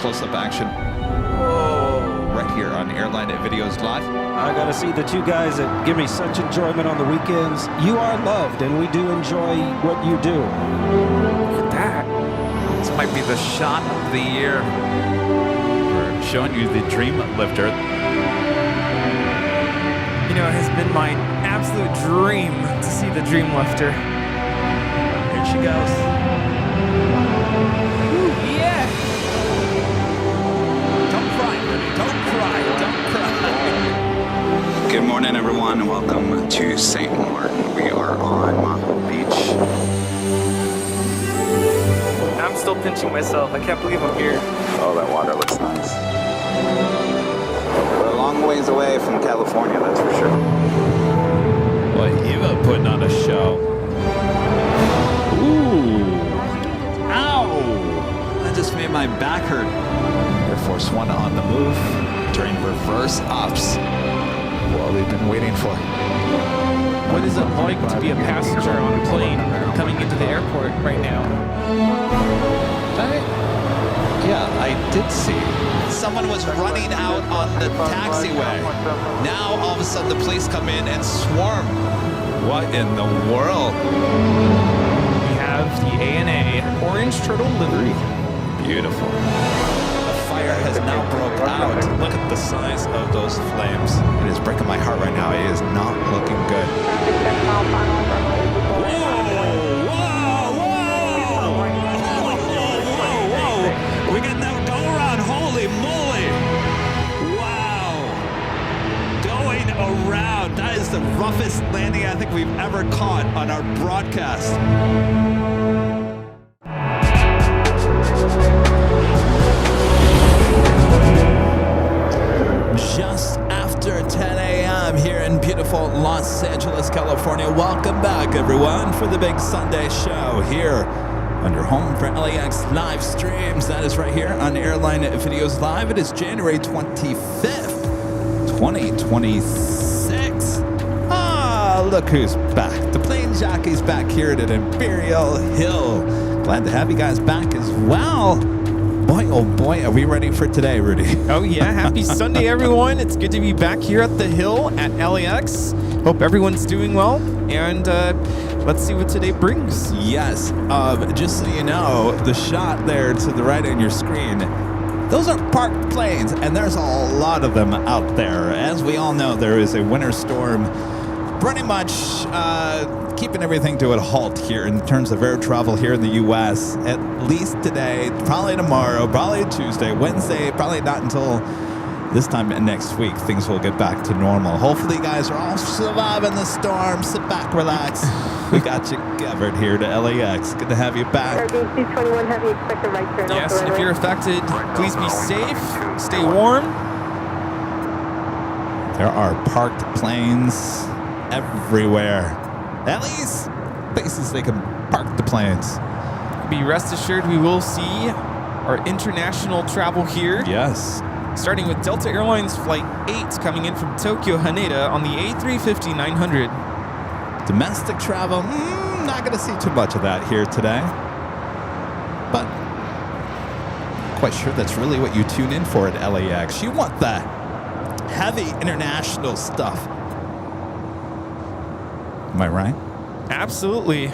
close-up action. Whoa. Right here on Airline Videos Live. I gotta see the two guys that give me such enjoyment on the weekends. You are loved, and we do enjoy what you do. Look at that. This might be the shot of the year. We're showing you the Dreamlifter. You know, it has been my absolute dream to see the Dreamlifter. Here she goes. Ooh, yeah! Don't cry, Rudy. Don't cry. Don't cry. Good morning, everyone, and welcome to St. Martin. We are on Maho Beach. I'm still pinching myself. I can't believe I'm here. Oh, that water looks nice. We're a long ways away from California, that's for sure. Well, Eva putting on a show. Ooh. Ow! That just made my back hurt. Air Force One on the move during reverse ops. What we've been waiting for. What is it like to be a passenger on a plane coming into the airport right now? I did see. Someone was running out on the taxiway. Now, all of a sudden, the police come in and swarm. What in the world? We have the ANA Orange Turtle livery. Beautiful. The fire has now broke out. Look at the size of those flames. It is breaking my heart right now. It is not looking good. We're getting that go around. Holy moly. Wow. Going around. That is the roughest landing I think we've ever caught on our broadcast. Just after 10 a.m. here in beautiful Los Angeles, California. Welcome back, everyone, for the big Sunday show here on your home for LAX live streams. That is right here on Airline Videos Live. It is January 25th, 2026. Ah, look who's back. The Plane Jockeys back here at Imperial Hill. Glad to have you guys back as well. Boy, oh boy, are we ready for today, Rudy? Oh yeah, happy Sunday, everyone. It's good to be back here at the Hill at LAX. Hope everyone's doing well, and let's see what today brings. Yes, just so you know, the shot there to the right on your screen, those are parked planes, and there's a lot of them out there. As we all know, there is a winter storm pretty much keeping everything to a halt here in terms of air travel here in the U.S., at least today, probably tomorrow, probably Tuesday, Wednesday, probably not until this time next week, things will get back to normal. Hopefully you guys are all surviving the storm. Sit back, relax. We got you covered here to LAX. Good to have you back. Yes, if you're affected, please be safe, stay warm. There are parked planes everywhere. At least places they can park the planes. Be rest assured we will see our international travel here. Yes. Starting with Delta Airlines Flight 8 coming in from Tokyo, Haneda on the A350-900. Domestic travel, not going to see too much of that here today. But quite sure that's really what you tune in for at LAX. You want the heavy international stuff. Am I right? Absolutely.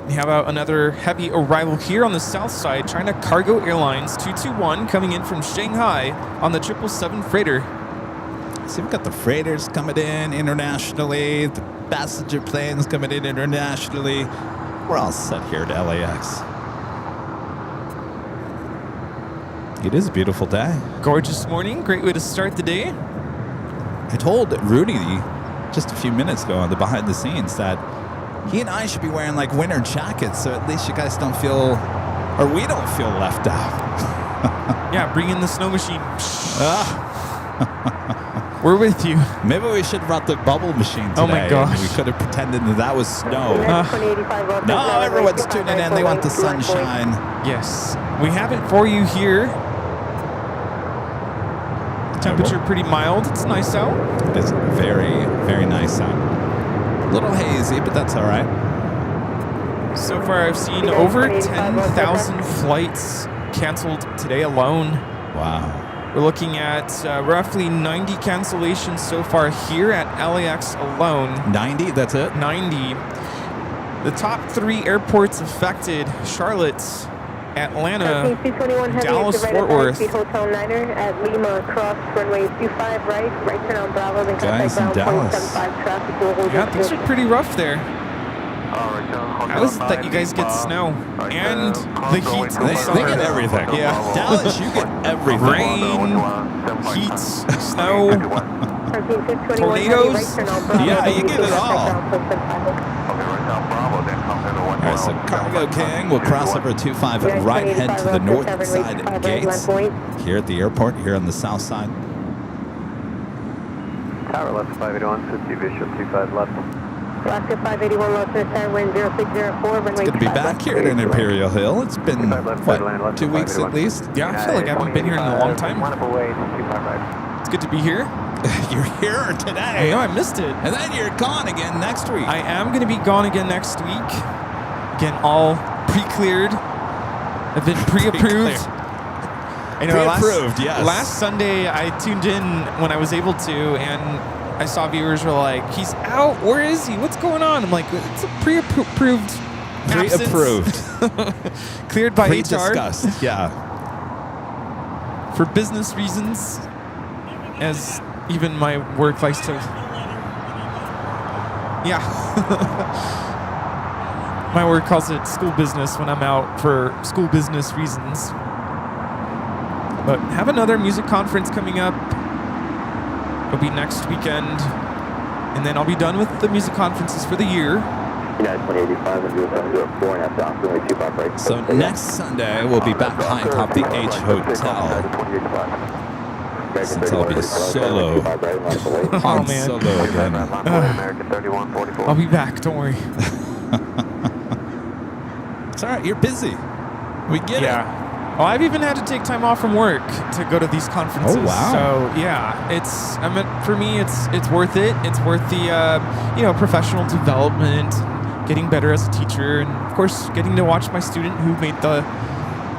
How about another heavy arrival here on the south side? China Cargo Airlines 221 coming in from Shanghai on the 777 freighter. So we've got the freighters coming in internationally, the passenger planes coming in internationally. We're all set here at LAX. It is a beautiful day. Gorgeous morning. Great way to start the day. I told Rudy just a few minutes ago on the behind the scenes that he and I should be wearing like winter jackets, so at least you guys don't feel, or we don't feel left out. Yeah, bring in the snow machine. We're with you. Maybe we should have brought the bubble machine today. Oh my gosh. We could have pretended that was snow. No, everyone's tuning in. They want the sunshine. Yes, we have it for you here. Temperature pretty mild. It's nice out. It is very, very nice out. A little hazy, but that's all right. So far, I've seen over 10,000 flights canceled today alone. Wow. We're looking at roughly 90 cancellations so far here at LAX alone. 90, that's it? 90. The top 3 airports affected: Charlotte, Atlanta, Dallas, Fort Worth. Hotel Niner at Lima, cross runway 25 right turn on Bravo, then Guys contact in ground Dallas. 475 traffic will hold Yeah, your things are position. pretty rough there. How is it that you guys get snow and the heat in the They summer? get everything. Yeah. Dallas, you get everything. Rain, heat, snow. 13-621 Tornadoes? right turn on Bravo, Yeah, then you get it contact all. ground 475. All right, so Cargo King will cross over 25 right, head to the north side gates here at the airport, here on the south side. Tower left 581, 50 Bishop 25 left. Alaska 581 left in the wind 0604, runway It's good to be 25 back left. here at Imperial Hill. It's been, what, 2 weeks at least? Yeah, I feel like I haven't been here in a long time. One up away, 25 right. It's good to be here. You're here I today. know, I missed it. And then you're gone again next week. I am going to be gone again next week. Again, all pre-cleared. I've been pre-approved. I know, Pre-approved, yes. Last Sunday, I tuned in when I was able to, and I saw viewers were like, he's out. Where is he? What's going on? I'm like, it's a pre-approved absence. Pre-approved. Cleared by HR Pre-discussed, yeah. for business reasons, as even my work likes to. Yeah. My work calls it school business when I'm out for school business reasons. But have another music conference coming up. It'll be next weekend. And then I'll be done with the music conferences for the year. United 2085 and 0704 and that's off runway 25 right. So next Sunday, we'll be back high atop the H Hotel. Since I'll be solo. Han man. Solo again. American 3144. I'll be back, don't worry. It's all right, you're busy. We get it. Yeah. Well, I've even had to take time off from work to go to these conferences. Oh, wow. So yeah, for me, it's worth it. It's worth the professional development, getting better as a teacher, and of course, getting to watch my student who made the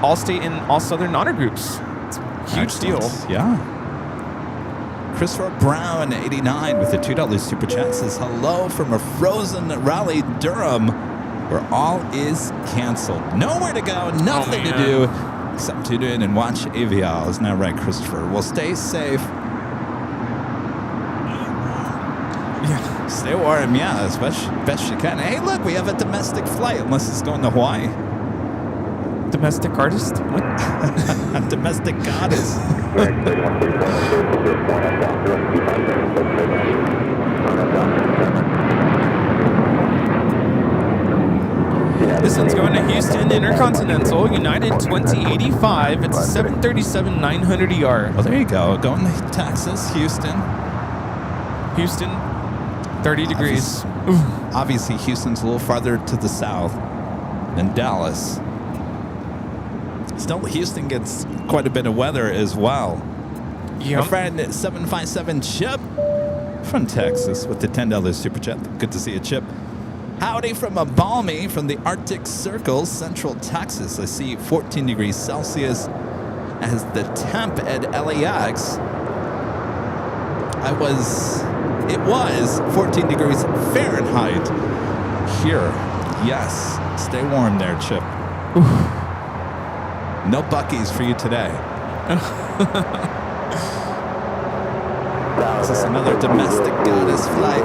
All-State and All-Southern honor groups. It's a huge deal. Excellent. Yeah. Christopher Brown, 89, with the $2 super chat says, hello from a frozen Raleigh, Durham, where all is canceled. Nowhere to go, nothing to man. do, except tune in and watch Aviation. Isn't that right, Christopher? Well, stay safe. Yeah. Stay warm, yeah, as best you can. Hey, look, we have a domestic flight, unless it's going to Hawaii. Domestic artist? What? A domestic goddess. This one's going to Houston Intercontinental, United 2085. It's 737-900 ER. Well, there you go. Going to Texas, Houston. Houston, 30 degrees. Obviously, Houston's a little farther to the south than Dallas. Still, Houston gets quite a bit of weather as well. My Yep. friend 757 Chip from Texas with the $10 super chat. Good to see you, Chip. Howdy from a balmy from the Arctic Circle, Central Texas. I see 14 degrees Celsius as the temp at LAX. It was 14 degrees Fahrenheit here. Yes, stay warm there, Chip. No Buc-ee's for you today. This is another domestic goddess flight.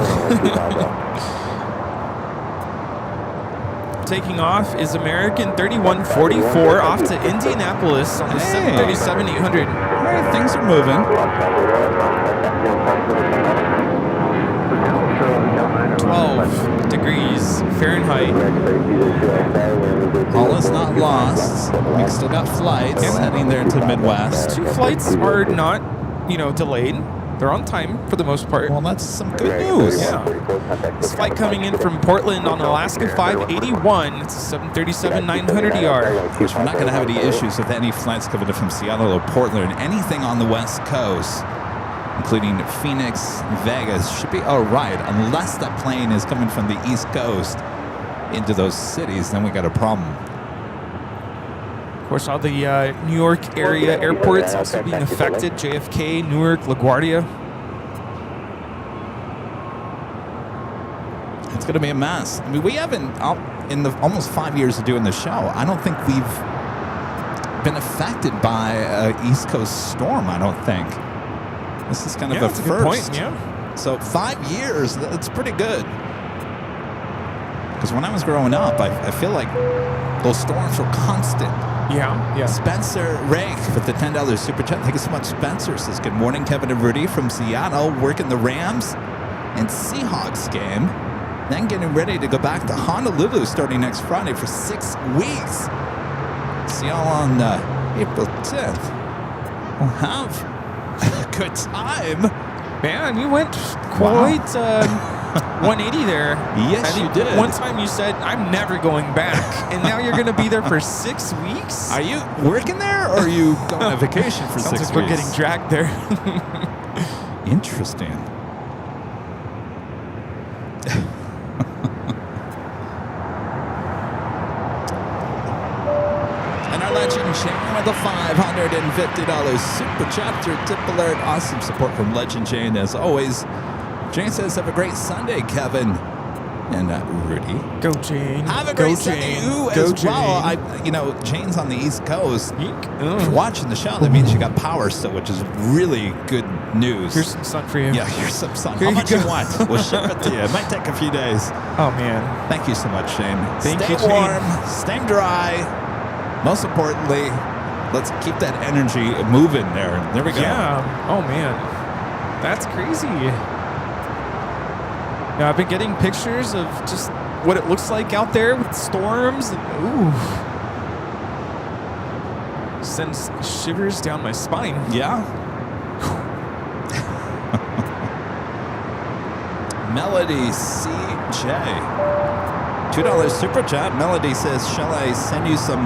Taking off is American 3144 off to Indianapolis on the Hey. 737-800. All right, things are moving. 12 degrees Fahrenheit. All is not lost. We've still got flights heading there to Midwest. 2 flights are not, delayed. They're on time for the most part. Well, that's some good news. Yeah. This flight coming in from Portland on Alaska 581. It's a 737-900 ER. Which we're not going to have any issues with any flights coming in from Seattle or Portland. Anything on the West Coast, including Phoenix, Vegas, should be all right. Unless that plane is coming from the East Coast into those cities, then we got a problem. course, all the New York area airports also being affected. JFK, Newark, LaGuardia. It's going to be a mess. I mean, we haven't, in the almost 5 years of doing the show, I don't think we've been affected by an East Coast storm, I don't think. This is kind of a that's first. A good point, yeah. So 5 years, that's pretty good. Because when I was growing up, I feel like those storms were constant. Yeah. Spencer Rake with the $10 super chat. Thank you so much, Spencer. Says, good morning, Kevin and Rudy from Seattle, working the Rams and Seahawks game. Then getting ready to go back to Honolulu starting next Friday for 6 weeks. See y'all on April 10th. We'll have a good time. Man, you went quite 180 there. Yes, you did. One time you said, I'm never going back. And now you're going to be there for 6 weeks? Are you working there or are you going on vacation for 6 Sounds weeks? like we're getting dragged there. Interesting. And our legend Jane with a $550 super chat. Tip alert. Awesome support from Legend Jane as always. Jane says, have a great Sunday, Kevin. And Rudy. Go, Jane. Have a great Sunday as well. Jane's on the East Coast. If you're watching the show, that means you got power still, which is really good news. Here's some sun for you. Yeah, here's some sun. Here How you much go. you want? We'll ship it to you. It might take a few days. Oh, man. Thank you so much, Shane. Thank Stay you, Shane. warm, stay dry. Most importantly, let's keep that energy moving there. There we go. Yeah. Oh, man. That's crazy. Now, I've been getting pictures of just what it looks like out there with storms. And, ooh. Sends shivers down my spine. Yeah. Melody CJ. $2 super chat. Melody says, shall I send you some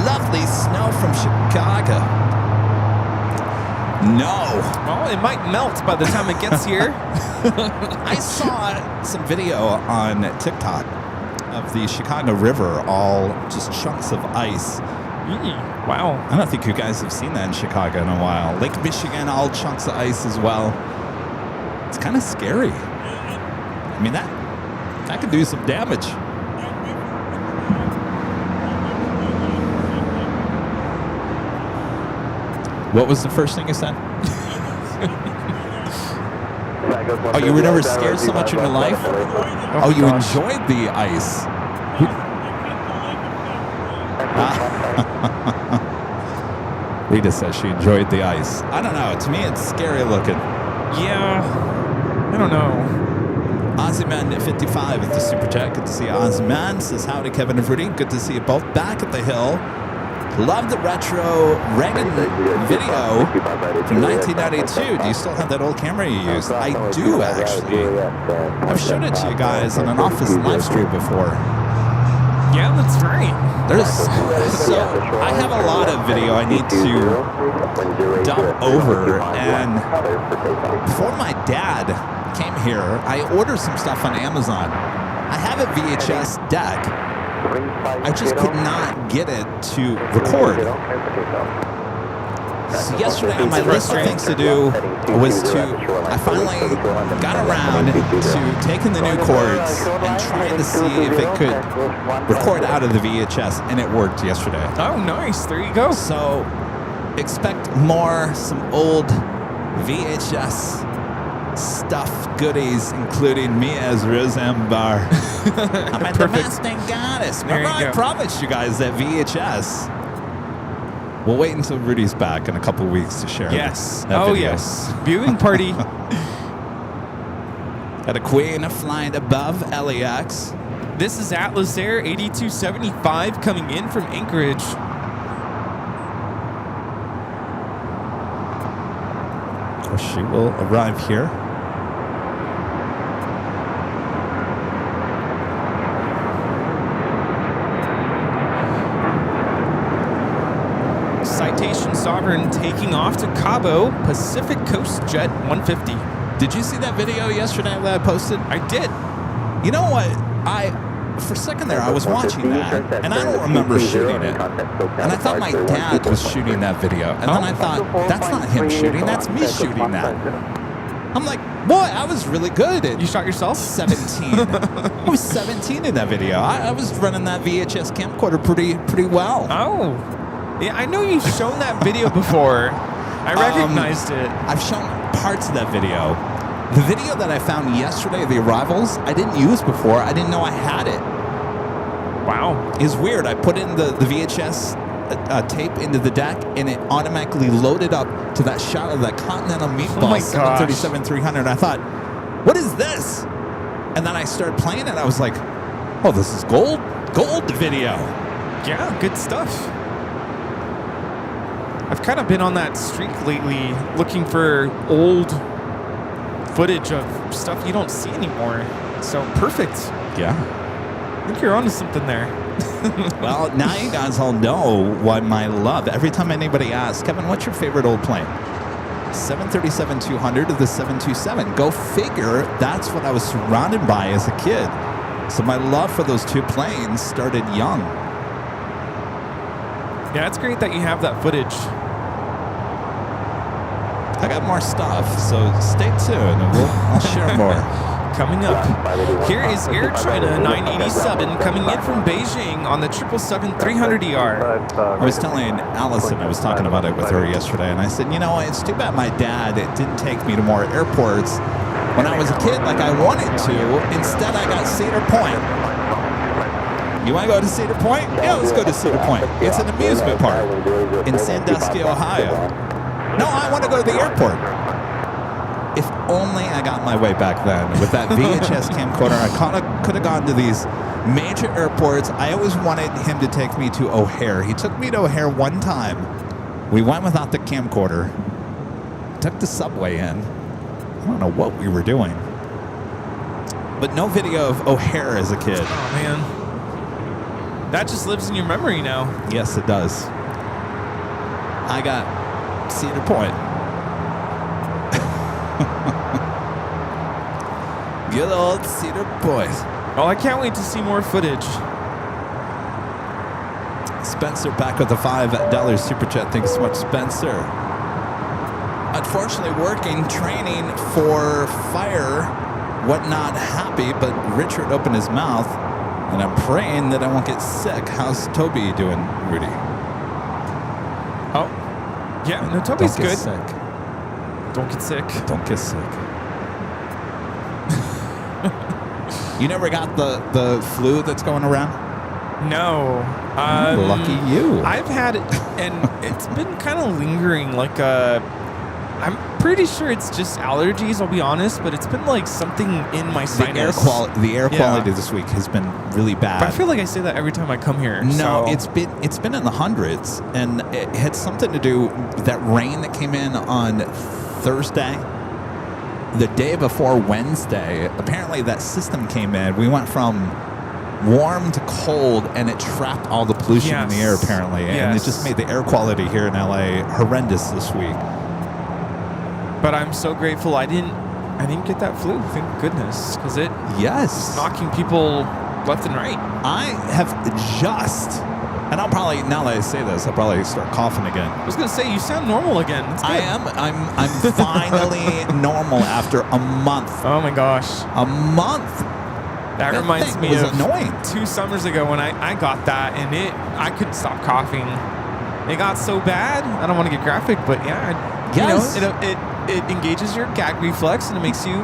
lovely snow from Chicago? No. Well, it might melt by the time it gets here. I saw some video on TikTok of the Chicago River, all just chunks of ice. Wow. I don't think you guys have seen that in Chicago in a while. Lake Michigan, all chunks of ice as well. It's kind of scary. I mean, that could do some damage. What was the first thing you said? Oh, you were never scared so much in your life? Oh, you enjoyed the ice. Rita says she enjoyed the ice. I don't know. To me, it's scary looking. Yeah. I don't know. Ozzyman55 at the super chat. Good to see you, Ozzyman. Says, howdy, Kevin and Rudy. Good to see you both back at the hill. Love the retro Reagan video from 1992. Do you still have that old camera you used? I do, actually. I've showed it to you guys on an office live stream before. Yeah, that's right. So I have a lot of video I need to dump over, and before my dad came here, I ordered some stuff on Amazon. I have a VHS deck. I just could not get it to record. So yesterday on my list of things to do was I finally got around to taking the new cords and trying to see if it could record out of the VHS, and it worked yesterday. Oh, nice. There you go. So expect some old VHS stuff goodies, including me as Rosembar. I'm at the Mustang Goddess. Remember, I promised you guys that VHS. We'll wait until Rudy's back in a couple weeks to share. Yes. That video. Yes. Viewing party. Got a Queen flying above LAX. This is Atlas Air 8275 coming in from Anchorage. She will arrive here. Citation Sovereign taking off to Cabo, Pacific Coast Jet 150. Did you see that video yesterday that I posted? I did. You know what? for a second there, I was watching that, and I don't remember shooting it. And I thought my dad was shooting that video. And then I thought, that's not him shooting, that's me shooting that. I'm like, boy, I was really good at You shot yourself? 17. I was 17 in that video. I was running that VHS camcorder pretty well. Oh. Yeah, I know you've shown that video before. I recognized it. I've shown parts of that video. The video that I found yesterday, the arrivals, I didn't use before. I didn't know I had it. Wow. It's weird. I put in the VHS tape into the deck, and it automatically loaded up to that shot of that Continental Meatball my 737-300. And I thought, what is this? And then I started playing it. I was like, oh, this is gold video. Yeah, good stuff. I've kind of been on that streak lately, looking for old footage of stuff you don't see anymore. So perfect. Yeah. I think you're onto something there. Well, now you guys all know why my love. Every time anybody asks, Kevin, what's your favorite old plane? 737-200 or the 727. Go figure, that's what I was surrounded by as a kid. So my love for those two planes started young. Yeah, it's great that you have that footage. I got more stuff, so stay tuned and I'll share more. Coming up, here is Air China 987 coming in from Beijing on the 777-300ER. I was telling Allison, I was talking about it with her yesterday, and I said, you know, it's too bad my dad didn't take me to more airports when I was a kid like I wanted to. Instead, I got Cedar Point. You want to go to Cedar Point? Yeah, let's go to Cedar Point. It's an amusement park in Sandusky, Ohio. No, I want to go to the airport. If only I got my way back then with that VHS camcorder, I could have gone to these major airports. I always wanted him to take me to O'Hare. He took me to O'Hare one time. We went without the camcorder. Took the subway in. I don't know what we were doing. But no video of O'Hare as a kid. Oh, man. That just lives in your memory now. Yes, it does. I got Cedar Point. Good old Cedar Point. Oh, I can't wait to see more footage. Spencer back with the $5 super chat. Thanks so much, Spencer. Unfortunately, working, training for fire. What not happy, but Richard opened his mouth, and I'm praying that I won't get sick. How's Toby doing, Rudy? Oh, yeah, no, Toby's Don't get good. sick. Don't get sick. Don't get sick. You never got the flu that's going around? No. Lucky you. I've had it, and it's been kind of lingering. Like, I'm pretty sure it's just allergies, I'll be honest, but it's been like something in my sinus. The air quality this week has been really bad. But I feel like I say that every time I come here. No, so. it's been in the hundreds, and it had something to do with that rain that came in on Thursday. The day before Wednesday, apparently that system came in. We went from warm to cold, and it trapped all the pollution in the air, apparently. And it just made the air quality here in LA horrendous this week. But I'm so grateful I didn't get that flu. Thank goodness, because it's knocking people left and right. I have just, and I'll probably, now that I say this, I'll probably start coughing again. I was gonna say, you sound normal again. It's good. I am. I'm finally normal after a month. Oh my gosh. A month. That reminds me of annoying. 2 summers ago when I got that, and I couldn't stop coughing. It got so bad. I don't want to get graphic, but yeah, Yes. you know, it engages your gag reflex and it makes you,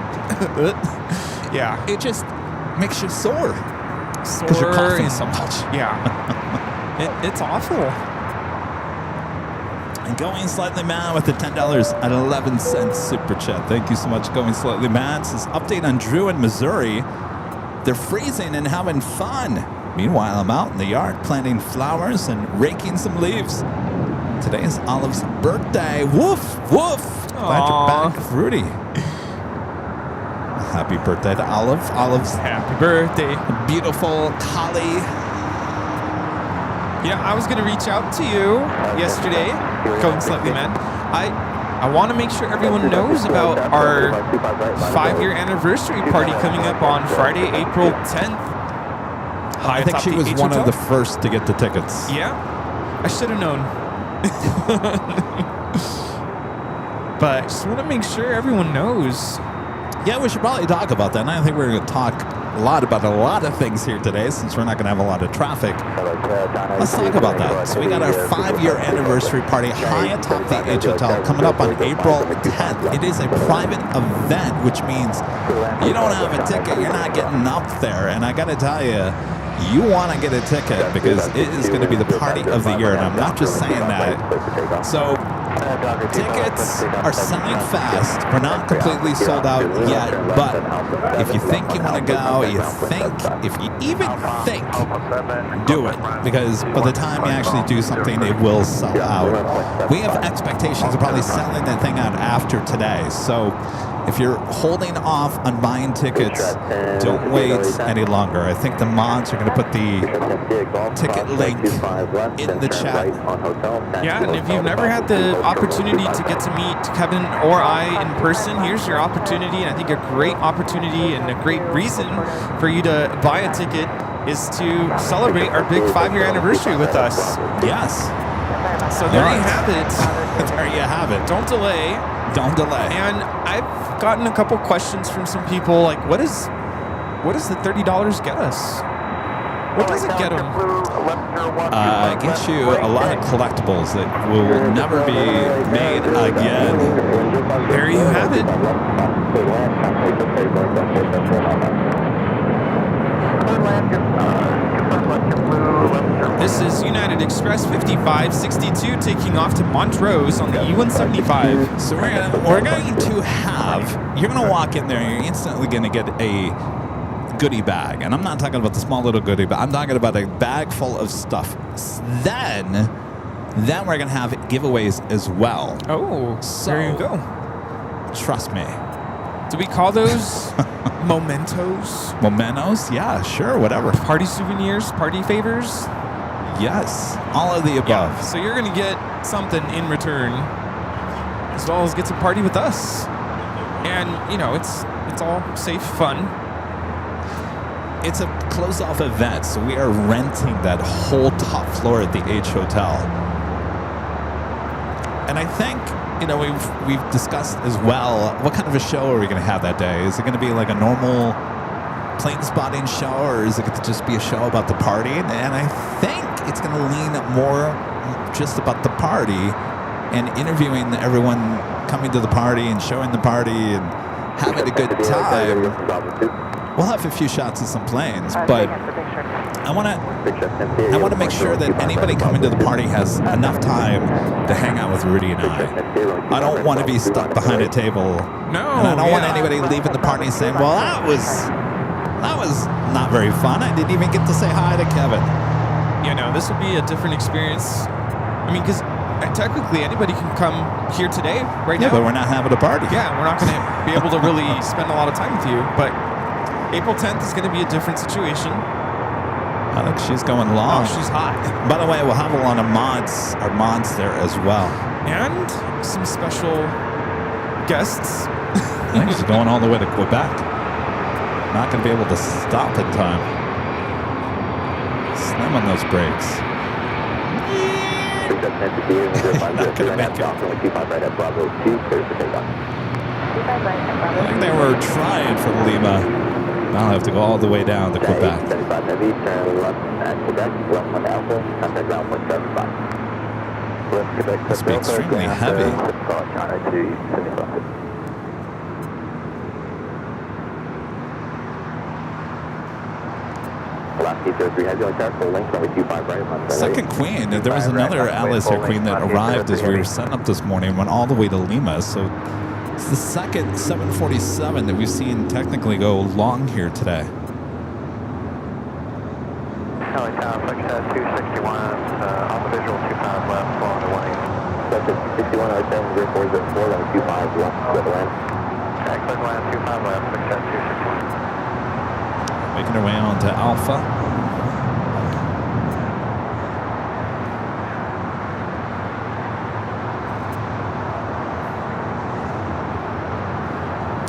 yeah. It just makes you sore. Sore Because you're coughing and- so much. Yeah. It's awful. And Going Slightly Mad with the $10.11 super chat. Thank you so much, Going Slightly Mad. Says, update on Drew in Missouri. They're freezing and having fun. Meanwhile, I'm out in the yard planting flowers and raking some leaves. Today is Olive's birthday. Woof, woof. Glad you're back, Rudy. Happy birthday to Olive. Olive's Happy birthday. beautiful collie. Yeah, I was gonna reach out to you yesterday, Going Slightly Mad. I want to make sure everyone knows about our 5-year anniversary party coming up on Friday, April 10th. I think atop she the was H one of hotel? the first to get the tickets. Yeah, I should have known. But I just want to make sure everyone knows. Yeah, we should probably talk about that. And I think we're going to talk a lot about a lot of things here today since we're not going to have a lot of traffic. Let's talk about that. So we got our 5-year anniversary party high atop the H Hotel coming up on April 10th. It is a private event, which means you don't have a ticket, you're not getting up there. And I got to tell you, you want to get a ticket because it is going to be the party of the year. And I'm not just saying that. So tickets are selling fast. We're not completely sold out yet, but if you think you want to go, if you even think, do it. Because by the time you actually do something, it will sell out. We have expectations of probably selling that thing out after today. So if you're holding off on buying tickets, don't wait any longer. I think the mods are going to put the ticket link in the chat. Yeah, and if you've never had the opportunity to get to meet Kevin or I in person, here's your opportunity. And I think a great opportunity and a great reason for you to buy a ticket is to celebrate our big 5-year anniversary with us. Yes. So there you have it. There you have it. Don't delay. Don't delay. And I've gotten a couple questions from some people like, what does the $30 get us? What does it get them? It gets you a lot of collectibles that will never be made again. There you have it. This is United Express 5562 taking off to Montrose on the E175. So we're going to have, you're going to walk in there and you're instantly going to get a goodie bag. And I'm not talking about the small little goodie bag. I'm talking about a bag full of stuff. Then we're going to have giveaways as well. Oh, So, there you go. Trust me. Do we call those mementos? Mementos? Yeah, sure, whatever. Party souvenirs? Party favors? Yes, all of the above. Yeah. So you're going to get something in return, as well as get to party with us. And, you know, it's all safe fun. It's a closed-off event, so we are renting that whole top floor at the H Hotel. And I think, you know, we've discussed as well, what kind of a show are we going to have that day? Is it going to be like a normal plane spotting show, or is it going to just be a show about the party? And I think it's going to lean more just about the party and interviewing everyone coming to the party and showing the party and having a good time. We'll have a few shots of some planes, but I want to make sure that anybody coming to the party has enough time to hang out with Rudy and I don't want to be stuck behind a table. No, and I don't want anybody leaving the party saying, well, that was not very fun. I didn't even get to say hi to Kevin. You know, this would be a different experience. I mean, because technically anybody can come here today, right now. But we're not having a party. Yeah, we're not going to be able to really spend a lot of time with you. But April 10th is going to be a different situation. I think she's going long. Oh, she's hot. By the way, we'll have a lot of mods there as well. And some special guests. I think she's going all the way to Quebec. Not going to be able to stop in time. Slam on those brakes. Not going to make it. I think they were trying for Lima. Now I have to go all the way down to Quebec. Must be extremely heavy. Second Queen, there was another Alice Air Queen that arrived as we were setting up this morning, went all the way to Lima. So it's the second 747 that we've seen technically go long here today. LA Tower, Flex 261, on the visual 25 left, following the 18. 61, I 7, 0404, then 25 left, clear the land. Okay, clear the land, 25 left, Flex 261. Making our way on to Alpha.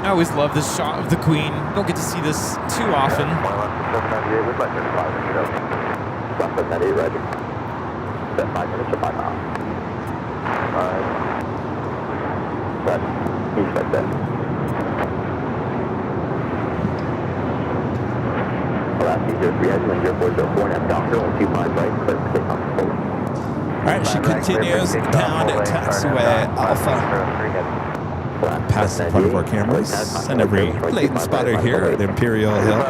I always love this shot of the Queen. Don't get to see this too often. 798 with Legend 500. Left 798, Roger. Set 5 minutes or 5 miles. 5. Set. East like that. Alaska 03, Edgeland, 0404, now Doctor, 125 right, clear for takeoff. All right, she continues down taxiway Alpha. Past one of our cameras and every plane spotter here at Imperial Hill.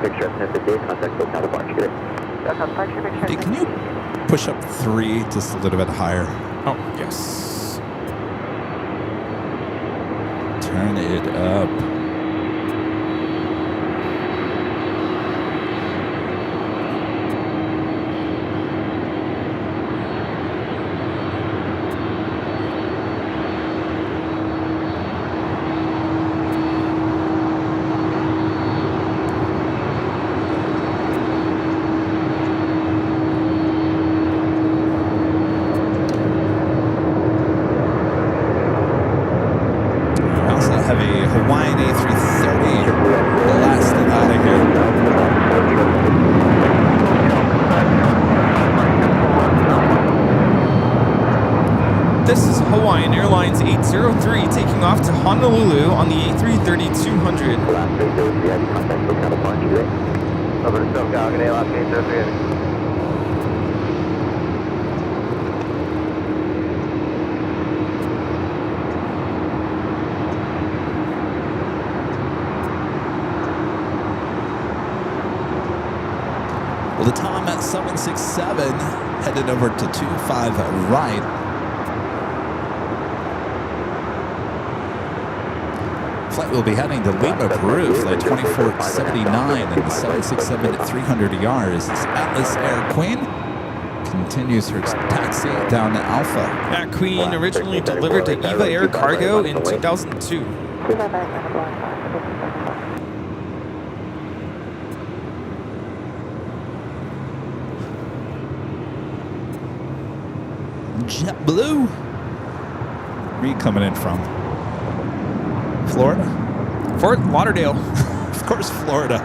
Picture of 1058, contact SoCal departure. Good. Hey, can you push up 3 just a little bit higher? Oh, yes. Turn it up. Hawaiian A330 blasting out of here. This is Hawaiian Airlines 803 taking off to Honolulu on the A330-200. Over to SoCal, good day, Alaska 803. Well, the time at 767 headed over to 25 right. Flight will be heading to Lima, Peru, flight 2479 and the 767 at 300 yards. This Atlas Air Queen continues her taxi down to Alpha. That Queen originally delivered to Eva Air Cargo in 2002. JetBlue. Where are you coming in from? Florida? Fort Lauderdale. Of course, Florida.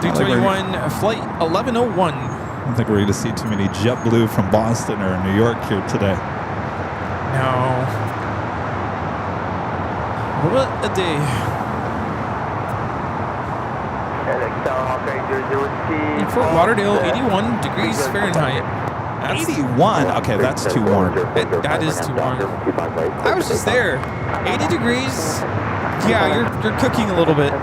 321, flight 1101. I don't think we're going to see too many JetBlue from Boston or New York here today. No. What a day. In Fort Lauderdale, 81 degrees Fahrenheit. That's 81? Okay, that's too warm. That is too warm. I was just there. 80 degrees. Yeah, you're cooking a little bit.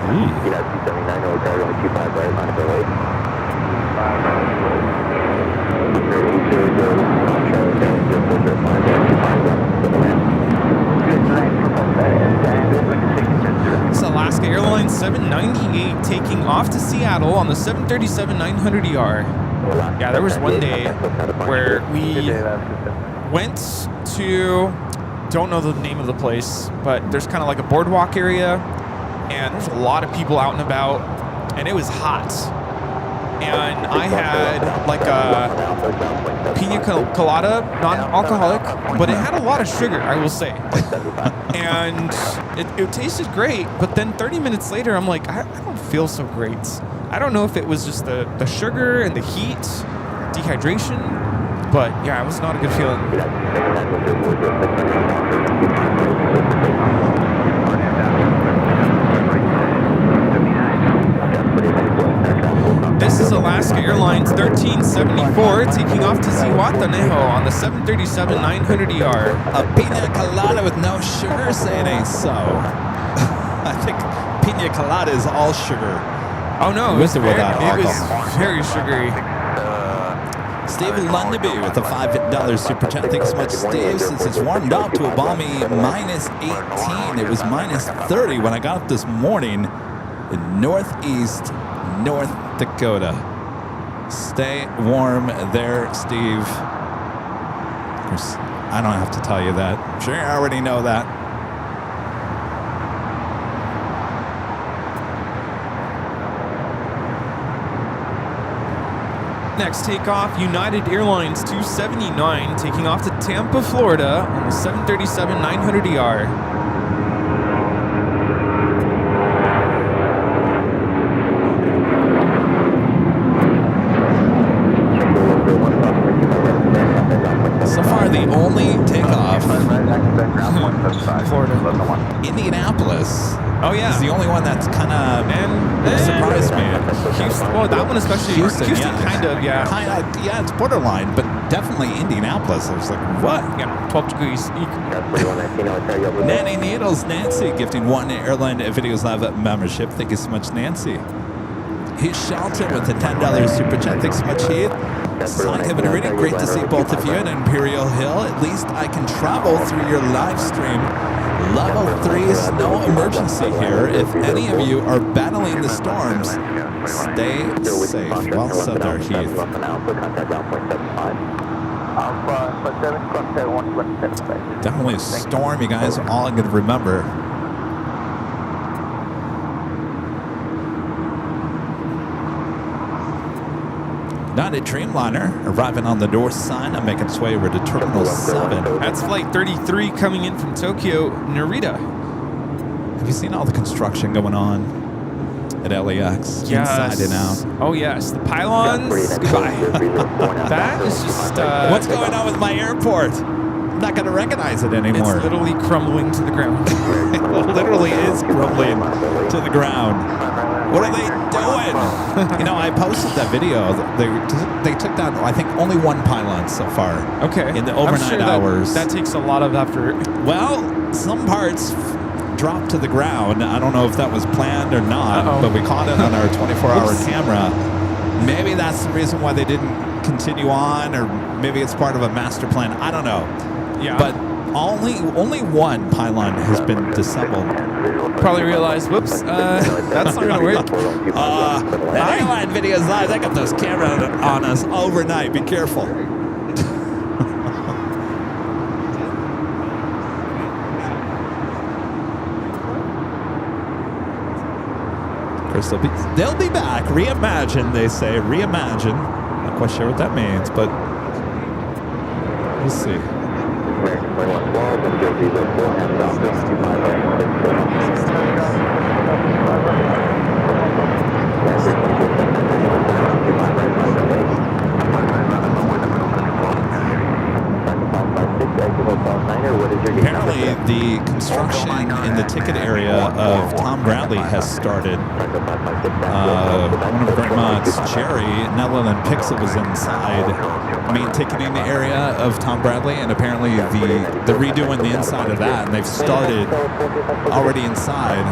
It's Alaska Airlines 798 taking off to Seattle on the 737-900ER. Yeah, there was one day where we went to, don't know the name of the place, but there's kind of like a boardwalk area, and there's a lot of people out and about, and it was hot. And I had like a pina colada, non-alcoholic, but it had a lot of sugar, I will say. And it tasted great, but then 30 minutes later, I'm like, I don't feel so great. I don't know if it was just the sugar and the heat, dehydration, but yeah, it was not a good feeling. This is Alaska Airlines 1374 taking off to Zihuatanejo on the 737-900ER. A pina colada with no sugar? Say it ain't so. I think pina colada is all sugar. Oh no, it was very sugary. Steve Lundaby with a $5 super chat. Thanks so much, Steve. Since it's warmed up to a balmy minus 18, it was minus 30 when I got up this morning in northeast North Dakota. Stay warm there, Steve. Of course, I don't have to tell you that. I'm sure you already know that. next takeoff, United Airlines 279 taking off to Tampa, Florida on the 737-900ER. So far, the only takeoff, Florida. Indianapolis, Oh yeah. is the only one that's kind of And surprised me. Houston, well, that one especially. Houston, kind of, yeah. Yeah, it's borderline, but definitely Indianapolis. I was like, what? Yeah, 12 degrees. Nanny Needles, Nancy, gifting one Airline Videos Live membership. Thank you so much, Nancy. Heath Shelton with a $10 super chat. Thanks so much, Heath. Hi, Kevin Rudy. Great to see both of you at Imperial Hill. At least I can travel through your live stream. Level 3 snow emergency here. If any of you are battling the storms, stay safe. Well said there, Heath. Definitely a storm, you guys are all going to remember. United Dreamliner arriving on the door sign. I'm making its way over to Terminal 7. That's Flight 33 coming in from Tokyo, Narita. Have you seen all the construction going on at LAX? Inside and out. Oh, yes. The pylons. Goodbye. That is just... What's going on with my airport? I'm not going to recognize it anymore. It's literally crumbling to the ground. It literally is crumbling to the ground. What are they doing? You know, I posted that video. They took down, I think, only one pylon so far. Okay. In the I'm overnight sure hours. That takes a lot of effort. Well, some parts dropped to the ground. I don't know if that was planned or not, but we caught it on our 24-hour camera. Maybe that's the reason why they didn't continue on, or maybe it's part of a master plan. I don't know. Yeah. But only one pylon has been disassembled. Probably realized, whoops, that's not going to work. That Airline Videos Live, they got those cameras on us overnight. Be careful. Of course, they'll be back. Reimagine, they say. Reimagine. Not quite sure what that means, but we'll see. Apparently, the construction in the ticket area of Tom Bradley has started. One of Grandma's Cherry, Netherland Pixel was inside the main ticketing area of Tom Bradley, and apparently they're redoing the inside of that, and they've started already inside.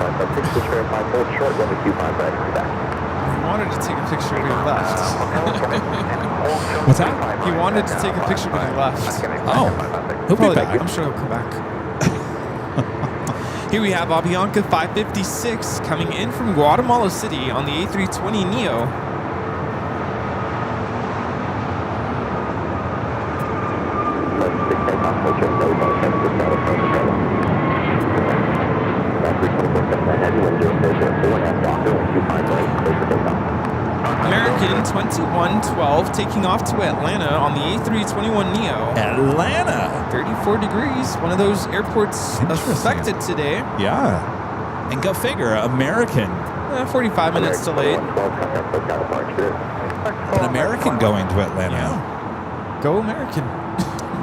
He wanted to take a picture, but he left. What's that? He wanted to take a picture, but he left. Oh, he'll be back. I'm sure he'll come back. Here we have Avianca 556 coming in from Guatemala City on the A320neo. American 2112 taking off to Atlanta on the A321neo. Atlanta. 34 degrees. One of those airports affected today. Yeah. And go figure, American. 45 minutes delayed. An American going to Atlanta. Yeah. Go American.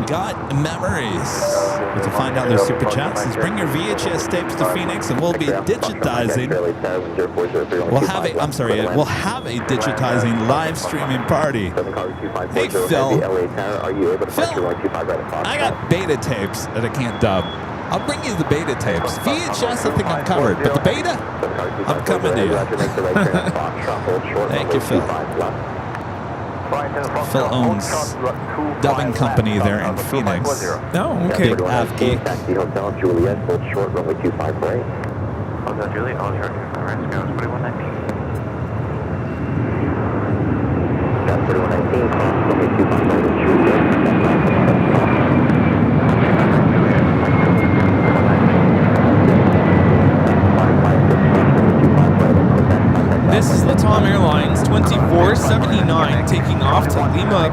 Got memories. To find out their super chats, is bring your VHS tapes to Phoenix, and we'll be digitizing. We'll have a digitizing live streaming party. Hey Phil, I got beta tapes that I can't dub. I'll bring you the beta tapes. VHS, I think I'm covered, but the beta, I'm coming to you. Thank you, Phil. Phil owns dubbing company there in Phoenix. No, okay. Big Av geek. This is Latam Airlines 2479 taking off to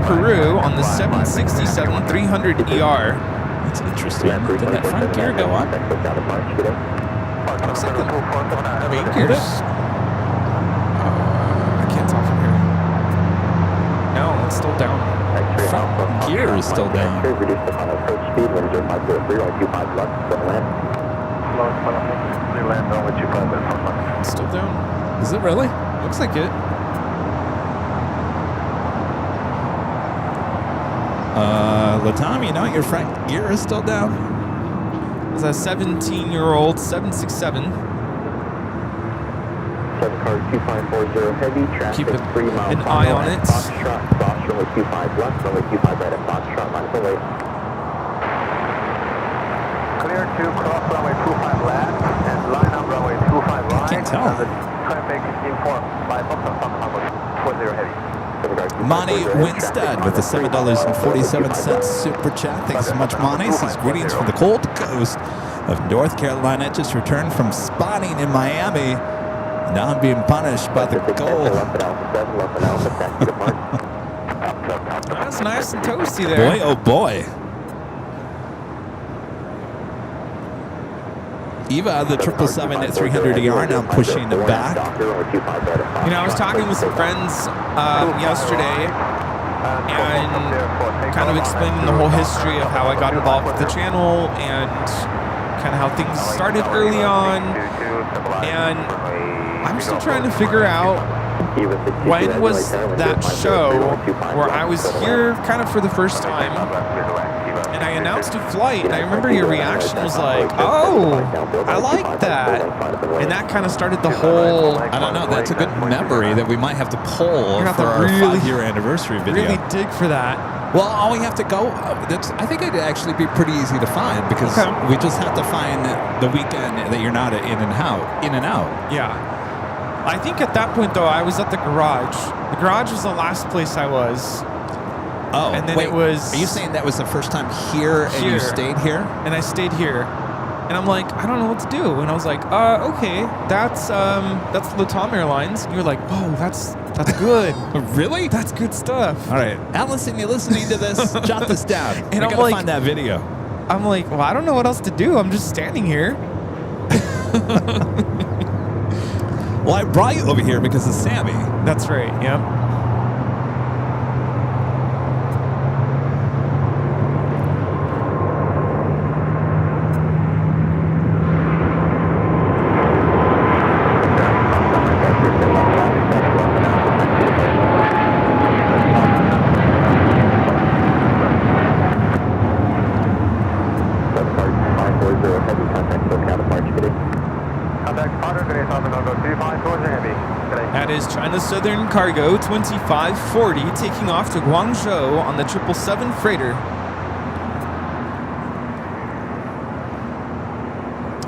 Peru on the 767-300ER. That's interesting. Did that front gear go up? Looks like the main gears. I can't tell from here. No, it's still down. Front gear is still down. It's still down. Is it really? Looks like it. Latam, you know your front gear is still down? It's a 17-year-old 767. 7 car 2540 heavy, traffic Keep 3 miles. an eye on it. Foxtrot, cross runway 25 left, runway 25 right at Foxtrot, minus away. Clear to cross runway 25 left and line up runway 25 right. I can't tell. Traffic informed by Foxtrot, 40 heavy. Monty Winstead with the $7.47 super chat. Thanks so much, Monty. Says greetings from the cold coast of North Carolina. Just returned from spotting in Miami. Now I'm being punished by the cold. That's nice and toasty there. Boy, oh boy. Eva, the 777-300ER now pushing it back. You know, I was talking with some friends yesterday and kind of explaining the whole history of how I got involved with the channel and kind of how things started early on. And I'm still trying to figure out when was that show where I was here kind of for the first time and I announced a flight, and I remember your reaction was like, oh, I like that. And that kind of started the whole... I don't know, that's a good memory that we might have to pull for our 5-year anniversary video. Really dig for that. Well, all we have to go, I think it'd actually be pretty easy to find because we just have to find the weekend that you're not in and out. Yeah. I think at that point, though, I was at the garage. The garage was the last place I was. Oh, and then wait, it was... Are you saying that was the first time here and you stayed here? And I stayed here. And I'm like, I don't know what to do. And I was like, okay, that's Latam Airlines. And you're like, whoa, that's good. Really? That's good stuff. All right. Allison, you're listening to this? Jot this down. And I I'm gotta like, find that video. I'm like, well, I don't know what else to do. I'm just standing here. Well, I brought you over here because of Sammy. That's right, yep. China Southern Cargo 2540 taking off to Guangzhou on the 777 freighter.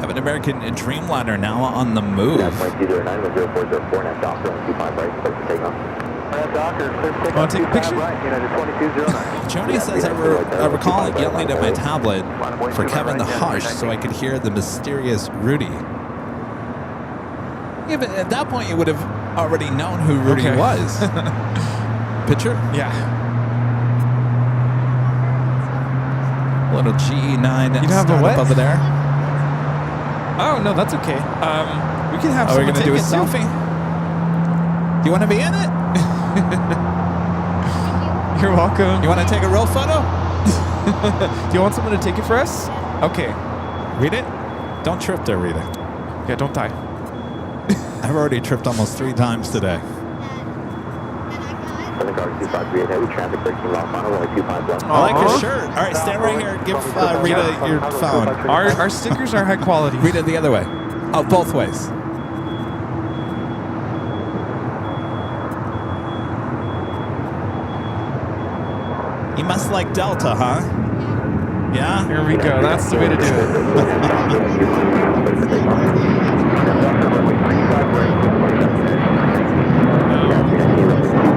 Have an American Dreamliner now on the move. Want to take a picture? Joni says, I recall yelling at my tablet for Kevin the Hush so I could hear the mysterious Rudy. Yeah, but at that point you would have already known who Rudy was. Picture? Yeah. Little GE9 you have a what? over there. Oh, no, that's okay. We can have someone take do a it selfie. Do you want to be in it? You're welcome. You want to take a real photo? Do you want someone to take it for us? Okay. Read it? Don't trip there, Rita. Yeah, don't die. I've already tripped almost 3 times today. I like your shirt. All right, stand right here. Give Rita your phone. Our stickers are high quality. Rita, the other way. Oh, both ways. You must like Delta, huh? Yeah? Here we go. That's the way to do it.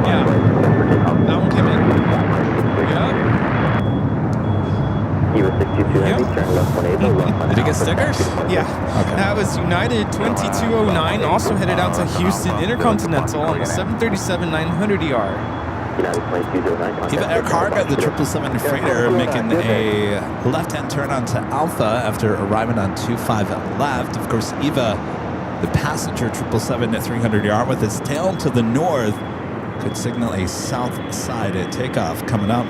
Yeah. That one came in. Yep. Did you get stickers? Yeah. Okay. That was United 2209, also headed out to Houston Intercontinental on the 737-900ER. Eva Air Cargo, the 777 freighter, making a left-hand turn onto Alpha after arriving on 25 left. Of course, Eva, the passenger 777 at 300 yard with its tail to the north, could signal a south side takeoff coming up.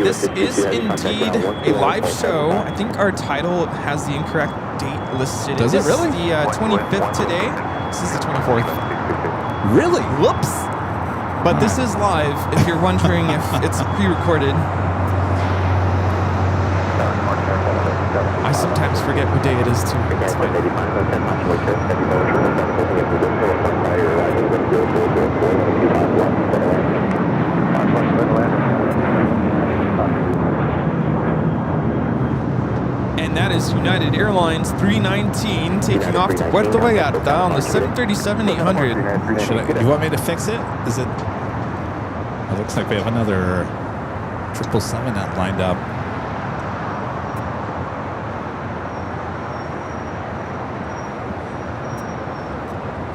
This is indeed a live show. I think our title has the incorrect date listed. Does it really? The 25th today. This is the 24th. Really? Whoops. But this is live, if you're wondering if it's pre-recorded. I sometimes forget what day it is, too. It's fine. And that is United Airlines 319 taking off to Puerto Vallarta on the 737-800. You want me to fix it? Is it? It looks like we have another 777 that lined up.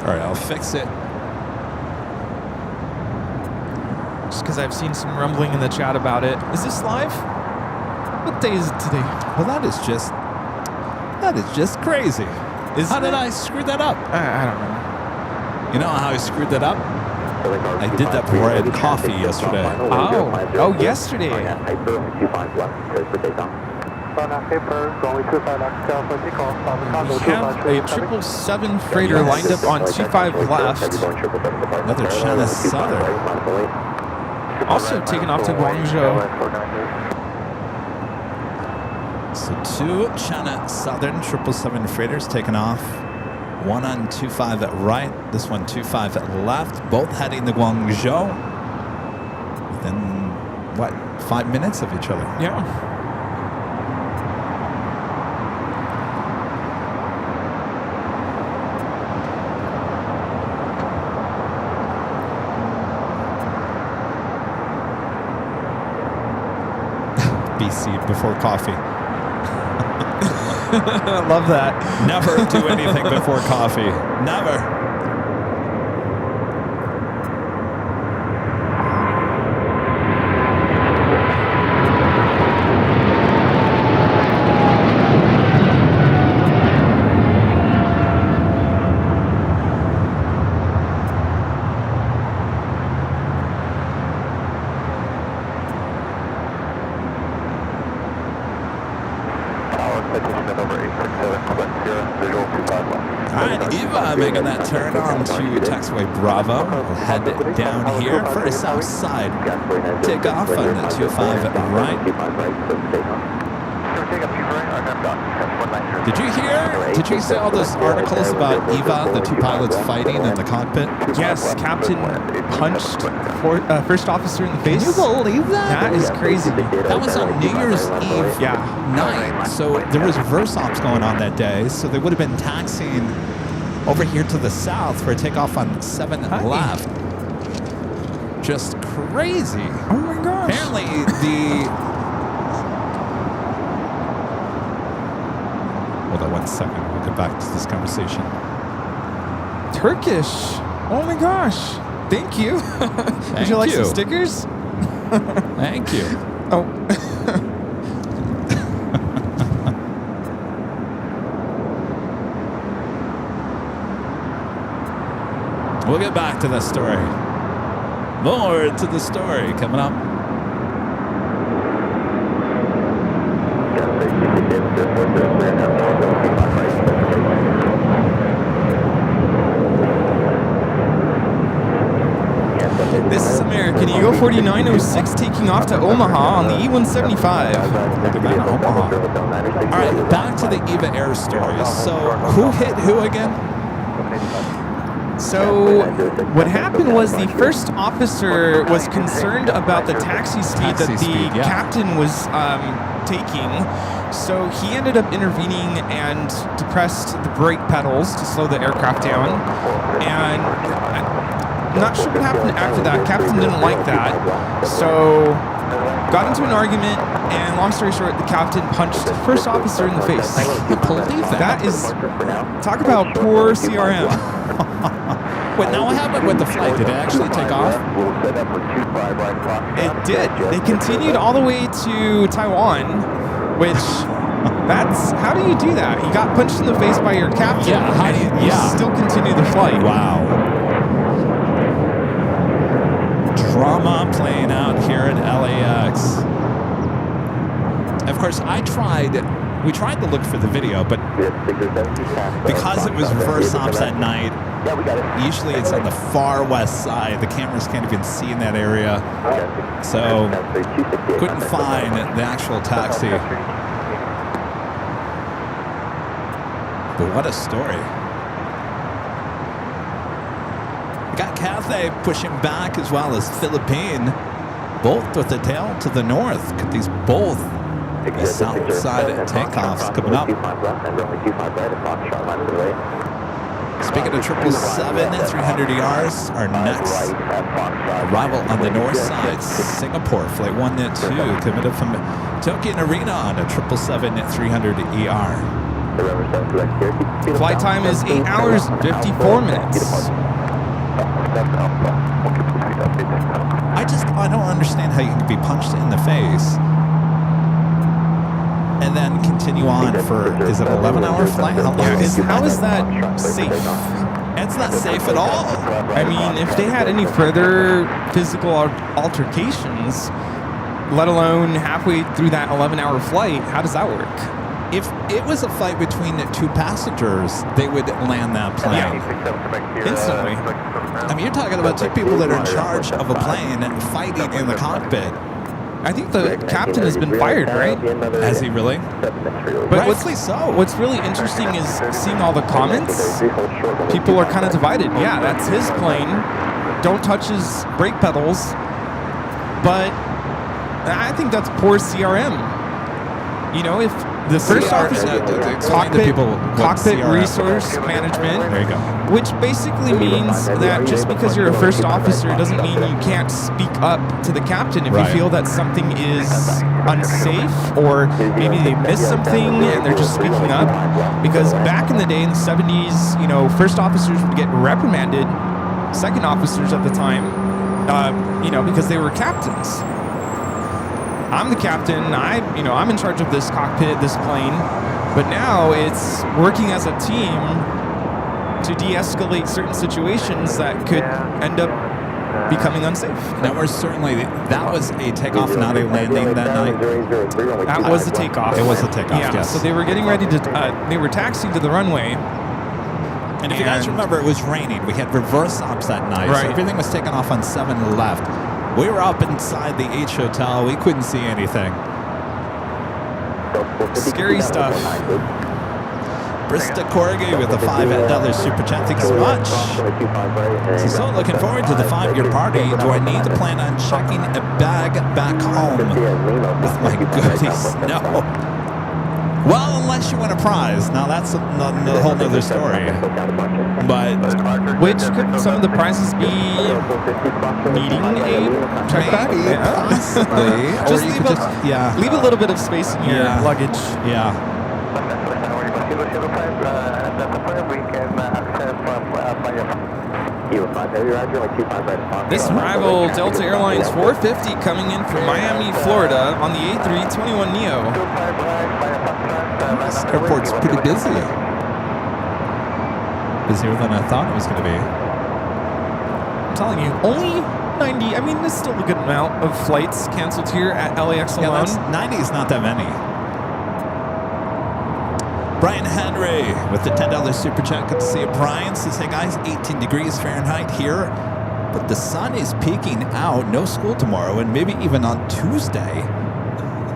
All right, I'll fix it. Just because I've seen some rumbling in the chat about it. Is this live? What day is it today? Well, that is just crazy. How did I screw that up? I don't know. You know how I screwed that up? I did that before I had coffee yesterday. Oh, yesterday. We have A 777 freighter lined up on 25 left. Another China Southern. Also taking off to Guangzhou. So two China Southern 777 freighters taking off. One on 25 at right, this one 25 at left, both heading to Guangzhou within, what, 5 minutes of each other. Yeah. BC, before coffee. I love that. Never do anything before coffee. Never. Making that turn on to taxiway Bravo. We'll head down here for a south side takeoff on the 25 right. Did you see all those articles about Eva, the two pilots fighting in the cockpit? Yes, Captain punched first officer in the face. Can you believe that? That is crazy. That was on New Year's Eve night. So there was reverse ops going on that day. So they would have been taxiing over here to the south for a takeoff on 7 left. Just crazy. Oh my gosh. Apparently Hold on 1 second. We'll get back to this conversation. Turkish. Oh my gosh. Thank you. Would you like some stickers? Thank you. Oh. We'll get back to the story. More to the story coming up. This is American Eagle 4906 taking off to Omaha on the E175. Look at that, Omaha. All right, back to the Eva Air story. So who hit who again? So what happened was the first officer was concerned about the taxi speed that the captain was taking. So he ended up intervening and depressed the brake pedals to slow the aircraft down. And I'm not sure what happened after that. Captain didn't like that. So got into an argument, and long story short, the captain punched the first officer in the face. I can't believe that. That is, talk about poor CRM. Wait, now what happened with the flight? Did it actually take off? We'll set up for 25 right clock. It did. They continued all the way to Taiwan, which that's how do you do that? You got punched in the face by your captain, Yeah, how do you- and you yeah. still continue the flight. Wow. Drama playing out here at LAX. Of course, we tried to look for the video, but because it was reverse ops at night, Yeah, we got it. usually it's on the far west side. The cameras can't even see in that area. So, couldn't find the actual taxi. But what a story. We got Cathay pushing back as well as Philippine, both with the tail to the north. Could these both be south side takeoffs coming up? Speaking of 777, 300 ERs, our next arrival on the north side, Singapore, flight 1-2, committed from Tokyo Arena on a 777 300 ER. Flight time is 8 hours and 54 minutes. I don't understand how you can be punched in the face and then continue on for, is it an 11-hour flight? How long is How is that safe? It's not safe at all. I mean, if they had any further physical altercations, let alone halfway through that 11-hour flight, how does that work? If it was a fight between the two passengers, they would land that plane. Instantly. I mean, you're talking about two people that are in charge of a plane fighting in the cockpit. I think the captain has been fired, right? Has he really? But Rightfully so. What's really interesting is seeing all the comments. People are kind of divided. Yeah, that's his plane. Don't touch his brake pedals. But I think that's poor CRM. You know, if the first officer, cockpit resource management, There you go. which basically means that just because you're a first officer doesn't mean you can't speak up to the captain if Right. you feel that something is unsafe or maybe they missed something and they're just speaking up. Because back in the day in the 70s, you know, first officers would get reprimanded, second officers at the time, you know, because they were captains. I'm the captain. I'm in charge of this cockpit, this plane. But now it's working as a team to de-escalate certain situations that could end up becoming unsafe. That was a takeoff, not a landing that night. That was the takeoff. It was the takeoff, Yeah. yes. So they were getting ready to. They were taxiing to the runway. And if you guys remember, it was raining. We had reverse ops that night, so Right. everything was taken off on 7 left. We were up inside the H Hotel. We couldn't see anything. Scary stuff. Brista Corgi with a $5 super chat. Thanks so much. So looking forward to the 5-year party. Do I need to plan on checking a bag back home with my goodies? No. Well, unless you win a prize. Now that's a whole nother story. But Which could some of the prizes be needing a check bag? maybe, possibly. Just Or you leave could leave a little bit of space in your Yeah. luggage. Yeah. This arrival, Delta Airlines 450 coming in from Miami, Florida on the A321neo. This airport's pretty busy. Busier than I thought it was going to be. I'm telling you, only 90, I mean, there's still a good amount of flights canceled here at LAX Yeah, alone. 90 is not that many. Brian Henry with the $10 super chat. Good to see you. Brian says, hey guys, 18 degrees Fahrenheit here, but the sun is peeking out. No school tomorrow and maybe even on Tuesday.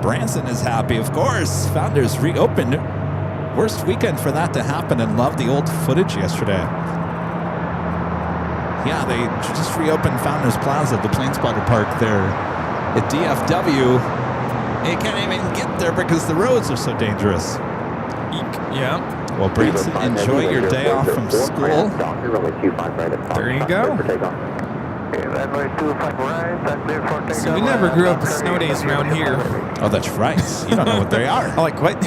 Branson is happy, of course. Founders reopened. Worst weekend for that to happen, and loved the old footage yesterday. Yeah, they just reopened Founders Plaza, the Plane Spotter Park there at DFW. You can't even get there because the roads are so dangerous. Yeah. Well, Branson, enjoy your day off from school. There you go. So we never grew up with snow days around here. Oh, that's right. You don't know what they are. I'm like, what?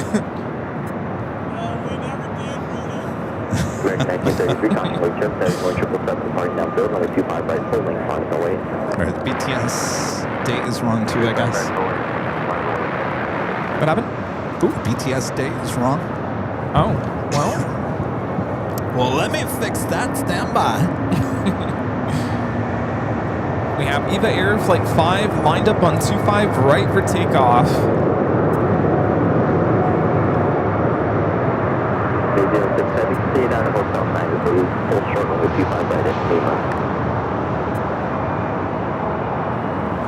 American 1933, constantly just as going 777, departing downfield, runway 25 right, full length, flying away. All right, the BTS date is wrong too, I guess. What happened? Ooh, BTS date is wrong. Oh, well. Well, let me fix that. Stand by. We have EVA Air Flight 5 lined up on 25 right for takeoff. They 06 heavy, stay down at Hotel 9, so we full short runway 25 right at Lima.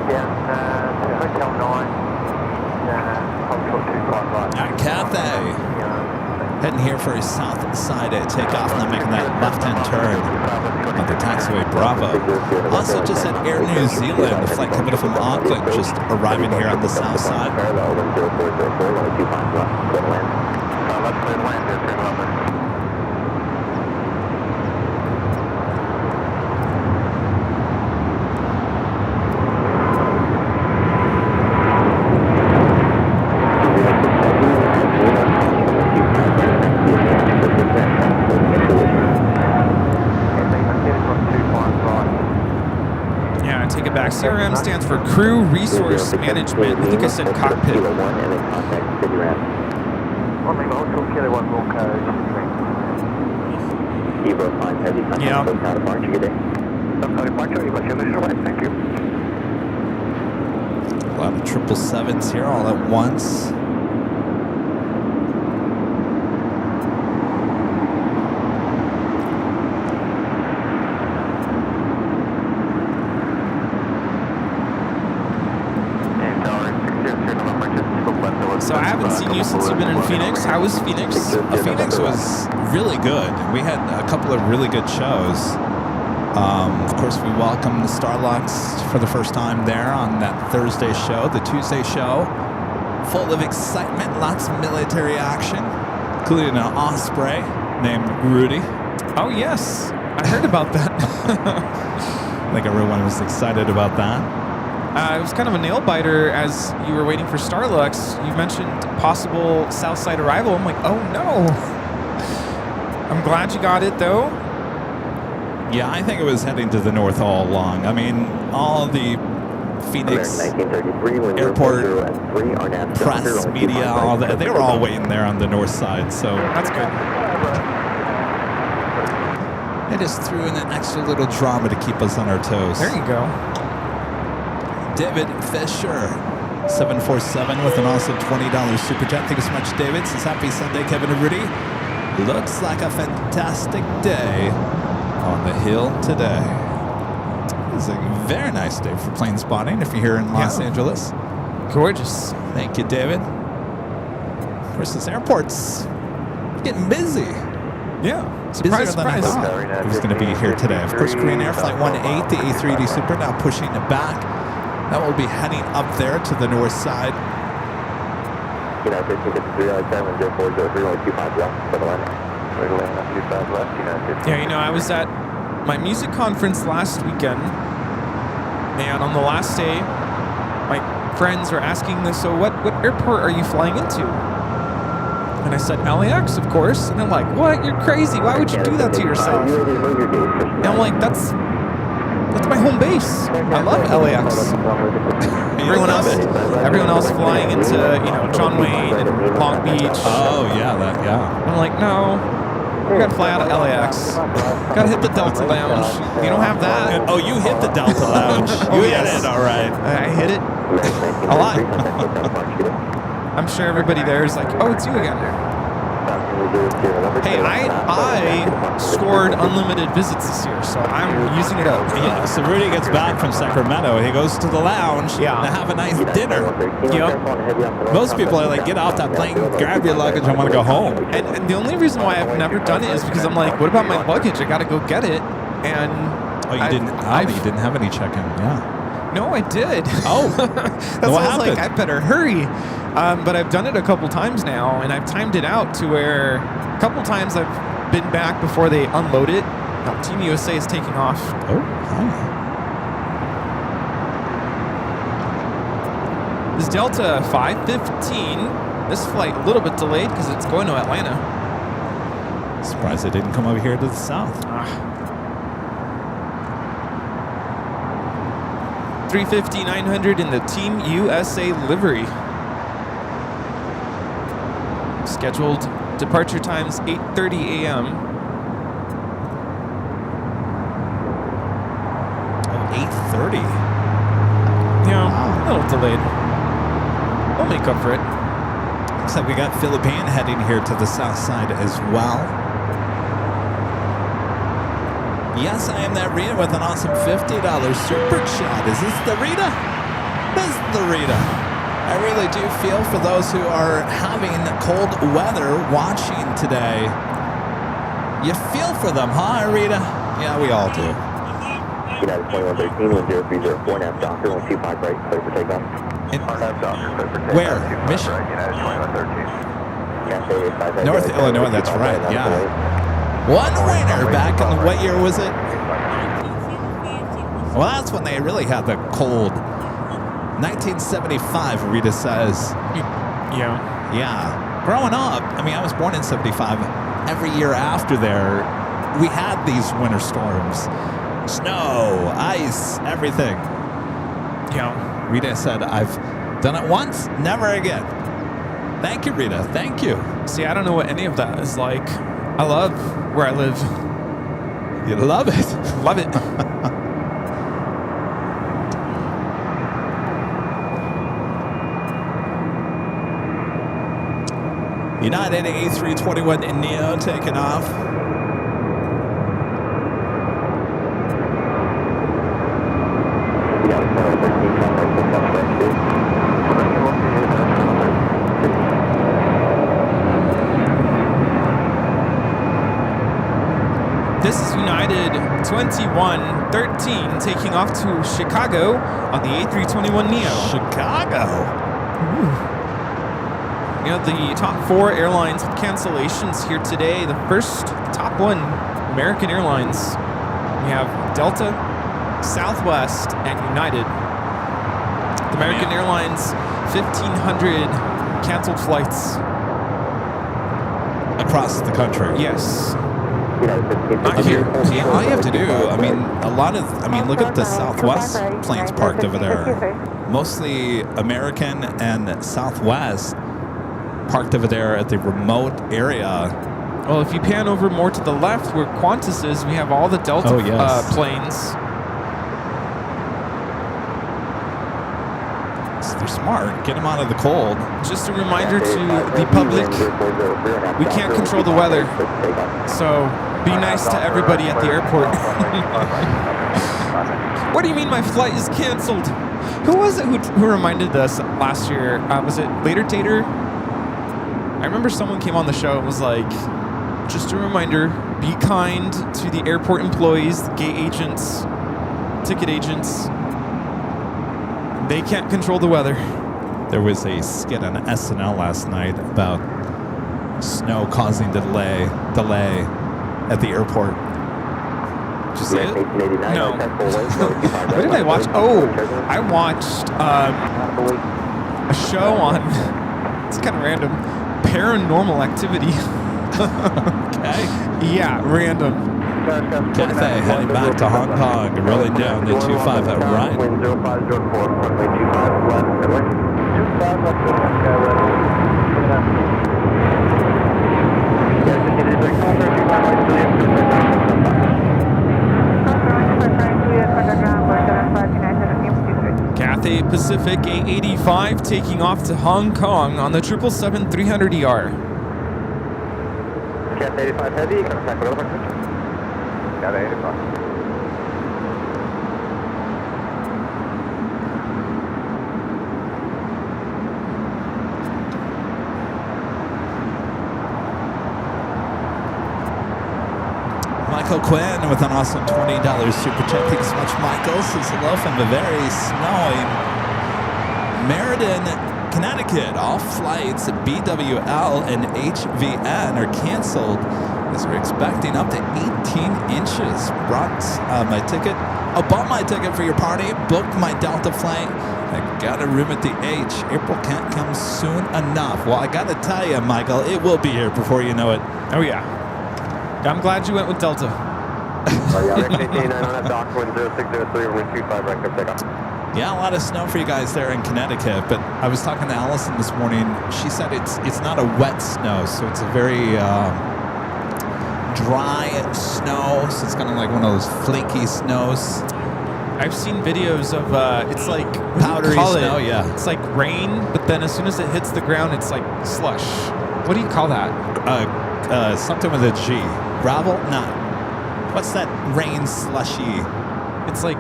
Yeah, Hotel 9, hold short 25 right. All right, Cathay. Heading here for a south side at takeoff and then making that left-hand turn on the taxiway Bravo. Also just at Air New Zealand, the flight coming from Auckland, just arriving here on the south side. Parallel 10404, runway 25 left, clear to land. Let's clear to land here, turn over. CRM stands for Crew Resource Management. I think I said Cockpit. Kilo 1 and then contact City Ramp. Kilo 1 roll code. Evo 5 heavy contact. Yeah. Departure, good day. Departure, Evo 7 thank you. A lot of 777s here all at once. So I haven't seen you since you've been in Phoenix. How was Phoenix? Phoenix was really good. We had a couple of really good shows. Of course, we welcomed the Starlux for the first time there on that Thursday show. The Tuesday show, full of excitement, lots of military action, including an Osprey named Rudy. Oh, yes. I heard about that. I think everyone was excited about that. It was kind of a nail-biter as you were waiting for Starlux. You mentioned possible Southside arrival. I'm like, oh, no. I'm glad you got it, though. Yeah, I think it was heading to the north all along. I mean, all the Phoenix airport press, media, all that, they were all waiting there on the north side, so that's good. They just threw in an extra little drama to keep us on our toes. There you go. David Fisher, 747 with an awesome $20 super chat. Thank you so much, David. Says happy Sunday, Kevin and Rudy. Looks like a fantastic day on the hill today. It's a very nice day for plane spotting if you're here in Los Angeles. Gorgeous. Thank you, David. Of course, this airport's getting busy. Yeah. Busier than I thought it was going to be here today. Of course, Korean Air Flight 18, the A380 Super, now pushing it back. That will be heading up there to the north side. Yeah, you know, I was at my music conference last weekend, and on the last day, my friends were asking me, so what airport are you flying into? And I said, LAX, of course. And they're like, what? You're crazy. Why would you do that to yourself? And I'm like, that's my home base. I love LAX. Everyone else flying into, John Wayne and Long Beach. Oh, yeah, I'm like, no. You gotta fly out of LAX. Gotta hit the Delta Lounge. You don't have that. Oh, you hit the Delta Lounge. You hit it, all right. I hit it a lot. I'm sure everybody there is like, oh, it's you again. Hey, I scored unlimited visits this year, so I'm using it up. Yeah, so Rudy gets back from Sacramento. He goes to the lounge to have a nice dinner. Yep. Most people are like, get off that plane, grab your luggage, I want to go home. And the only reason why I've never done it is because I'm like, what about my luggage? I got to go get it. And you didn't have any check-in, yeah. No, I did. Oh, that's why I was like, I better hurry. But I've done it a couple times now, and I've timed it out to where a couple times I've been back before they unload it. Now, Team USA is taking off. Oh, hi. This Delta 515, this flight a little bit delayed because it's going to Atlanta. Surprised they didn't come over here to the south. 350-900 in the Team USA livery. Scheduled departure times 8:30 a.m. 8:30. Yeah, Wow. a little delayed. We'll make up for it. Looks like we got Philippine heading here to the south side as well. Yes, I am that Rita with an awesome $50 super chat. Is this the Rita? This is the Rita. I really do feel for those who are having cold weather watching today. You feel for them, huh, Rita? Yeah, we all do. United 2113, 1030, nav Doctor, 125 right, clear for takeoff. Nav Doctor, clear for takeoff. Where? Mission? United 2113. North Illinois, that's right, yeah. One winner back in the, what year was it? Well, that's when they really had the cold. 1975, Rita says. Yeah. Yeah. Growing up, I mean, I was born in 75. Every year after there, we had these winter storms. Snow, ice, everything. Yeah. Rita said, I've done it once, never again. Thank you, Rita. Thank you. See, I don't know what any of that is like. I love where I live. You love it. Love it. United A321 in Neo taking off. This is United 2113 taking off to Chicago on the A321 Neo. Chicago. You know, the top 4 airlines with cancellations here today. The top one, American Airlines. We have Delta, Southwest, and United. The American Airlines, 1,500 canceled flights. Across the country. Yes. Not here. See, all you have to do, look at the Southwest planes parked over there. Mostly American and Southwest parked over there at the remote area. Well, if you pan over more to the left where Qantas is, we have all the Delta planes. They're smart. Get them out of the cold. Just a reminder to the public, we can't control the weather. So be nice to everybody at the airport. What do you mean my flight is canceled? Who was it who reminded us last year? Was it Later Tater? I remember someone came on the show and was like, just a reminder, be kind to the airport employees, the gate agents, ticket agents. They can't control the weather. There was a skit on SNL last night about snow causing delay at the airport. Did you see it? No. What did I watch? Oh, I watched a show on, it's kind of random, Paranormal Activity. Okay. Yeah, random. Cathay heading back to Hong Kong, rolling down the 25 at right. Wind 0504, runway 25 left, runway 25 left, Cathay Pacific A85 taking off to Hong Kong on the 777-300ER. Cathay 85 heavy, contact with other Cathay 85. Michael Quinn with an awesome $20 super chat. Thanks so much, Michael. Says hello from the very snowy Meriden, Connecticut. All flights BWL and HVN are canceled as we're expecting up to 18 inches. Bought my ticket for your party, booked my Delta flight. I got a room at the H. April can't come soon enough. Well, I got to tell you, Michael, it will be here before you know it. Oh, yeah. I'm glad you went with Delta. Yeah, Rick 18, I don't have dock wind 0603, runway 25 right, come take off. Yeah, a lot of snow for you guys there in Connecticut, but I was talking to Allison this morning. She said it's not a wet snow, so it's a very dry snow, so it's kind of like one of those flaky snows. I've seen videos of it's like Powdery snow, yeah. It's like rain, but then as soon as it hits the ground, it's like slush. What do you call that? Something with a G. Gravel? Not. What's that rain slushy? It's like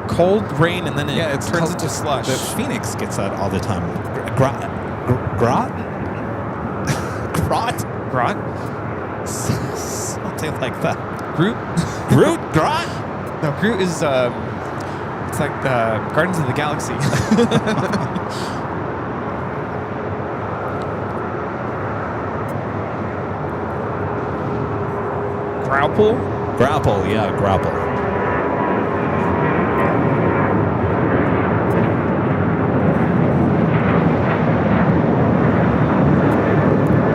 cold rain, and then it turns called- into slush. The Phoenix gets that all the time. Grot? Grot? Grot? Something like that. Groot? Groot? Grot? No, Groot is it's like Guardians of the Galaxy. Grapple? Grapple, yeah, grapple.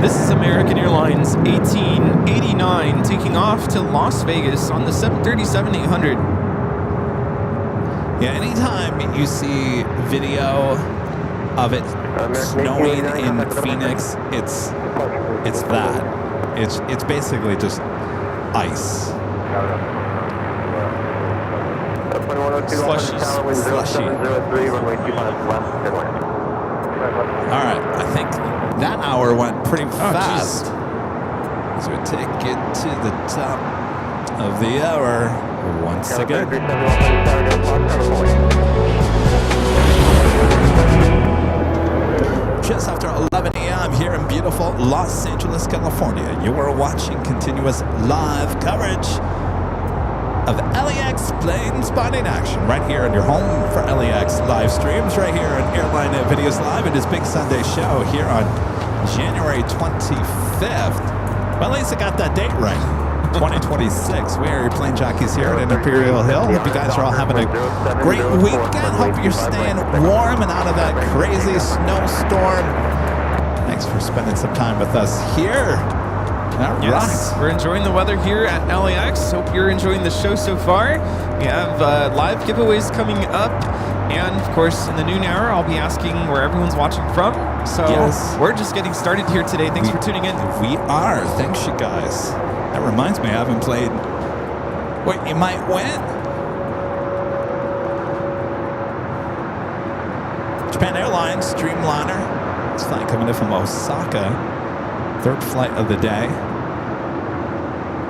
This is American Airlines 1889 taking off to Las Vegas on the 737-800. Yeah, anytime you see video of it snowing in Phoenix, it's that. It's basically just ice. Slushy. All right, I think that hour went pretty fast. So we take it to the top of the hour once again. Just after 11 a.m. here in beautiful Los Angeles, California, you are watching continuous live coverage of LAX plane spotting action right here in your home for LAX live streams right here on Airline Videos Live. It is Big Sunday show here on January 25th. Well, at least I got that date right. 2026. We are your plane jockeys here at Imperial Hill. Hope you guys are all having a great weekend. Hope you're staying warm and out of that crazy snowstorm. Thanks for spending some time with us here. All Yes, right. we're enjoying the weather here at LAX. Hope you're enjoying the show so far. We have live giveaways coming up. And, of course, in the noon hour, I'll be asking where everyone's watching from. So we're just getting started here today. Thanks for tuning in. We are. Thanks, you guys. That reminds me, I haven't played What You Might Win. Japan Airlines Dreamliner. It's flight coming in from Osaka. Third flight of the day.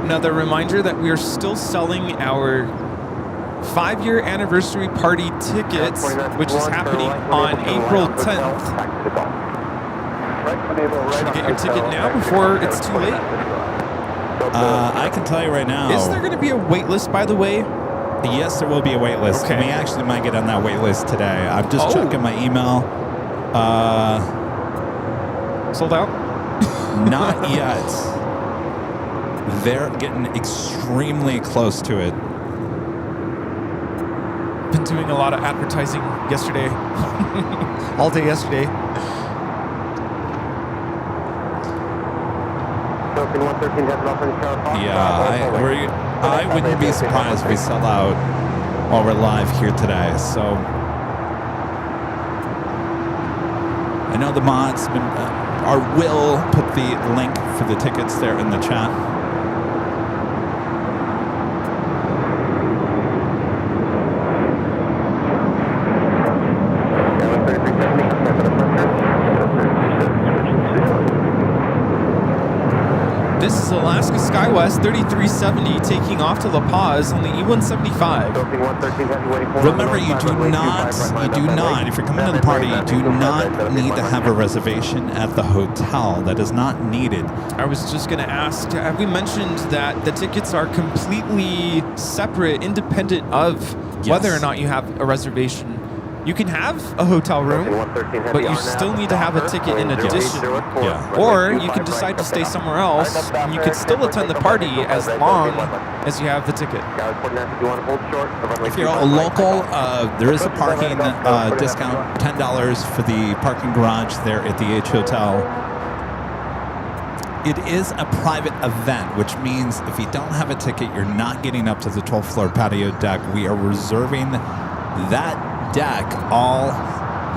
Another reminder that we are still selling our 5-year anniversary party tickets, which is happening on April 10th. Should you get your ticket now before it's too late? I can tell you right now. Is there going to be a wait list, by the way? Yes, there will be a wait list. Okay. We actually might get on that wait list today. I'm just checking my email. Sold out? Not yet. They're getting extremely close to it. Been doing a lot of advertising yesterday. All day yesterday. Yeah, I wouldn't be surprised if we sell out while we're live here today. So I know the mods will put the link for the tickets there in the chat. This is Alaska SkyWest 3370 taking off to La Paz on the E175. Remember, you do not, if you're coming to the party, you do not need to have a reservation at the hotel. That is not needed. I was just going to ask, have we mentioned that the tickets are completely separate, independent of whether or not you have a reservation? You can have a hotel room, but you still need to have a ticket in addition. Yeah. Or you can decide to stay somewhere else, and you can still attend the party as long as you have the ticket. If you're a local, there is a parking discount, $10 for the parking garage there at the H Hotel. it is a private event, which means if you don't have a ticket, you're not getting up to the 12th floor patio deck. We are reserving that deck all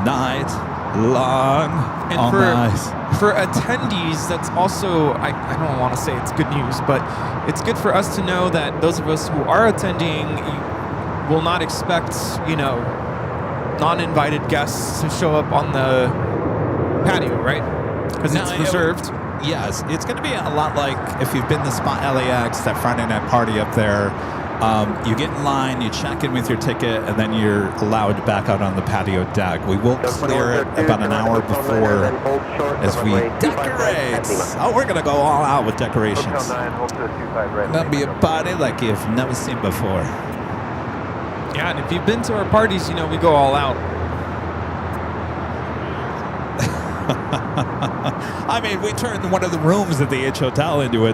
night long. And all night. for attendees, that's also, I don't want to say it's good news, but it's good for us to know that those of us who are attending will not expect, non-invited guests to show up on the patio, right? Because it's reserved. Yes, it's going to be a lot like if you've been to Spot LAX, that Friday night party up there. You get in line, you check in with your ticket, and then you're allowed back out on the patio deck. We will clear it about an hour before as we decorate. Oh, we're going to go all out with decorations. That'll be a party like you've never seen before. Yeah, and if you've been to our parties, we go all out. I mean, we turned one of the rooms at the H Hotel into a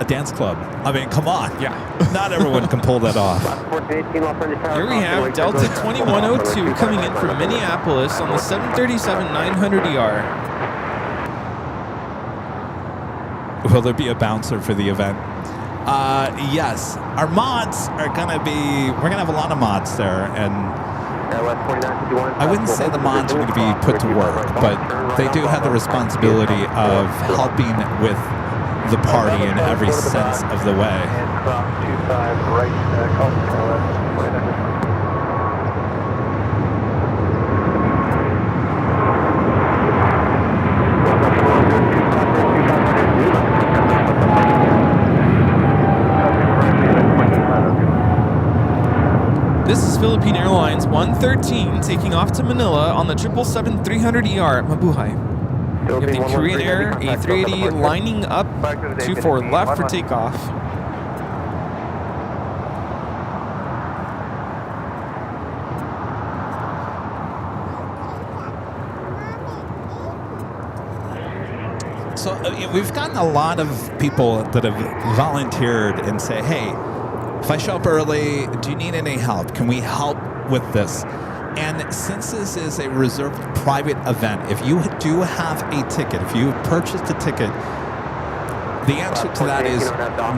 dance club. I mean, come on. Yeah. Not everyone can pull that off. Here we have Delta 2102 coming in from Minneapolis on the 737-900ER. Will there be a bouncer for the event? Yes. Our mods are going to be... We're going to have a lot of mods there, and I wouldn't say the mods are going to be put to work, but they do have the responsibility of helping with the party in every sense of the way. This is Philippine Airlines 113 taking off to Manila on the 777-300ER at Mabuhay. We have the Korean Air A380 lining up 24 left for takeoff. So we've gotten a lot of people that have volunteered and say, hey, if I show up early, do you need any help? Can we help with this? And since this is a reserved private event, if you do have a ticket, if you purchased a ticket, the answer to that is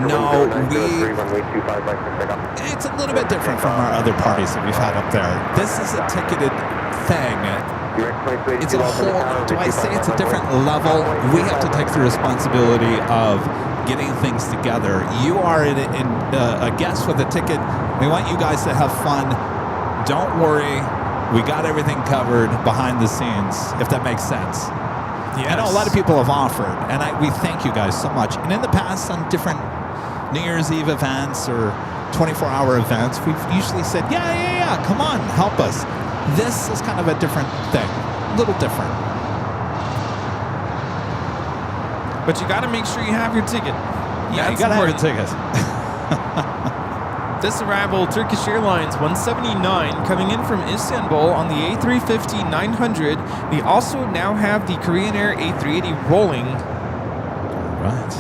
no. It's a little bit different from our other parties that we've had up there. This is a ticketed thing. It's a whole, do I say it's a different level? We have to take the responsibility of getting things together. You are a guest with a ticket. We want you guys to have fun. Don't worry. We got everything covered behind the scenes, if that makes sense. Yes. I know a lot of people have offered, and we thank you guys so much. And in the past, on different New Year's Eve events or 24-hour events, we've usually said, yeah, come on, help us. This is kind of a different thing, a little different. But you got to make sure you have your ticket. Yeah, you got to have your ticket. This arrival, Turkish Airlines 179 coming in from Istanbul on the A350-900. We also now have the Korean Air A380 rolling. All right.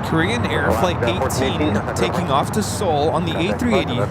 Korean Air Flight 18 taking off to Seoul on the A380.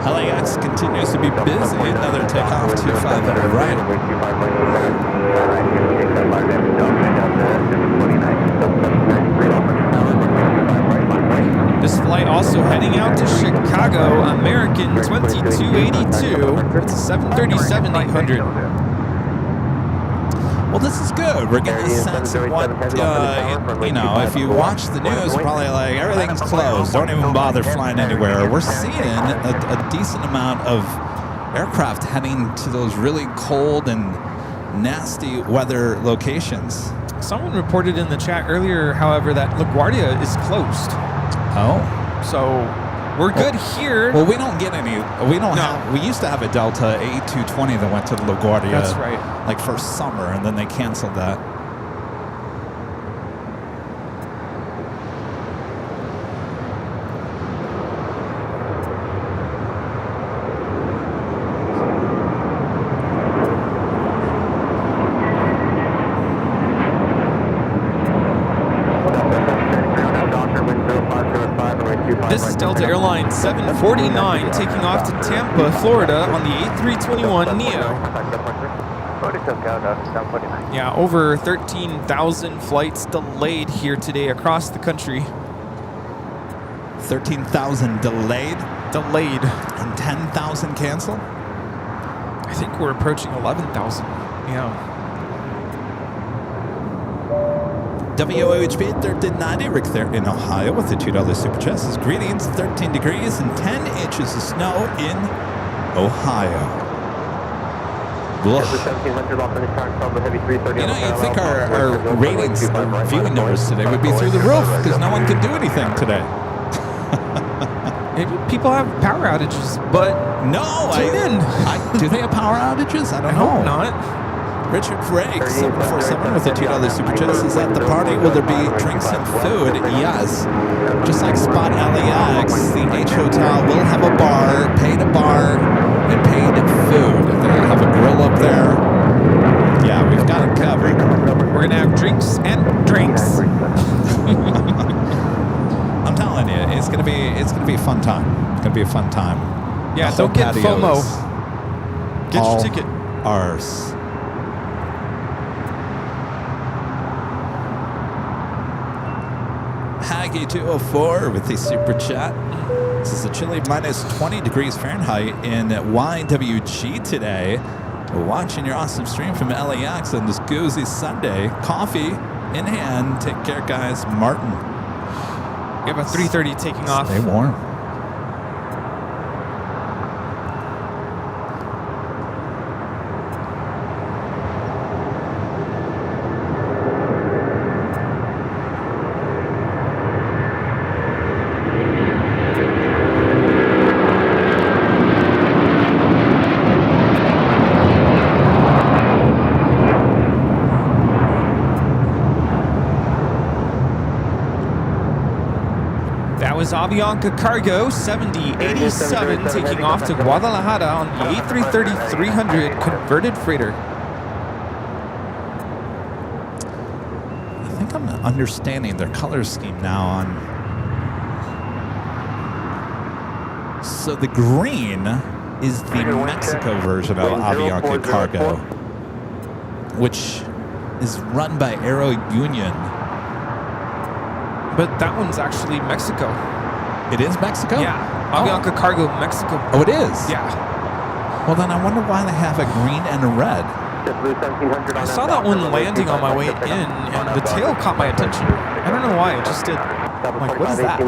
LAX continues to be busy. Another takeoff, 250 right. This flight also heading out to Chicago, American 2282. It's a 737-800. Well, this is good. We're getting a sense of what, if you watch the news, probably like everything's closed. Don't even bother flying anywhere. We're seeing a decent amount of aircraft heading to those really cold and nasty weather locations. Someone reported in the chat earlier, however, that LaGuardia is closed. Oh. So we're good here. Well, we don't get any. We don't have. We used to have a Delta A220 that went to LaGuardia. That's right. Like first summer, and then they canceled that. This is Delta Airline 749 taking off to Tampa, Florida on the A321neo. Yeah, over 13,000 flights delayed here today across the country. 13,000 delayed? Delayed. And 10,000 canceled? I think we're approaching 11,000. Yeah. WOHB 1390, Rick there in Ohio with the $2 super chat says, greetings, 13 degrees and 10 inches of snow in Ohio. You'd think our ratings, our viewing numbers today would be through the roof because no one can do anything today. Maybe people have power outages, but no, do they have power outages? I don't know. Hope not. Richard Frake, 747 with a $2 super chat says, at the party, will there be drinks and food? Yes. Just like Spot LAX, the H Hotel will have a bar, paid and paid food. They have a grill up there. Yeah, we've got it covered. We're going to have drinks and drinks. I'm telling you, it's gonna be a fun time. It's gonna be a fun time. Yeah, don't get FOMO. Get your ticket. Ours. Haggy 204 with the super chat. This is a chilly minus 20 degrees Fahrenheit in YWG today. We're watching your awesome stream from LAX on this Goozy Sunday. Coffee in hand. Take care, guys. Martin. We have a 330 taking off. Stay warm. Avianca Cargo 7087 taking off to Guadalajara on the A330-300 converted freighter. I think I'm understanding their color scheme now on. So the green is the Mexico version of Avianca Cargo, which is run by Aero Union. But that one's actually Mexico. It is Mexico? Yeah. Avianca Cargo, Mexico. Oh, it is? Yeah. Well, then I wonder why they have a green and a red. I saw that one landing on my way in, and the tail caught my attention. I don't know why. It just did. I'm like, what is that?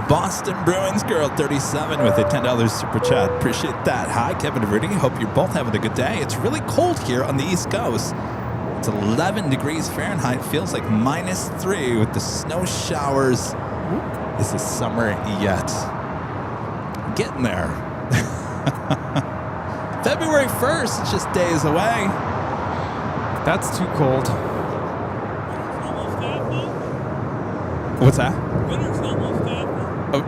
Boston Bruins Girl 37 with a $10 super chat. Appreciate that. Hi, Kevin Rudy. Hope you're both having a good day. It's really cold here on the East Coast. It's 11 degrees Fahrenheit. Feels like -3 with the snow showers. Is this summer yet? Getting there. February 1st, it's just days away. That's too cold. What's that?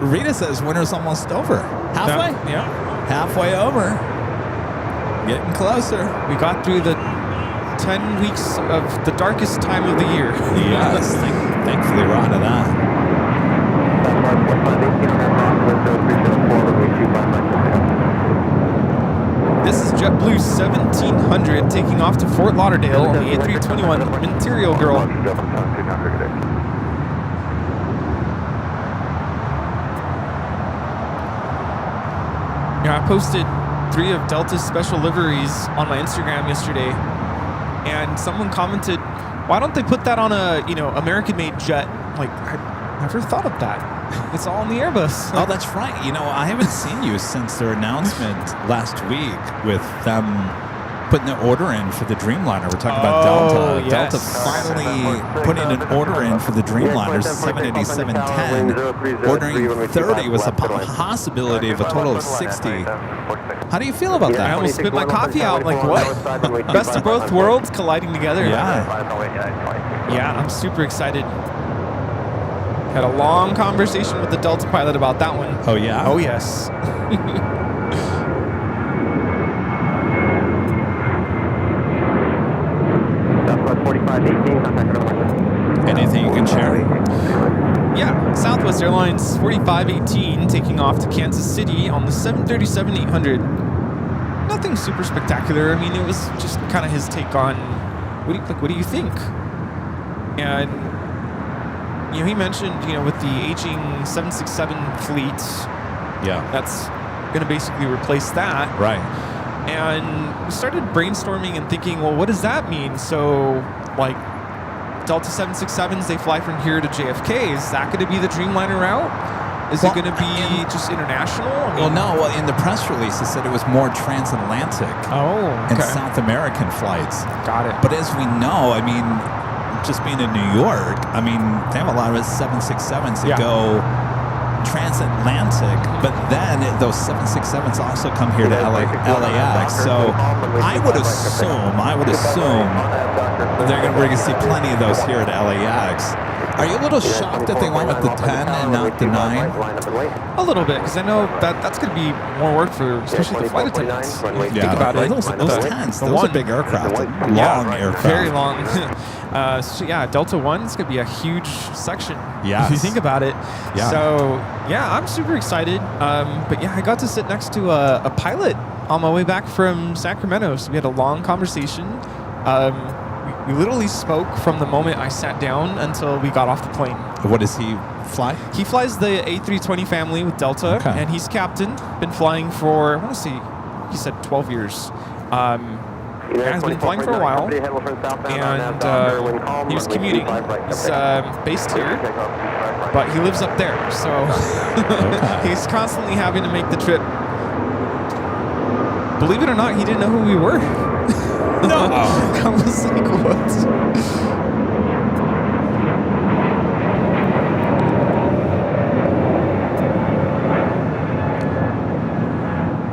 Rita says winter's almost over. Halfway? Yeah. Halfway over. Getting closer. We got through the 10 weeks of the darkest time of the year. Yes. Thankfully, we're on to that. This is JetBlue 1700 taking off to Fort Lauderdale on the A321 Imperial Girl. Yeah, I posted 3 of Delta's special liveries on my Instagram yesterday, and someone commented, "Why don't they put that on a American-made jet?" Like, I never thought of that. It's all on the Airbus. Oh, that's right. I haven't seen you since their announcement last week with them putting the order in for the Dreamliner. We're talking about Delta. Yes. Delta finally putting an order in for the Dreamliner 787-10. Ordering 30 with a possibility of a total of 60. How do you feel about I that? almost spit my coffee out. Like, what? Best of both worlds colliding together. Yeah. Yeah, I'm super excited. Had a long conversation with the Delta pilot about that one. Oh, yeah? Oh, yes. Anything you can share? Yeah, Southwest Airlines 4518 taking off to Kansas City on the 737-800. Nothing super spectacular. I mean, it was just kind of his take on what do you think? And he mentioned with the aging 767 fleet, Yeah. that's going to basically replace that. Right. And we started brainstorming and thinking, well, what does that mean? So, like, Delta 767s, they fly from here to JFK. Is that going to be the Dreamliner route? Is it going to be just international? Well, in the press release, it said it was more transatlantic and South American flights. Got it. But as we know, I mean, just being in New York, I mean, they have a lot of 767s that go transatlantic, but then those 767s also come here to LAX. So I would assume we're going to see plenty of those here at LAX. Are you a little shocked that they went with the 10 and not the 9? A little bit, because I know that's going to be more work for especially the flight attendants. Think about it. Those 10s, those are big aircraft, long aircraft. Very long. So yeah, Delta 1 is going to be a huge section if you think about it. Yeah. So yeah, I'm super excited. But yeah, I got to sit next to a pilot on my way back from Sacramento. So we had a long conversation. We literally spoke from the moment I sat down until we got off the plane. What does he fly? He flies the A320 family with Delta, and he's captain. Been flying for, I want to say, he said 12 years. Has been flying for a while, and he was commuting. He's based here, but he lives up there, so he's constantly having to make the trip. Believe it or not, he didn't know who we were. No. I was like, what?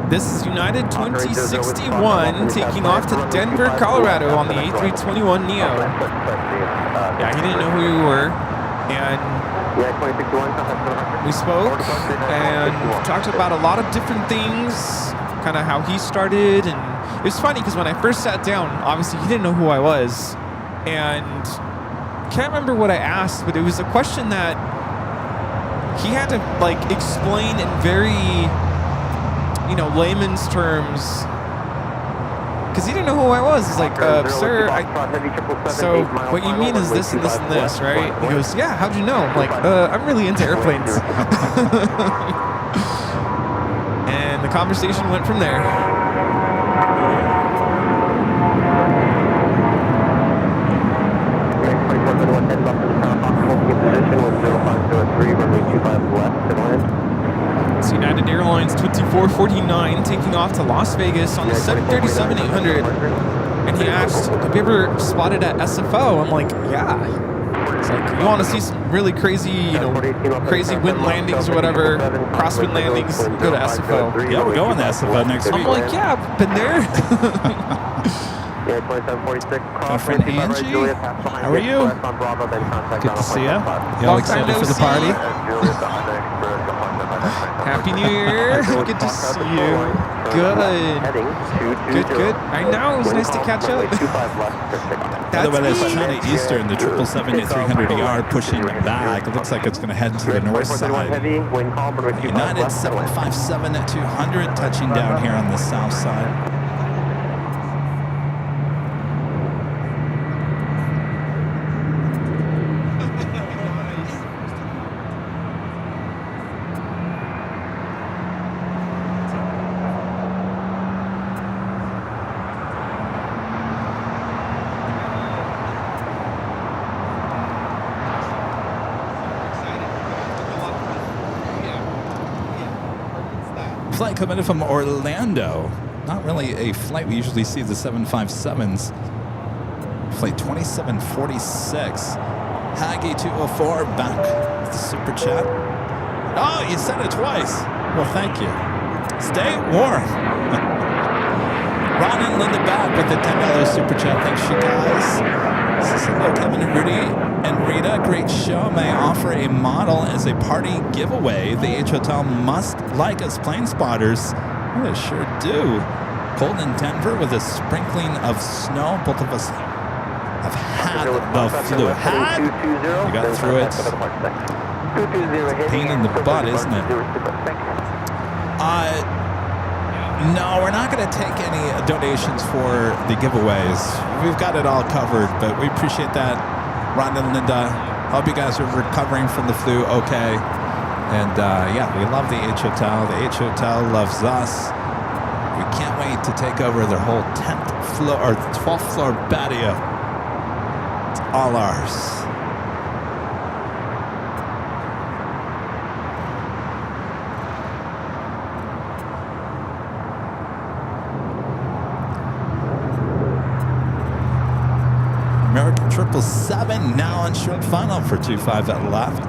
This is United 2061 taking off to Denver, Colorado on the A321neo. Yeah, he didn't know who we were, and we spoke and talked about a lot of different things, kind of how he started. And it was funny because when I first sat down, obviously he didn't know who I was, and can't remember what I asked, but it was a question that he had to like explain in very layman's terms, because he didn't know who I was. He's like, sir, so what you mean is this and this and this, right? He goes, yeah, how'd you know? I'm like, I'm really into airplanes. And the conversation went from there. It's United Airlines 2449 taking off to Las Vegas on the 737-800. And he asked, have you ever spotted at SFO? I'm like, yeah. It's like, you want to see some really crazy, crazy wind landings or whatever, crosswind landings, go to SFO. Yeah, we're going to SFO next week. I'm like, yeah, I've been there. My friend Angie, how are you? Good to see you. You all excited for the party? Happy New Year. Good to see you. Good. Good. I know. It was nice to catch up. By the way, that's China Eastern, the 777-300ER pushing back. It looks like it's going to head to the north side. United 757-200 touching down here on the south side. flight coming in from Orlando. Not really a flight. We usually see the 757s. Flight 2746. Haggy 204 back with the super chat. Oh, you said it twice. Well, thank you. Stay warm. Ron and Linda back with the $10 super chat. Thanks, you guys. This is hello, Kevin and Rudy and Rita. Great show. May I offer a model as a party giveaway? The H Hotel must like us plane spotters. Well, they sure do. Cold in Denver with a sprinkling of snow. Both of us have had the flu. Had? We got through it. Pain in the butt, isn't it? No, we're not going to take any donations for the giveaways. We've got it all covered, but we appreciate that. Ron and Linda, hope you guys are recovering from the flu okay. And yeah, we love the H Hotel. The H Hotel loves us. We can't wait to take over their whole 10th floor or 12th floor patio. It's all ours. American 777 now on short final for 25 at left.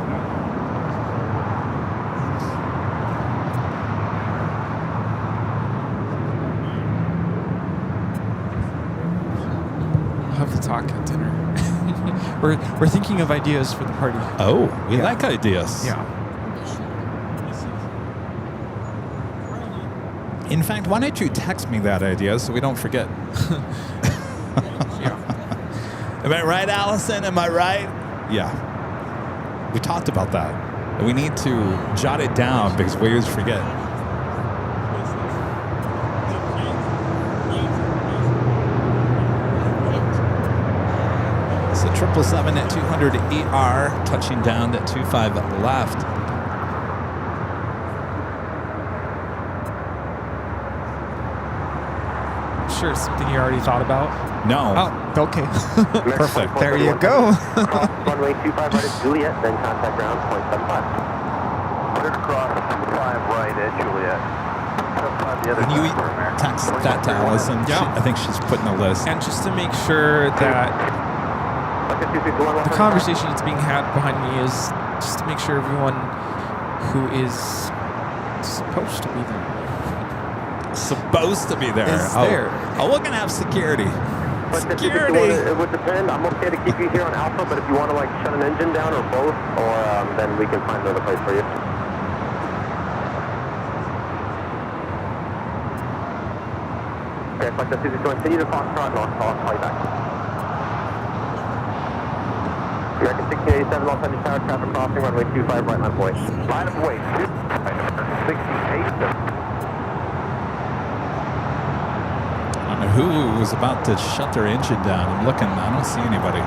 We'll have to talk at dinner. We're thinking of ideas for the party. Oh, we like ideas. Yeah. In fact, why don't you text me that idea so we don't forget? Yeah. Am I right, Allison? Am I right? Yeah. We talked about that. We need to jot it down because we always forget. So 777 at 200 ER, touching down at 25 left. Sure, it's something you already thought about. No. Oh, okay. Perfect. There you go. Cross runway 25 right at Juliet, then contact ground 0.75. 100 across 5 right at Juliet. Can you text that to Allison? Yeah. I think she's putting a list. And just to make sure that the conversation that's being had behind me is just to make sure everyone who is supposed to be there Supposed to be there. is there. Oh, we're gonna have security. Security. It would depend. I'm okay to keep you here on Alpha, but if you want to like shut an engine down or both, or then we can find another place for you. Okay, like this is going to continue to Foxtrot and I'll call you back. American 1687 Los Angeles Tower, traffic crossing, runway 25, right line of way. Line of way, 68. I don't know who was about to shut their engine down. I'm looking. I don't see anybody.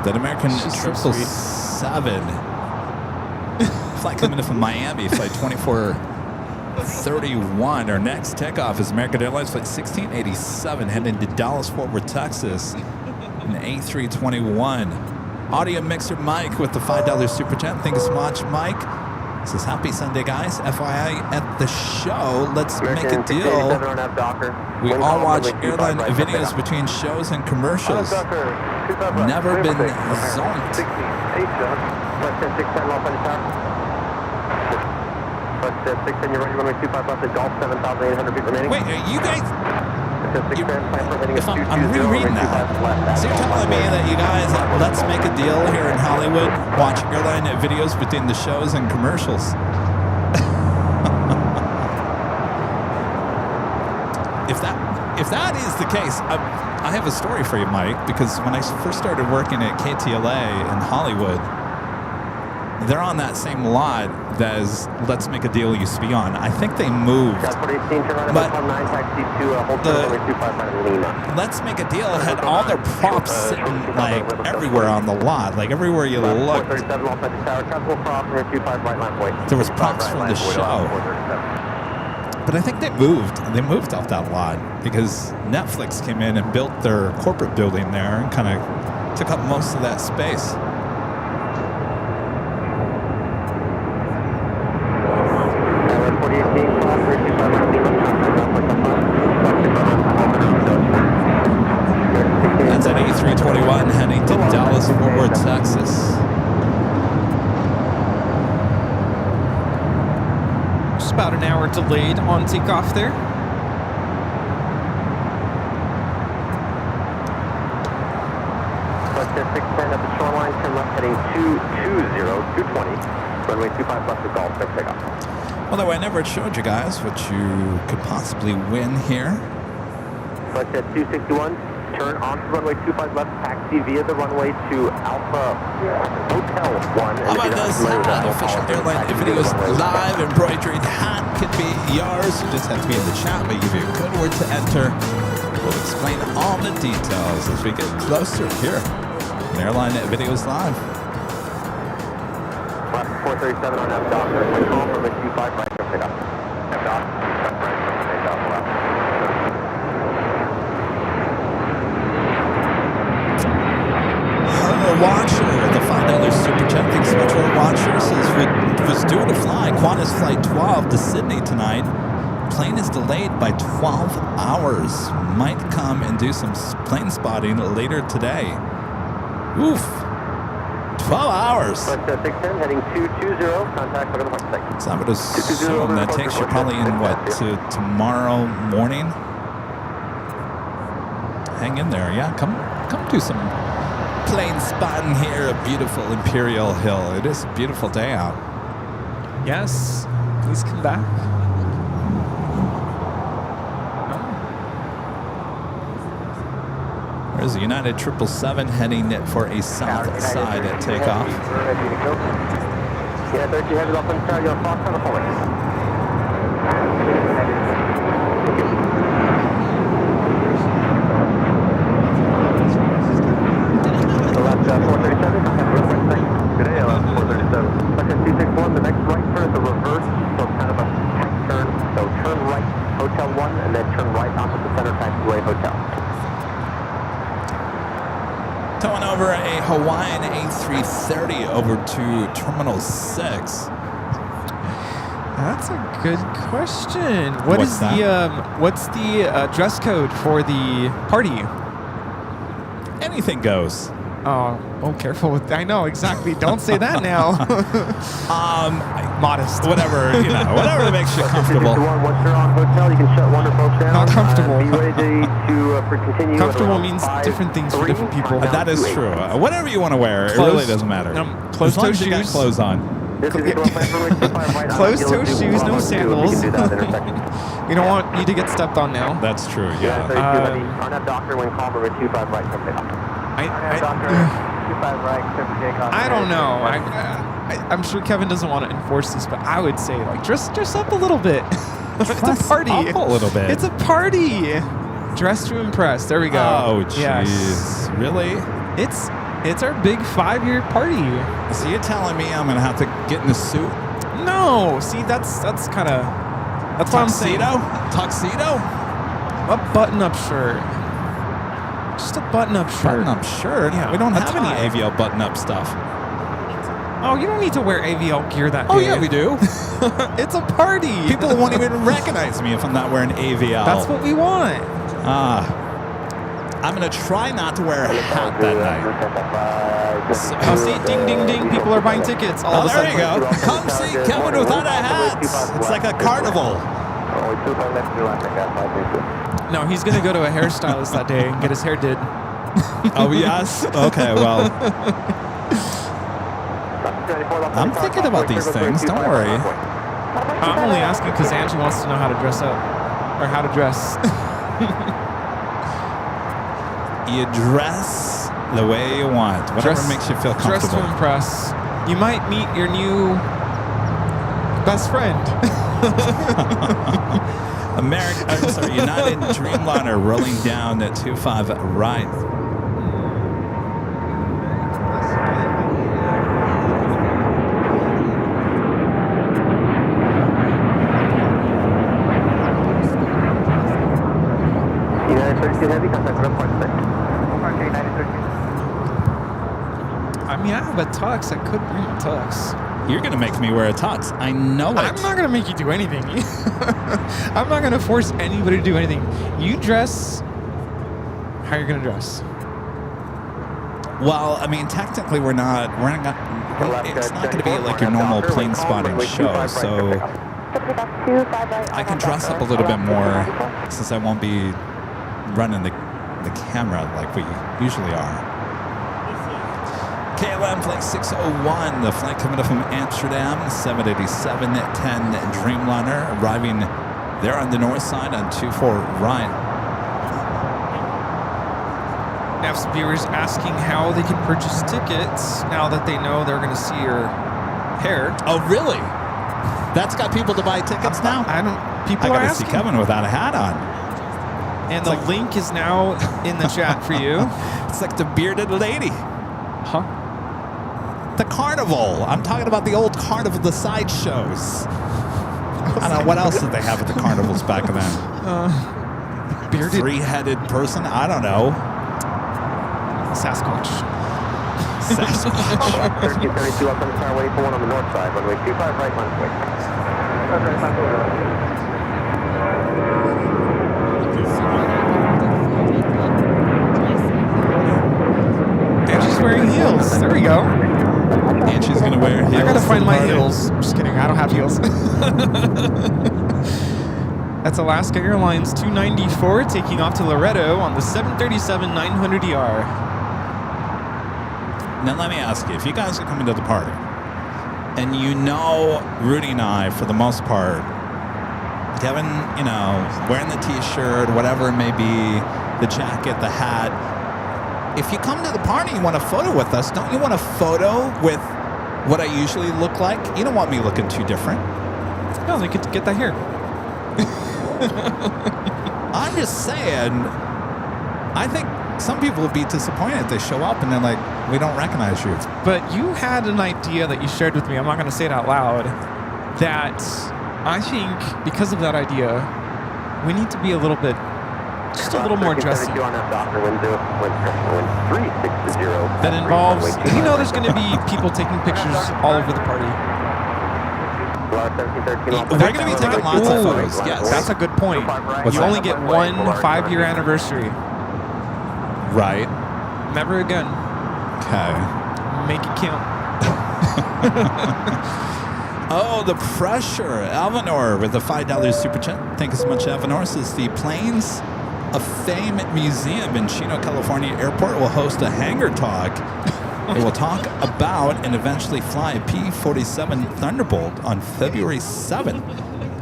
That American She's so sweet. 777 flight coming in from Miami, flight 2431. Our next takeoff is American Airlines flight 1687 heading to Dallas, Fort Worth, Texas, in A321. Audio mixer Mike with the $5 super chat. Thank you so much, Mike. Says happy Sunday, guys. FYI, at the show, let's make a deal. We all watch airline videos between shows and commercials. Never been zonked. Wait, are you guys? If I'm rereading that, so you're telling me that you guys at Let's Make a Deal here in Hollywood watch airline videos between the shows and commercials? If that is the case, I have a story for you, Mike, because when I first started working at KTLA in Hollywood, they're on that same lot that is Let's Make a Deal used to be on. I think they moved. But Let's Make a Deal had all their props sitting like everywhere on the lot, like everywhere you looked. There was props from the show. But I think they moved. They moved off that lot because Netflix came in and built their corporate building there and kind of took up most of that space. That's an A321 heading to Dallas, Fort Worth, Texas. Just about an hour delayed on takeoff there. Southwest 610 at the shoreline, turn left heading 220, runway 25 left to Golf, quick takeoff. Although I never showed you guys what you could possibly win here. Southwest 261, turn onto runway 25 left, taxi via the runway to Alpha Hotel 1. How about this official Airline Videos live embroidered hat could be yours. You just have to be in the chat, but give you a good word to enter. We'll explain all the details as we get closer here. Airline Videos Live. Left 437 on F dot, runway call from 25 right, go pick up. F dot, left right, take off left. Watcher, the $5 super chat. Thanks so much for a watcher. Says was due to fly Qantas Flight 12 to Sydney tonight. Plane is delayed by 12 hours. Might come and do some plane spotting later today. Oof. 12 hours. Southwest 610 heading 220, contact for the point 6. So I would assume that takes you probably in what, to tomorrow morning? Hang in there, yeah. Come do some plane spotting here at beautiful Imperial Hill. It is a beautiful day out. Yes. Please come back. There's a United 777 heading for a south side at takeoff. Yeah, 30 headed up on side, your thoughts on the forward. Left 437, good day, left 437. Second 261, the next right turn is a reverse, so kind of a tight turn. So turn right, Hotel 1, and then turn right onto the center taxiway hotel. Towing over a Hawaiian A330 over to Terminal 6. That's a good question. What's What's the dress code for the party? Anything goes. Oh, careful with that. I know, exactly. Don't say that now. Modest. Whatever, whatever makes you comfortable. Once you're on hotel, you can shut one or both down. Not comfortable. Be ready to continue. Comfortable means different things for different people. That is true. Whatever you want to wear, it really doesn't matter. As long as you got clothes on. Closed-toe shoes, no sandals. We don't want you to get stepped on now. That's true, yeah. On that doctor when call over 25 right, come pick up. I don't know. I'm sure Kevin doesn't want to enforce this, but I would say dress up a little bit. It's a party. Up a little bit. It's a party. Dress to impress. There we go. Oh, jeez. Yes. Really? It's our big 5-year party. So you're telling me I'm gonna have to get in a suit? No. See, that's kind of what I'm saying. Tuxedo? A button-up shirt. Just a button-up shirt. Button-up shirt? Yeah. We don't have tie. any AVL button-up stuff. Oh, you don't need to wear AVL gear that day. Oh, yeah, we do. It's a party. People won't even recognize me if I'm not wearing AVL. That's what we want. I'm going to try not to wear a hat that night. Oh, see, ding, ding, ding. People are buying tickets. All of a there sudden. you go. Come see Kevin without a hat. It's like a carnival. No, he's going to go to a hairstylist that day and get his hair did. Oh, yes? Okay, well. I'm thinking about these things. Don't worry. I'm only asking because Angie wants to know how to dress up. Or how to dress. You dress the way you want. Whatever makes you feel comfortable. Dress to impress. You might meet your new best friend. United Dreamliner rolling down at 25 right. I mean, I have a tux. I could bring a tux. You're going to make me wear a tux. I know it. I'm not going to make you do anything. I'm not going to force anybody to do anything. You dress how you're going to dress. Well, I mean, technically we're not it's not going to be like your normal plane spotting show, so I can dress up a little bit more since I won't be running the camera like we usually are. KLM Flight 601, the flight coming up from Amsterdam, 787-10 Dreamliner, arriving there on the north side on 24 right. I have some viewers asking how they can purchase tickets now that they know they're going to see your hair. Oh, really? That's got people to buy tickets now? People I are got to see asking. Kevin without a hat on. And the link is now in the chat for you. It's like the bearded lady. Huh? The carnival. I'm talking about the old carnival, the sideshows. I don't know, what else did they have at the carnivals back then? Bearded Three-headed person? I don't know. Sasquatch. 1332 up on the runway 41 on the north side, runway 25 right, left wing. And she's wearing heels. There we go. And she's going to wear heels. I gotta find my party. heels. Just kidding. I don't have heels. That's Alaska Airlines 294 taking off to Loretto on the 737-900ER. Now let me ask you, if you guys are coming to the party, and you know Rudy and I, for the most part, Kevin, you know, wearing the t-shirt, whatever it may be, the jacket, the hat, if you come to the party and you want a photo with us, don't you want a photo with what I usually look like? You don't want me looking too different. No, they could get that here. I'm just saying, I think some people will be disappointed if they show up and they're like, we don't recognize you. But you had an idea that you shared with me, I'm not going to say it out loud, that I think because of that idea, we need to be a little bit, just a little more dressy. That involves, you know, there's going to be people taking pictures all over the party. We're going to be taking lots of photos, yes. That's a good point. What's You that? only get one 5-year anniversary. Right. Never again. Okay. Make it count. Oh, the pressure. Alvanor with the $5 super chat. Thank you so much, Alvanor. Says the Planes of Fame Museum in Chino, California Airport will host a hangar talk. It will talk about and eventually fly a P-47 Thunderbolt on February 7th.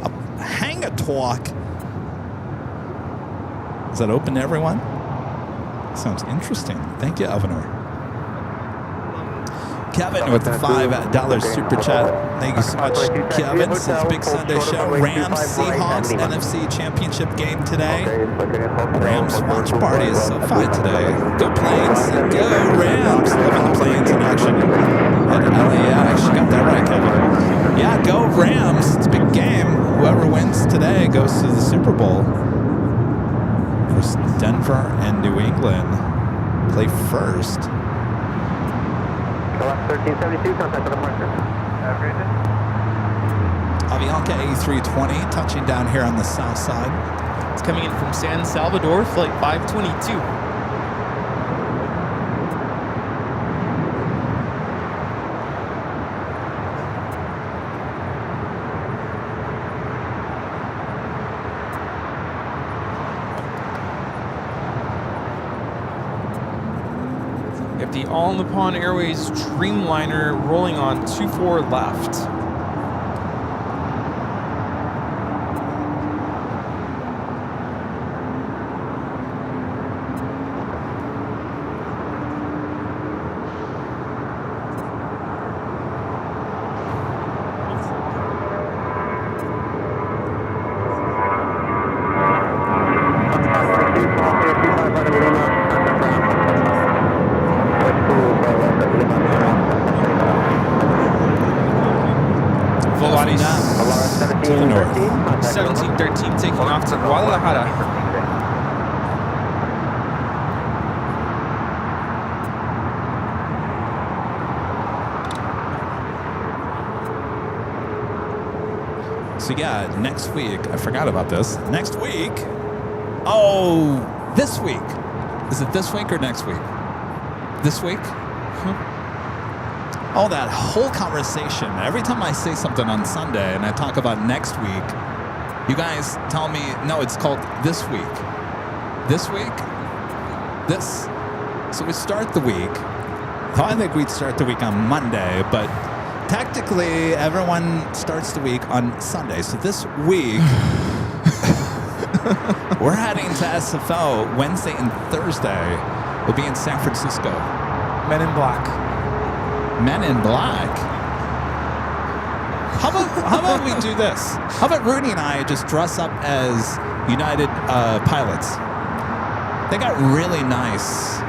A hangar talk. Is that open to everyone? Sounds interesting. Thank you, Alvanor. Kevin with the $5 super chat. Thank you so much, Kevin. Says Big Sunday Show. Rams, Seahawks, NFC Championship game today. Rams watch party is SoFi today. Go Planes. Go Rams. Loving the Planes in action at LAX. You got that right, Kevin. Yeah, go Rams. It's a big game. Whoever wins today goes to the Super Bowl. Versus Denver and New England play first. 1372, contact with the marker. Avianca A320 touching down here on the south side. It's coming in from San Salvador, flight 522. We have the All Nippon Airways Dreamliner rolling on 24 left. To the north. 1713 taking off to Guadalajara. So yeah, next week, I forgot about this. Next week, oh, this week. Is it this week or next week? This week? Oh, that whole conversation. Every time I say something on Sunday and I talk about next week, you guys tell me, no, it's called this week. This week? This. So we start the week. So I think we'd start the week on Monday, but technically everyone starts the week on Sunday. So this week, we're heading to SFO Wednesday and Thursday. We'll be in San Francisco. Men in Black. Men in Black? How about we do this? How about Rudy and I just dress up as United pilots? They got really nice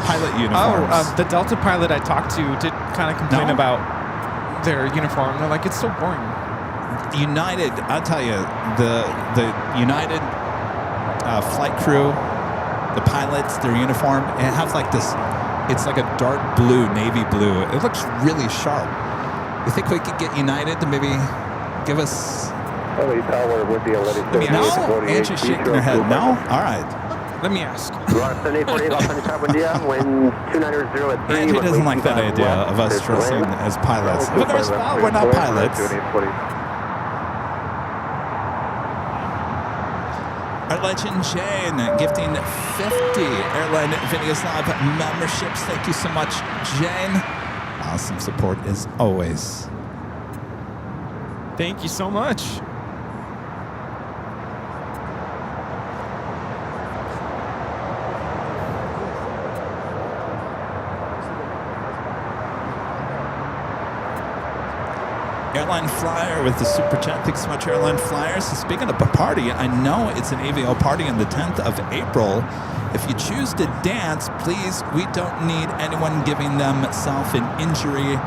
pilot uniforms. Oh, the Delta pilot I talked to did kind of complain about their uniform. They're like, it's so boring. United, I'll tell you, the United flight crew, the pilots, their uniform, it has like this, it's like a dark blue, navy blue. It looks really sharp. You think we could get United to maybe give us... No? Angie's shaking her head. No? All right. Let me ask. Angie doesn't like that idea of us dressing as pilots. Of course, well, we're not pilots. Our legend Jane gifting 50 Airline Videos Live memberships. Thank you so much, Jane. Awesome support as always. Thank you so much. Airline Flyer with the Super Chat. Thanks so much, Airline Flyers. So speaking of a party, I know it's an AVO party on the 10th of April. If you choose to dance, please, we don't need anyone giving themselves an injury.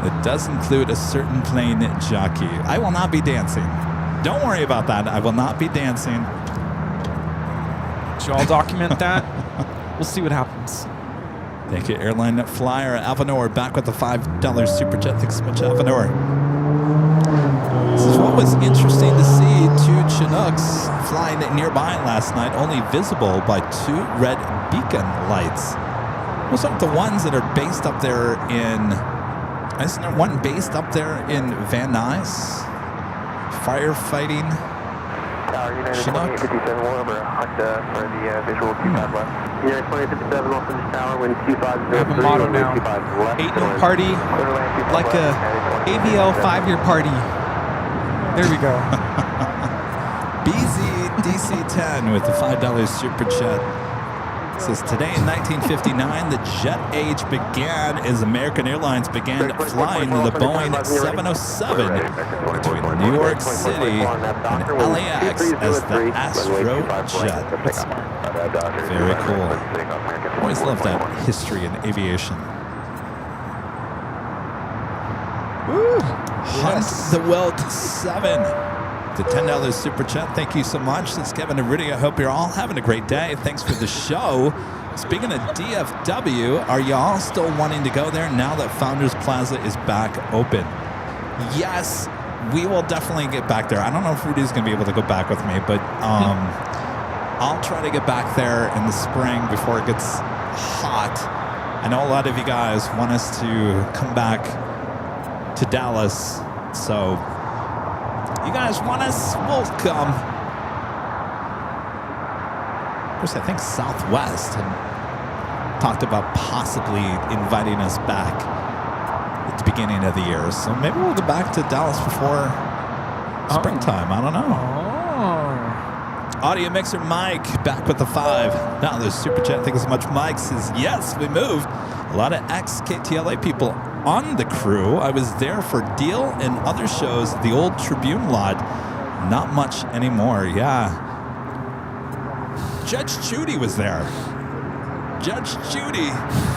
It does include a certain plane jockey. I will not be dancing. Don't worry about that. I will not be dancing. Should all document that? We'll see what happens. Thank you, Airline Flyer. Alvanor back with the $5 Super Chat. Thanks so much, Alvanor. This is what was interesting to see. Two Chinooks flying nearby last night, only visible by two red beacon lights. Those aren't the ones that are based up there in... Isn't there one based up there in Van Nuys? Firefighting Chinook? for the visual 25 left. Yeah, 2057 off of this tower, wind 2503. I have a motto now. 25 left. 8-year party, like a AVL 5-year party. There we go. BZDC10 with the $5 Super Chat. Says, today in 1959, the jet age began as American Airlines began flying the Boeing 707 between New York City and LAX as the Astro Jet. That's very cool. Always love that history in aviation. Woo! Hunt the Welt 7. The $10 Super Chat. Thank you so much. This is Kevin Rudy. I hope you're all having a great day. Thanks for the show. Speaking of DFW, are y'all still wanting to go there now that Founders Plaza is back open? Yes, we will definitely get back there. I don't know if Rudy's going to be able to go back with me, but I'll try to get back there in the spring before it gets hot. I know a lot of you guys want us to come back to Dallas, so... You guys want us? We'll come. Of course, I think Southwest had talked about possibly inviting us back at the beginning of the year. So maybe we'll go back to Dallas before springtime. I don't know. Audio Mixer Mike back with the $5. Now there's Super Chat. Thank you so much. Mike says, yes, we moved. A lot of ex-KTLA people on the crew. I was there for Deal and other shows at the old Tribune lot. Not much anymore. Yeah. Judge Judy was there. Judge Judy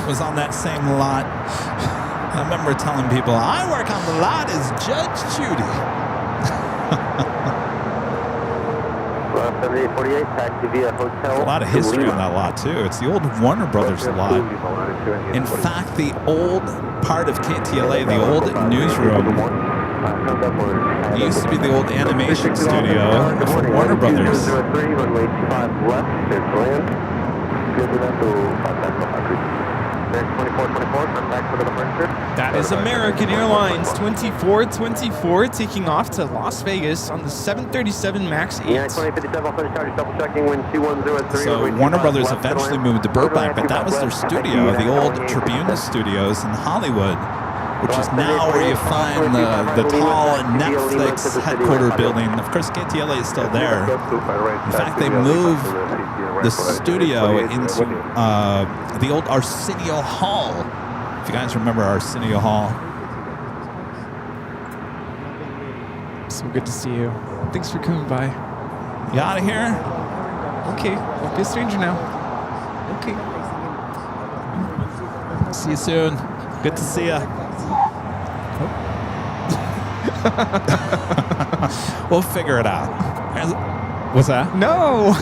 was on that same lot. I remember telling people, I work on the lot as Judge Judy. 7848, taxi via hotel. A lot of history on that lot, too. It's the old Warner Brothers lot. In fact, the old part of KTLA, the old newsroom, It used to be the old animation studio for Warner Brothers. 003, runway 25 left, clear to land. Good enough to contact the country. 2424, come back for the departure. That is American Airlines 2424 taking off to Las Vegas on the 737 MAX 8. Yeah, 2057, I'll finish charge, double checking, wind 2103. So Warner Brothers eventually moved to Burbank, but that was their studio, the old Tribune Studios in Hollywood, which is now where you find the tall Netflix headquarter building. Of course, KTLA is still there. In fact, they moved the studio into the old Arsenio Hall. If you guys remember Arsenio Hall. So good to see you. Thanks for coming by. You out of here? Okay, don't be a stranger now. Okay. See you soon. Good to see ya. We'll figure it out. What's that? No.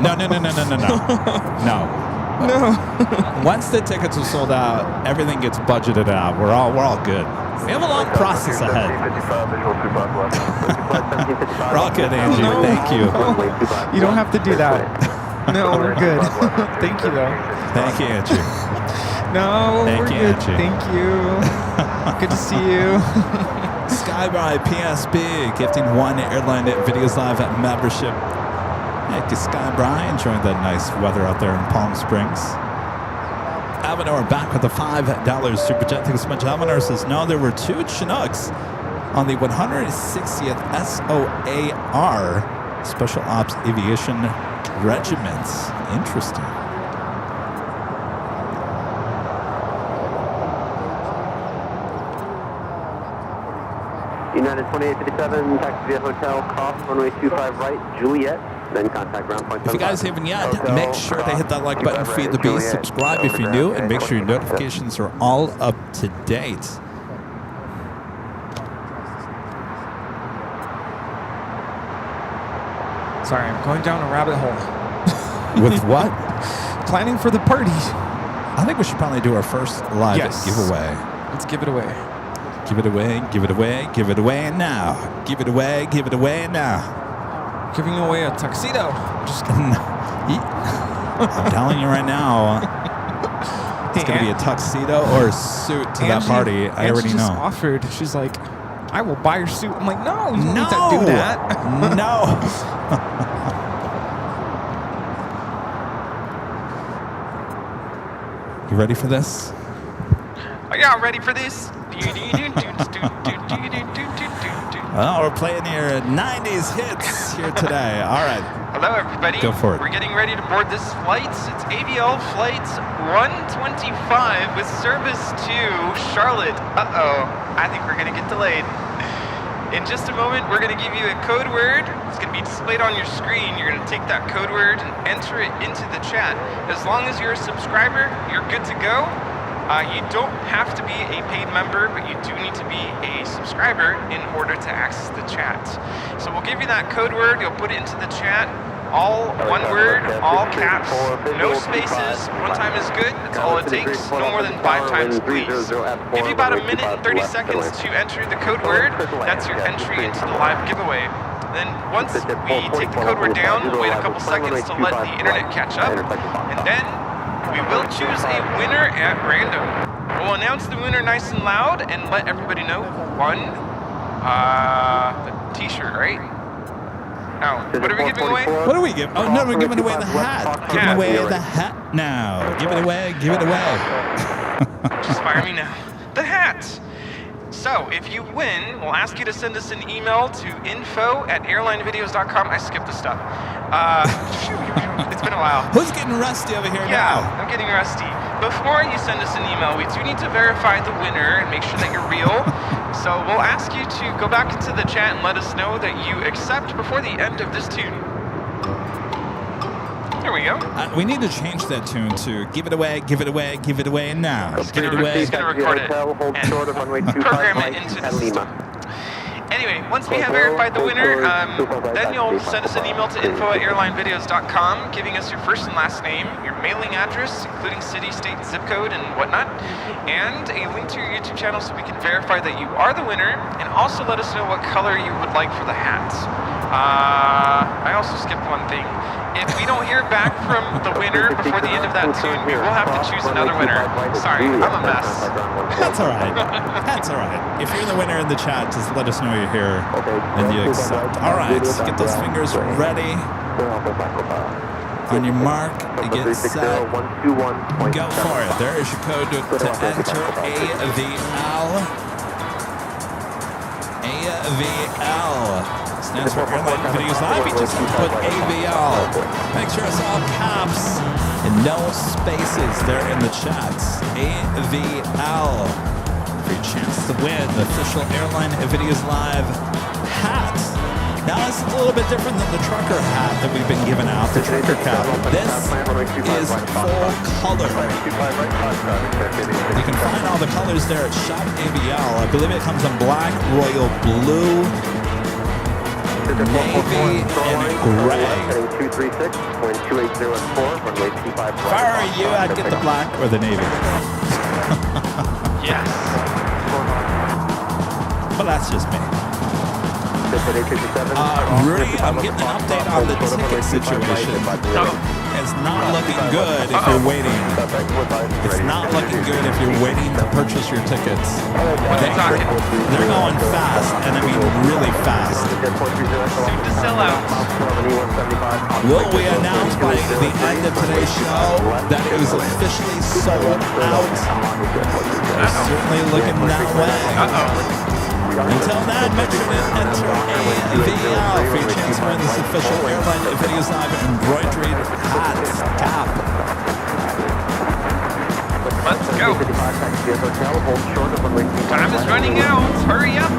No. No. Once the tickets are sold out, everything gets budgeted out. We're all good. We have a long process ahead. We're all good, Angie. No. Thank you. You don't have to do that. No, we're good. Thank you, though. Thank you, Angie. No, Thank we're you, good. Angie. Thank you. Good to see you. Skyby PSB gifting one Airline Videos Live membership. Thank you, Skyby. Enjoying that nice weather out there in Palm Springs. Avenor back with the $5 super chat. Thank you so much. Avenor says, no, there were two Chinooks on the 160th SOAR Special Ops Aviation Regiments. Interesting. United 2857, taxi via hotel, cross runway 25 right, Juliet, then contact ground point. If you guys haven't yet, make sure to hit that like button, feed the beast, subscribe if you're new, and make sure your notifications are all up to date. Sorry, I'm going down a rabbit hole. With what? Planning for the party. I think we should probably do our first live giveaway. Let's give it away. Give it away, give it away, give it away now. Give it away now. Giving away a tuxedo. Just kidding. I'm telling you right now, it's going to be a tuxedo or a suit to that party. I already know. Angie just offered. She's like, I will buy your suit. I'm like, no, you don't need to do that. No. You ready for this? Are y'all ready for this? Well, we're playing your 90s hits here today. All right. Hello, everybody. Go for it. We're getting ready to board this flight. It's AVL Flight 125 with service to Charlotte. Uh-oh. I think we're going to get delayed. In just a moment, we're going to give you a code word. It's going to be displayed on your screen. You're going to take that code word and enter it into the chat. As long as you're a subscriber, you're good to go. You don't have to be a paid member, but you do need to be a subscriber in order to access the chat. So we'll give you that code word. You'll put it into the chat. All one word, all caps, no spaces. One time is good. That's all it takes. No more than 5 times, please. Give you about a minute and 30 seconds to enter the code word. That's your entry into the live giveaway. Then once we take the code word down, we'll wait a couple seconds to let the internet catch up. And then we will choose a winner at random. We'll announce the winner nice and loud and let everybody know who won the t-shirt, right? Now, what are we giving away? What are we giving? Oh, no, we're giving away the hat. Giving away the hat now. Give it away, give it away. Just fire me now. The hat! So, if you win, we'll ask you to send us an email to info@airlinevideos.com. I skipped a step. It's been a while. Who's getting rusty over here Yeah, now? I'm getting rusty. Before you send us an email, we do need to verify the winner and make sure that you're real. So we'll ask you to go back into the chat and let us know that you accept before the end of this tune. There we go. We need to change that tune to give it away, give it away, give it away now. Give it away. He's going to record it and program it into the system. Anyway, Anyway, once we have verified the winner, then you'll send us an email to info@airlinevideos.com, giving us your first and last name, your mailing address, including city, state, and zip code, and whatnot, and a link to your YouTube channel so we can verify that you are the winner, and also let us know what color you would like for the hat. I also skipped one thing. If we don't hear back from the winner before the end of that tune, we will have to choose another winner. Sorry, I'm a mess. That's all right. That's all right. If you're the winner in the chat, just let us know you're here and you accept. All right, get those fingers ready. On your mark, get set, go for it. There is your code to enter AVL. AVL. Stands for Airline Videos Live. You just put AVL. Make sure it's all caps and no spaces there in the chats. AVL for your chance to win the official Airline Videos Live hat. Now it's a little bit different than the trucker hat that we've been giving out, the trucker cap. This is full color. You can find all the colors there at Shop AVL. I believe it comes in black, royal blue, navy, and gray. If I were you, I'd get the black or the navy. Yes. But that's just me. Rudy, I'm getting an update on the ticket situation. It's not looking good if you're waiting. It's not looking good if you're waiting to purchase your tickets. They're going fast, and I mean really fast. Soon to sell out. Will we announce by the end of today's show that it was officially sold out? Certainly looking that way. Until then, make sure to enter AVL for your chance to win this official Airline Videos Live embroidered hat cap. Let's go. Time is running out. Hurry up.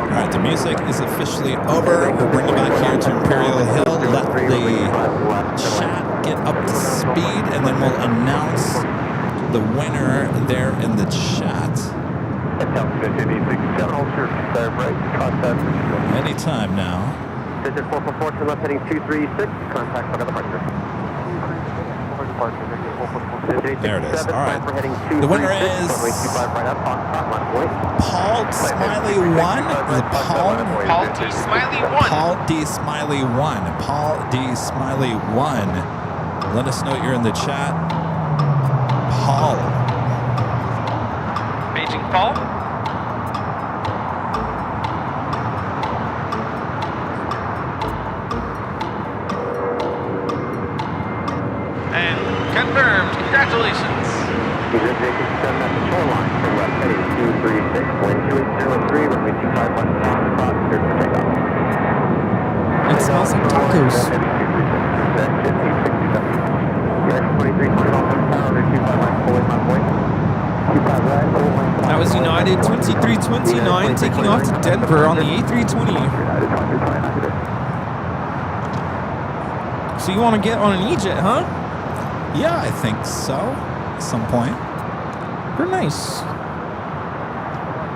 All right, the music is officially over. We'll bring it back here to Imperial Hill. Let the chat get up to speed, and then we'll announce the winner there in the chat. Anytime now. Digit 444 to left heading 236. Contact for departure. There it is. All right. The winner is Paul Smiley 1. Is it Paul? Paul D. Smiley 1. Paul D. Smiley 1. Paul D. Smiley 1. Let us know you're in the chat. Paul. Paging Paul. And confirmed. Congratulations. It smells like tacos. That was United 2329 taking off to Denver on the A320. So you want to get on an E-Jet, huh? Yeah, I think so. At some point. Very nice.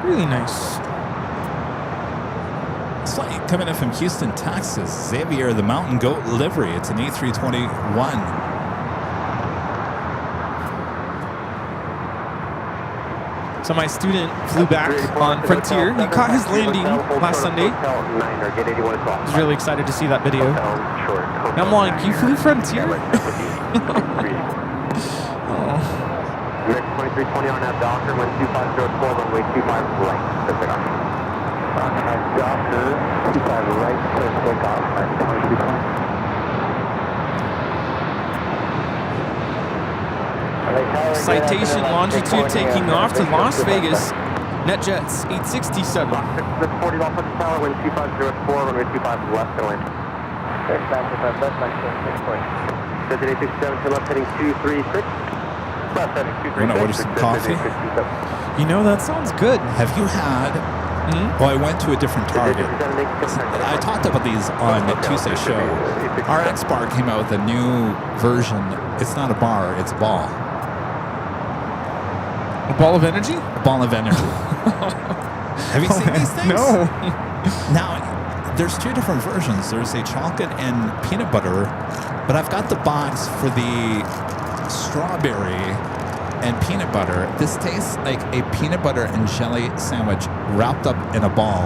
Really nice. It's like coming in from Houston, Texas. Xavier, the Mountain Goat livery. It's an A321. So my student flew back on Frontier. He caught his landing last Sunday. I was really excited to see that video. And I'm like, you flew Frontier? Oh. 2320 on that Docker, 12504, runway 25 right, for takeoff. On that Docker, 25 right, for takeoff. Citation longitude taking off to Las Vegas. NetJets 867. 40 off the tower, wind 2504, runway 25 left, and land. Visit 867 to left, heading 236. Left, heading 236. Wanna order some coffee? You know, that sounds good. Have you had Well, I went to a different target. I talked about these on Tuesday's show. RX Bar came out with a new version. It's not a bar, it's a ball. A ball of energy? A ball of energy. Have you seen these things? No. Now, there's two different versions. There's a chocolate and peanut butter, but I've got the box for the strawberry and peanut butter. This tastes like a peanut butter and jelly sandwich wrapped up in a ball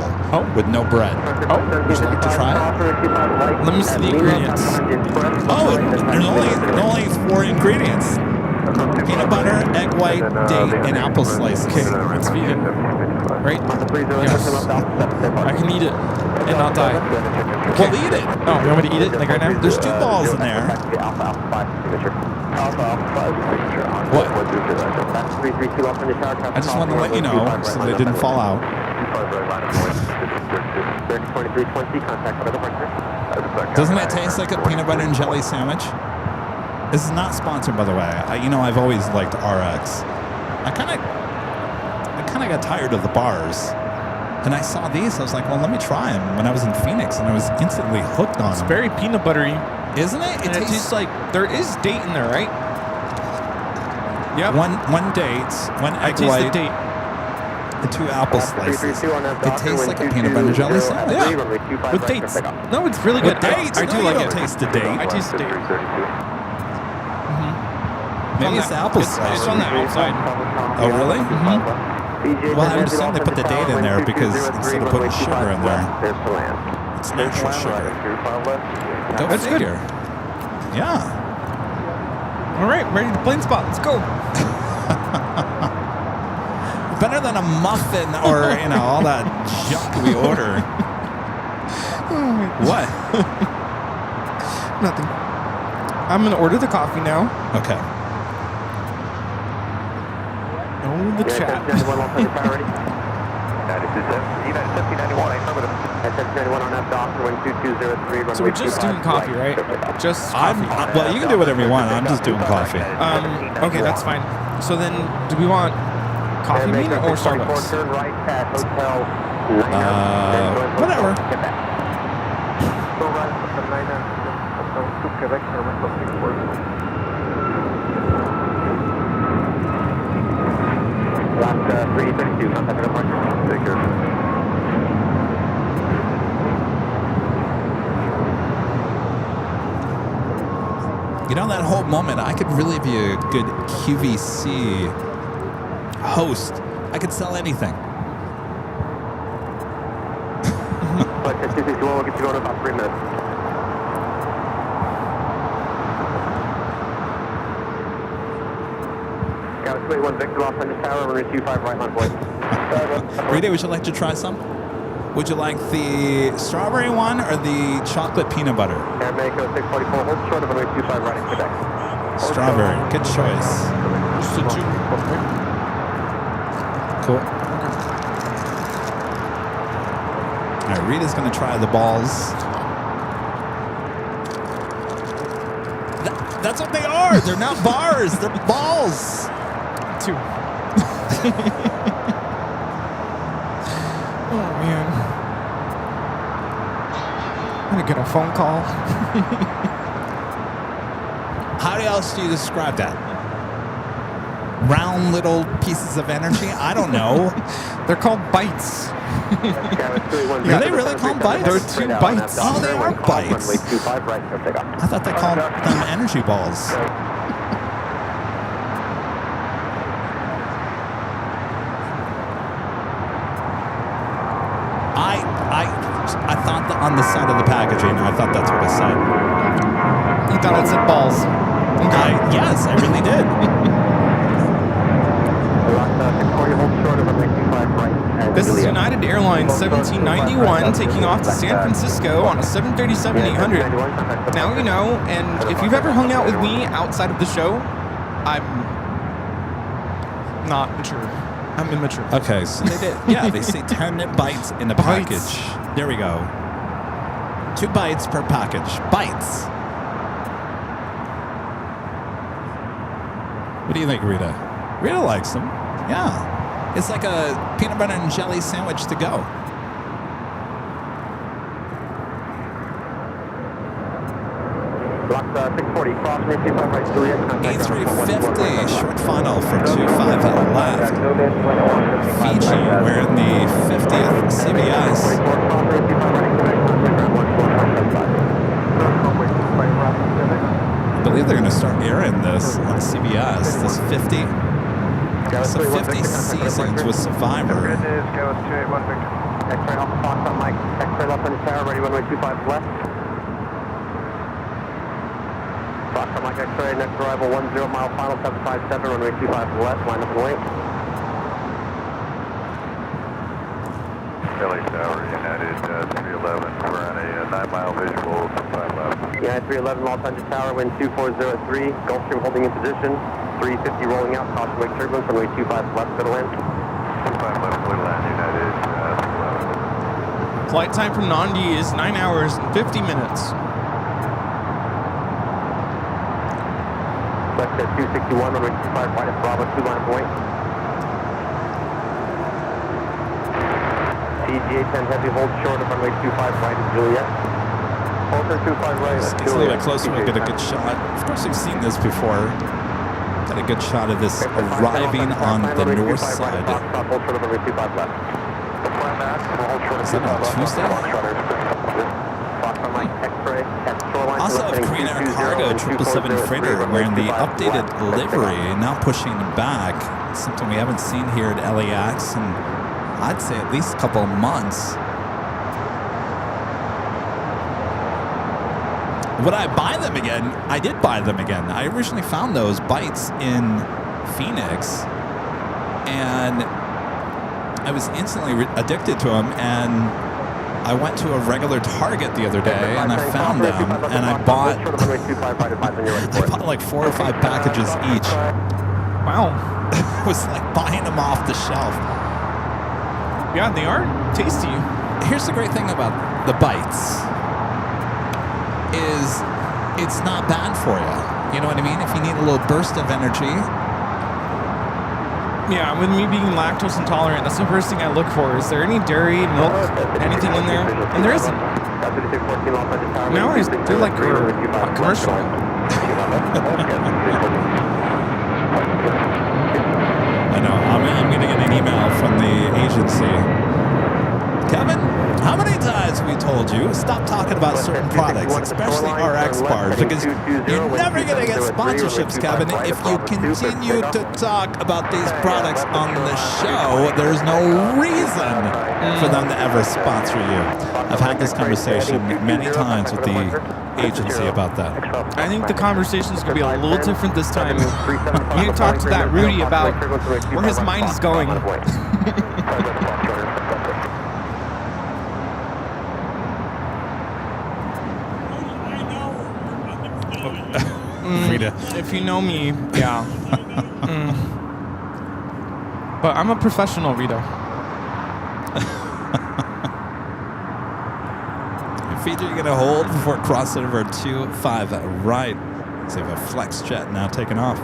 with no bread. Oh, would you like to try it? Let me see the ingredients. Oh, there's only 4 ingredients. Peanut butter, egg white, date, and apple slices. Okay, it's vegan. Right? Yes. I can eat it and not die. Well, eat it. Oh, you want me to eat it like right now? There's 2 balls in there. What? I just wanted to let you know so they didn't fall out. Doesn't it taste like a peanut butter and jelly sandwich? This is not sponsored, by the way. I've always liked RX. I kind of got tired of the bars. And I saw these. I was like, well, let me try them when I was in Phoenix, and I was instantly hooked on them. It's very peanut buttery. Isn't it? It tastes like there is date in there, right? Yep. One date, one egg taste white, the date. and 2 apple slices. It tastes like a peanut butter and jelly sandwich. Yeah. With dates. No, it's really good. With dates? I do like it. Taste the date. I taste the date. Maybe it's the apple slice. It's on the outside. Oh, really? Well, I understand they put the date in there because instead of putting sugar in there, it's natural sugar. That's good. Figure. Yeah. All right, ready to plane spot. Let's go. Better than a muffin or, all that junk we order. What? Nothing. I'm going to order the coffee now. Okay. Oh, the chat. So we're just doing coffee, right? Just coffee. Well, you can do whatever you want. I'm just doing coffee. Okay, that's fine. So then, do we want coffee bean or Starbucks? Whatever. Last 332, contact departure. Take care. That whole moment, I could really be a good QVC host. I could sell anything. But 261 will get you going in about 3 minutes. Got a 281 Victor off on the tower, runway 25 right line point. Rita, would you like to try some? Would you like the strawberry one or the chocolate peanut butter? Air Mako 644, hold short of runway 25 right in Quebec. Strawberry, good choice. Cool. All right, Rita's gonna try the balls. That's what they are. They're not bars. They're balls. 2. Oh man, I'm gonna get a phone call. How else do you describe that? Round little pieces of energy? I don't know. They're called bites. Are they really called bites? They're 2 bites. Oh, they are bites. I thought they called them energy balls. I thought that on the side of the packaging, I thought that's what it said. You thought it said balls. Okay. Yes, I really did. This is United Airlines 1791 taking off to San Francisco on a 737-800. Now you know, and if you've ever hung out with me outside of the show, I'm not mature. I'm immature. Okay, so they did. Yeah, they say 10 bytes in the package. There we go. 2 bytes per package. Bytes. What do you think, Rita? Rita likes them. Yeah. It's like a peanut butter and jelly sandwich to go. Block 640, cross me 25 right, Juliet. A350, short final for 25 left. Fiji, we're in the 50th CBS. I believe they're going to start airing this on CBS, this 50. So 50 seasons with Survivor. X-ray Alpha Fox on Mike. X-ray left on the tower, ready, runway 25 left. Fox on Mike, X-ray, next arrival 10 mile final, 757, runway 25 left, line up and wait. LA Tower, United 311, we're on a 9-mile visual, 5 left. United 311, Los Angeles Tower, wind 2403, Gulfstream holding in position, 350 rolling out, caution wake turbulence, runway 25 left, clear to land. 25 left, clear to land, United 311. Flight time from Nandi is 9 hours and 50 minutes. Left at 261, runway 25 right at Bravo, 2 line point. CG-810 heavy hold short of runway 25 right at Juliet. Hold 25 right at Juliet. It's a little bit closer, we'll get a good shot. Of course, we've seen this before. Got a good shot of this arriving on the north side. Hold short of runway 25 left. Is that on Tuesday? Also have Korean Air Cargo 777 freighter wearing the updated livery, now pushing back. Something we haven't seen here at LAX in, I'd say, at least a couple of months. Would I buy them again? I did buy them again. I originally found those bites in Phoenix, and I was instantly addicted to them, and I went to a regular Target the other day, and I found them, and I bought like 4 or 5 packages each. Wow. It was like buying them off the shelf. Yeah, they are tasty. Here's the great thing about the bites is it's not bad for you. You know what I mean? If you need a little burst of energy. Yeah, with me being lactose intolerant, that's the first thing I look for. Is there any dairy, milk, anything in there? And there isn't. Nowadays, they're like a commercial. I know. I'm going to get an email from the agency. Kevin, how many times have we told you stop talking about certain products, especially RX bars, because you're never going to get sponsorships, Kevin, if you continue to talk about these products on the show. There's no reason for them to ever sponsor you. I've had this conversation many times with the agency about that. I think the conversation's going to be a little different this time. We need to talk to that Rudy about where his mind is going. If you know me, yeah. But I'm a professional, Rita. Fiji going to hold before crossing over 25 right. So we have a flex jet now taking off.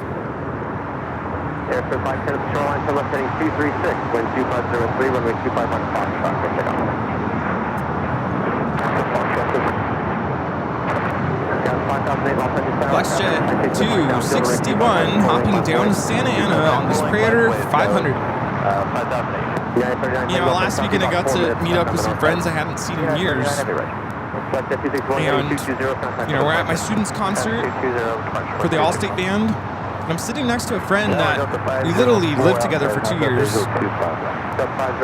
Airfield 510 at the shoreline, turn left heading 236, wind 2503, runway 25 on Foxtrot, take off. FlexJet 261 hopping down to Santa Ana on this Praetor 500. You know, last weekend I got to meet up with some friends I hadn't seen in years. And, you know, we're at my students' concert for the All-State Band. And I'm sitting next to a friend that we literally lived together for 2 years.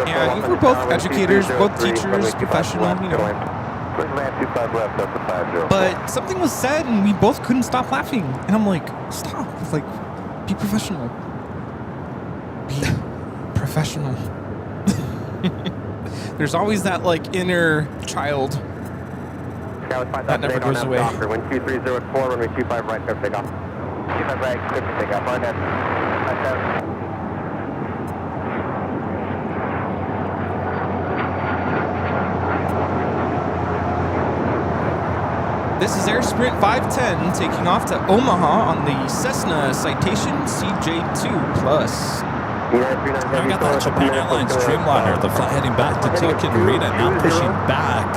And we're both educators, both teachers, professional, you know. But something was said and we both couldn't stop laughing. And I'm like, stop. It's like, be professional. Be professional. There's always that like inner child that never goes away. Wind 2304, runway 25 right, clear takeoff. 25 right, clear for takeoff. Right ahead. This is Air Sprint 510 taking off to Omaha on the Cessna Citation CJ2 Plus. Now we got that Japan Airlines Dreamliner, the flight heading back to Tokyo Narita, now pushing back.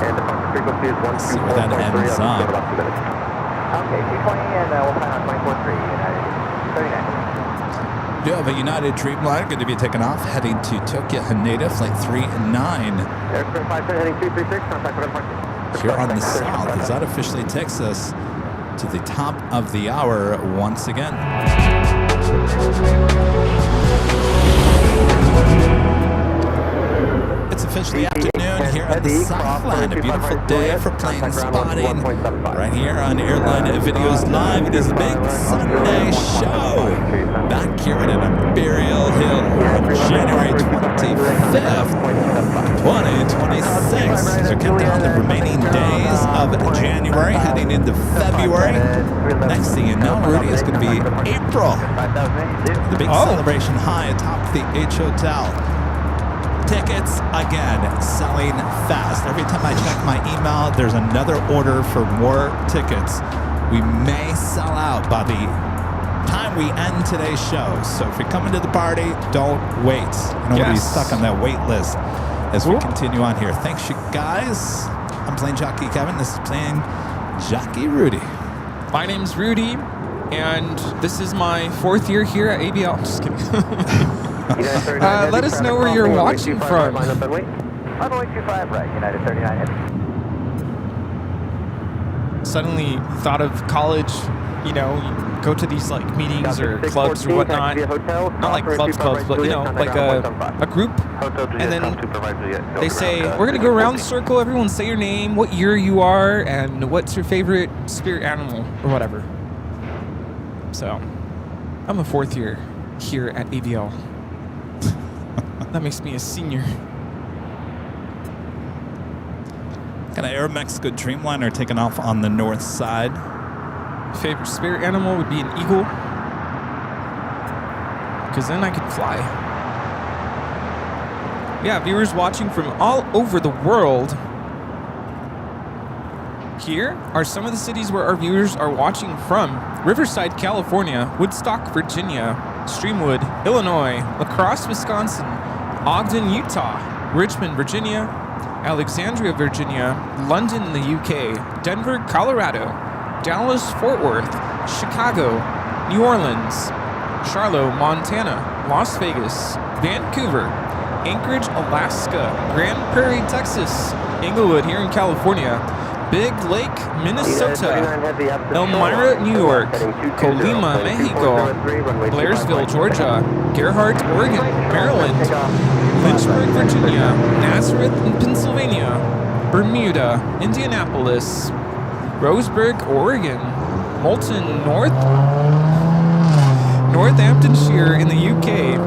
Let's see where that ends up. Okay, 220, and we'll fly on 24-3, United 39. We do have a United Dreamliner going to be taking off, heading to Tokyo Haneda, flight 39. Aircraft 5 heading 236, contact with departure. Here on the south, as that officially takes us to the top of the hour once again. It's officially afternoon here at the Southland. A beautiful day for plane spotting. Right here on Airline Videos Live, it is the big Sunday show. Back here at Imperial Hill on January 25th, 2026. As we count down the remaining days of January, heading into February. Next thing you know, Rudy, is going to be April. The big celebration high atop the H Hotel. Tickets, again, selling fast. Every time I check my email, there's another order for more tickets. We may sell out by the time we end today's show. So if you're coming to the party, don't wait. You don't want to be stuck on that wait list as we continue on here. Thanks, you guys. I'm Plane Jockey Kevin. This is Plane Jockey Rudy. My name's Rudy, and this is my 4th year here at ABL. Just kidding. Let us know where you're watching from. Runway 25 right, United 39 heavy. Suddenly thought of college, you know, you go to these like meetings or clubs or whatnot. Not like clubs, but you know, like a group. And then they say, we're going to go around the circle, everyone say your name, what year you are, and what's your favorite spirit animal or whatever. So, I'm a 4th year here at ABL. That makes me a senior. Got an Aeromexico Dreamliner taking off on the north side. Favorite spirit animal would be an eagle, because then I could fly. Yeah, viewers watching from all over the world. Here are some of the cities where our viewers are watching from. Riverside, California, Woodstock, Virginia, Streamwood, Illinois, La Crosse, Wisconsin, Ogden, Utah, Richmond, Virginia, Alexandria, Virginia, London in the UK, Denver, Colorado, Dallas, Fort Worth, Chicago, New Orleans, Charlotte, Montana, Las Vegas, Vancouver, Anchorage, Alaska, Grand Prairie, Texas, Inglewood here in California, Big Lake, Minnesota, Elmira, New York, Colima, Mexico, Blairsville, Georgia, Gerhardt, Oregon, Maryland, Lynchburg, Virginia, Nazareth in Pennsylvania, Bermuda, Indianapolis, Roseburg, Oregon, Moulton, Northamptonshire in the UK,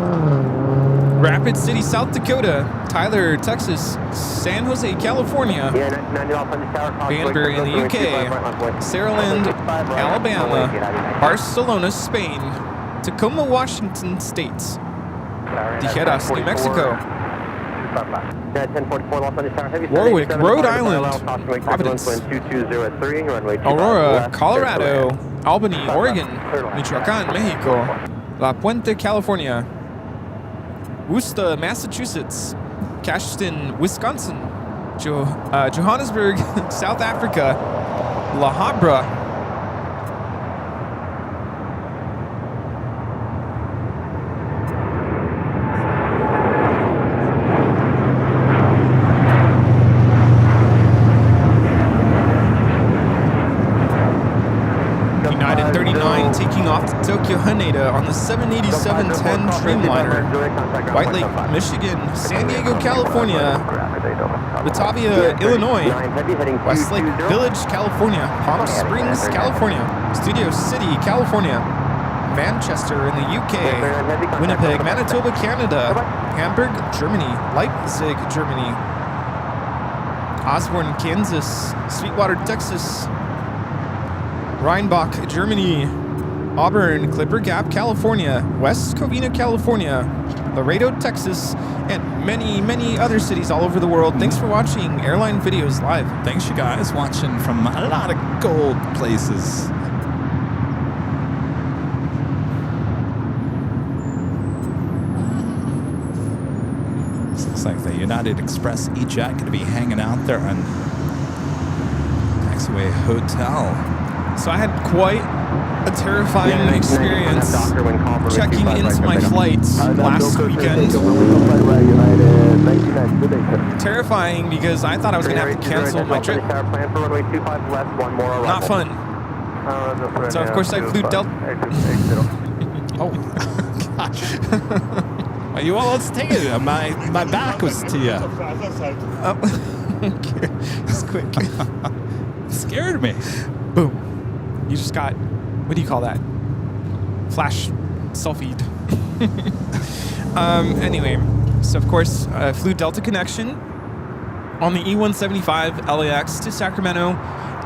Rapid City, South Dakota, Tyler, Texas, San Jose, California, Banbury in the UK, Saraland, Alabama, Barcelona, Spain, Tacoma, Washington State, Tijeras, New Mexico, Warwick, Rhode Island, Providence, Aurora, Colorado, Albany, Oregon, Michoacán, Mexico, La Puente, California, Worcester, Massachusetts, Cashton, Wisconsin, Johannesburg, South Africa, La Habra, United 39 taking off to Tokyo Haneda on the 787-10 Dreamliner, White Lake, Michigan, San Diego, California, Batavia, Illinois, Westlake Village, California, Palm Springs, California, Studio City, California, Manchester in the UK, Winnipeg, Manitoba, Canada, Hamburg, Germany, Leipzig, Germany, Osborne, Kansas, Sweetwater, Texas, Rheinbach, Germany, Auburn, Clipper Gap, California, West Covina, California, Laredo, Texas, and many, many other cities all over the world. Thanks for watching Airline Videos Live. Thanks, you guys, watching from a lot of gold places. Looks like the United Express E-Jet going to be hanging out there on Taxiway Hotel. So I had quite a terrifying experience checking into my flights last weekend. Terrifying because I thought I was going to have to cancel my trip. Not fun. So of course I flew Delta. Oh, gosh. Well, you all, let's take it. My back was to you. Oh. Okay. Just quick. Scared me. Boom. You just got, what do you call that? Flash selfie. Anyway, so of course I flew Delta Connection on the E175 LAX to Sacramento,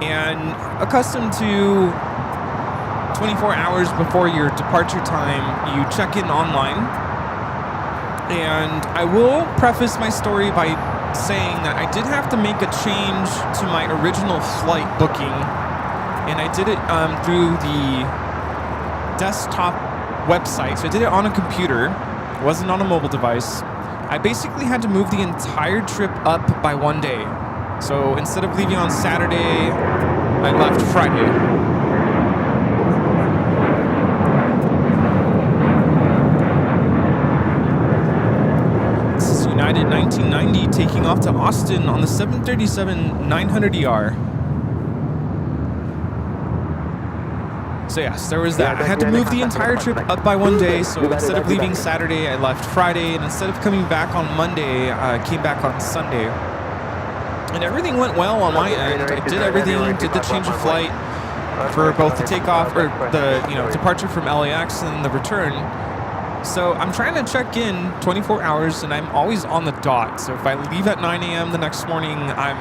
and accustomed to 24 hours before your departure time, you check in online. And I will preface my story by saying that I did have to make a change to my original flight booking. And I did it through the desktop website. So I did it on a computer. It wasn't on a mobile device. I basically had to move the entire trip up by one day. So instead of leaving on Saturday, I left Friday. This is United 1990 taking off to Austin on the 737-900ER. So yes, there was that. I had to move the entire trip up by one day, so instead of leaving Saturday, I left Friday, and instead of coming back on Monday, I came back on Sunday. And everything went well on my end. I did everything, did the change of flight for both the takeoff, or the departure from LAX and the return. So I'm trying to check in 24 hours, and I'm always on the dot. So if I leave at 9 a.m. the next morning, I'm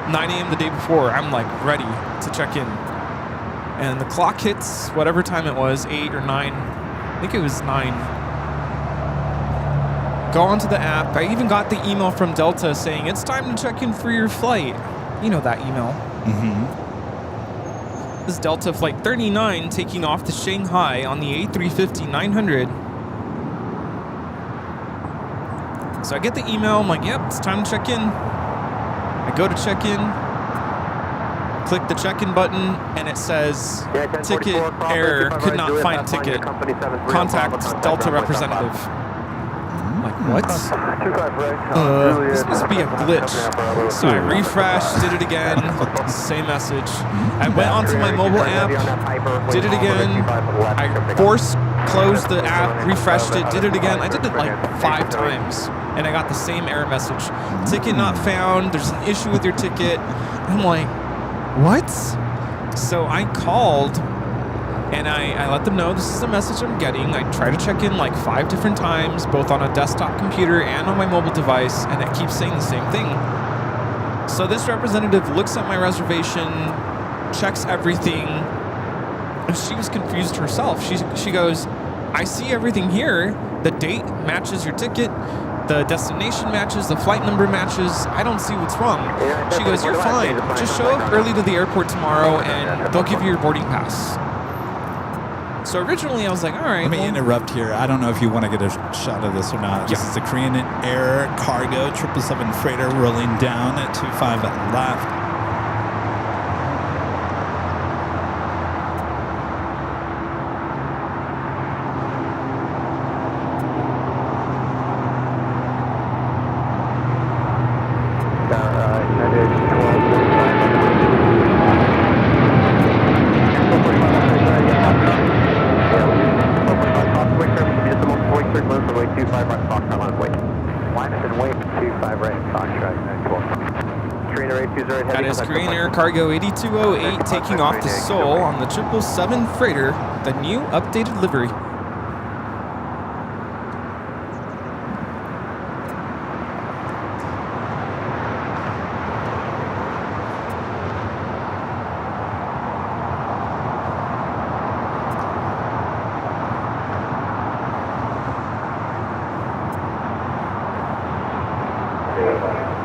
9 a.m. the day before, I'm like ready to check in. And the clock hits whatever time it was, 8 or 9. I think it was 9. Go onto the app. I even got the email from Delta saying, it's time to check in for your flight. You know that email. Mm-hmm. This is Delta Flight 39 taking off to Shanghai on the A350-900. So I get the email. I'm like, yep, it's time to check in. I go to check in. Click the check-in button, and it says, ticket error, could not find ticket. Contact Delta representative. I'm like, what? This must be a glitch. So I refreshed, did it again, same message. I went onto my mobile app, did it again. I force closed the app, refreshed it, did it again. I did it like 5 times, and I got the same error message. Ticket not found, there's an issue with your ticket. I'm like, what? So I called, and I let them know this is the message I'm getting. I try to check in like 5 different times, both on a desktop computer and on my mobile device, and it keeps saying the same thing. So this representative looks at my reservation, checks everything, and she was confused herself. She goes, I see everything here. The date matches your ticket. The destination matches, the flight number matches. I don't see what's wrong. She goes, you're fine. Just show up early to the airport tomorrow and they'll give you your boarding pass. So originally I was like, all right. Let me interrupt here. I don't know if you want to get a shot of this or not. This is the Korean Air Cargo 777 freighter rolling down at 25 left. That is Korean Air Cargo 8208 taking off to Seoul on the 777 freighter, the new updated livery.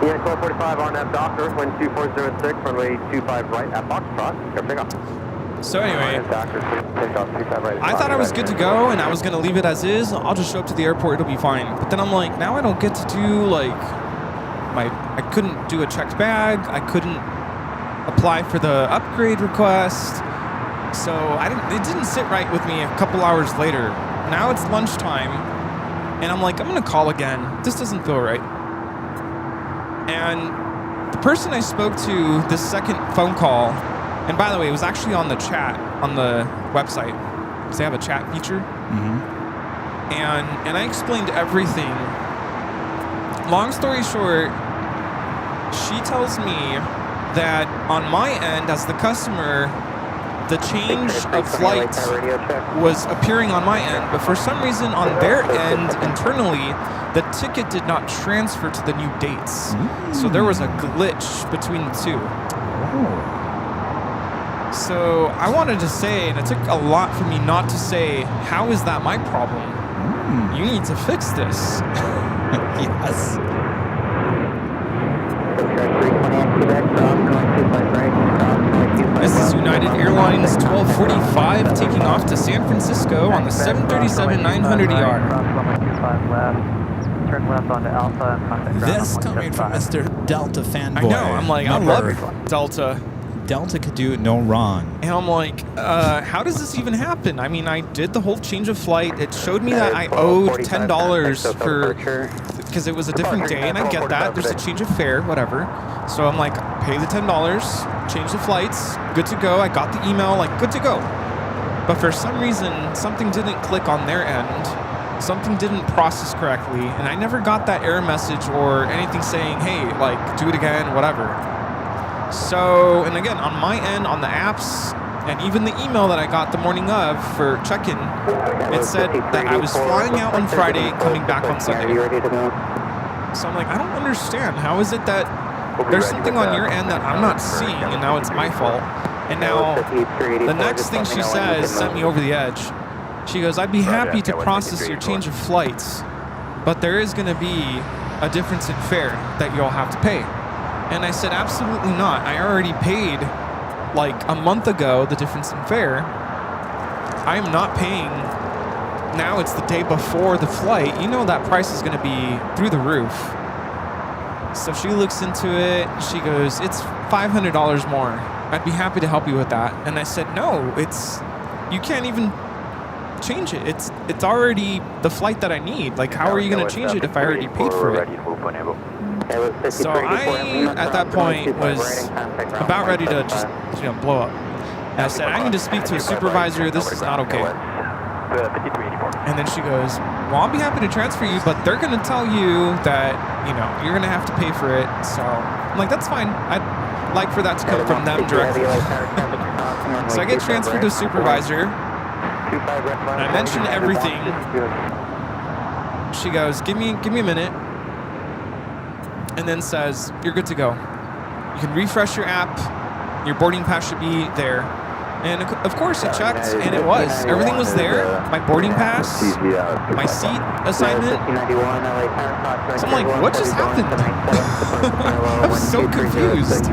Yeah, 1245 RNAV Doctor, wind 2406, runway 25 right at Foxtrot. Go pick up. So anyway, I thought I was good to go and I was gonna leave it as is. I'll just show up to the airport, it'll be fine. But then I'm like, now I don't get to do like I couldn't do a checked bag. I couldn't apply for the upgrade request. So it didn't sit right with me a couple hours later. Now it's lunchtime and I'm like, I'm gonna call again. This doesn't feel right. And the person I spoke to this second phone call, and by the way, it was actually on the chat on the website, because they have a chat feature. Mm-hmm. And I explained everything. Long story short, she tells me that on my end, as the customer, the change of flight was appearing on my end, but for some reason on their end, internally, the ticket did not transfer to the new dates. So there was a glitch between the two. So I wanted to say, and it took a lot for me not to say, how is that my problem? You need to fix this. Yes. This is United Airlines 1245 taking off to San Francisco on the 737-900ER. Turn left onto Alpha and contact ground This on coming from 175. Mr. Delta fanboy. I know, I'm like, I love Delta. Delta could do no wrong. And I'm like, how does this even happen? I mean, I did the whole change of flight. It showed me that I owed $10 for, because it was a different day, and I get that. There's a change of fare, whatever. So I'm like, pay the $10, change the flights, good to go. I got the email, like, good to go. But for some reason, something didn't click on their end. Something didn't process correctly, and I never got that error message or anything saying, hey, like, do it again, whatever. So, and again, on my end, on the apps, and even the email that I got the morning of for check-in, it said that I was flying out on Friday, coming back on Sunday. So I'm like, I don't understand. How is it that there's something on your end that I'm not seeing, and now it's my fault? And now, the next thing she says sent me over the edge. She goes, I'd be happy to process your change of flights, but there is going to be a difference in fare that you'll have to pay. And I said, absolutely not. I already paid like a month ago the difference in fare. I am not paying. Now it's the day before the flight. You know that price is going to be through the roof. So she looks into it. She goes, it's $500 more. I'd be happy to help you with that. And I said, no, you can't even change it. It's already the flight that I need. Like, how are you going to change it if I already paid for it? So I, at that point, was about ready to just, blow up. And I said, I need to speak to a supervisor. This is not okay. And then she goes, well, I'll be happy to transfer you, but they're going to tell you that, you're going to have to pay for it. So I'm like, that's fine. I'd like for that to come from them directly. So I get transferred to a supervisor. And I mention everything. She goes, give me a minute. And then says, you're good to go. You can refresh your app. Your boarding pass should be there. And of course it checked, and it was. Everything was there. My boarding pass, my seat assignment. So I'm like, what just happened? I was so confused.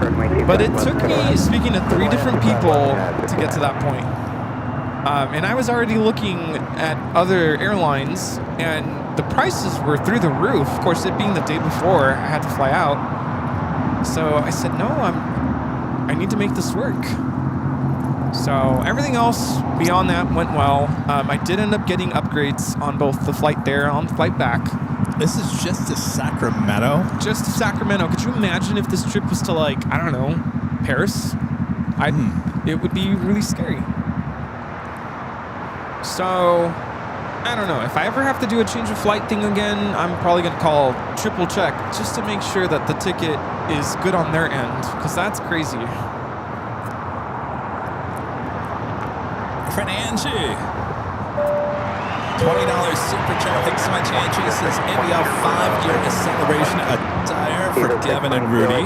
But it took me speaking to 3 different people to get to that point. And I was already looking at other airlines, and the prices were through the roof. Of course, it being the day before, I had to fly out. So I said, no, I need to make this work. So everything else beyond that went well. I did end up getting upgrades on both the flight there and on the flight back. This is just to Sacramento? Just to Sacramento. Could you imagine if this trip was to, like, I don't know, Paris? It would be really scary. So, I don't know. If I ever have to do a change of flight thing again, I'm probably going to call triple check just to make sure that the ticket is good on their end, because that's crazy. Friend Angie. $20 super chat. Thanks so much, Angie. This is ABL 5-year celebration attire for Kevin and Rudy.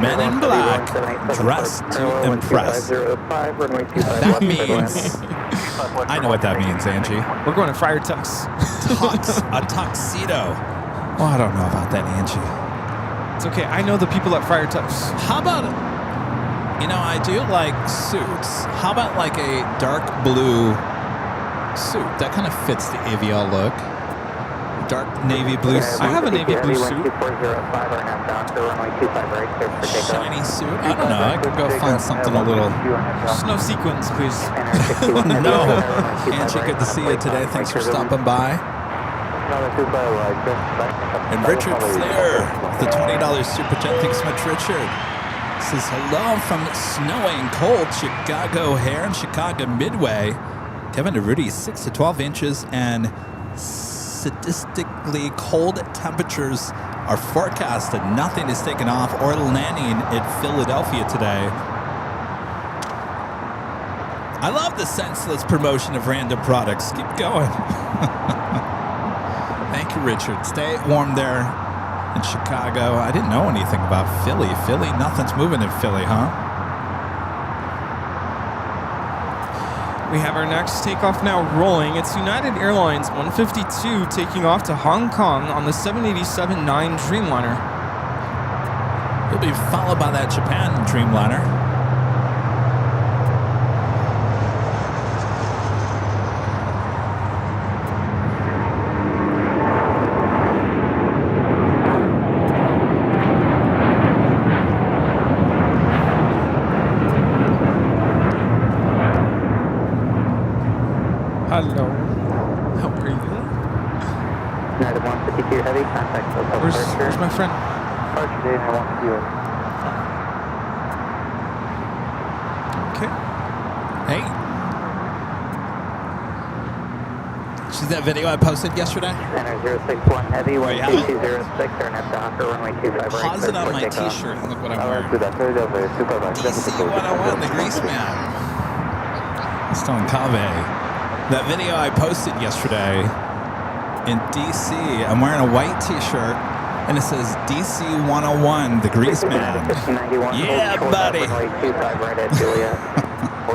Men in black, dressed to impress. That means... I know what that means, Angie. We're going to Friar Tux. A tuxedo. Well, I don't know about that, Angie. It's okay. I know the people at Friar Tux. How about it? You know, I do like suits. How about like a dark blue suit? That kind of fits the AVL look. Dark navy blue suit. I have a navy blue suit. Shiny suit. I don't know. I could go find something a little. Just no sequins, please. No. Angie, good to see you today. Thanks for stopping by. And Richard Flair, the $20 super chat. Thanks so much, Richard. Says hello from snowy and cold Chicago O'Hare and Chicago Midway. Kevin Rudy, 6 to 12 inches, and sadistically cold temperatures are forecasted. Nothing is taken off or landing at Philadelphia today. I love the senseless promotion of random products. Keep going. Thank you, Richard. Stay warm there in Chicago. I didn't know anything about Philly. Philly, nothing's moving in Philly, huh? We have our next takeoff now rolling. It's United Airlines 152 taking off to Hong Kong on the 787-9 Dreamliner. It'll be followed by that Japan Dreamliner. Hello. How are you? United 152 Heavy, contact hotel Where's my friend? Departure date, I want to do it. Okay. Hey. See that video I posted yesterday? Center 061 Heavy, Oh, yeah? 12206, turn left to Hawker, runway 25 right. Pause it on my t-shirt and look what I'm wearing. DC 101, the grease man. Still in Cave. That video I posted yesterday in DC, I'm wearing a white t-shirt and it says DC 101, the grease man. Yeah, buddy. What's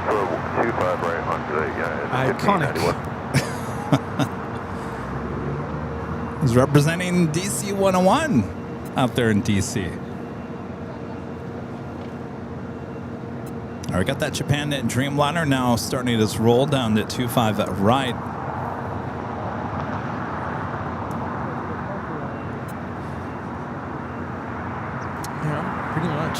the 25 right on today, guys? Iconic. He's representing DC 101 out there in DC. All right, we got that Japan Dreamliner now starting its roll down to 25 right. Yeah, pretty much.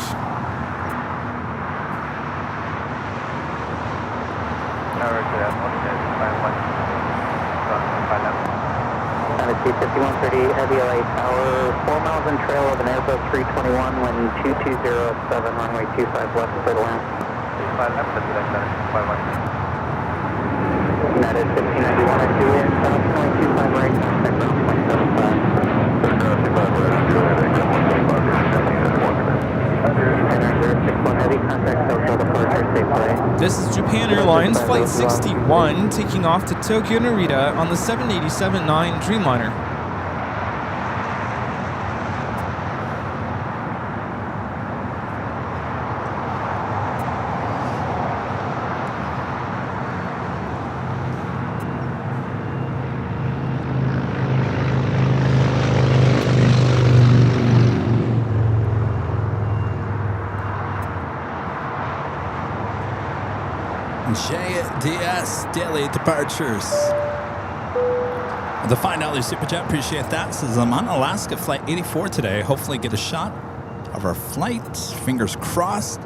C5130 Heavy LA Tower, 4 miles in trail of an Airbus 321, wind 2207, runway 25 left for the land. 25 left, that's United 1591 at Juliet, south, runway 25 right, contact ground 061 Heavy, contact Tokyo departure, safe flight. This is Japan Airlines Flight 61 taking off to Tokyo Narita on the 787-9 Dreamliner. JDS Daily Departures. The $5 Super Chat, appreciate that. Says I'm on Alaska Flight 84 today. Hopefully get a shot of our flight. Fingers crossed.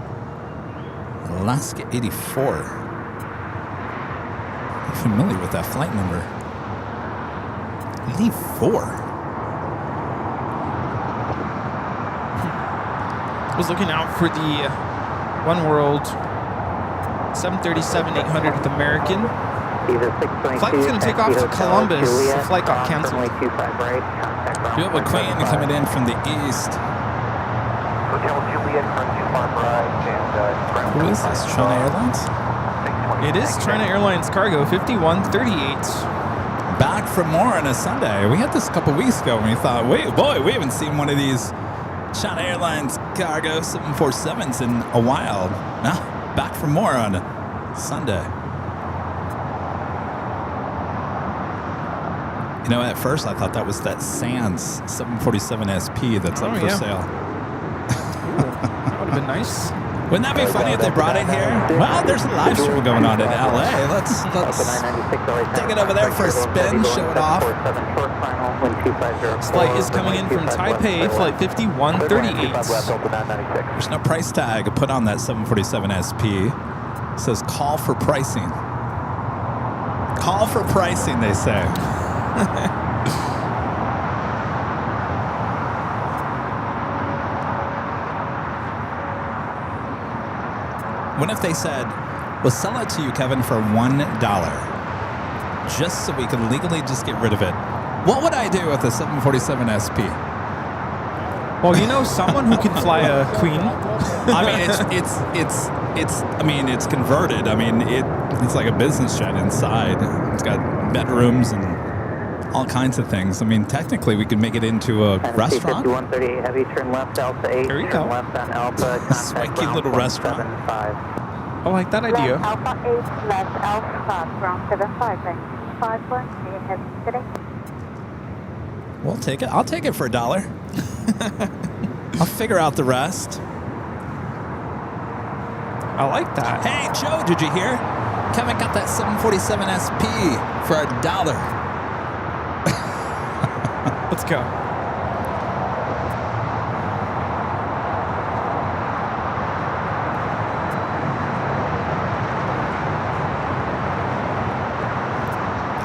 Alaska 84. I'm familiar with that flight number. 84. I was looking out for the One World 737-800 with American. Flight was going to take off to Columbus. The flight got canceled. Bill McQueen coming in from the east. Who is this? China Airlines? It is China Airlines Cargo 5138. Back for more on a Sunday. We had this a couple weeks ago and we thought, wait, boy, we haven't seen one of these China Airlines Cargo 747s in a while. Nah, back for more on Sunday. You know, at first I thought that was that Sands 747 SP that's up for sale. That would have been nice. Wouldn't that be funny if they brought it here? Well, there's a live stream going on in LA. Let's take it over there for a spin, show it off. This flight is coming in from Taipei, flight 5138. There's no price tag put on that 747 SP. It says call for pricing. Call for pricing, they say. What if they said, we'll sell it to you, Kevin, for $1, just so we can legally just get rid of it? What would I do with the 747 SP? Well, you know someone who can fly a Queen. I mean, it's converted. I mean, it's like a business jet inside. It's got bedrooms and all kinds of things. I mean, technically, we could make it into a restaurant. 5138 heavy, turn left Alpha 8. There you turn go. left on Alpha. Swanky little restaurant. I like that idea. Alpha 8, left Alpha, ground 75, then 51, may I have you today? We'll take it. I'll take it for $1. I'll figure out the rest. I like that. Hey, Joe, did you hear? Kevin got that 747 SP for $1. Let's go.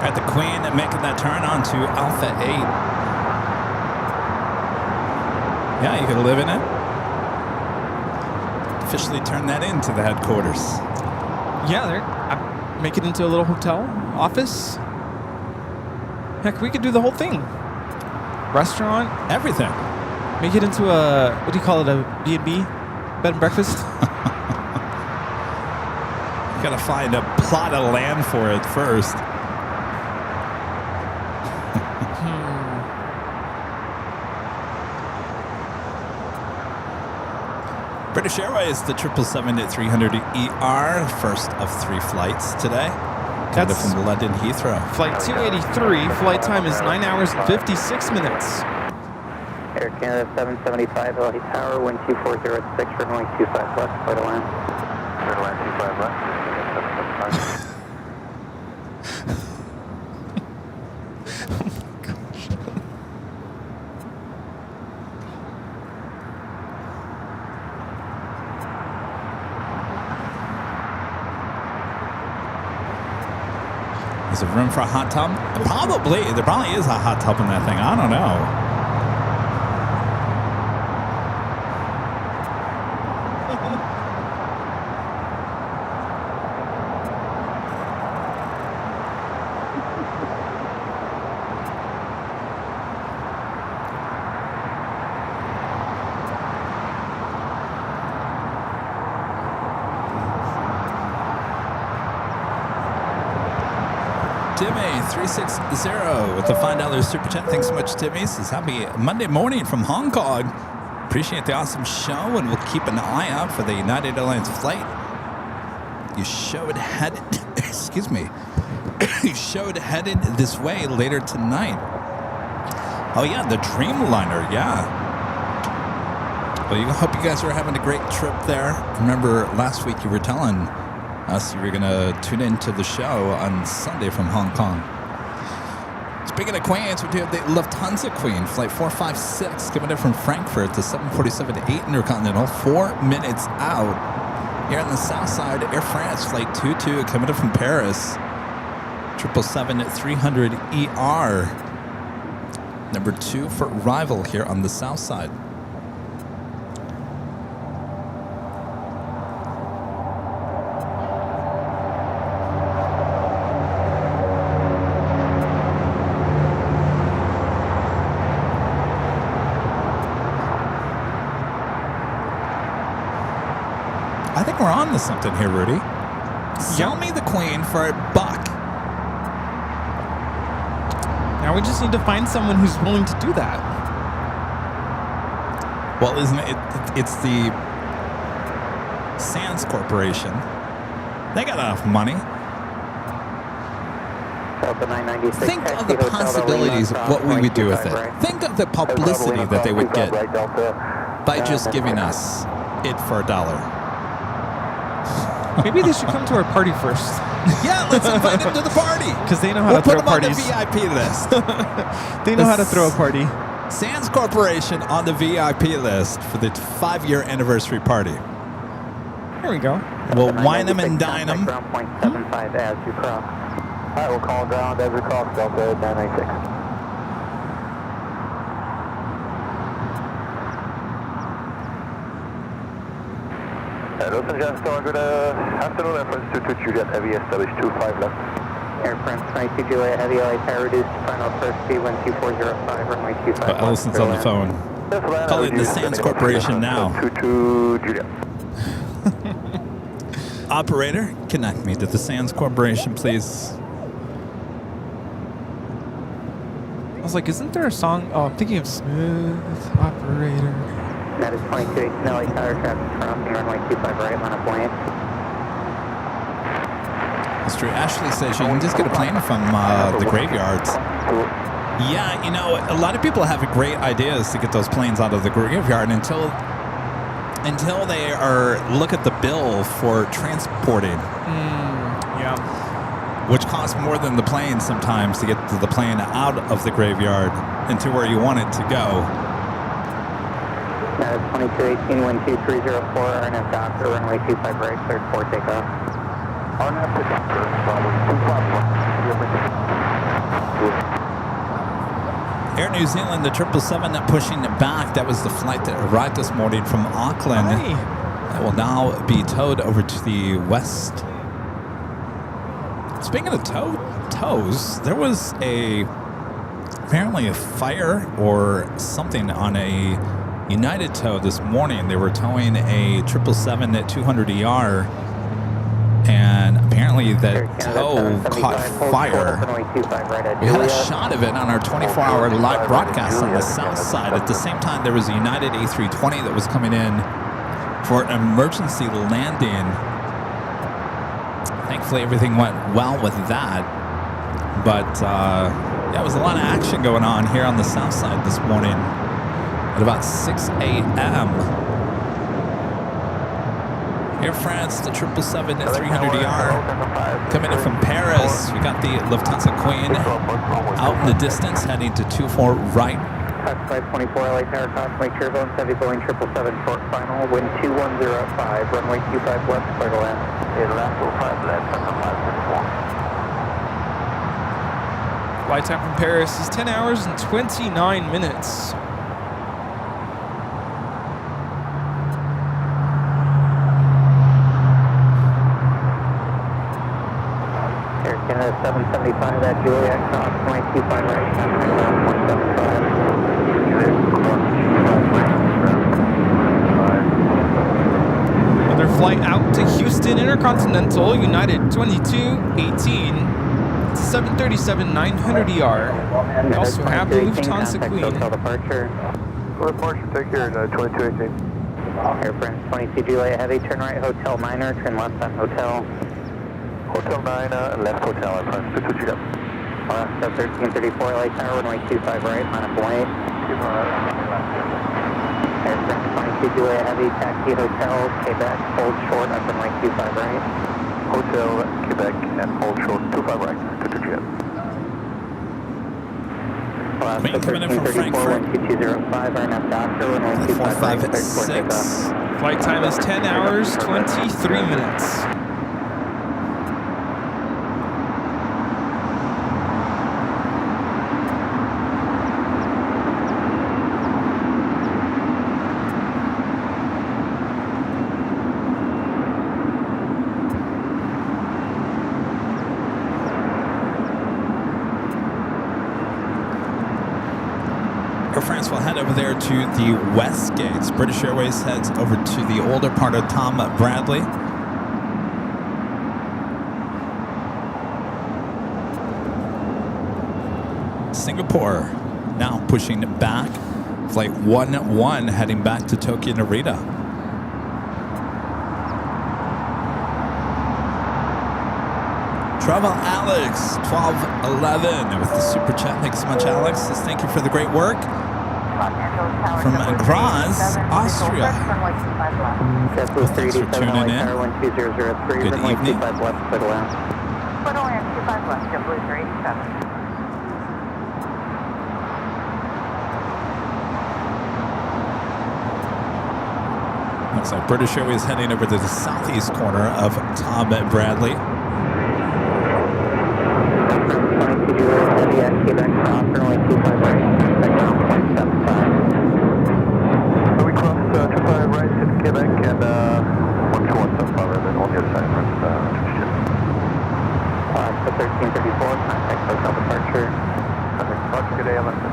At the Queen making that turn onto Alpha 8. Yeah, you could live in it. Officially turn that into the headquarters. Yeah, make it into a little hotel, office. Heck, we could do the whole thing. Restaurant. Everything. Make it into a, what do you call it, a B&B? Bed and breakfast? You gotta find a plot of land for it first. British Airways, the 777-300ER, first of 3 flights today. That's from London Heathrow. Flight 283, flight time is 9 hours and 56 minutes. Air Canada 775, LA Tower, wind 2406, runway 25 left, clear to land. Clear to land 25 left, 775. Is there room for a hot tub? Probably. There probably is a hot tub in that thing. I don't know. Timmy360 with the $5 super chat. Thanks so much, Timmy. Says happy Monday morning from Hong Kong. Appreciate the awesome show, and we'll keep an eye out for the United Airlines flight. You showed headed, excuse me, you showed headed this way later tonight. Oh yeah, the Dreamliner, yeah. Well, I hope you guys are having a great trip there. Remember last week you were telling us you were going to tune into the show on Sunday from Hong Kong. Speaking of Queens, we do have the Lufthansa Queen, flight 456, coming in from Frankfurt, the 747-8 Intercontinental, 4 minutes out. Here on the south side, Air France, flight 22, coming in from Paris, 777-300ER, number 2 for arrival here on the south side. I think we're on to something here, Rudy. Sell me the Queen for $1. Now we just need to find someone who's willing to do that. Well, isn't it? It's the Sands Corporation. They got enough money. Think of the possibilities of what we would do with it. Think of the publicity that they would get by just giving us it for $1. Maybe they should come to our party first. Yeah, let's invite them to the party. Because they know how We'll to put throw them on the parties. VIP list. They know how to throw a party. Sands Corporation on the VIP list for the 5-year anniversary party. Here we go. We'll wine them and dine them. Ground point 75 as you cross. All right, we'll call ground as we cross Delta 996. Los Angeles Tower, good afternoon, Air France 22 Juliet Heavy, established 25 left. Air France 22 Juliet Heavy, LA tower reduced, final first speed 12405, runway 25 left. Ellison's on the phone. Calling the Sands Corporation now. 22 Juliet. Operator, connect me to the Sands Corporation, please. I was like, isn't there a song? Oh, I'm thinking of Smooth Operator. That is 22 LA tower traffic crossing runway 25 right, line up lane. That's true. Ashley says you can just get a plane from the graveyards. Yeah, you know, a lot of people have great ideas to get those planes out of the graveyard until they look at the bill for transporting. Yeah. Which costs more than the plane sometimes to get the plane out of the graveyard into where you want it to go. That is 2218, 12304, RNF Doctor, runway 25 right, cleared for takeoff. RNF to Doctor, runway 25 Air New Zealand, the 777 pushing back. That was the flight that arrived this morning from Auckland. That will now be towed over to the west. Speaking of tows, there was apparently a fire or something on a United tow this morning. They were towing a 777-200ER, and apparently that tow caught fire. We had a shot of it on our 24-hour live broadcast on the south side. At the same time, there was a United A320 that was coming in for an emergency landing. Thankfully, everything went well with that. But yeah, there was a lot of action going on here on the south side this morning at about 6 a.m. Air France, the 777-300ER coming in from Paris. We got the Lufthansa Queen out in the distance, heading to 24 right. 524 LA tower, caution turbulence, heavy Boeing 777 short final, wind 2105, runway 25 left, clear to land. Left 05 left, 5 Flight time from Paris is 10 hours and 29 minutes. Air Canada 775 at Juliet, cross, runway 25 right, 175. Another flight out to Houston Intercontinental, United 2218, 737-900ER. We also have the Lufthansa Queen. Departure. Departure, take care, 2218. Air France 22 Juliet Heavy, turn right, Hotel Niner, turn left on Hotel. Hotel 9, left Hotel, Air France 22 Juliet. 1334 LA Tower, runway 25 right, line up lane. Air France 22 Juliet Heavy, taxi Hotel, Quebec, hold short up runway 25 right. Hotel, Quebec, and hold short 25 right, 22 Juliet. Queen coming in from Frankfurt. 1205, RNF Doctor, runway 25 right, cleared for takeoff. Flight time is 10 hours, 23 minutes. Air France will head over there to the west gates. British Airways heads over to the older part of Tom Bradley. Singapore now pushing back. Flight 11 heading back to Tokyo Narita. Travel Alex 1211 with the super chat. Thanks so much, Alex. Says thank you for the great work. from Graz, Austria. JetBlue Thanks for 387 tuning in. Tower 12003, Good runway evening. 25 left, clear to land. Clear to land 25 left, JetBlue 387. Looks like British Airways heading over to the southeast corner of Tom Bradley. Heavy at Quebec, cross runway 25 right, contact ground point 75. We cross 25 right to Quebec and 12175, and then on the other side for ship. 1334, contact hotel departure. Departure, good day, Alaska.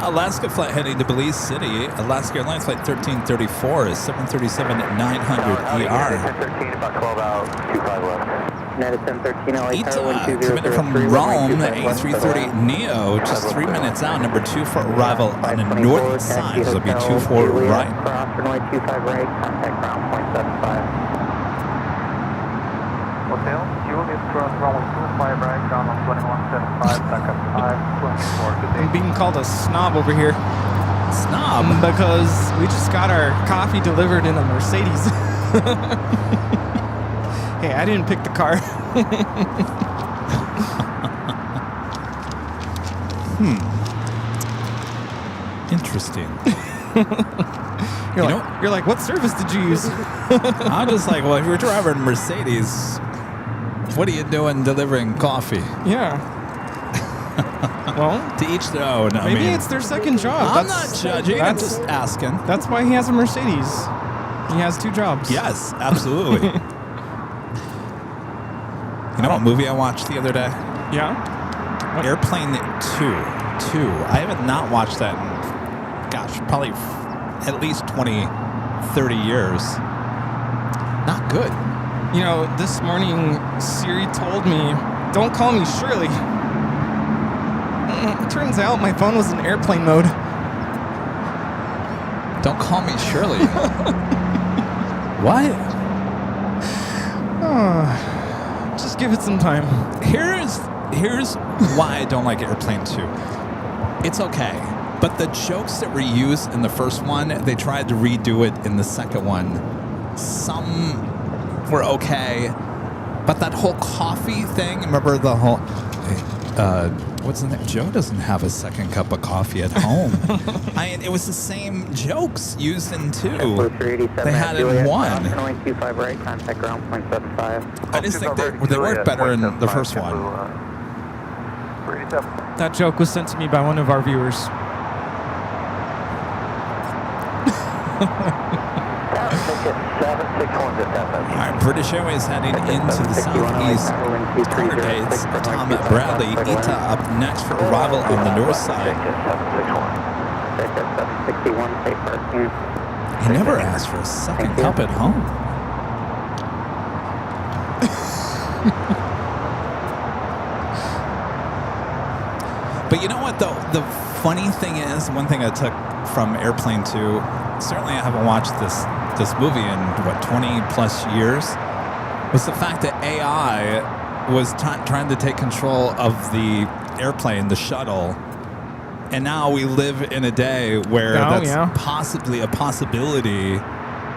Alaska flight heading to Belize City. Alaska Airlines flight 1334 is 737-900 ER. 1013, about 12 out, 25 left. United 1013 LA ETA Tower coming from 12003, Rome, the runway 25 left, A330 Neo, just 3 minutes out, number 2 for arrival on the north side. So it'll be 24 right. Cross runway 25 right, contact ground point 75. Hotel, Julius cross runway 25 right, ground on 2175, back up 524, good day. I'm being called a snob over here Snob. because we just got our coffee delivered in a Mercedes. Hey, I didn't pick the car. Interesting. You're like, what service did you use? I'm just like, well, if you're driving a Mercedes, what are you doing delivering coffee? Yeah. Well, To each their own. I maybe mean, it's their second job. I'm not judging. I'm just asking. That's why he has a Mercedes. He has 2 jobs. Yes, absolutely. You know what movie I watched the other day? Yeah? Airplane 2. I haven't not watched that in, gosh, probably at least 20, 30 years. Not good. You know, this morning, Siri told me, don't call me Shirley. Turns out my phone was in airplane mode. Don't call me Shirley. What? Just give it some time. Here's why I don't like Airplane 2. It's okay, but the jokes that were used in the first one, they tried to redo it in the second one. Some were okay, but that whole coffee thing, remember the whole... what's the name? Joe doesn't have a second cup of coffee at home. It was the same jokes used in 2. They had it in 1. Runway 25 right, contact ground point 75. I just think they worked better in the first one. That joke was sent to me by one of our viewers. All right, British Airways heading into the southeast corner gates. Tom Bradley, ETA up next for arrival on the north side. 761, safe parking. He never asked for a second cup at home. But you know what, though? The funny thing is, one thing I took from Airplane 2, certainly I haven't watched this movie in, 20 plus years, was the fact that AI was trying to take control of the airplane, the shuttle. And now we live in a day where possibly a possibility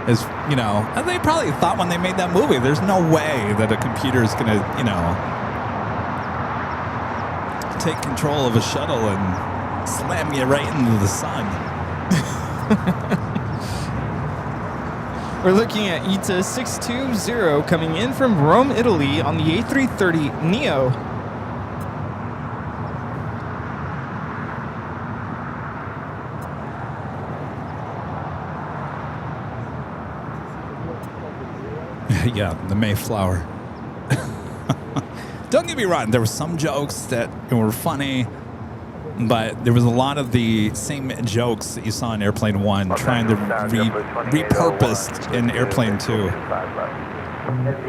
is, and they probably thought when they made that movie, there's no way that a computer is going to, take control of a shuttle and slam you right into the sun. We're looking at ETA 620 coming in from Rome, Italy on the A330 Neo. Yeah, the Mayflower. Don't get me wrong, there were some jokes that were funny, but there was a lot of the same jokes that you saw in Airplane 1 trying to repurposed in Airplane 2.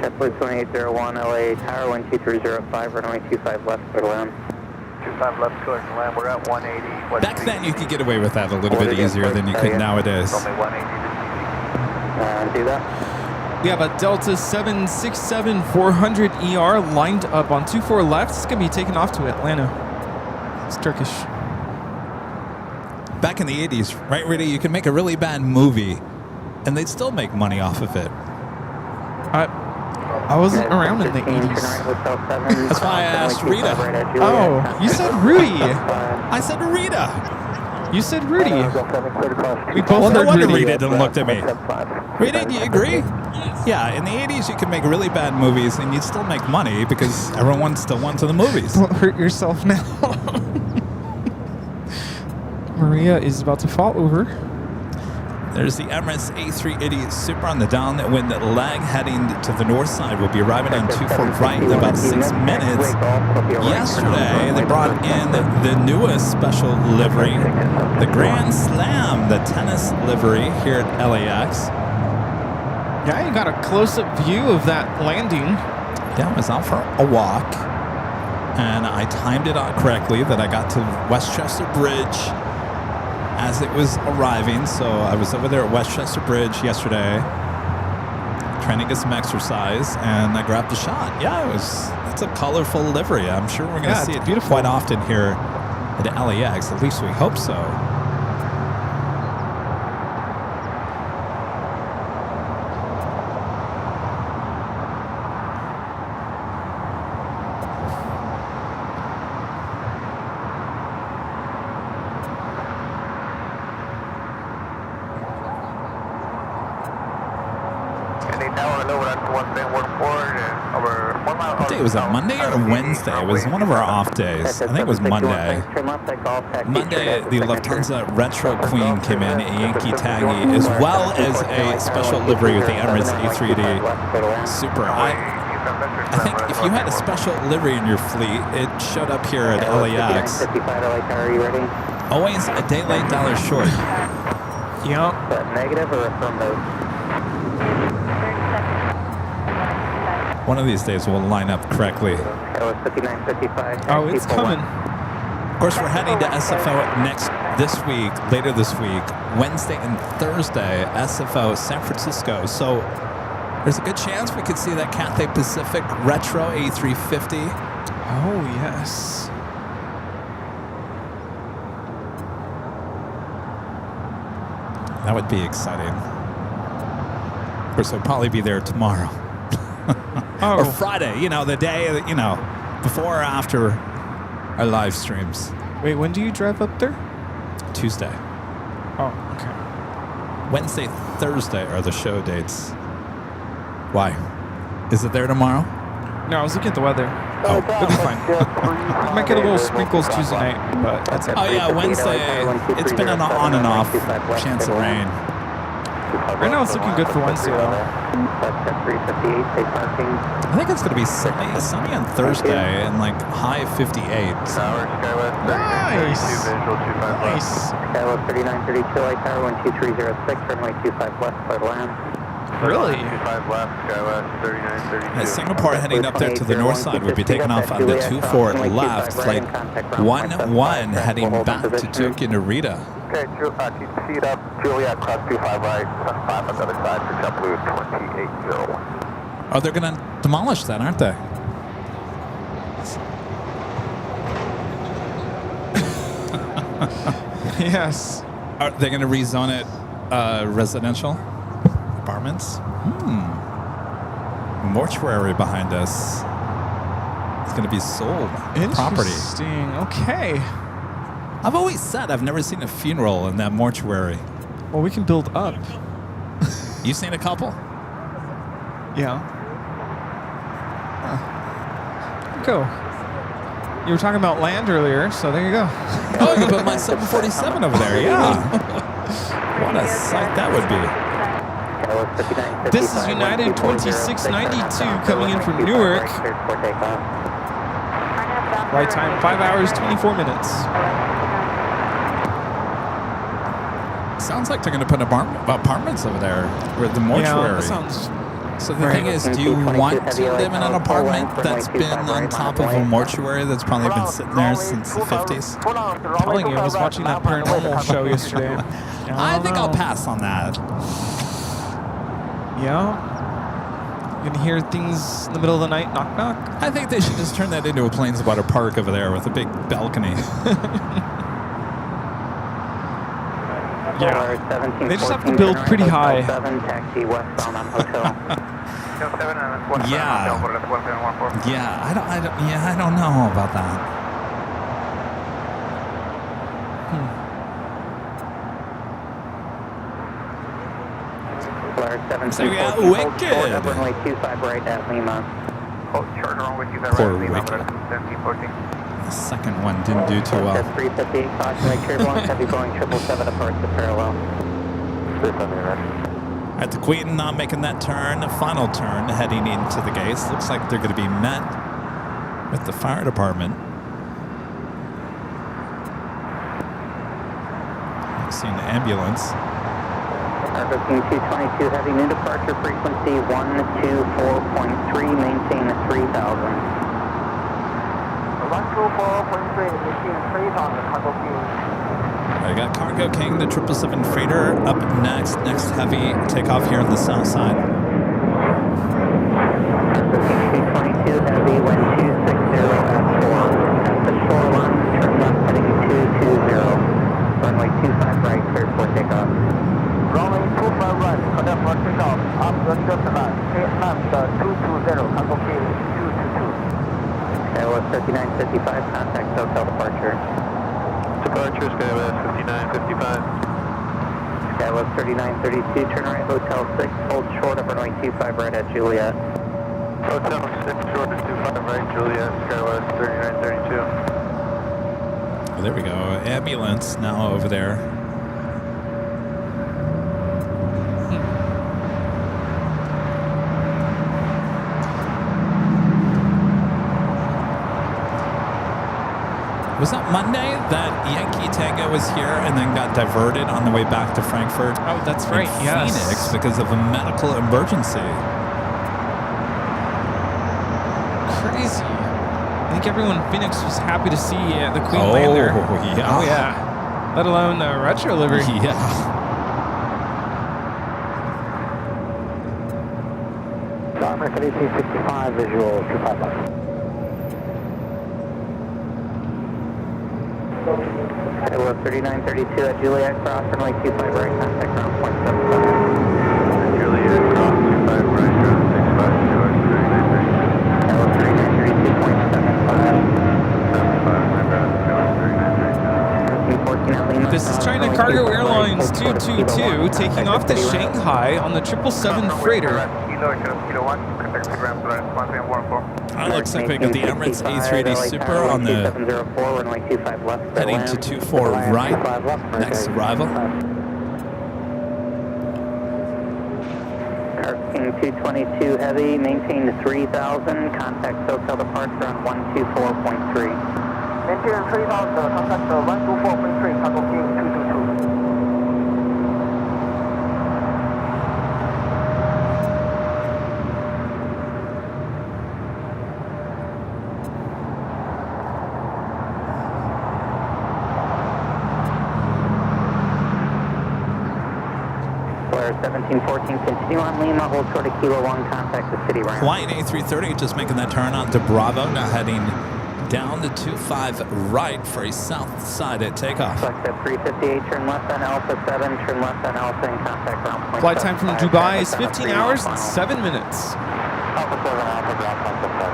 JetBlue 2801 LA Tower 12305, runway 25 left, clear to land. 25 left, clear to land. We're at 180. Back then, you could get away with that a little bit easier than you could nowadays. Only 180 to Do that. We have a Delta 767-400ER lined up on 24 left. It's going to be taken off to Atlanta. It's Turkish. Back in the 80s, right, Rudy, you could make a really bad movie and they'd still make money off of it. I wasn't around in the 80s. That's why I asked Rita. Oh, you said Rudy. I said Rita. You said Rudy. We both Well, no heard wonder Rudy. Rita didn't look at me. Rita, do you agree? Yeah, in the 80s you could make really bad movies and you'd still make money because everyone still went to the movies. Don't hurt yourself now. Maria is about to fall over. There's the Emirates A380 Super on the downwind leg heading to the north side. Will be arriving on 24 right in about 6 minutes. Yesterday, they brought in the newest special livery, the Grand Slam, the tennis livery here at LAX. Yeah, you got a close-up view of that landing. Yeah, I was out for a walk, and I timed it out correctly that I got to Westchester Bridge as it was arriving. So I was over there at Westchester Bridge yesterday trying to get some exercise, and I grabbed the shot. Yeah, it's a colorful livery. I'm sure we're going to see it quite often here at LAX. At least we hope so. What day was that? Monday or Wednesday? It was one of our off days. I think it was Monday. Monday, the Lufthansa Retro Queen came in, a Yankee Taggy, as well as a special livery with the Emirates A380 Super. I think if you had a special livery in your fleet, it showed up here at LAX. Always a day late, dollar short. Yeah. Negative or affirmative? One of these days we'll line up correctly. Oh, it's coming. Of course, we're heading to SFO later this week, Wednesday and Thursday, SFO San Francisco. So there's a good chance we could see that Cathay Pacific Retro A350. Oh, yes. That would be exciting. Of course, we'll probably be there tomorrow. Or Friday, the day, before or after our live streams. Wait, when do you drive up there? Tuesday. Oh, okay. Wednesday, Thursday are the show dates. Why? Is it there tomorrow? No, I was looking at the weather. Oh, it'll be fine. We might get a little sprinkles Tuesday night, but that's it. Oh, yeah, Wednesday. It's been an on and off chance of rain. Right now it's looking good for Wednesday, though. I think it's going to be sunny on Thursday and like high 58. Nice. Nice. Skylo 3930 Chile, Tower 12306, runway 25 left, clear to land. Really? 25 left, Skywest 3932. Singapore heading up there to the north side would be taking off on the 24 left, flight 11 heading back to Tokyo Narita. Okay, feet up, Juliet, cross 25 right, 5 on the other side for JetBlue 2801. Oh, they're going to demolish that, aren't they? Yes. Are they going to rezone it residential apartments? Mortuary behind us. It's going to be sold property. Interesting. Okay. I've always said I've never seen a funeral in that mortuary. Well, we can build up. You've seen a couple? Yeah. Go. You were talking about land earlier, so there you go. Oh, you can put my 747 over there, yeah. What a sight that would be. This is United 2692 coming in from Newark. Flight time 5 hours, 24 minutes. Sounds like they're going to put apartments over there, or the mortuary. Yeah, that sounds. So the thing is, do you want to live in an apartment that's been on top of a mortuary that's probably been sitting there since the 50s? I'm telling you, I was watching that paranormal show yesterday. I think I'll pass on that. Yeah. You can hear things in the middle of the night, knock, knock. I think they should just turn that into a Planeswater Park over there with a big balcony. Yeah. They just have to build pretty high. Taxi westbound on hotel. Yeah. Yeah, I don't know about that. So we got Wicked. Runway 25 right at Lima. Poor Wicked. The second one didn't do too well. 358, caution right turbulence, heavy Boeing 777 approach to parallel. At the Queen, not making that turn, final turn, heading into the gates. Looks like they're going to be met with the fire department. Seeing the ambulance. Booking 222 heavy, new departure frequency 124.3, maintain 3000. 124.3, maintain 3000, cargo king. I got Cargo King, the 777 freighter, up next. Next heavy takeoff here on the south side. Booking 222 heavy, wind 260 at 4. At the shoreline, turn left heading 220. Runway 25 right, clear for takeoff. Runway 25 right, clear for takeoff. Up the shoreline, left 220, cargo king 222. Skywest 3955, contact hotel departure. Departure, Skywest 5955. Skywest 3932, turn right, Hotel 6, hold short of runway 25 right at Juliet. Hotel 6, short of 25 right, Juliet, Skywest 3932. Well, there we go. Ambulance now over there. Was that Monday that Yankee Tango was here and then got diverted on the way back to Frankfurt? Oh, that's right, yes. Phoenix because of a medical emergency. Crazy. I think everyone in Phoenix was happy to see the Queen land there. Yeah. Oh, yeah. Let alone the retro livery. Yeah. American 1865, visual 255. Skywest 3932 at Juliet, cross runway 25 right, contact ground point 77. Juliet, cross 25 right, ground 65, Skywest 3932.75. This is China Cargo Airlines 222 taking off to Shanghai on the 777 freighter. It looks like we got the Emirates A380 Super on the heading to 24 right. Next arrival. King 222 heavy, maintain 3000, contact hotel departure on 124.3. Maintain 3000, contact 124.3, cargo king 222. Flare 1714, continue on Lima, hold short of Kilo 1, contact the city ramp. Flight A330 just making that turn on to Bravo, now heading down to 25 right for a south side at takeoff. Select at 358, turn left on Alpha 7, turn left on Alpha and contact ground point. Flight time from 75, Dubai is contact 15 on hours and 3 7 minutes. Alpha 7, Alpha ground point 75,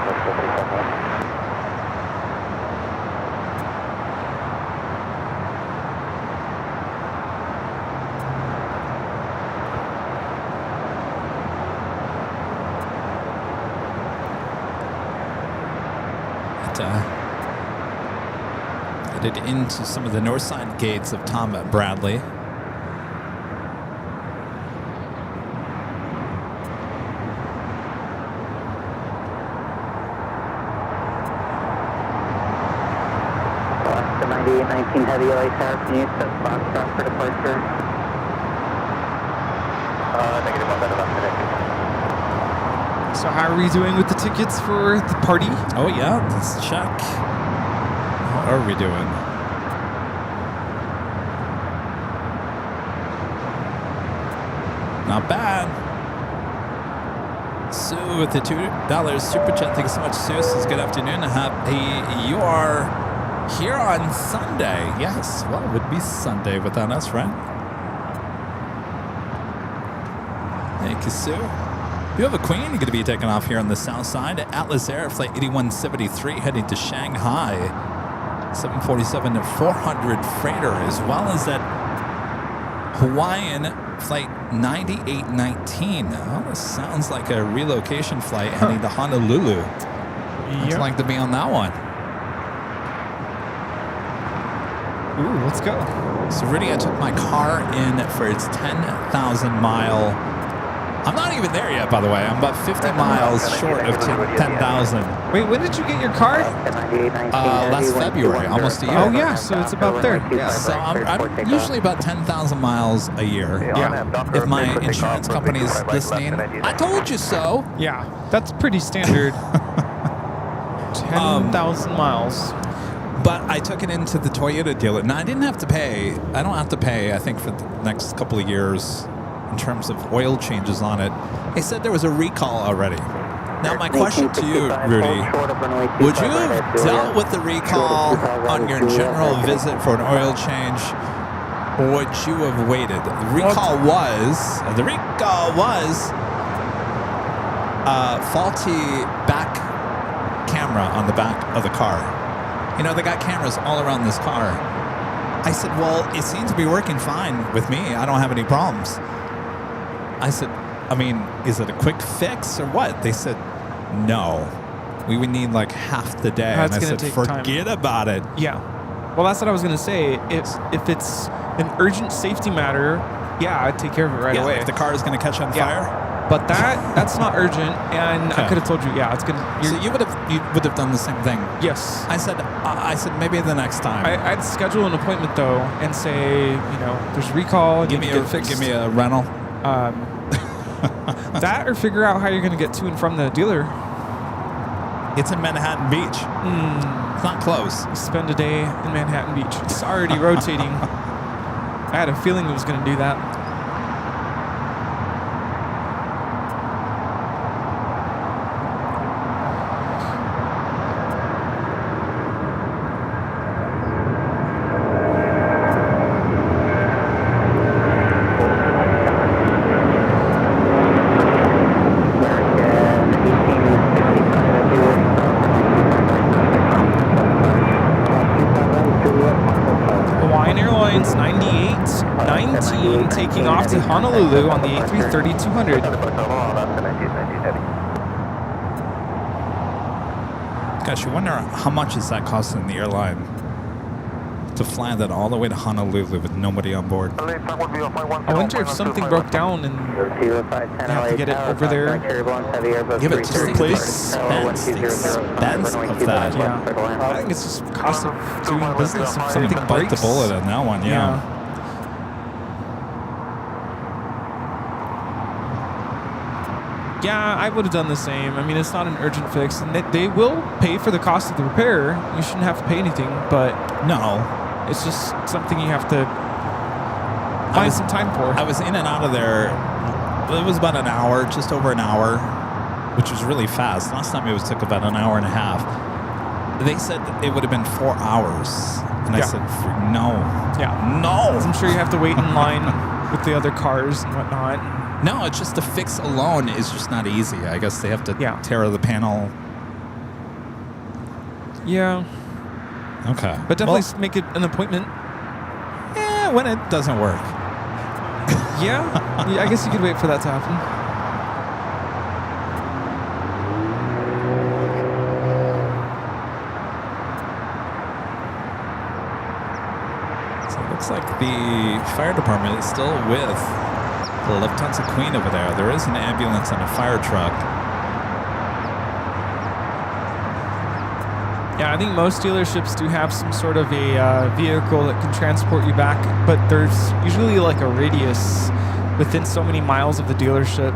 Headed into some of the north side gates of Tom Bradley. Alaska 9819 heavy LA Tower, can you set Foxtrot for departure? negative on that, about So how are we doing with the tickets for the party? Oh yeah, let's check. How are we doing? Not bad. Sue with the $2 super chat. Thank you so much, Sue. Says good afternoon. You are here on Sunday. Yes, well, it would be Sunday without us, right? Thank you, Sue. You have a Queen. You're going to be taking off here on the south side. Atlas Air Flight 8173 heading to Shanghai. 747 to 400 freighter, as well as that Hawaiian Flight 9819. Oh, this sounds like a relocation flight heading to Honolulu. I'd like to be on that one. Ooh, let's go. So, Rudy, I took my car in for its 10,000 mile. I'm not even there yet, by the way. I'm about 50 miles short of 10,000. Wait, when did you get your car? Last February, almost a year. Oh, yeah, so it's about there. Yeah, so I'm usually about 10,000 miles a year. Yeah. If my insurance company is listening, I told you so. Yeah, that's pretty standard. 10,000 miles. But I took it into the Toyota dealer. Now, I didn't have to pay. I don't have to pay, I think, for the next couple of years in terms of oil changes on it. They said there was a recall already. Now, my question to you, Rudy, would you have dealt with the recall on your general visit for an oil change, or would you have waited? The recall was faulty back camera on the back of the car. You know, they got cameras all around this car. I said, well, it seems to be working fine with me. I don't have any problems. I said, I mean, is it a quick fix or what? They said, no. We would need like half the day. That's and I gonna said, take forget about it. Yeah. Well, that's what I was going to say. If it's an urgent safety matter, yeah, I'd take care of it right away. If the car is going to catch on fire. But that's not urgent, and I could have told you, yeah, it's gonna. So you would have done the same thing. Yes. I said maybe the next time. I'd schedule an appointment though, and say, there's a recall. Give me a rental. That or figure out how you're going to get to and from the dealer. It's in Manhattan Beach. It's not close. You spend a day in Manhattan Beach. It's already rotating. I had a feeling it was going to do that. Taking off to Honolulu on the A330-200. Gosh, you wonder how much is that costing the airline to fly that all the way to Honolulu with nobody on board? I wonder if something broke down and you have to get it over there. Yeah, but just think the expense of that. Yeah. I think it's just cost of doing business. If something bite breaks. the bullet on that one, yeah. Yeah, I would have done the same. I mean, it's not an urgent fix, and they will pay for the cost of the repair. You shouldn't have to pay anything, but no, it's just something you have to find some time for. I was in and out of there. It was about an hour, just over an hour, which was really fast. Last time it took about an hour and a half. They said that it would have been 4 hours, and I said, no. Yeah. No. I'm sure you have to wait in line with the other cars and whatnot. No, it's just the fix alone is just not easy. I guess they have to tear the panel. Yeah. Okay. But definitely make it an appointment. Yeah, when it doesn't work. Yeah, I guess you could wait for that to happen. So it looks like the fire department is still with the Lufthansa Queen over there. There is an ambulance and a fire truck. Yeah, I think most dealerships do have some sort of a vehicle that can transport you back, but there's usually like a radius within so many miles of the dealership.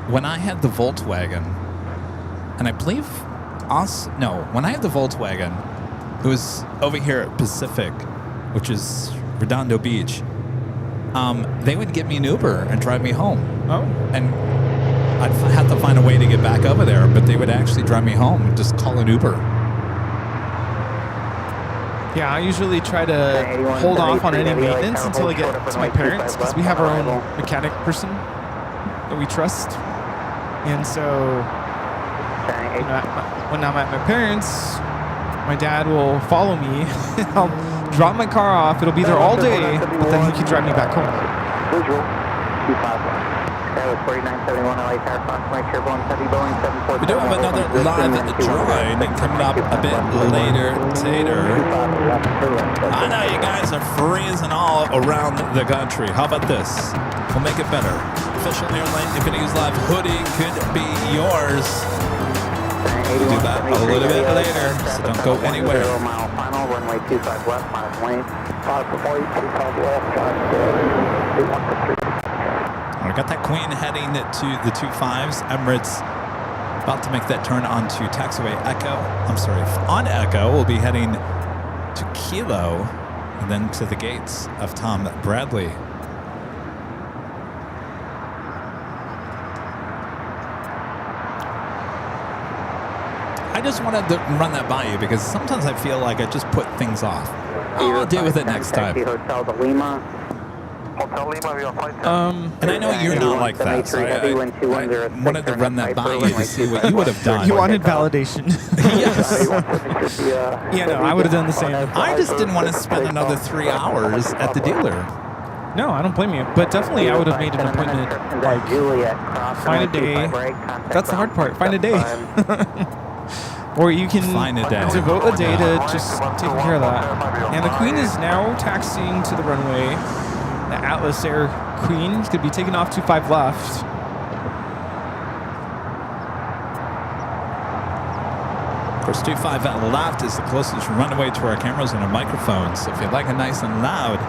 When I had the Volkswagen, and I believe when I had the Volkswagen, it was over here at Pacific, which is Redondo Beach. They would get me an Uber and drive me home. Oh. And I'd have to find a way to get back over there, but they would actually drive me home and just call an Uber. Yeah, I usually try to hold off on any maintenance until I get to my parents because we have our own mechanic person that we trust. And so when I'm at my parents', my dad will follow me. I'll drop my car off. It'll be there all day, but then he can drive me back home. Visual, 25 that was 4971 LA Tower, approximately Boeing 7 Boeing 747. We do have another live drawing coming up a bit later. I know you guys are freezing all around the country. How about this? We'll make it better. Official Airline Infinity's Live hoodie could be yours. We'll do that a little bit later, so don't go anywhere. Mile final, runway 25 left, minus lane. 5.8, 25 left, I got that Queen heading to the 25s. Emirates about to make that turn onto taxiway Echo. I'm sorry, on Echo, we'll be heading to Kilo and then to the gates of Tom Bradley. I just wanted to run that by you because sometimes I feel like I just put things off. I'll deal with it next time. Hotel to Lima. And I know you're not like that, so I wanted to run that by you to see what you would have done. You wanted validation. Yes. Yeah, no, I would have done the same. I just didn't want to spend another 3 hours at the dealer. No, I don't blame you. But definitely I would have made an appointment, like, find a day. That's the hard part, find a day. Or you can devote a day to just taking care of that. And the Queen is now taxiing to the runway. The Atlas Air Queen is going to be taking off 25 left. Of course, 25 left is the closest runway to our cameras and our microphones. So if you like it nice and loud,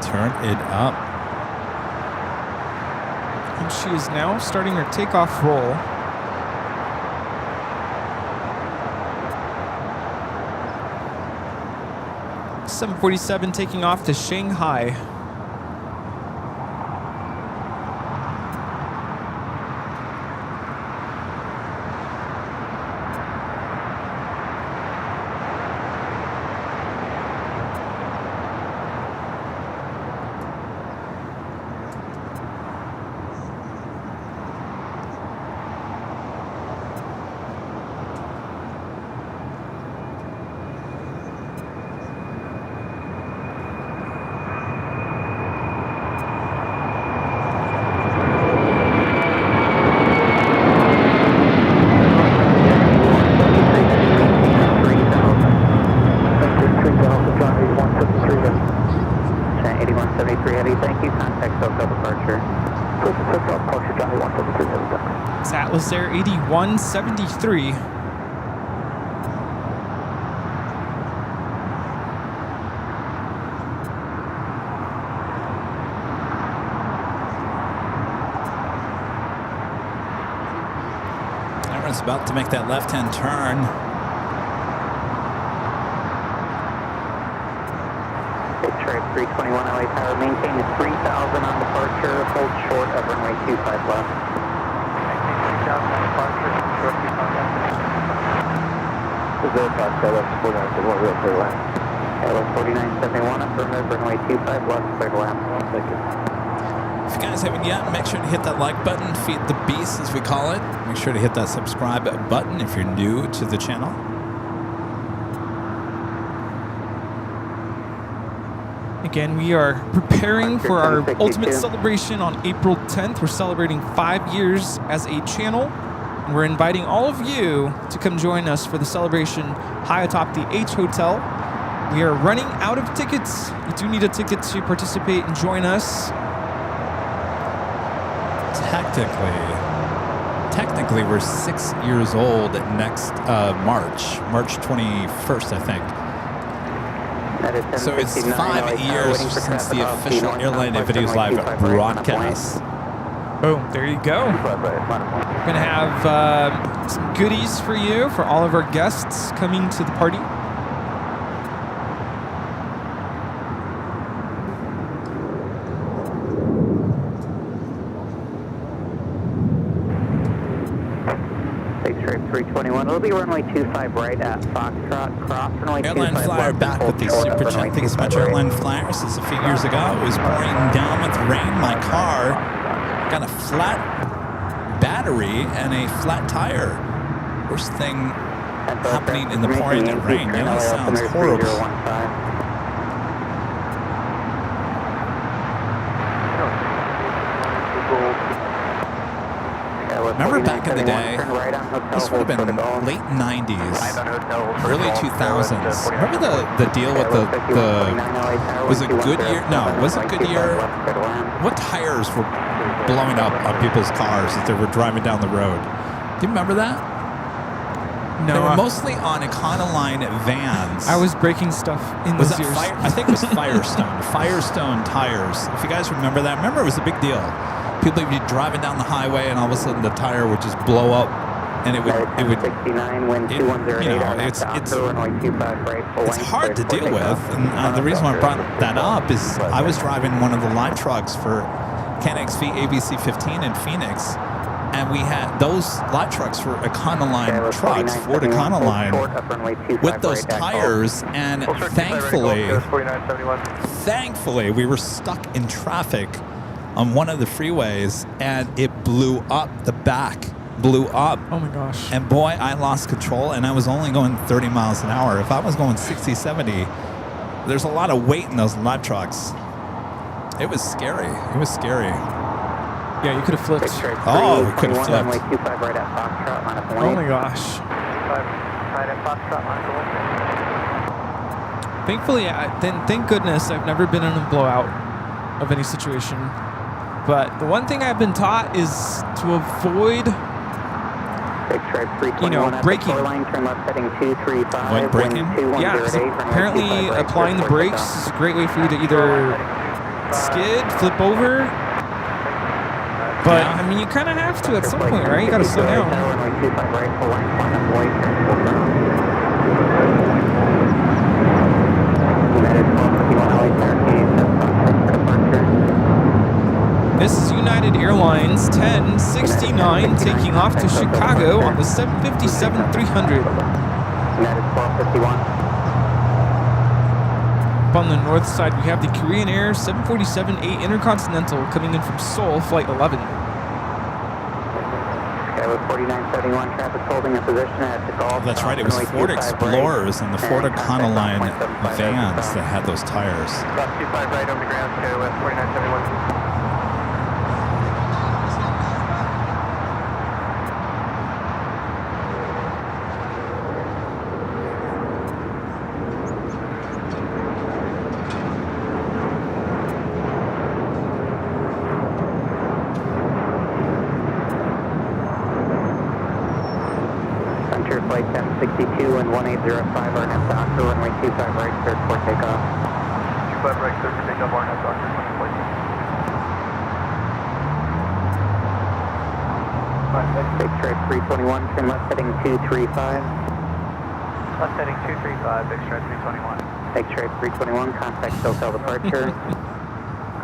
turn it up. And she is now starting her takeoff roll. .747 taking off to Shanghai. It's Atlas Air 8173. Everyone's about to make that left-hand turn. Detroit 321 LA Tower, maintain 3000 on departure, hold short of runway 25 left. 3000 on departure, short 25 left. Verify LS 4971, real clear left. LS 4971, affirmative, runway 25 left, clear to left. Thank you. If you guys haven't yet, make sure to hit that like button, feed the beast as we call it. Make sure to hit that subscribe button if you're new to the channel. Again, we are preparing for our ultimate celebration on April 10th. We're celebrating 5 years as a channel, and we're inviting all of you to come join us for the celebration high atop the H Hotel. We are running out of tickets. You do need a ticket to participate and join us. Technically, we're 6 years old next March 21st, I think. So it's 5 years since the official Airline Videos Live broadcast. Boom, there you go. We're going to have some goodies for you, for all of our guests coming to the party. 321. It'll be runway 25 right at Foxtrot. Cross runway 25 Airline flyer left. back with the super chat. Thanks so much, Airline Flyer. This is a few years ago. It was pouring down with rain. My car got a flat battery and a flat tire. Worst thing happening in the pouring rain. Yeah, that sounds horrible. Remember back in the day, this would have been late 90s, early 2000s. Remember the deal with the was it Goodyear? No, was it Goodyear? What tires were blowing up on people's cars as they were driving down the road? Do you remember that? No. They were mostly on Econoline vans. I was breaking stuff in Was those that years. I think it was Firestone. Firestone tires. If you guys remember that, remember it was a big deal. People would be driving down the highway, and all of a sudden the tire would just blow up, and it would 69, wind 2108, it's hard to deal with. And the reason why I brought that up is I was driving one of the live trucks for CanXV ABC 15 in Phoenix, and we had those live trucks were Econoline trucks, Ford Econoline, with those tires, and thankfully we were stuck in traffic on one of the freeways, and it blew up. The back blew up. Oh my gosh. And boy, I lost control, and I was only going 30 miles an hour. If I was going 60, 70, there's a lot of weight in those live trucks. It was scary. It was scary. Yeah, you could have flipped. Oh, we could have flipped. Oh my gosh. Thankfully, thank goodness I've never been in a blowout of any situation. But the one thing I've been taught is to avoid, braking. Avoid braking? Yeah, 'cause apparently applying the brakes is a great way for you to either skid, flip over. But, I mean, you kind of have to at some point, right? You got to slow down. This is United Airlines 1069 taking off to Chicago on the 757-300. Up on the north side, we have the Korean Air 747-8 Intercontinental coming in from Seoul, flight 11. Skyway 4971, traffic holding a position at the Gulf. That's right, it was Ford Explorers and the Ford Econoline vans that had those tires. About 25 right over the ground, Skyway 4971. Flight 1062 and 1805 RNF Doctor, runway 25 right, cleared for takeoff. 25 right, cleared for takeoff, RNF Doctor, flight. Big stripe 321, turn left heading 235. Left heading 235, big stripe 321. Big stripe 321, contact SoCal departure.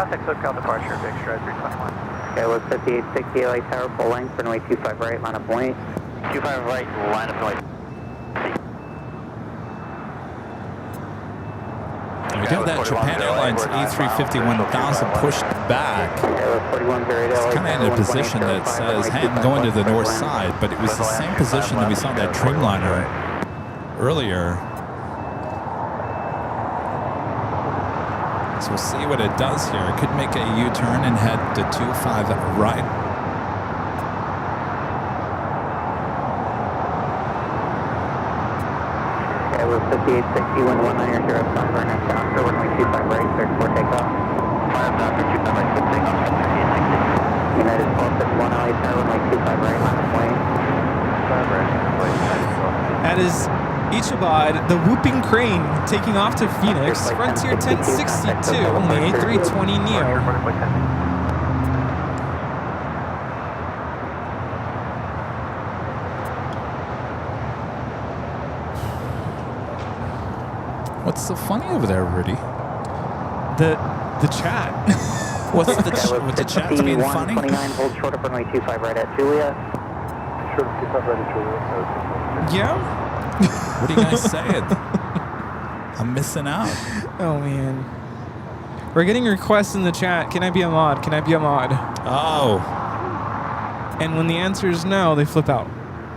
Contact SoCal departure, big stripe 321. Skyway 5860, LA Tower, full length, runway 25 right, line up point. 25 right, line up right. We do have that Japan Airlines A350-1000 pushed back. It's kind of in a position that says, hey, I'm going to the north side, but it was the same position that we saw that Dreamliner earlier. So we'll see what it does here. It could make a U-turn and head to 25 right. Skyway 5860, wind 1905, RNF Doctor, runway 25 right, cleared for takeoff. RNF Doctor, 25 right, cleared for takeoff, 5860. United 1251, LA Tower, runway 25 right, line up point. 25 right, That is Ichabod, the Whooping Crane, taking off to Phoenix. Frontier 1062 on the A320 Neo. What's so funny over there, Rudy? The chat. What's the chat's being funny? 29, hold short up runway 25 right at Julia. Yeah? What are you guys saying? I'm missing out. Oh, man. We're getting requests in the chat. Can I be a mod? Can I be a mod? Oh. And when the answer is no, they flip out.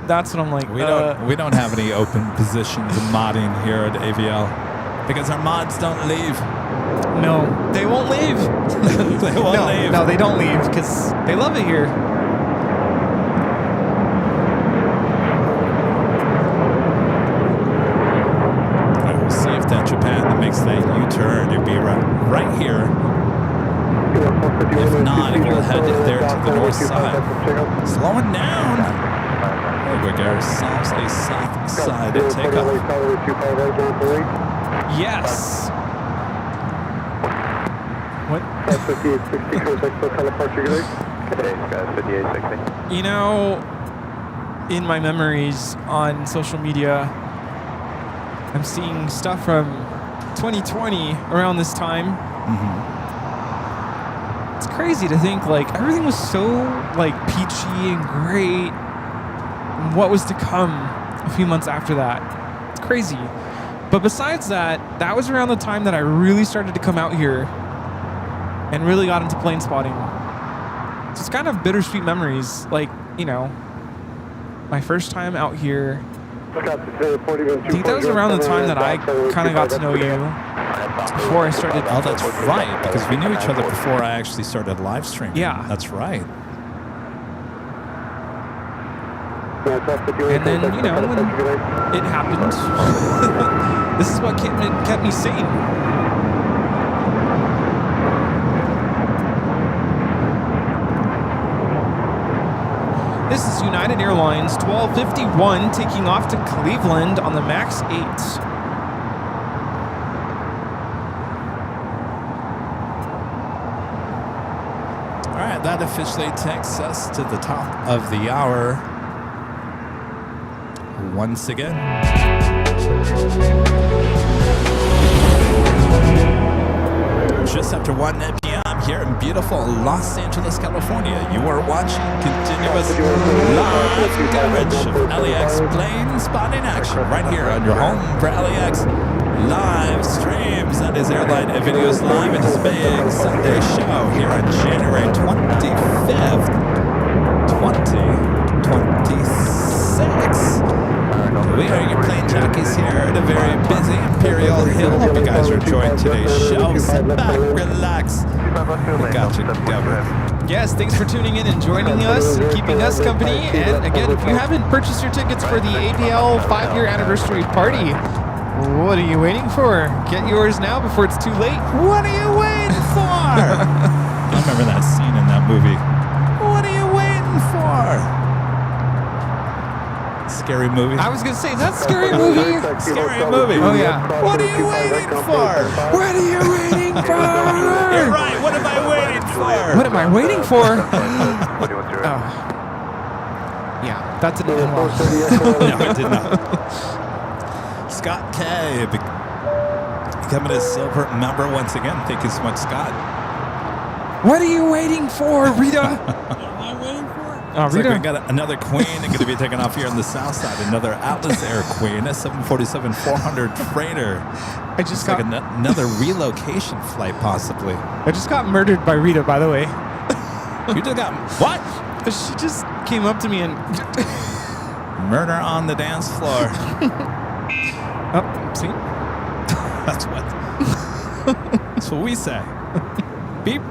That's what I'm like. We don't have any open positions in modding here at AVL because our mods don't leave. No, they won't leave. They won't leave. No, they don't leave because they love it here. All right, we'll see if that Japan makes that U-turn. It'll be right here. If not, it will head there to the north side. Slowing down. There we go. Solves a south side takeoff. Yes. What? You know, in my memories on social media, I'm seeing stuff from 2020 around this time. Mm-hmm. It's crazy to think like everything was so like peachy and great. And what was to come a few months after that? It's crazy. But besides that, that was around the time that I really started to come out here and really got into plane spotting. So it's kind of bittersweet memories. Like, you know, my first time out here. I think that was around the time that I kind of got to know you. Before I started. Oh, that's right, because we knew each other before I actually started live streaming. Yeah. That's right. And then, you know, when it happened, this is what kept me sane. This is United Airlines 1251 taking off to Cleveland on the MAX 8. All right, that officially takes us to the top of the hour. Once again. Just after 1 p.m. here in beautiful Los Angeles, California, you are watching continuous live coverage of LAX plane spotting action right here on your home for LAX live streams. That is Airline Videos Live and his big Sunday show here on January 25th, 2026. We are your plane jockeys here at a very busy Imperial Hill. Hope you guys are enjoying today's show. Sit back, relax. We got you covered. Yes, thanks for tuning in and joining us and keeping us company. And again, if you haven't purchased your tickets for the AVL 5-year anniversary party, what are you waiting for? Get yours now before it's too late. What are you waiting for? I remember that scene in that movie. What are you waiting for? Scary movie. I was going to say, that's a scary movie. Scary movie. Oh, yeah. What are you waiting for? What are you waiting for? You're right. What am I waiting for? What am I waiting for? Oh. Yeah, that's an animal. No, I did not. Scott K. becoming a silver member once again. Thank you so much, Scott. What are you waiting for, Rita? Looks like we got another Queen going to be taking off here on the south side. Another Atlas Air Queen, a 747-400 freighter. I just got another relocation flight, possibly. I just got murdered by Rita, by the way. You just got what? She just came up to me and murder on the dance floor. Oh, see? That's what we say. Beep.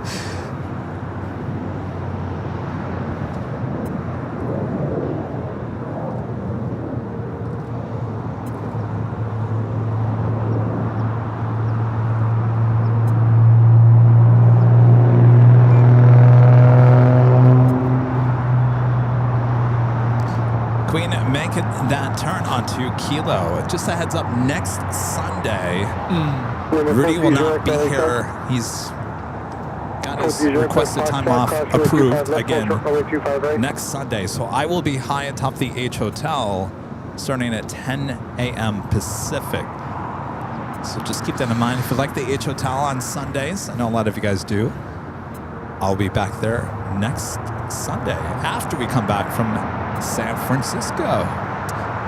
Queen making that turn onto Kilo. Just a heads up, next Sunday, Rudy will not be here. He's got his requested time off approved again next Sunday. So I will be high atop the H Hotel starting at 10 a.m. Pacific. So just keep that in mind. If you like the H Hotel on Sundays, I know a lot of you guys do, I'll be back there next Sunday after we come back from San Francisco.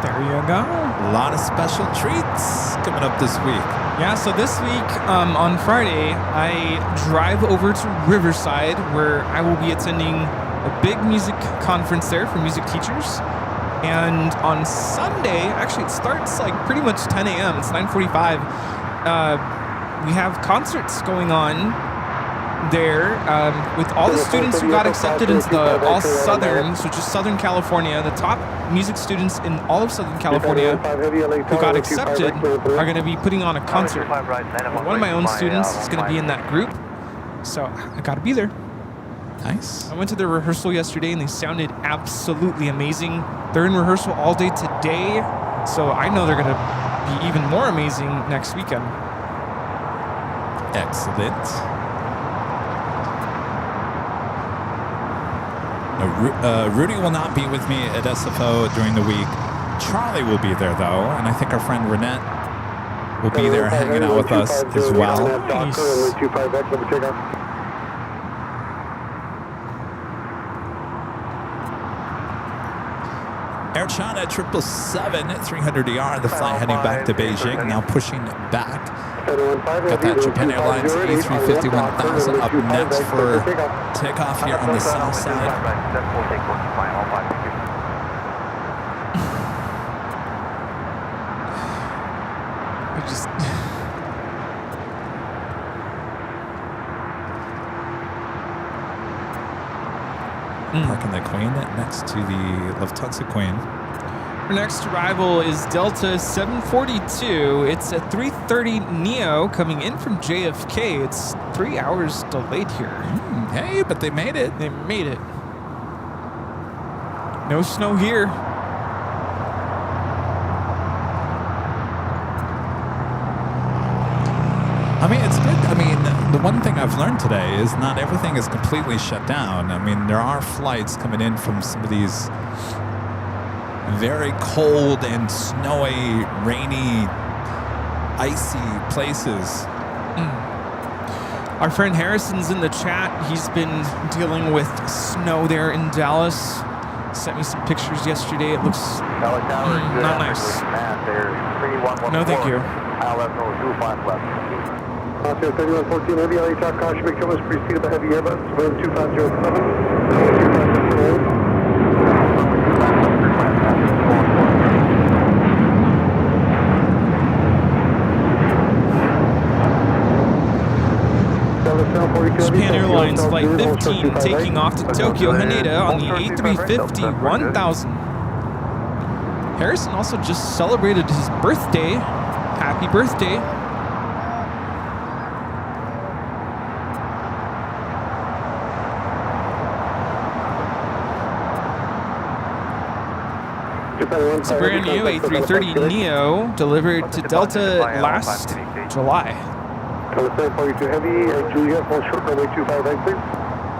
There you go. A lot of special treats coming up this week. Yeah, so this week on Friday, I drive over to Riverside where I will be attending a big music conference there for music teachers. And on Sunday, actually it starts like pretty much 10 a.m. It's 9:45. We have concerts going on there with all the students who got accepted into the All Southern, so just Southern California. The top music students in all of Southern California who got accepted are going to be putting on a concert. One of my own students is going to be in that group, so I got to be there. Nice. I went to their rehearsal yesterday and they sounded absolutely amazing. They're in rehearsal all day today, so I know they're going to be even more amazing next weekend. Excellent. Rudy will not be with me at SFO during the week. Charlie will be there, though, and I think our friend Renette will be there hanging out with us as well. Nice. Air China 777 300ER, the flight heading back to Beijing, now pushing back. Got that Japan Airlines A350-1000 up next for takeoff here on the south side. I just... Parking the Queen next to the Lufthansa Queen. Our next arrival is Delta 742. It's a 3:30 Neo coming in from JFK. It's 3 hours delayed here. Hey, but they made it. They made it. No snow here. I mean, it's good. I mean, the one thing I've learned today is not everything is completely shut down. I mean, there are flights coming in from some of these very cold and snowy, rainy, icy places. Our friend Harrison's in the chat. He's been dealing with snow there in Dallas. Sent me some pictures yesterday. It looks not nice. No, thank you. Oscar 3114 Heavy LA Talk caution become was preceded by heavy Airbus, wind 2507. Japan Airlines Flight 15 taking off to Tokyo Haneda on the A350-1000. Harrison also just celebrated his birthday. Happy birthday. It's a brand new A330 Neo delivered to Delta last July. Delta 742 Heavy, Juliet, hold short runway 25 right, please.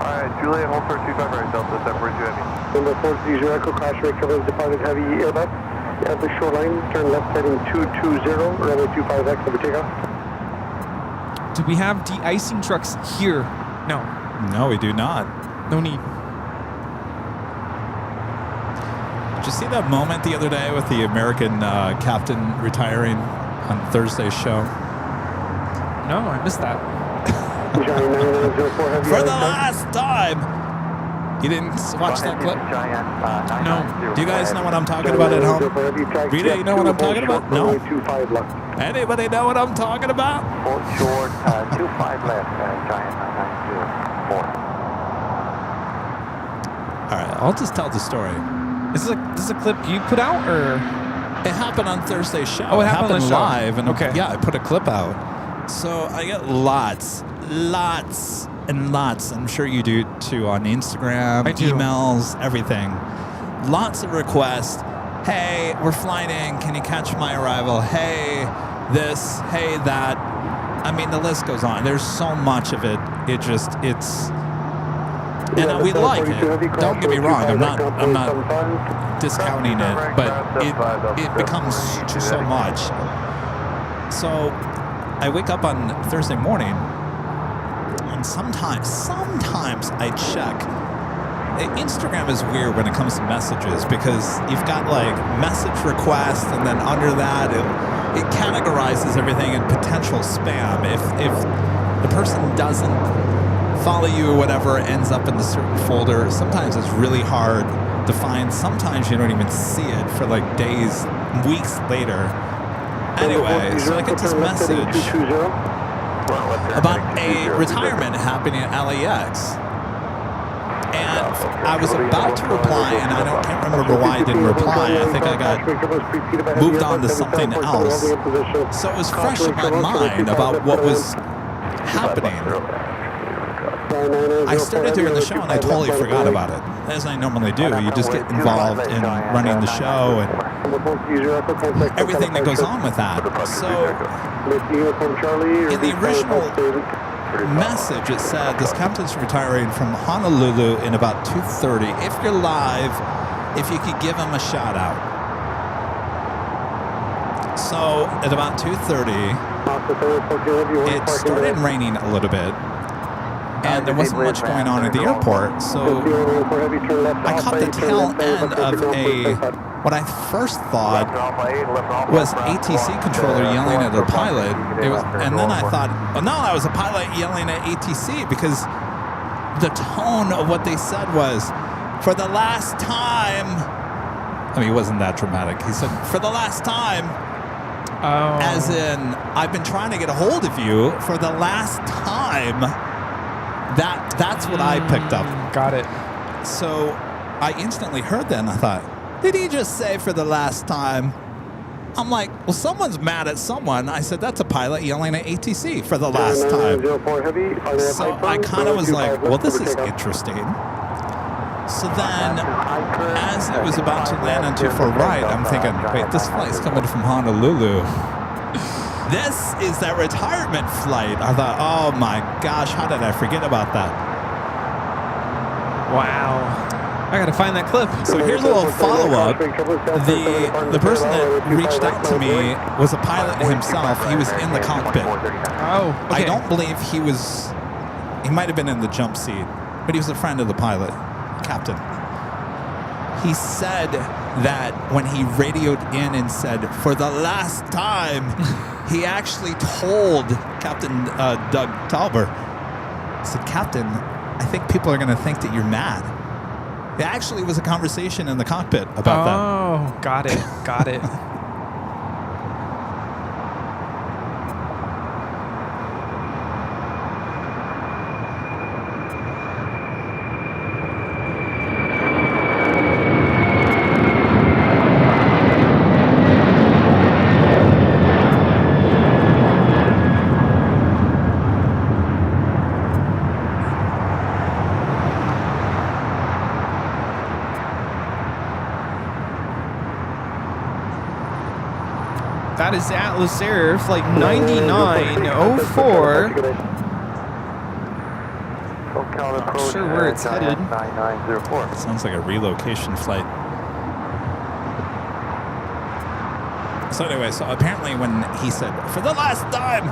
Alright, Juliet, hold short 25 right, Delta 742 Heavy. Number 40 Echo, caution rate covers departed heavy Airbus. At the shoreline, turn left heading 220, runway 25X, over takeoff. Do we have de-icing trucks here? No. No, we do not. No need. Did you see that moment the other day with the American captain retiring on Thursday's show? No, I missed that. For the last time! You didn't watch that clip? No. Do you guys know what I'm talking about at home? Rita, you know what I'm talking about? No? Anybody know what I'm talking about? Hold short, 25 left, Giant 904. All right, I'll just tell the story. This is a clip you put out, or? It happened on Thursday's show. Oh, it happened on the show. live, and okay. Yeah, I put a clip out. So I get lots, and lots. I'm sure you do too on Instagram, emails, everything. Lots of requests. Hey, we're flying in. Can you catch my arrival? Hey, this. Hey, that. I mean, the list goes on. There's so much of it. And we like it. Don't get me wrong. I'm not discounting it, but it becomes so much. So I wake up on Thursday morning, and sometimes I check Instagram is weird when it comes to messages because you've got like message requests, and then under that it categorizes everything in potential spam. If the person doesn't follow you or whatever, ends up in the certain folder, sometimes it's really hard to find. Sometimes you don't even see it for like days, weeks later. Anyway, so I get this message about a retirement happening at LAX. And I was about to reply, and can't remember why I didn't reply. I think I got moved on to something else. So it was fresh in my mind about what was happening. I started doing the show, and I totally forgot about it. As I normally do, you just get involved in running the show and everything that goes on with that. So in the original message, it said this captain's retiring from Honolulu in about 2:30. If you're live, if you could give him a shout out. So at about 2:30, it started raining a little bit, and there wasn't much going on at the airport. So I caught the tail end of what I first thought was ATC controller yelling at a pilot. And then I thought, oh no, that was a pilot yelling at ATC, because the tone of what they said was, for the last time. I mean, it wasn't that dramatic. He said, for the last time. Oh. As in, I've been trying to get a hold of you for the last time. That's what I picked up. Got it. So I instantly heard that, and I thought, did he just say for the last time? I'm like, well, someone's mad at someone. I said, that's a pilot yelling at ATC for the last time. So I kind of was like, well, this is interesting. So then, as it was about to land on 24 right, I'm thinking, wait, this flight's coming from Honolulu. This is that retirement flight. I thought, oh my gosh, how did I forget about that? Wow. I gotta find that clip. So here's a little follow-up. The person that reached out to me was a pilot himself. He was in the cockpit. Oh, okay. I don't believe he might have been in the jump seat, but he was a friend of the pilot, captain. He said that when he radioed in and said, for the last time, he actually told Captain Doug Tauber, he said, Captain, I think people are going to think that you're mad. It actually was a conversation in the cockpit about that. Oh, got it. Got it. That is Atlas Air, flight 9904. Not sure where it's headed. 9904. Sounds like a relocation flight. So anyway, so apparently when he said, for the last time,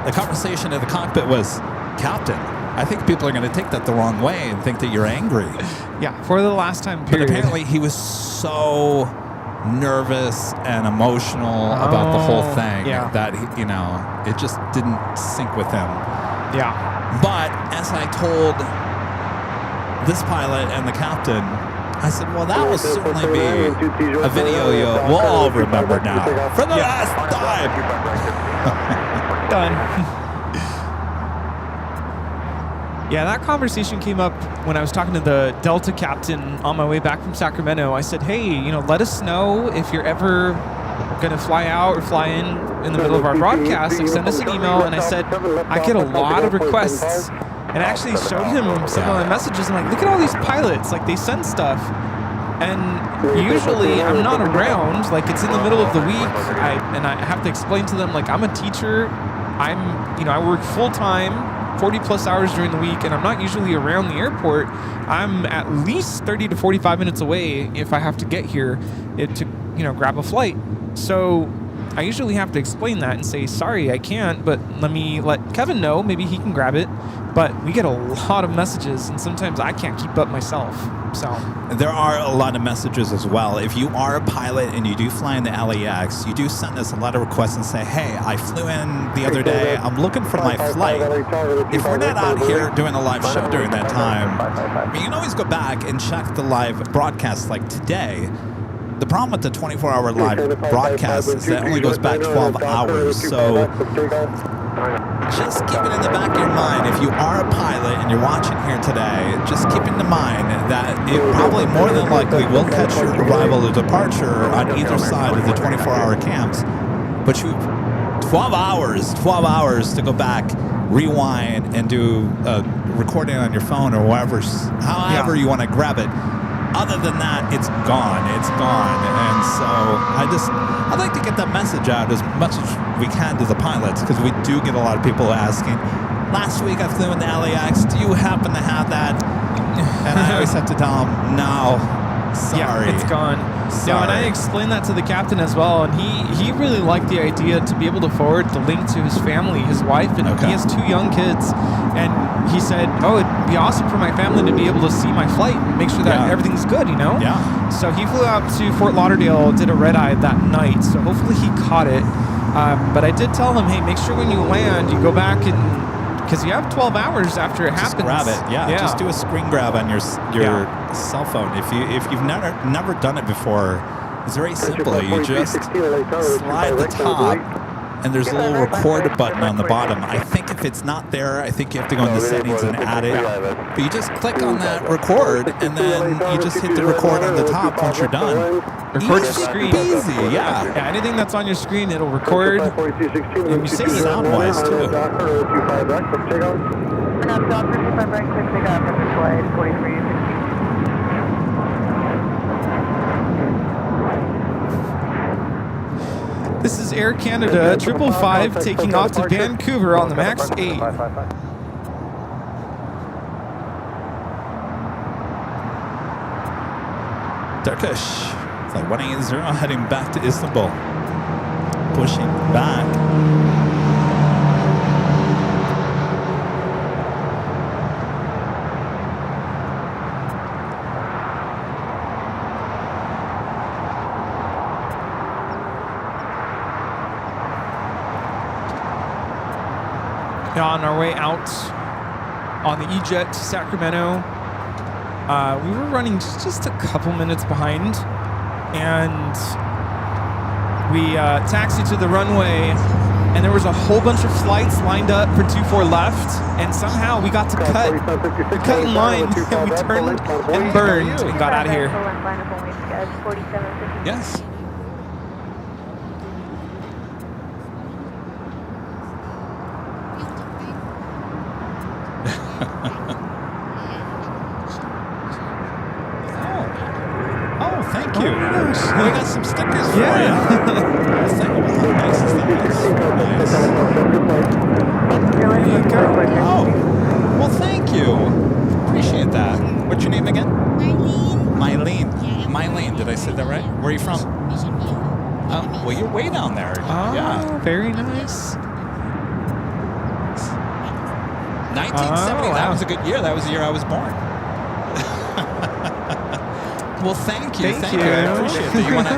the conversation in the cockpit was, Captain, I think people are going to take that the wrong way and think that you're angry. Yeah, for the last time, period. But apparently he was so nervous and emotional about the whole thing that, it just didn't sync with him. Yeah. But as I told this pilot and the captain, I said, well, that will certainly be a video we'll all remember now. For the last time. Done. Yeah, that conversation came up when I was talking to the Delta captain on my way back from Sacramento. I said, hey, let us know if you're ever going to fly out or fly in the middle of our broadcast. Like, send us an email. And I said, I get a lot of requests. And I actually showed him some of my messages. I'm like, look at all these pilots. Like, they send stuff. And usually I'm not around. Like, it's in the middle of the week. And I have to explain to them, like, I'm a teacher. I work full-time. 40 plus hours during the week, and I'm not usually around the airport. I'm at least 30 to 45 minutes away if I have to get here to grab a flight. So I usually have to explain that and say, sorry, I can't, but let me let Kevin know. Maybe he can grab it. but we get a lot of messages, and sometimes I can't keep up myself. So there are a lot of messages as well. If you are a pilot and you do fly in the LAX, you do send us a lot of requests and say, hey, I flew in the other day. I'm looking for my flight. If we're not out here doing a live show during that time, you can always go back and check the live broadcast like today. The problem with the 24-hour live broadcast is that it only goes back 12 hours. So just keep it in the back of your mind. If you are a pilot and you're watching here today, just keep in mind that it probably more than likely will catch your arrival or departure on either side of the 24-hour cams. But you 12 hours to go back, rewind, and do a recording on your phone or however you want to grab it. Other than that, it's gone. It's gone. And so I'd like to get that message out as much as we can to the pilots, because we do get a lot of people asking, last week I flew in the LAX, do you happen to have that? And I always have to tell them, no, sorry. Yeah, it's gone. Sorry. No, and I explained that to the captain as well, and he really liked the idea to be able to forward the link to his family, his wife, and he has 2 young kids. And he said, oh, it'd be awesome for my family to be able to see my flight and make sure that everything's good, you know? Yeah. So he flew out to Fort Lauderdale, did a red-eye that night, so hopefully he caught it. But I did tell him, hey, make sure when you land, you go back and, because you have 12 hours after it happens. Just grab it, Just do a screen grab on your cell phone. If you've never done it before, it's very simple. You just slide the top, and there's a little record button on the bottom. I think if it's not there, I think you have to go into settings and add it. But you just click on that record, and then you just hit the record on the top once you're done. Record your screen. Easy, yeah. Anything that's on your screen, it'll record. And you save sound-wise, too. And I'm Dock 55 right, quick takeoff from the flight 4360. This is Air Canada 555 taking off to Vancouver on the MAX 8. Turkish, flight 180 heading back to Istanbul. Pushing back. On our way out on the E-Jet to Sacramento, we were running just a couple minutes behind, and we taxied to the runway, and there was a whole bunch of flights lined up for 24 left, and somehow we got to cut in line, and we turned and burned and got out of here. Yes. Thank you. We got some stickers for you. Nice is that? Nice. There you go. Oh, well, thank you. Appreciate that. What's your name again? Mylene. Mylene, did I say that right? Where are you from? Well, you're way down there. Oh, very nice. 1970. That was a good year. That was the year I was born. Well, thank you. Thank you. I appreciate it. You want to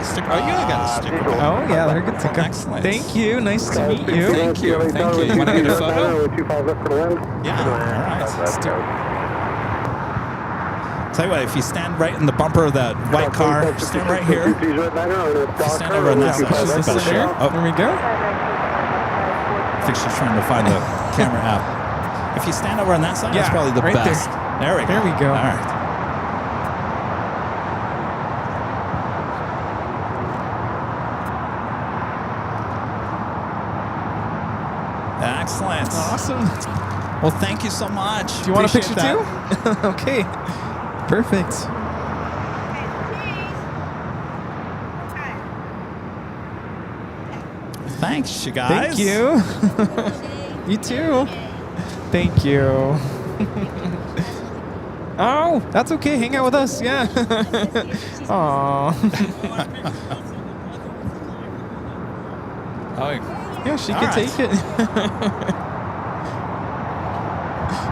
stick? Oh, you got a sticker. Oh, yeah, they're good to go. Excellent. Thank you. Nice to meet you. Thank you. Thank you. You want to get a photo? Yeah. All right. Let's do it. Tell you what, if you stand right in the bumper of that white car, stand right here. If you stand over on that side, that's the best shot. Oh, there we go. I think she's trying to find the camera app. If you stand over on that side, that's probably the best. There we go. There we go. All right. Excellent. Awesome. Well, thank you so much. Do you want a picture too? Okay. Perfect. Thanks, you guys. Thank you. You too. Thank you. Oh, that's okay. Hang out with us. Yeah. Aw. Oh, yeah, she can take it.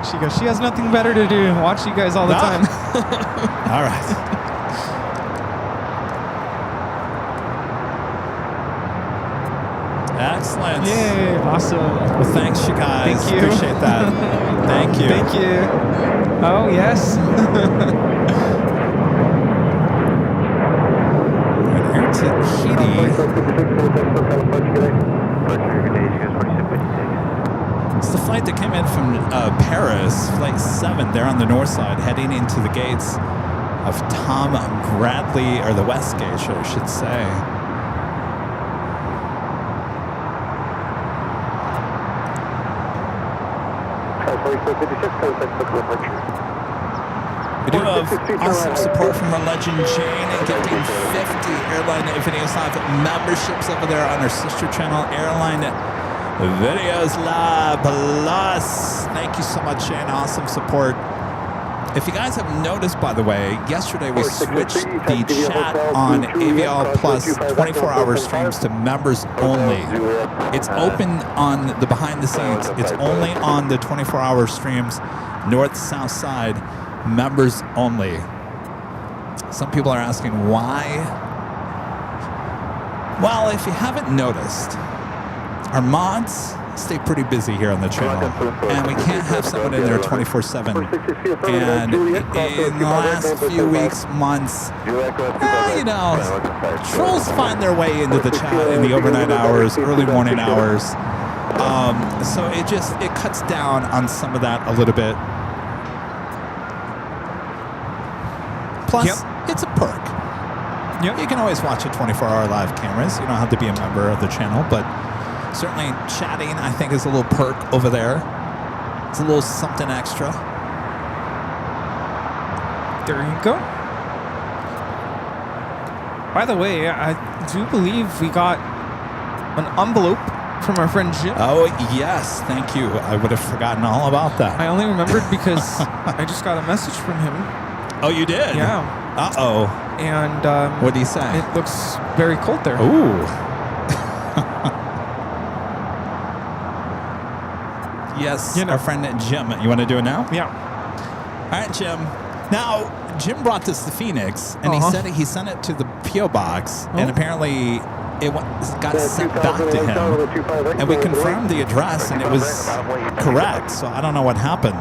She goes, she has nothing better to do. Watch you guys all the time. All right. Excellent. Yay, awesome. Well, thanks, you guys. Thank you. Appreciate that. Thank you. Thank you. Oh, yes. Here to Tahiti. It's the flight that came in from Paris, Flight 7, there on the north side, heading into the gates of Tom Bradley, or the West Gate, I should say. We do have awesome support from our legend Jane, gifting 50 Airline Videos Live memberships over there on our sister channel, Airline Videos Live Plus. Thank you so much, Jane. Awesome support. If you guys have noticed, by the way, yesterday we switched the chat on AVL Plus 24-hour streams to members only. It's open on the behind the scenes. It's only on the 24-hour streams, north, south side, members only. Some people are asking why. Well, if you haven't noticed, our mods stay pretty busy here on the channel, and we can't have someone in there 24/7. And in the last few weeks, months, you know, trolls find their way into the chat in the overnight hours, early morning hours. So it cuts down on some of that a little bit. Plus, it's a perk. Yep. You can always watch it 24-hour live cameras. You don't have to be a member of the channel, but certainly chatting, I think, is a little perk over there. It's a little something extra. There you go. By the way, I do believe we got an envelope from our friend Jim. Oh, yes. Thank you. I would have forgotten all about that. I only remembered because I just got a message from him. Oh, you did? Yeah. Uh-oh. And what did he say? It looks very cold there. Ooh. Yes, our friend Jim. You want to do it now? Yeah. All right, Jim. Now, Jim brought this to Phoenix, and he said he sent it to the P.O. box, and apparently it got sent back to him. And we confirmed the address, and it was correct. So I don't know what happened.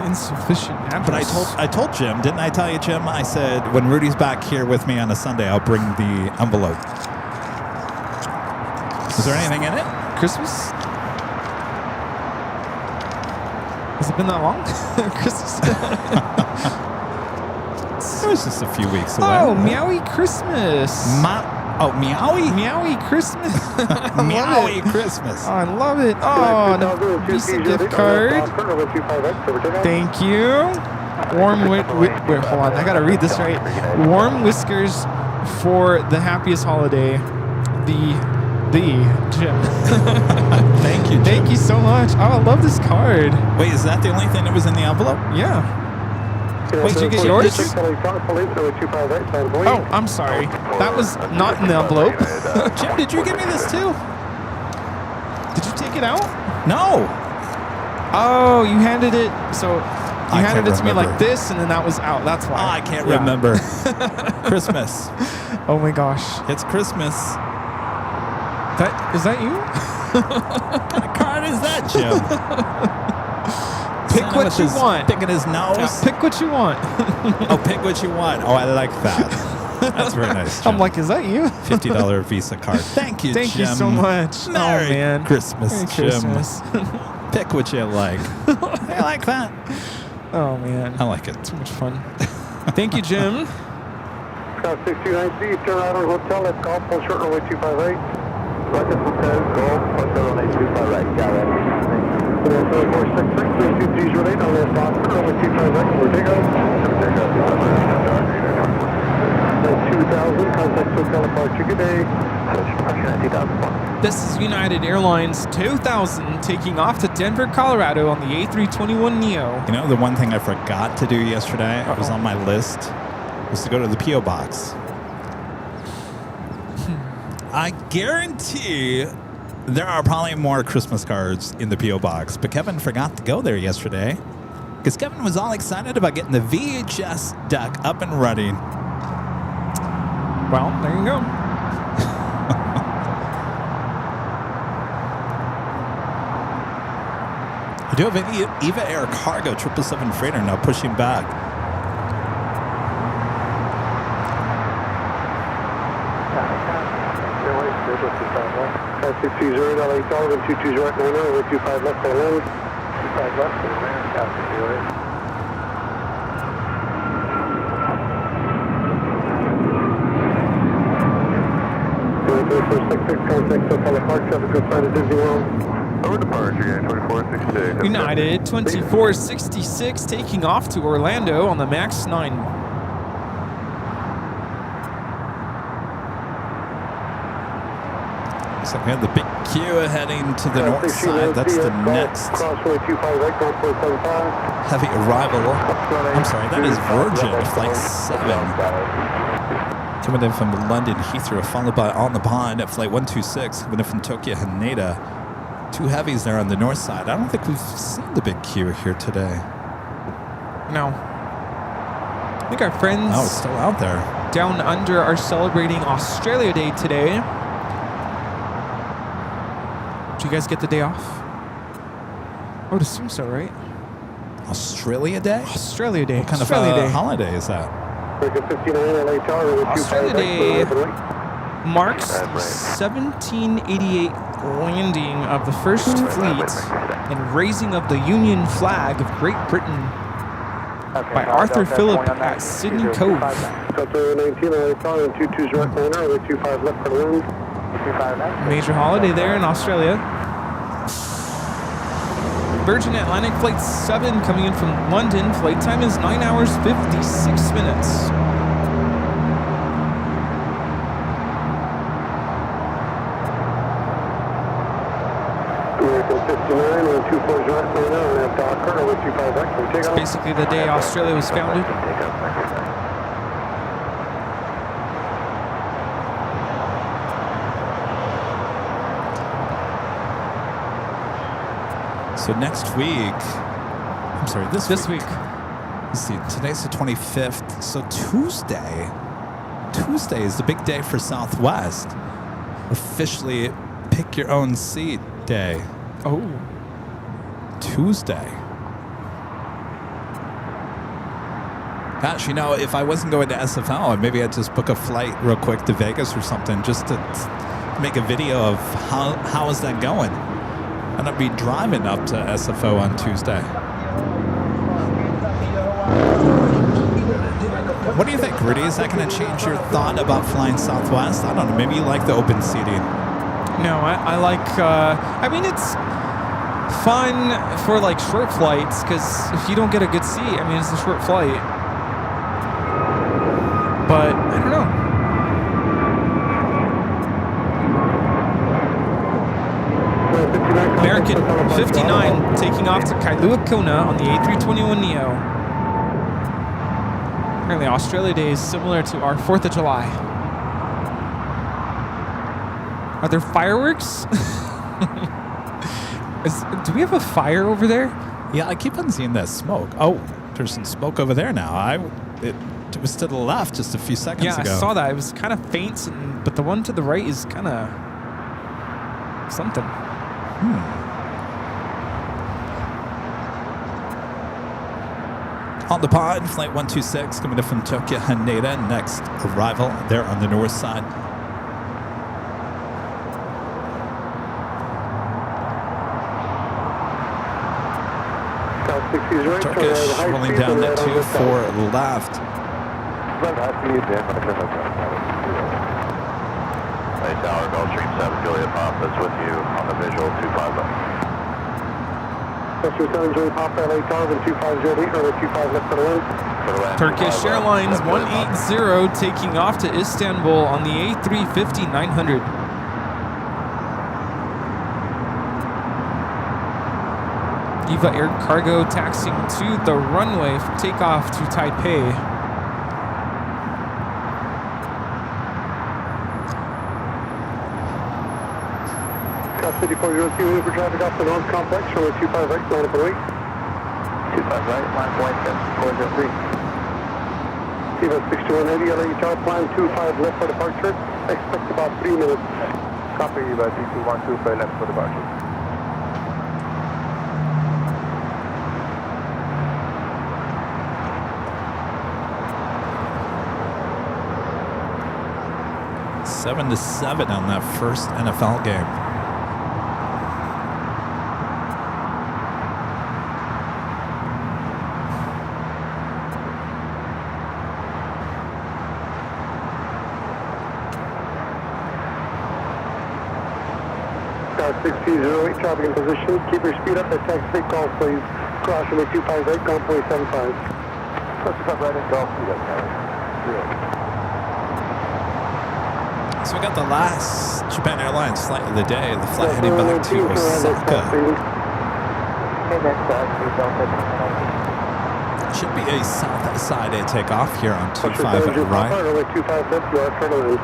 Insufficient address. But I told Jim, didn't I tell you, Jim? I said, when Rudy's back here with me on a Sunday, I'll bring the envelope. Is there anything in it? Christmas? Has it been that long? Christmas? It was just a few weeks away. Oh, Meowie Christmas. Meowie? Meowie Christmas. Meowie Christmas. Oh, I love it. Oh, and a Visa gift card. Thank you. Wait, hold on. I got to read this right. Warm whiskers for the happiest holiday. The Jim. Thank you, Jim. Thank you so much. Oh, I love this card. Wait, is that the only thing that was in the envelope? Yeah. Wait, did you get yours? Oh, I'm sorry. That was not in the envelope. Jim, did you give me this too? Did you take it out? No. Oh, you handed it. So you handed it to me remember. like this, and then that was out. That's why. I can't remember. Christmas. Oh my gosh. It's Christmas. Is that you? What kind of card is that, Jim? Pick what you want. Picking his nose? Yeah, pick what you want. Oh, pick what you want. Oh, I like that. That's very nice, Jim. I'm like, is that you? $50 Visa card. Thank you, Thank Jim. you so much. Merry man. Christmas, Merry Jim. Christmas. Pick what you like. I like that. Oh, man. I like it. Too much fun. Thank you, Jim. Scott 629C, turn right on hotel, let's golf, full short runway 258. Rocket hotel, golf, full short runway 258, got it. 466, 323, on left on, runway 258, we're big up. 2000, contact hotel departure, good day. This is United Airlines 2000 taking off to Denver, Colorado on the A321neo. You know, the one thing I forgot to do yesterday, it was on my list, was to go to the P.O. box. I guarantee There are probably more Christmas cards in the P.O. box, but Kevin forgot to go there yesterday because Kevin was all excited about getting the VHS deck up and running. Well, there you go. I do have an Eva Air Cargo 777 freighter now pushing back. Cat 630, LA Sullivan, 22 right now, over 25 left on land. 25 left on land, Cat 630. Contact Hotel Park, traffic outside of Disney World. Over departure, United 2466. United 2466 taking off to Orlando on the MAX 9. Looks like we have the big queue heading to the north side. That's the next Crossway 25 right, going 475. heavy arrival. I'm sorry, that is Virgin, Flight 7. Coming in from London Heathrow, followed by On the Pond at Flight 126, coming in from Tokyo Haneda. Two heavies there on the north side. I don't think we've seen the big queue here today. No. I think our friends Oh, it's still out there. down under are celebrating Australia Day today. Did you guys get the day off? I would assume so, right? Australia Day? Australia Day. What kind Australia of Day. holiday is that? Australia Day marks 1788 landing of the first fleet and raising of the Union flag of Great Britain by Arthur Phillip at Sydney Cove. Major holiday there in Australia. Virgin Atlantic Flight 7 coming in from London. Flight time is 9 hours 56 minutes. It's basically the day Australia was founded. So next week, I'm sorry, this week. Let's see, today's the 25th. So Tuesday is the big day for Southwest. Officially pick your own seat day. Oh. Tuesday. Gosh, you know, if I wasn't going to SFO, maybe I'd just book a flight real quick to Vegas or something just to make a video of how is that going. And I'd be driving up to SFO on Tuesday. What do you think, Rudy? Is that going to change your thought about flying Southwest? I don't know. Maybe you like the open seating. No, I like, I mean, it's fun for like short flights because if you don't get a good seat, I mean, it's a short flight. But I don't know. American 59 taking off to Kailua Kona on the A321neo. Apparently Australia Day is similar to our 4th of July. Are there fireworks? Do we have a fire over there? Yeah, I keep on seeing that smoke. Oh, there's some smoke over there now. It was to the left just a few seconds ago. Yeah, I saw that. It was kind of faint, but the one to the right is kind of something. On the pod, Flight 126 coming in from Tokyo Haneda. Next arrival there on the north side. Turkish rolling down at 2-4 left. Hey, Tower, Gulfstream 7, Juliet Papa is with you on the visual 25 left. Gulfstream 7, Juliet Papa, LA Tower, 2508, or 25 left for the wind. Turkish Airlines 180 taking off to Istanbul on the A350-900. Eva Air Cargo taxiing to the runway for takeoff to Taipei. 2402 for traffic off the North Complex, runway 25 right, line up and wait. 25 right, line point 7403. Seabus 6180, LA Tower plan 25 left for departure. Expect about 3 minutes. Copy, T2125 left for departure. Seven to 7 on that first NFL game. Star 6208, traffic in position. Keep your speed up at taxi calls, please. Cross runway 25 right, ground point 75. 25 right and golf speed up, So we got the last Japan Airlines flight of the day, the flight heading back to Osaka. Should be a south side A takeoff here on 25 at right. Runway 25 left, you are turning.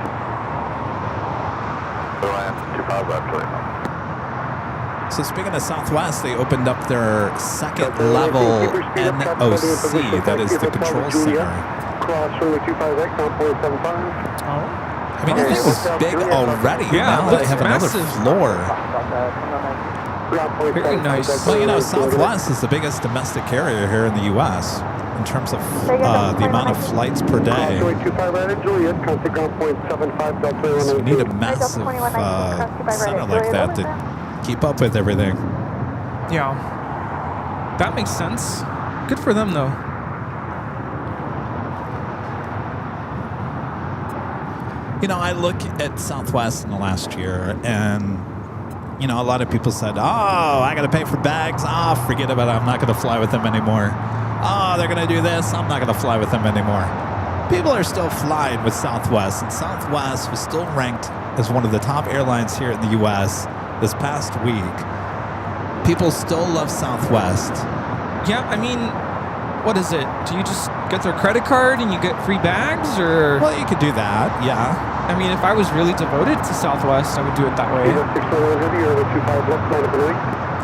Land 25 left, clear. So speaking of Southwest, they opened up their second level NOC, that is the control center. Cross runway 25 right, ground point 75. I mean, this was big already. Yeah, now they have another massive. floor. Very nice. Well, you know, Southwest is the biggest domestic carrier here in the U.S. in terms of the amount of flights per day. So we need a massive center like that to keep up with everything. Yeah. That makes sense. Good for them, though. You know, I look at Southwest in the last year, and, you know, a lot of people said, oh, I got to pay for bags. Oh, forget about it. I'm not going to fly with them anymore. Oh, they're going to do this. I'm not going to fly with them anymore. People are still flying with Southwest, and Southwest was still ranked as one of the top airlines here in the U.S. this past week. People still love Southwest. Yeah, I mean, what is it? Do you just get their credit card and you get free bags, or? Well, you could do that, yeah. I mean, if I was really devoted to Southwest, I would do it that way.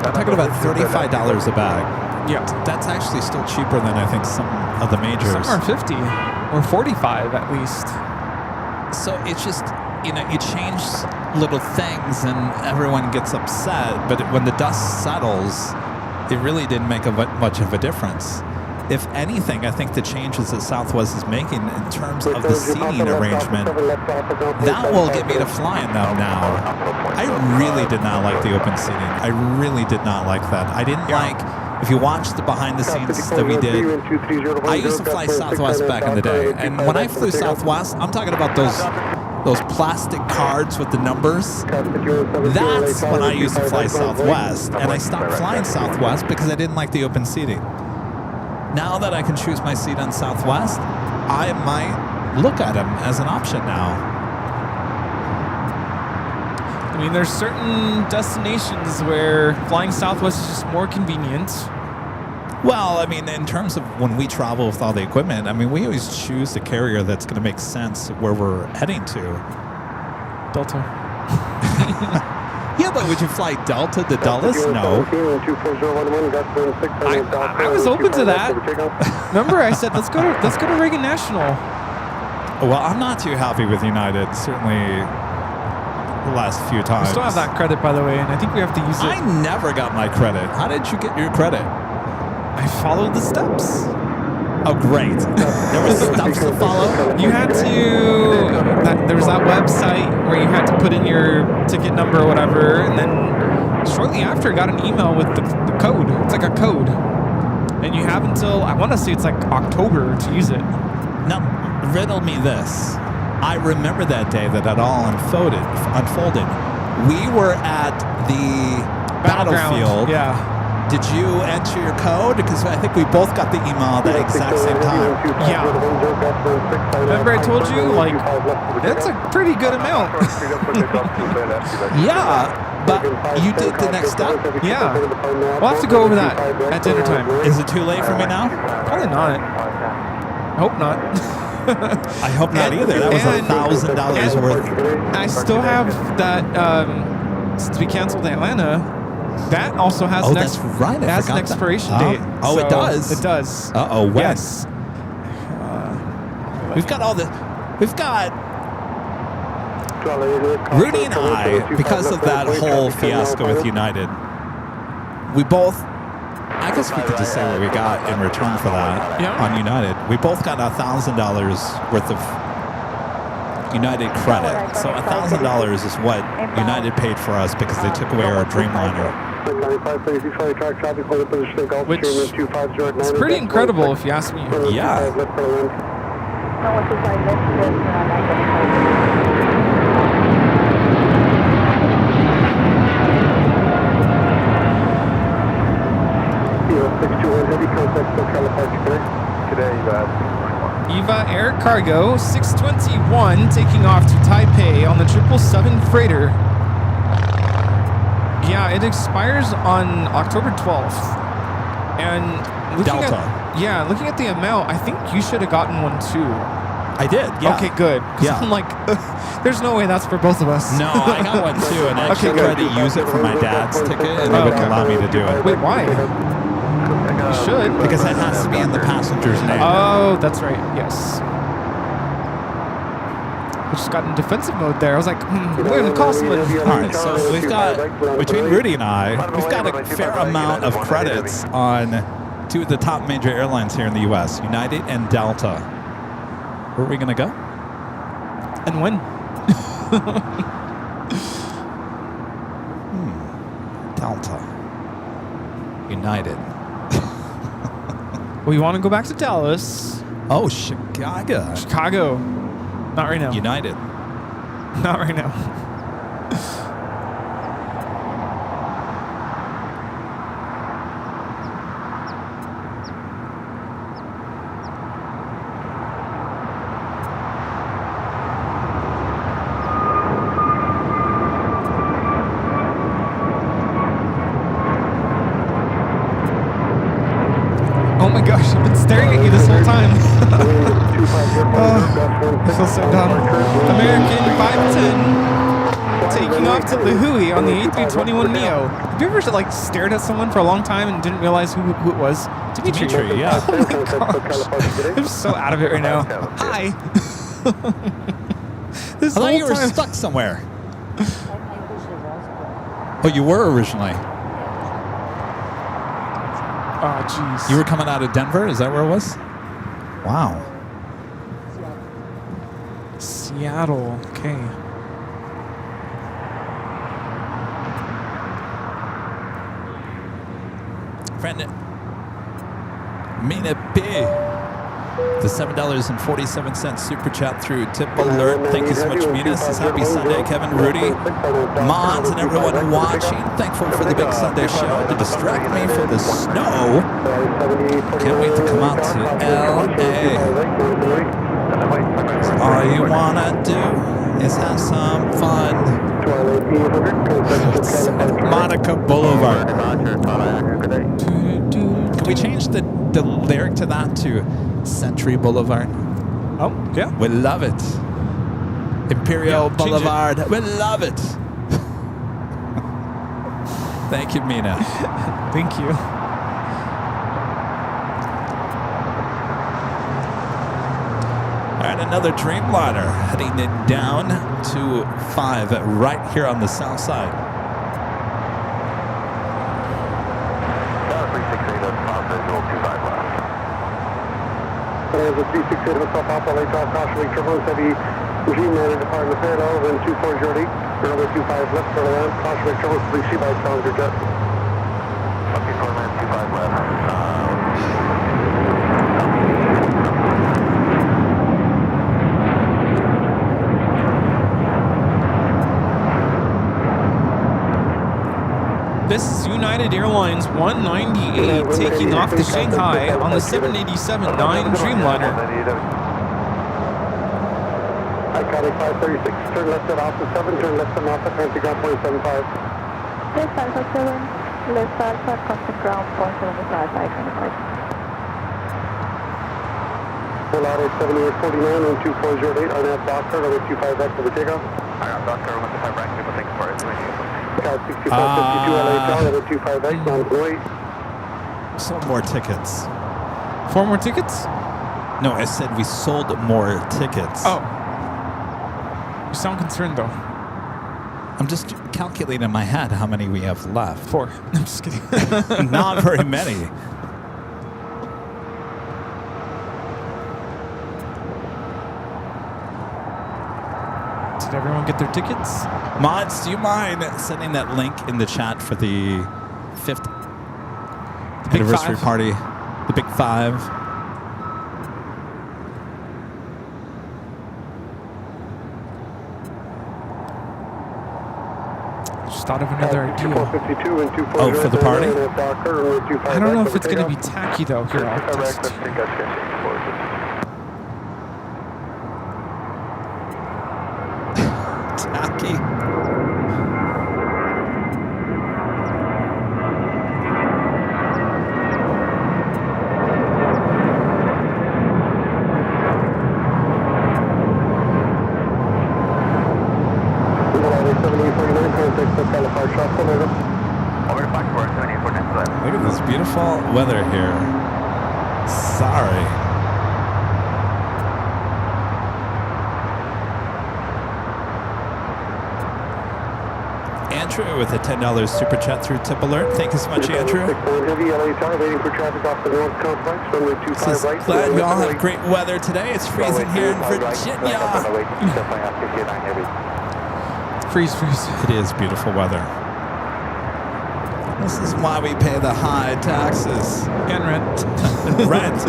I'm talking about $35 a bag. Yeah. That's actually still cheaper than I think some of the majors. Some are 50 or 45 at least. So it's just, you know, you change little things and everyone gets upset, but when the dust settles, it really didn't make much of a difference. If anything, I think the changes that Southwest is making in terms of the seating arrangement, that will get me to flying them now. I really did not like the open seating. I really did not like that. I didn't like, if you watch the behind the scenes that we did, I used to fly Southwest back in the day. And when I flew Southwest, I'm talking about those plastic cards with the numbers. That's when I used to fly Southwest. And I stopped flying Southwest because I didn't like the open seating. Now that I can choose my seat on Southwest, I might look at them as an option now. I mean, there's certain destinations where flying Southwest is just more convenient. Well, I mean, in terms of when we travel with all the equipment, I mean, we always choose the carrier that's going to make sense where we're heading to. Delta. Yeah, but would you fly Delta to Dulles? No. I was open to that. Remember, I said let's go to Reagan National. Well, I'm not too happy with United. Certainly, the last few times. We still have that credit, by the way, and I think we have to use it. I never got my credit. How did you get your credit? I followed the steps. Oh, great. There were steps to follow? You had to... there was that website where you had to put in your ticket number or whatever, and then shortly after, I got an email with the code. It's like a code. And you have until, I want to say it's like October to use it. Now, riddle me this. I remember that day that it all unfolded. We were at the battlefield. Yeah. Did you enter your code? Because I think we both got the email at the exact same time. Yeah. Remember I told you, like, that's a pretty good amount. Yeah, but you did the next step? Yeah. We'll have to go over that at dinner time. Is it too late for me now? Probably not. I hope not. I hope not either. That was $1,000 worth. I still have that since we canceled Atlanta, that also has an that's right. I has an forgot expiration that. date. Oh, it does? It does. Uh-oh, when? Yes. We've got all the... We've got... Rudy and I, because of that whole fiasco with United, we both... I guess we could just say what we got in return for that on United. We both got $1,000 worth of United credit. So $1,000 is what United paid for us because they took away our Dreamliner. Which is pretty incredible if you ask me. Yeah. EVA Air Cargo 621 taking off to Taipei on the 777 freighter. Yeah, it expires on October 12th. And looking Delta. looking at the amount, I think you should have gotten one too. I did, yeah. Okay, good. 'Cause I'm like, there's no way that's for both of us. No, I got one too, and I actually tried to use it for my dad's ticket, and they wouldn't allow me to do it. Wait, why? You should. Because it has to be in the passenger's name. Oh, that's right. Yes. I just got in defensive mode there. I was like, we're going to call somebody. All right, so we've got, between Rudy and I, we've got a fair amount of credits on two of the top major airlines here in the U.S., United and Delta. Where are we going to go? And when? Delta. United. We want to go back to Dallas. Oh, Chicago. Chicago. Not right now. United. Not right now. Oh my gosh, I've been staring at you this whole time. I feel so dumb. American 510 taking off to Lihui on the A321neo. Have you ever stared at someone for a long time and didn't realize who it was? Dimitri, yeah. Oh my gosh. I'm so out of it right now. Hi. This I thought you whole were time. stuck somewhere. Oh, you were originally. Oh, jeez. You were coming out of Denver? Is that where it was? Wow. Seattle. Okay. Friend Mina P. The $7.47 super chat through Tip Alert. Thank you so much, Mina. Says happy Sunday, Kevin Rudy. Mods and everyone watching. Thankful for the big Sunday show to distract me from the snow. Can't wait to come out to LA. All you wanna do is have some fun. Monica Boulevard. Can we change the lyric to that to Century Boulevard? Oh, yeah. We love it. Imperial Yeah, Boulevard. We love it. Thank you, Mina. Thank you. All right, another Dreamliner heading it down to 5 right here on the south side. There's a 368 of a Papa late off caution, turbulence heavy Dreamliner departing the parallel, then 2408, runway 25 left for the land, caution turbulence 3 seabound Challenger jet. Okay, for land 25 left. This is United Airlines 198 taking off to Shanghai on the 787-9 Dreamliner. Iconic 536, turn left at Alpha 7, turn left at Alpha, turn to ground 0.75. Left Alpha 7, left Alpha, contact ground 0.75, I-25. Full out at 7849 and 2408, RNAV Doctor, runway 25 left for the takeoff. I got Doctor, 15 right, people, thanks for it. Sold more tickets. 4 more tickets? No, I said we sold more tickets. Oh. You sound concerned, though. I'm just calculating in my head how many we have left. 4. I'm just kidding. Not very many. Did everyone get their tickets? Mods, do you mind sending that link in the chat for the 5th anniversary party? The Big 5. Just thought of another idea. Oh, for the party? I don't know if it's going to be tacky, though. Here, I'll text. Tacky. Look at this beautiful weather here. Sorry. Andrew with a $10 super chat through Tip Alert. Thank you so much, Andrew. Says, glad we all have great weather today. It's freezing here in Virginia. Freeze. It is beautiful weather. This is why we pay the high taxes. And rent. Rent.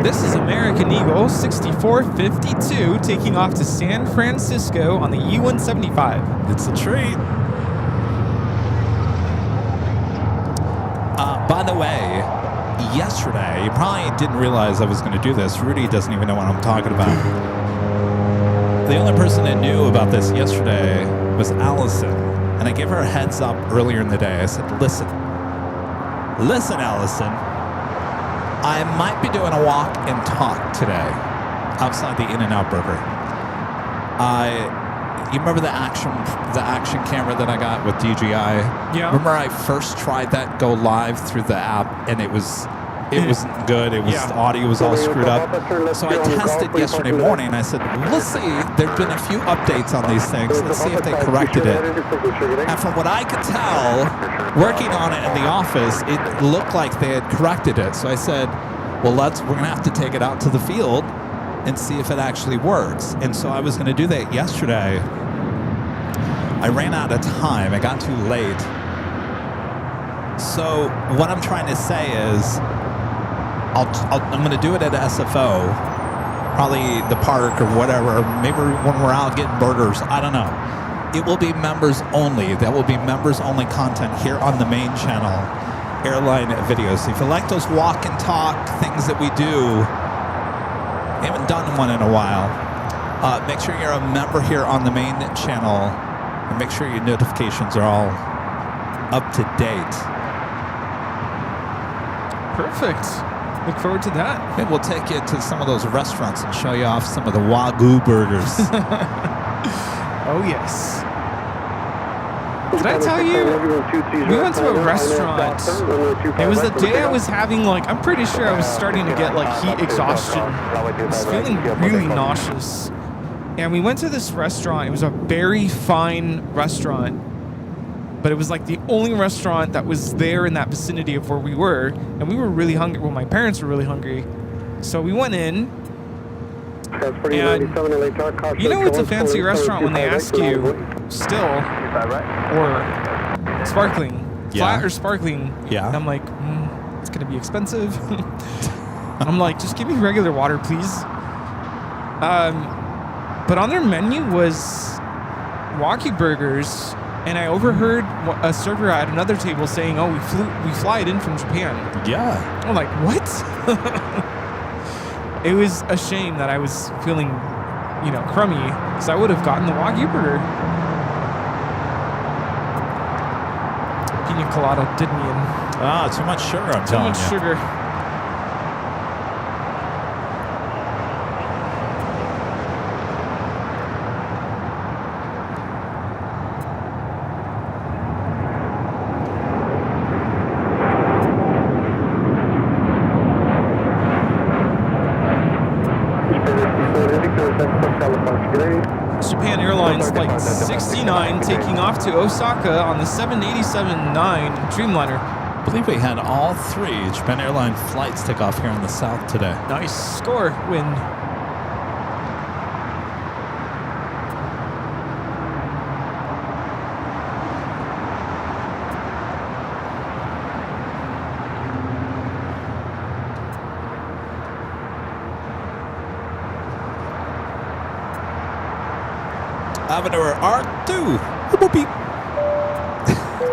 This is American Eagle 6452 taking off to San Francisco on the E-175. It's a treat. By the way, yesterday, you probably didn't realize I was going to do this. Rudy doesn't even know what I'm talking about. The only person that knew about this yesterday was Allison. And I gave her a heads up earlier in the day. I said, listen, Allison, I might be doing a walk and talk today outside the In-N-Out Burger. You remember the action camera that I got with DJI? Yeah. Remember I first tried that go live through the app and it wasn't good. It was the audio was all screwed up. So I tested yesterday morning and I said, let's see, there've been a few updates on these things. Let's see if they corrected it. And from what I could tell, working on it in the office, it looked like they had corrected it. So I said, well, we're gonna have to take it out to the field and see if it actually works. And so I was gonna do that yesterday. I ran out of time. I got too late. So what I'm trying to say is I'm going to do it at SFO, probably the park or whatever, maybe when we're out getting burgers. I don't know. It will be members only. That will be members only content here on the main channel, Airline videos. If you like those walk and talk things that we do, we haven't done one in a while. Make sure you're a member here on the main channel. And make sure your notifications are all up to date. Perfect. Look forward to that. Maybe we'll take you to some of those restaurants and show you off some of the Wagyu burgers. Oh, yes. Did I tell you? We went to a restaurant. It was the day I was having, I'm pretty sure I was starting to get, heat exhaustion. I was feeling really nauseous. And we went to this restaurant. It was a very fine restaurant, but it was the only restaurant that was there in that vicinity of where we were. And we were really hungry. Well, my parents were really hungry. So we went in. And you know it's a fancy restaurant when they ask you still or sparkling. Yeah. Flat or sparkling. Yeah. And I'm like, it's going to be expensive. I'm like, just give me regular water, please. But on their menu was Wagyu burgers, and I overheard a server at another table saying, "Oh, we fly it in from Japan." Yeah. I'm like, what? It was a shame that I was feeling, crummy, because I would have gotten the Wagyu burger. pina colada did me in. Ah, too much sugar, I'm Too telling much you. sugar. Japan Airlines Flight 69 taking off to Osaka on the 787-9 Dreamliner. I believe we had all 3 Japan Airline flights take off here in the south today. Nice score, wind. Avenue R2. Boopy.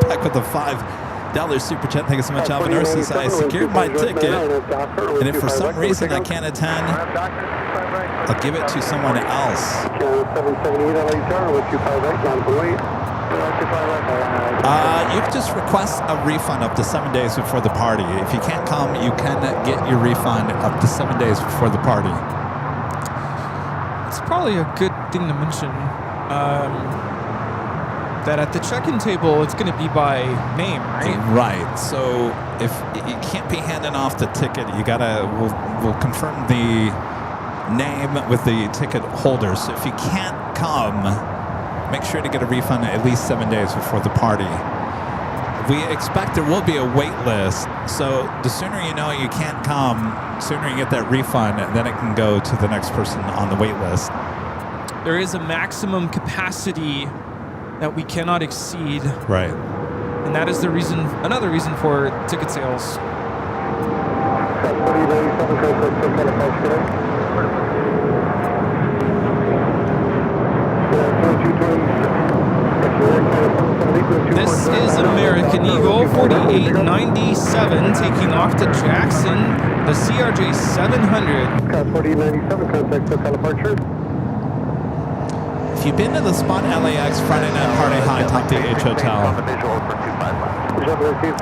Back with the $5 super chat. Thank you so much, Avenue. Says I secured my ticket, and if for some reason I can't attend, I'll give it to someone else. You can just request a refund up to 7 days before the party. If you can't come, you can get your refund up to 7 days before the party. It's probably a good thing to mention that at the check-in table, it's going to be by name, right? Right. So if you can't be handing off the ticket, you gotta. We'll confirm the name with the ticket holder. So if you can't come, make sure to get a refund at least 7 days before the party. We expect there will be a wait list. So the sooner you know you can't come, sooner you get that refund, then it can go to the next person on the wait list. There is a maximum capacity that we cannot exceed. Right. And that is the reason, another reason for ticket sales. This is American Eagle 4897 taking off to Jackson, the CRJ 700. 4897, contact SoCal departure. If you've been to the Spot LAX Friday night party high top the H Hotel,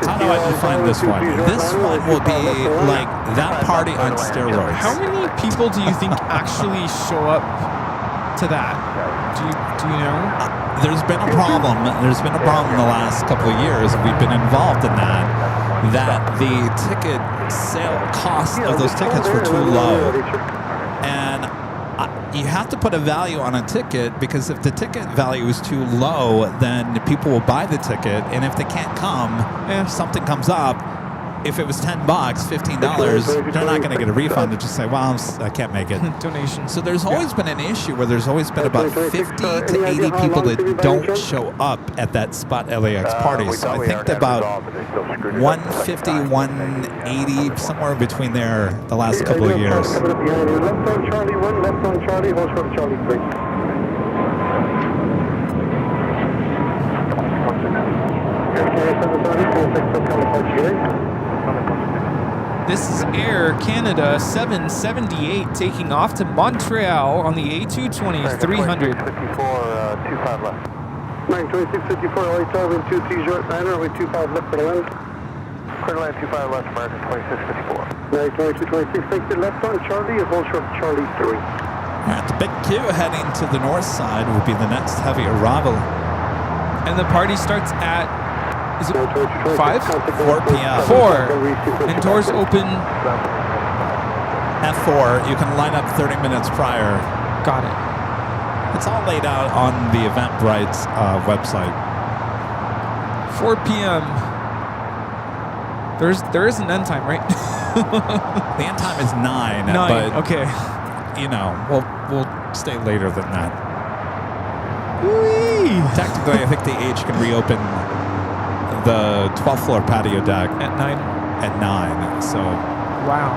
how do I define this one? This one will be like that party on steroids. How many people do you think actually show up to that? Do you know? There's been a problem. There's been a problem in the last couple of years. We've been involved in that the ticket sale cost of those tickets were too low. And you have to put a value on a ticket, because if the ticket value is too low, then people will buy the ticket. And if they can't come, if something comes up, if it was $10, $15, they're not going to get a refund. They'll just say, well, I can't make it. Donation. So there's always been an issue where there's always been about 50 to 80 people that don't show up at that Spot LAX party. So I think about 150, 180, somewhere between there the last couple of years. Left on Charlie 1, left on Charlie, hold short Charlie 3. This is Air Canada 778 taking off to Montreal on the A220 300. 54, 25 left. 92654, LA Tower, wind 23 short, liner, wind 25 left for the wind. Clear line 25 left, American 2654. 92226, take the left on Charlie, hold short Charlie 3. All right, the big Q heading to the north side will be the next heavy arrival. And the party starts at, is it 5? 4 p.m. 4. And doors open. F4, you can line up 30 minutes prior. Got it. It's all laid out on the Eventbrite's website. 4 p.m. There is an end time, right? The end time is 9. 9, but, okay. You know, we'll stay later than that. Whee! Technically, I think the H can reopen the 12th floor patio deck At 9? At 9, so... Wow.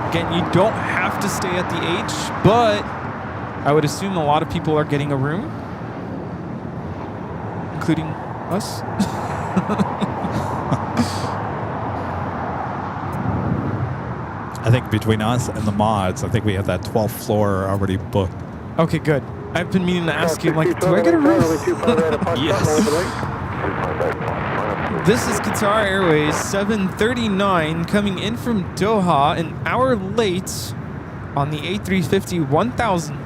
Again, you don't have to stay at the H, but I would assume a lot of people are getting a room, including us. I think between us and the mods, I think we have that 12th floor already booked. Okay, good. I've been meaning to ask you, like, do I get a room? Yes. This is Qatar Airways 739 coming in from Doha, an hour late on the A350-1000.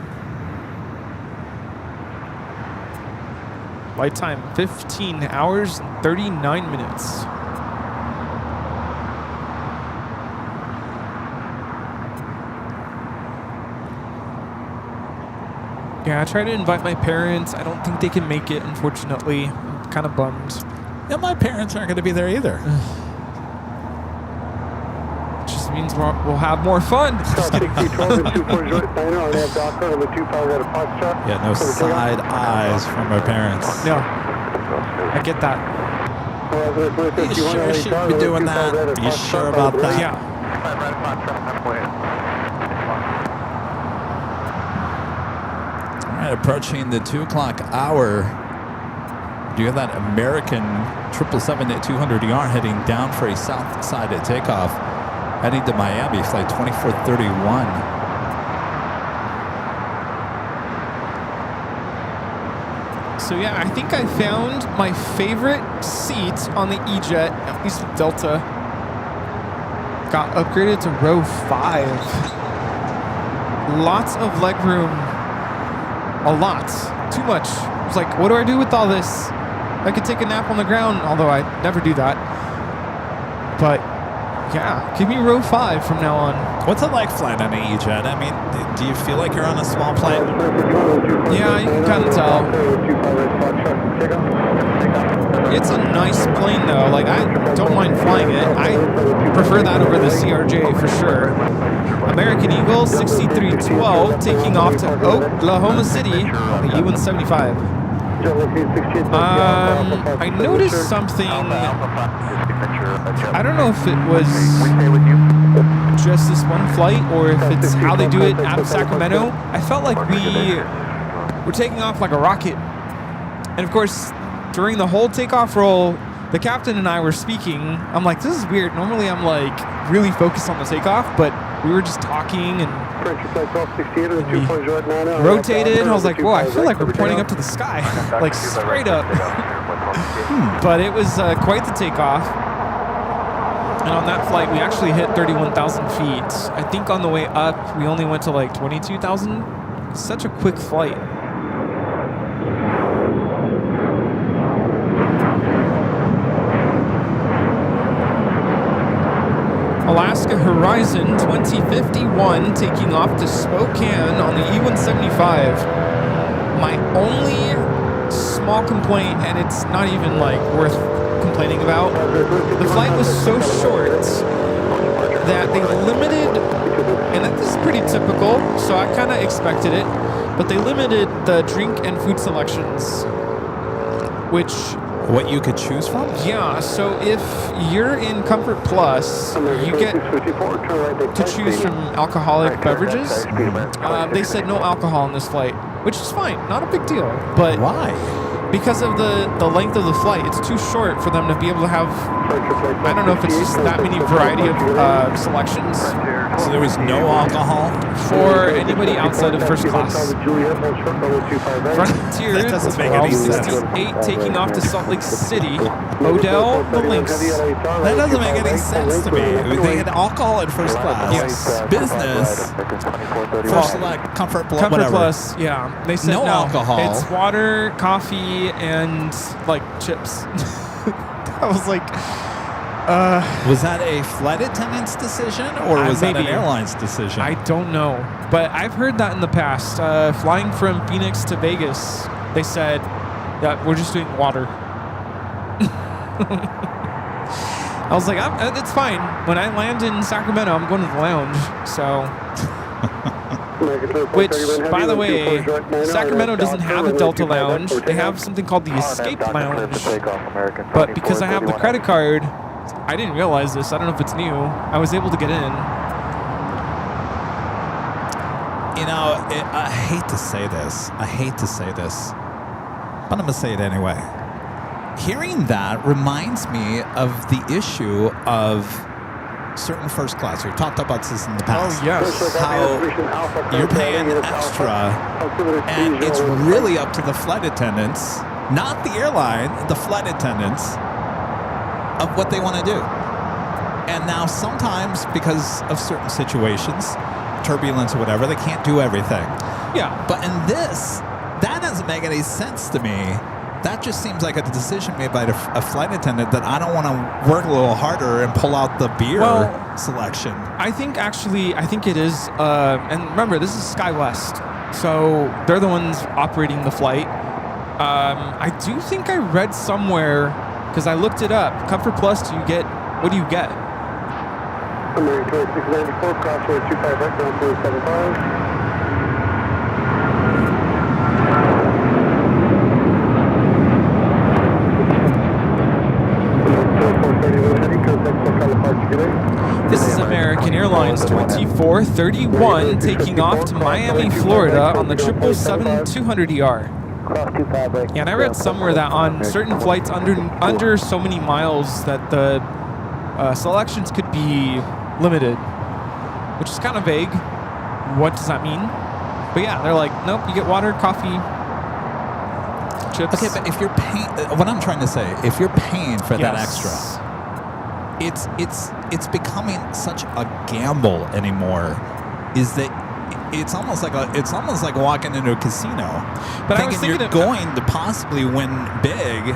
Flight time 15 hours and 39 minutes. Yeah, I tried to invite my parents. I don't think they can make it, unfortunately. I'm kind of bummed. Yeah, my parents aren't going to be there either. It just means we'll have more fun. Just kidding. Yeah, no side eyes from my parents. No, I get that. You sure shouldn't be doing that? You sure about that? Yeah. All right, approaching the 2 o'clock hour. Do you have that American 777-200ER heading down for a south side at takeoff, heading to Miami, flight 2431. So yeah, I think I found my favorite seat on the E-Jet, at least with Delta. Got upgraded to row 5. Lots of leg room. A lot. Too much. I was like, what do I do with all this? I could take a nap on the ground, although I never do that. But yeah, give me row 5 from now on. What's it like flying on an E-Jet? I mean, do you feel like you're on a small plane? Yeah, you can kind of tell. It's a nice plane though. Like, I don't mind flying it. I prefer that over the CRJ for sure. American Eagle 6312 taking off to Oklahoma City on the E-175. I noticed something. I don't know if it was just this one flight or if it's how they do it out of Sacramento. I felt like we were taking off like a rocket. And of course, during the whole takeoff roll, the captain and I were speaking. I'm like, this is weird. Normally I'm like really focused on the takeoff, but we were just talking and we rotated. And I was like, whoa, I feel like we're pointing up to the sky, like straight up. But it was quite the takeoff. And on that flight, we actually hit 31,000 feet. I think on the way up, we only went to like 22,000. Such a quick flight. Alaska Horizon 2051 taking off to Spokane on the E-175. My only small complaint, and it's not even like worth complaining about, the flight was so short that they limited, and this is pretty typical, so I kind of expected it, but they limited the drink and food selections, which... What you could choose from? Yeah, so if you're in Comfort Plus, you get to choose from alcoholic beverages. They said no alcohol on this flight, which is fine, not a big deal. But why? Because of the length of the flight, it's too short for them to be able to have, I don't know if it's just that many variety of selections. So there was no alcohol? For anybody outside of first class. Frontier 1268 taking off to Salt Lake City. Odell, the Lynx. That doesn't make any sense to me. They had alcohol in first class. Yes. Business. First select, Comfort Plus, Comfort whatever. Plus, yeah. They said no alcohol. It's water, coffee, and like chips. I was like, was that a flight attendant's decision or was that an airline's decision? I don't know, but I've heard that in the past. Flying from Phoenix to Vegas, they said that we're just doing water. I was like, it's fine. When I land in Sacramento, I'm going to the lounge. So, which, by the way, Sacramento doesn't have a Delta lounge. They have something called the Escape Lounge. But because I have the credit card, I didn't realize this. I don't know if it's new. I was able to get in. You know, I hate to say this. But I'm going to say it anyway. Hearing that reminds me of the issue of certain first class. We've talked about this in the past. Oh, yes. How you're paying extra, and it's really up to the flight attendants not the airline, the flight attendants, of what they want to do. And now sometimes, because of certain situations, turbulence or whatever, they can't do everything. Yeah. But in this, that doesn't make any sense to me. That just seems like a decision made by a flight attendant that I don't want to work a little harder and pull out the beer selection. I think it is. And remember, this is SkyWest, so they're the ones operating the flight. I do think I read somewhere, because I looked it up. Comfort Plus, what do you get? American 2694, crossroad 25 right, down 475. This is American Airlines 2431 taking off to Miami, Florida on the 777-200ER. Yeah, and I read somewhere that on certain flights under so many miles that the selections could be limited, which is kind of vague. What does that mean? But yeah, they're like, nope, you get water, coffee, chips. Okay, but if you're paying, what I'm trying to say, if you're paying for that extra, it's becoming such a gamble anymore. Is that it's almost like walking into a casino, but thinking you're going to possibly win big,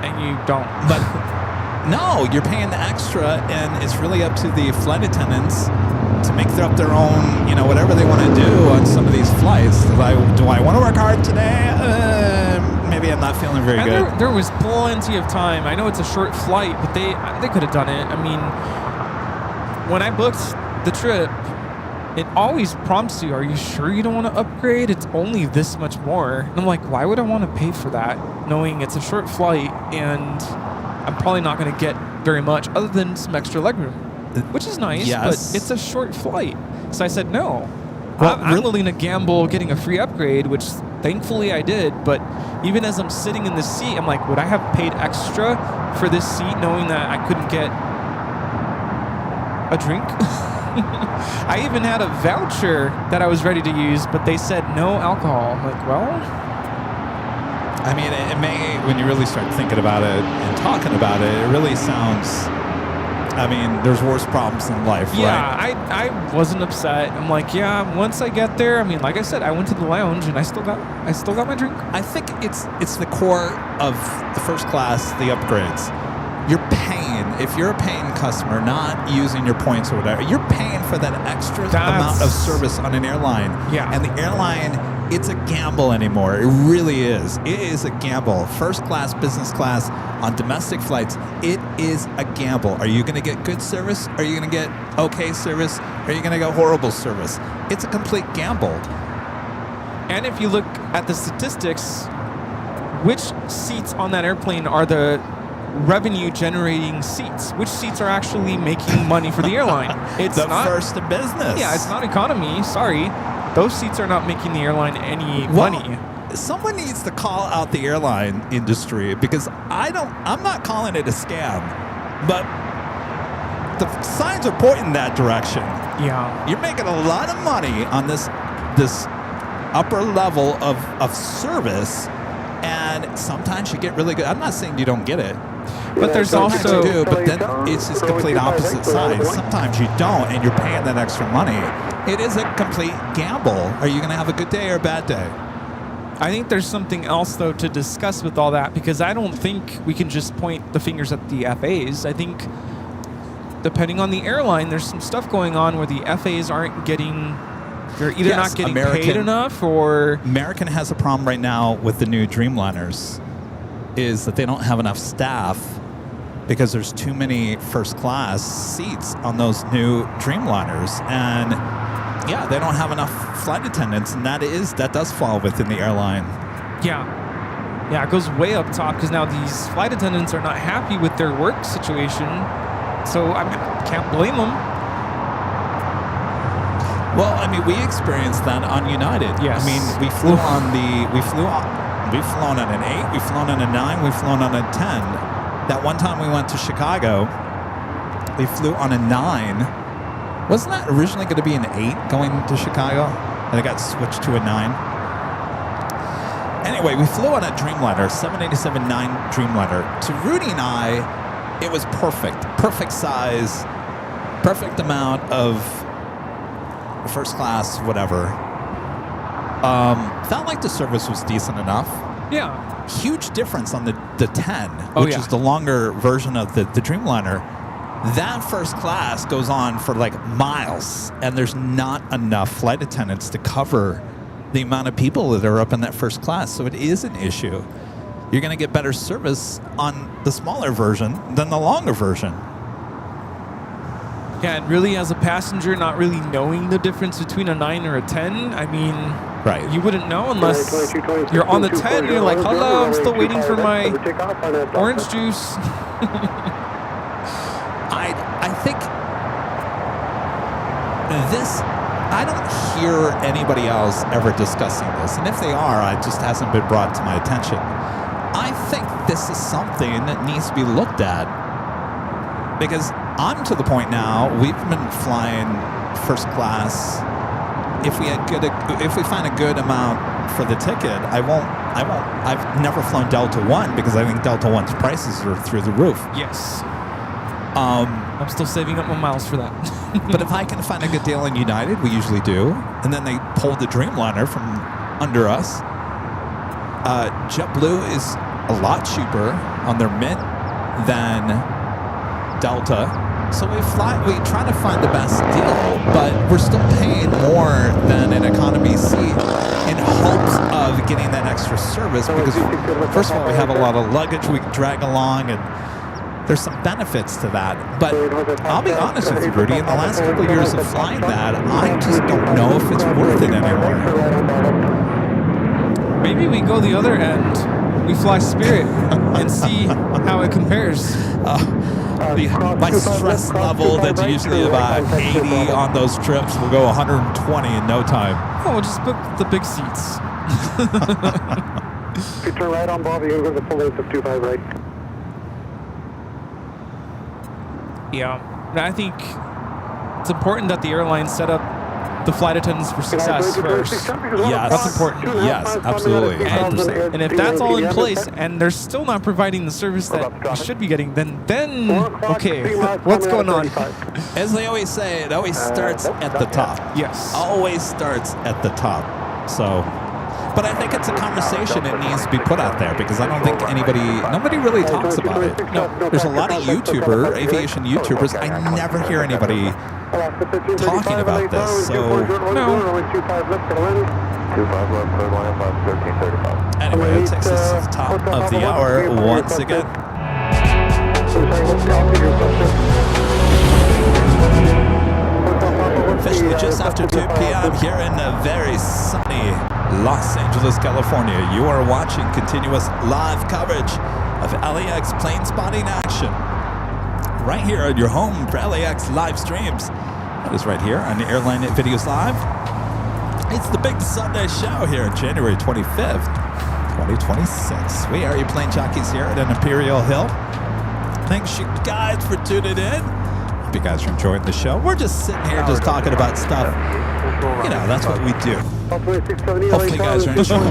and you don't. But no, you're paying the extra, and it's really up to the flight attendants to make up their own, whatever they want to do on some of these flights. Do I want to work hard today? Maybe I'm not feeling very good. There was plenty of time. I know it's a short flight, but they could have done it. I mean, when I booked the trip, it always prompts you, are you sure you don't want to upgrade? It's only this much more. And I'm like, why would I want to pay for that, knowing it's a short flight and I'm probably not going to get very much other than some extra legroom, which is nice, but it's a short flight. So I said, no. Well, I'm willing to gamble getting a free upgrade, which thankfully I did. But even as I'm sitting in the seat, I'm like, would I have paid extra for this seat knowing that I couldn't get a drink? I even had a voucher that I was ready to use, but they said no alcohol. I'm like, well, I mean, it may, when you really start thinking about it and talking about it, it really sounds, there's worse problems in life, right? Yeah, I wasn't upset. I'm like, yeah, once I get there, like I said, I went to the lounge and I still got my drink. I think it's the core of the first class, the upgrades. You're paying, if you're a paying customer, not using your points or whatever, you're paying for that extra amount of service on an airline. Yeah. And the airline, it's a gamble anymore. It really is. It is a gamble. First class, business class, on domestic flights, it is a gamble. Are you going to get good service? Are you going to get okay service? Are you going to get horrible service? It's a complete gamble. And if you look at the statistics, which seats on that airplane are the revenue generating seats? Which seats are actually making money for the airline? It's not first to business. Yeah, it's not economy. Sorry. Those seats are not making the airline any money. Someone needs to call out the airline industry, because I'm not calling it a scam, but the signs are pointing that direction. Yeah. You're making a lot of money on this upper level of service, and sometimes you get really good. I'm not saying you don't get it. But there's also, you do, but then it's just complete opposite sides. Sometimes you don't, and you're paying that extra money. It is a complete gamble. Are you going to have a good day or a bad day? I think there's something else, though, to discuss with all that, because I don't think we can just point the fingers at the FAs. I think, depending on the airline, there's some stuff going on where the FAs aren't getting... They're either not getting paid enough, or... American has a problem right now with the new Dreamliners, is that they don't have enough staff because there's too many first class seats on those new Dreamliners, and yeah, they don't have enough flight attendants, and that does fall within the airline. Yeah, it goes way up top, because now these flight attendants are not happy with their work situation, so I can't blame them. Well, we experienced that on United. Yes. We've flown on an 8, we've flown on a 9, we've flown on a 10. That one time we went to Chicago, we flew on a 9. Wasn't that originally going to be an 8 going to Chicago? And it got switched to a 9. Anyway, we flew on a Dreamliner, 787-9 Dreamliner. To Rudy and I, it was perfect. Perfect size, perfect amount of first class, whatever. Felt like the service was decent enough. Yeah. Huge difference on the 10, Oh, which yeah. is the longer version of the Dreamliner. That first class goes on for like miles, and there's not enough flight attendants to cover the amount of people that are up in that first class. So it is an issue. You're going to get better service on the smaller version than the longer version. Yeah, and really as a passenger, not really knowing the difference between a 9 or a 10, I mean, Right. you wouldn't know unless you're on the 10 and you're like, hello, I'm still waiting for my orange juice. I think this, I don't hear anybody else ever discussing this. And if they are, it just hasn't been brought to my attention. I think this is something that needs to be looked at. Because I'm to the point now, we've been flying first class. If we find a good amount for the ticket, I've never flown Delta One because I think Delta One's prices are through the roof. Yes. I'm still saving up my miles for that. But if I can find a good deal in United, we usually do, and then they pulled the Dreamliner from under us. JetBlue is a lot cheaper on their Mint than Delta. So we try to find the best deal, but we're still paying more than an economy seat in hopes of getting that extra service because, first of all, we have a lot of luggage we can drag along, and there's some benefits to that. But I'll be honest with you, Rudy, in the last couple of years of flying that, I just don't know if it's worth it anymore. Maybe we go the other end. We fly Spirit and see how it compares. My stress level that's usually about 80 on those trips will go 120 in no time. Oh, we'll just book the big seats. If you turn right on Bob, you can go to the full length of 25 right. Yeah, and I think it's important that the airline set up the flight attendants for success first. Yeah, that's important. Yes, absolutely, 100%. And if that's all in place and they're still not providing the service that you should be getting, then okay, what's going on? As they always say, it always starts at the top. Yes. Always starts at the top. So, but I think it's a conversation that needs to be put out there because I don't think nobody really talks about it. No, there's a lot of aviation YouTubers. I never hear anybody talking about this. So, anyway, it takes us to the top of the hour once again. Officially just after 2 p.m. here in very sunny Los Angeles, California. You are watching continuous live coverage of LAX plane spotting action. Right here on your home for LAX live streams. That is right here on the Airline Videos Live. It's the big Sunday show here, January 25th, 2026. We are your plane jockeys here at an Imperial Hill. Thanks you guys for tuning in. Hope you guys are enjoying the show. We're just sitting here just talking about stuff. You know, that's what we do. Hopefully you guys are enjoying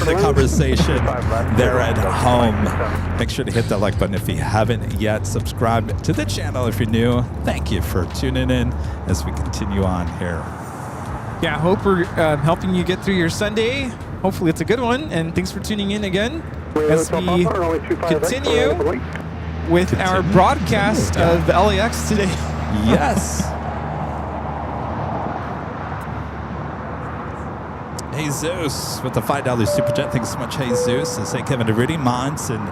the conversation there at home. Make sure to hit that like button if you haven't yet. Subscribe to the channel if you're new. Thank you for tuning in as we continue on here. Yeah, I hope we're helping you get through your Sunday. Hopefully it's a good one. And thanks for tuning in again as we continue with our broadcast of LAX today. Yes. Jesus with the $5 super chat. Thanks so much, Jesus. And say Kevin Rudy, Mons, and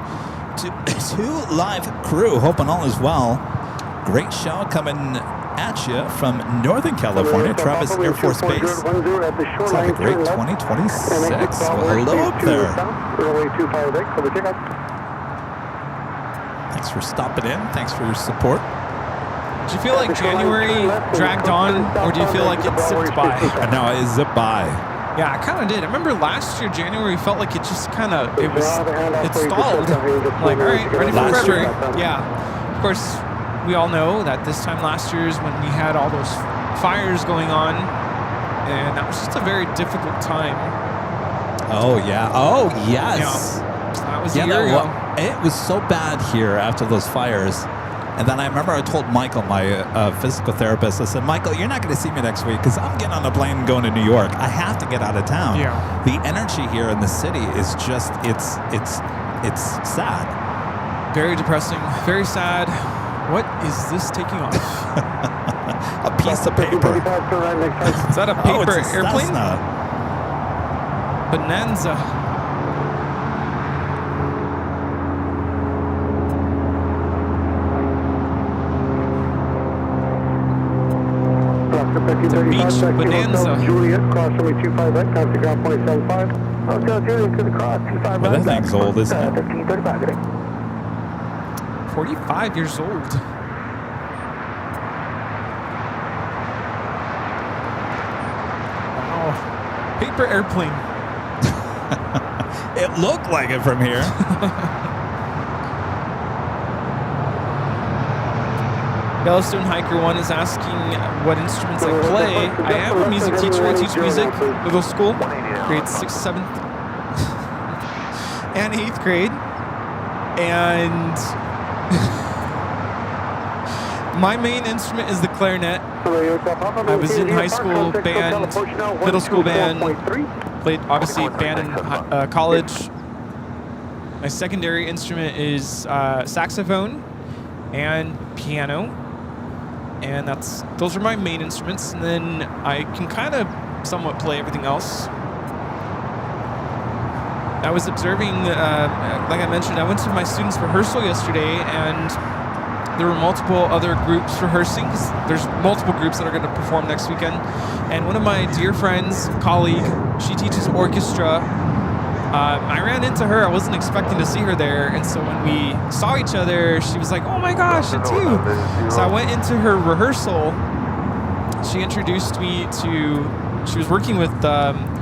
two live crew. Hoping all is well. Great show coming at you from Northern California, Travis Air Force Base. It's like a great 2026. Well, hello up there. Thanks for stopping in. Thanks for your support. Do you feel like January dragged on, or do you feel like it zipped by? No, it zipped by. Yeah, I kind of did. I remember last year, January felt like it just kind of, it stalled. Like, all right, ready for February. Yeah. Of course, we all know that this time last year is when we had all those fires going on, and that was just a very difficult time. Oh, yeah. Oh, yes. That was a year ago. It was so bad here after those fires. And then I remember I told Michael, my physical therapist, I said, Michael, you're not going to see me next week because I'm getting on a plane and going to New York. I have to get out of town. Yeah. The energy here in the city is just, it's sad. Very depressing. Very sad. What is this taking off? A piece of paper. Is that a paper it's a airplane? Cessna. Bonanza. The beach bonanza. Juliet, cross runway 25 right, contact ground point 75. Hotel Juliet to the cross, 25 Well, that thing's old, isn't it? 1335, good day. 45 years old. Wow. Paper airplane. It looked like it from here. Yellowstone Hiker 1 is asking what instruments I play. I am a music teacher. I teach music, middle school, grades 6th, 7th, and 8th grade. And my main instrument is the clarinet. I was in high school band, middle school band, played obviously band in college. My secondary instrument is saxophone and piano. And those are my main instruments, and then I can kind of somewhat play everything else. I was observing, like I mentioned, I went to my students' rehearsal yesterday, and there were multiple other groups rehearsing, 'cause there's multiple groups that are going to perform next weekend. And one of my dear friends, colleague, she teaches orchestra. I ran into her. I wasn't expecting to see her there. And so when we saw each other, she was like, oh my gosh, it's you. So I went into her rehearsal. She introduced me she was working with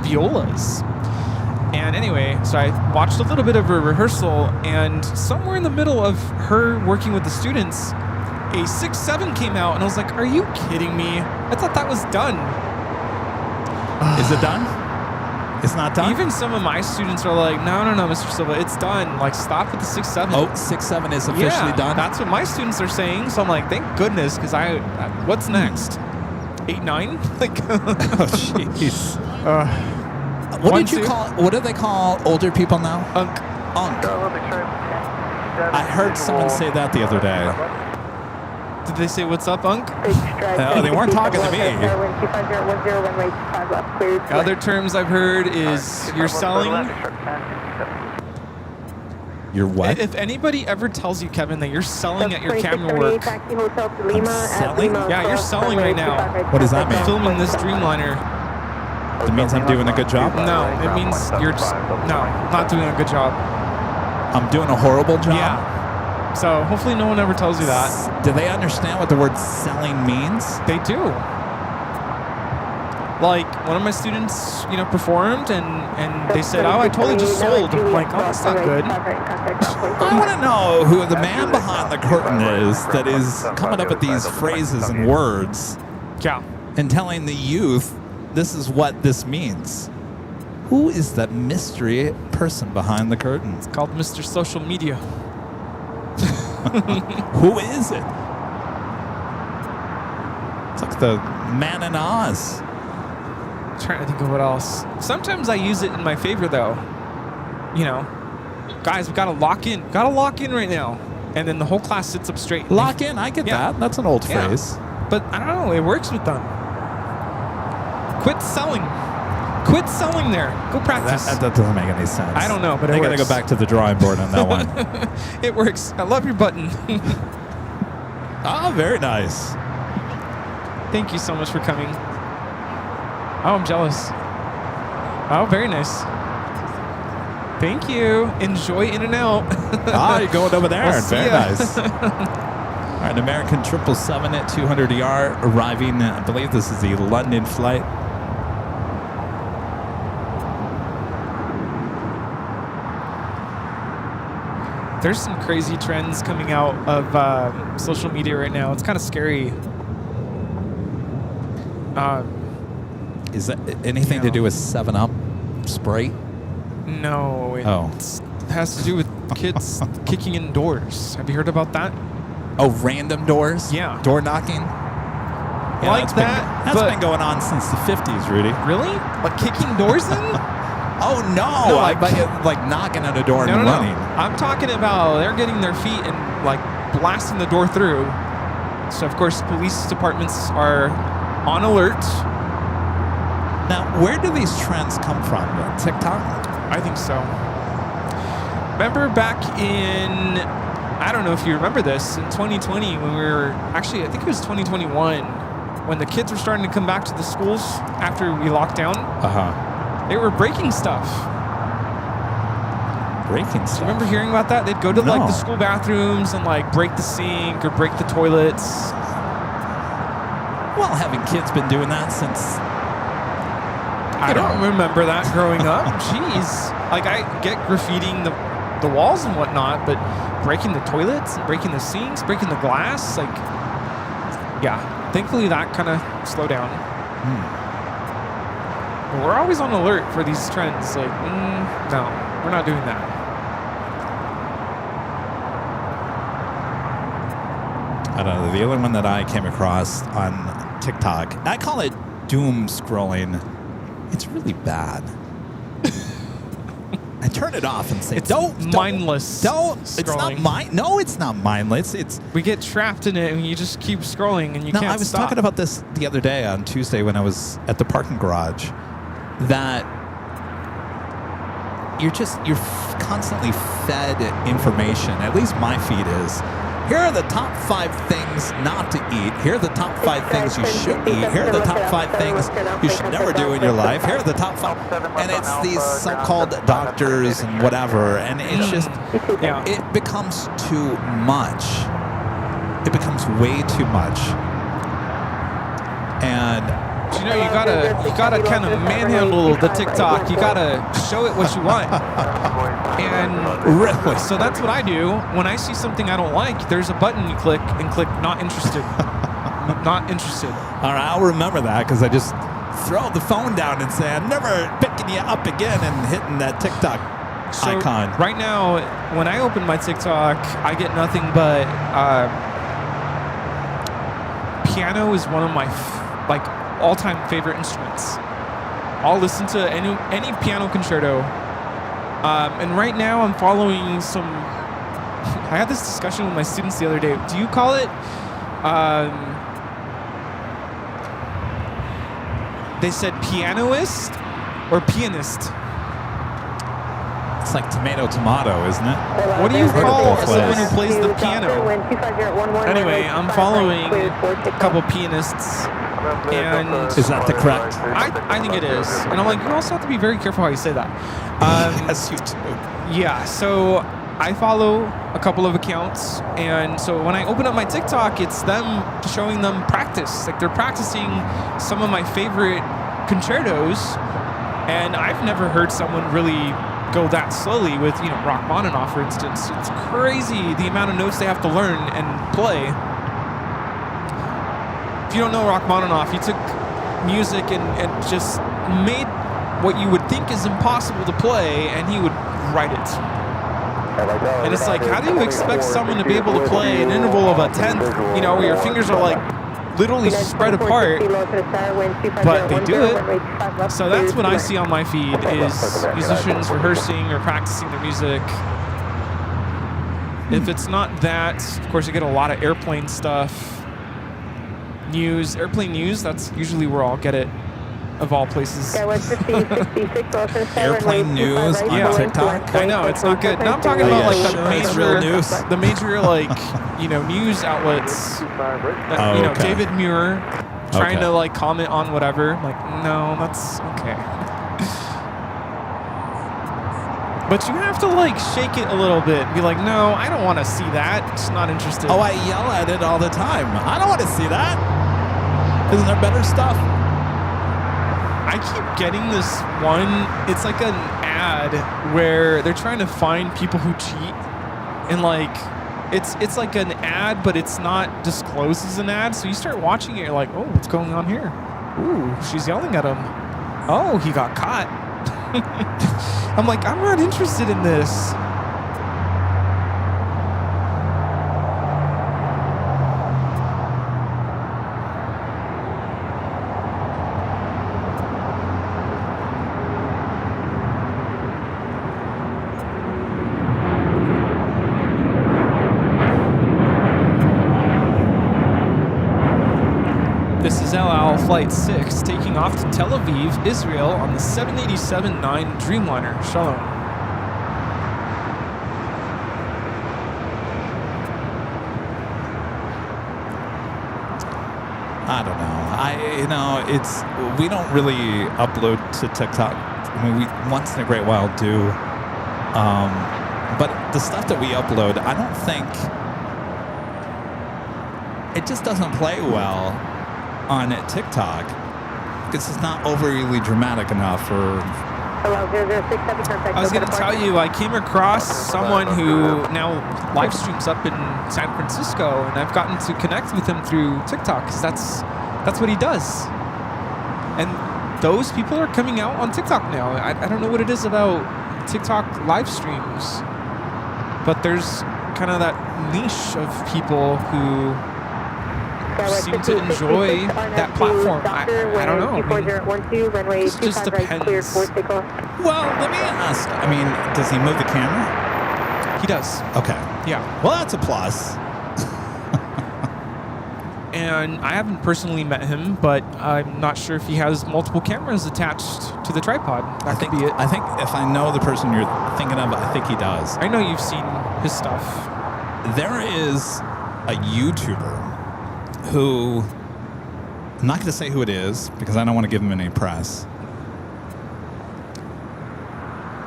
violas. And anyway, so I watched a little bit of her rehearsal, and somewhere in the middle of her working with the students, a 6-7 came out, and I was like, are you kidding me? I thought that was done. Is it done? It's not done? Even some of my students are like, no, Mr. Silva, it's done. Like, stop with the 6-7. Oh, 6-7 is officially done? That's what my students are saying. So I'm like, thank goodness, because what's next? 8-9? Like, oh, jeez. What do they call older people now? Unk. I heard someone say that the other day. Did they say, what's up, Unk? They weren't talking to me. Other terms I've heard is you're selling. You're what? If anybody ever tells you, Kevin, that you're selling at your camera work. I'm selling? Yeah, you're selling right now. What does that mean? Filming this Dreamliner. It means I'm doing a good job? No, it means you're just, not doing a good job. I'm doing a horrible job? Yeah. So hopefully no one ever tells you that. Do they understand what the word selling means? They do. Like, one of my students, performed, and they said, oh, I totally just sold. I'm like, oh, that's not good. I want to know who the man behind the curtain is that is coming up with these phrases and words. Yeah. And telling the youth, this is what this means. Who is that mystery person behind the curtain? It's called Mr. Social Media. Who is it? It's like the man in Oz. I'm trying to think of what else. Sometimes I use it in my favor, though. Guys, we gotta lock in. Gotta lock in right now. And then the whole class sits up straight. Lock in, I get that. That's an old phrase. But I don't know, it works with them. Quit selling. Quit selling there. Go practice. That doesn't make any sense. I don't know, but they it works. Gotta go back to the drawing board on that one. It works. I love your button. Ah, very nice. Thank you so much for coming. Oh, I'm jealous. Oh, very nice. Thank you. Enjoy in and out. You're going over there. We'll Very nice. All right, American 777 at 200 ER arriving. I believe this is the London flight. There's some crazy trends coming out of social media right now. It's kind of scary. Is that anything to do with 7-Up spray? No, it Oh. has to do with kids kicking in doors. Have you heard about that? Oh, random doors? Yeah. Door knocking? Yeah, Like that, That's but- been going on since the 50s, Rudy. Really? Like kicking doors in? Oh, no. No, like knocking on a door No, and no, running. no. I'm talking about they're getting their feet and like blasting the door through. So of course, police departments are on alert. Now, where do these trends come from? TikTok? I think so. Remember back in, I don't know if you remember this, in 2020 when we were, actually I think it was 2021, when the kids were starting to come back to the schools after we locked down, Uh-huh. they were breaking stuff. Breaking stuff. Remember hearing about that? They'd go to like No. the school bathrooms and like break the sink or break the toilets. Well, having kids been doing that since... I don't remember that growing up. Jeez. Like I get graffitiing the walls and whatnot, but breaking the toilets and breaking the sinks, breaking the glass, like, yeah. Thankfully that kind of slowed down. But we're always on alert for these trends. Like, no, we're not doing that. I don't know. The only one that I came across on TikTok, I call it doom scrolling. It's really bad. I turn it off and say, It's don't mindless Don't. It's scrolling. not No, it's not mindless. It's We get trapped in it and you just keep scrolling and you no. can't I was stop. talking about this the other day on Tuesday when I was at the parking garage. That you're constantly fed information. At least my feed is. Here are the top 5 things not to eat. Here are the top 5 things you should eat. Here are the top 5 things you should never do in your life. Here are the top 5. And it's these so-called doctors and whatever. And it's just, Yeah. it becomes too much. It becomes way too much. And You know, you gotta kind of manhandle the TikTok. You gotta show it what you want. And really, so that's what I do. When I see something I don't like, there's a button you click and click not interested. Not interested. all right, I'll remember that because I just throw the phone down and say, I'm never picking you up again and hitting that TikTok So icon. right now, when I open my TikTok, I get nothing but piano is one of my all-time favorite instruments. I'll listen to any piano concerto. And right now I'm following some... I had this discussion with my students the other day. Do you call it... they said pianoist or pianist? It's like tomato, isn't it? What do you call both someone ways. who plays the piano? Anyway, I'm following a couple pianists. And Is that the correct? I think it is. And I'm like, you also have to be very careful how you say that. Yes, you do. Yeah, so I follow a couple of accounts, and so when I open up my TikTok, it's them showing them practice. Like they're practicing some of my favorite concertos, and I've never heard someone really go that slowly with, you know, Rachmaninoff, for instance. It's crazy the amount of notes they have to learn and play. If you don't know Rachmaninoff, he took music and just made what you would think is impossible to play, and he would write it. And it's like, how do you expect someone to be able to play an interval of a tenth, you know, where your fingers are like literally spread apart, but they do it. So that's what I see on my feed is musicians rehearsing or practicing their music. If it's not that, of course, I get a lot of airplane stuff. News, airplane news, that's usually where I'll get it, of all places. Airplane news on TikTok. I know, it's not good. Now I'm talking about like It's real news. the major like, you know, news outlets. That, you know, okay. David Muir trying Okay. to like comment on whatever. I'm like, no, that's okay. But you have to like shake it a little bit. Be like, no, I don't want to see that. Just not interested. Oh, I yell at it all the time. I don't want to see that. Isn't there better stuff? I keep getting this one. It's like an ad where they're trying to find people who cheat, and like it's like an ad, but it's not disclosed as an ad. So you start watching it, you're like, oh, what's going on here? Ooh, she's yelling at him. Oh, he got caught. I'm like, I'm not interested in this. This is El Al Flight 6 taking off to Tel Aviv, Israel on the 787-9 Dreamliner. Shalom. I don't know. We don't really upload to TikTok. I mean, we once in a great while do. But the stuff that we upload, I don't think it just doesn't play well on TikTok because it's not overly dramatic enough. Or I was going to tell you, I came across someone who now live streams up in San Francisco, and I've gotten to connect with him through TikTok because that's what he does. And those people are coming out on TikTok now. I don't know what it is about TikTok live streams, but there's kind of that niche of people who seem to enjoy that platform. I don't know. I mean, it just depends. Well, let me ask. I mean, does he move the camera? He does. Okay. Yeah. Well, that's a plus. And I haven't personally met him, but I'm not sure if he has multiple cameras attached to the tripod. That could be it. I think if I know the person you're thinking of, I think he does. I know you've seen his stuff. There is a YouTuber who, I'm not going to say who it is because I don't want to give him any press.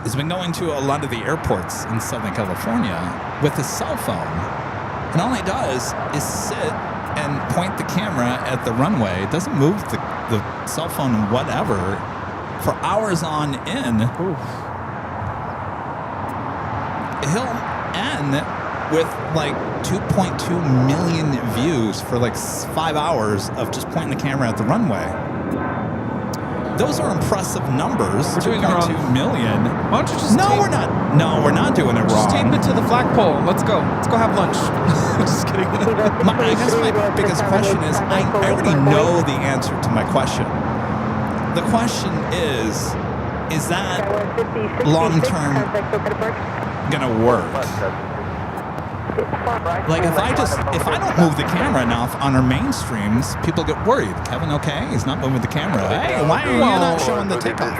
He's been going to a lot of the airports in Southern California with his cell phone. And all he does is sit and point the camera at the runway. Doesn't move the cell phone and whatever for hours on end. Oof. He'll end with like 2.2 million views for like 5 hours of just pointing the camera at the runway. Those are impressive numbers. We're doing it wrong. 2.2 million. Why don't you just We're not. No, we're not doing it wrong. Just tape it to the flagpole. Let's go. Let's go have lunch. Just kidding. I guess my biggest question is, I already know the answer to my question. The question is that long-term gonna work? Like if I don't move the camera enough on our main streams, people get worried. Kevin, okay, he's not moving the camera. Hey, why are you not showing the takeoff?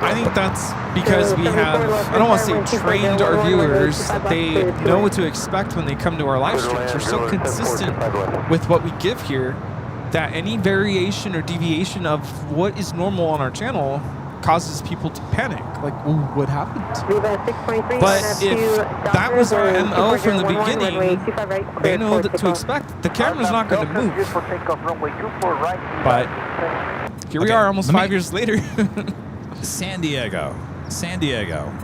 I think that's because we have, I don't want to say trained our viewers, that they know what to expect when they come to our live streams. We're so consistent with what we give here that any variation or deviation of what is normal on our channel causes people to panic. Like, ooh, what happened? But if that was our MO from the beginning, they know that to expect. The camera's not going to move. But here we are almost 5 years later. San Diego.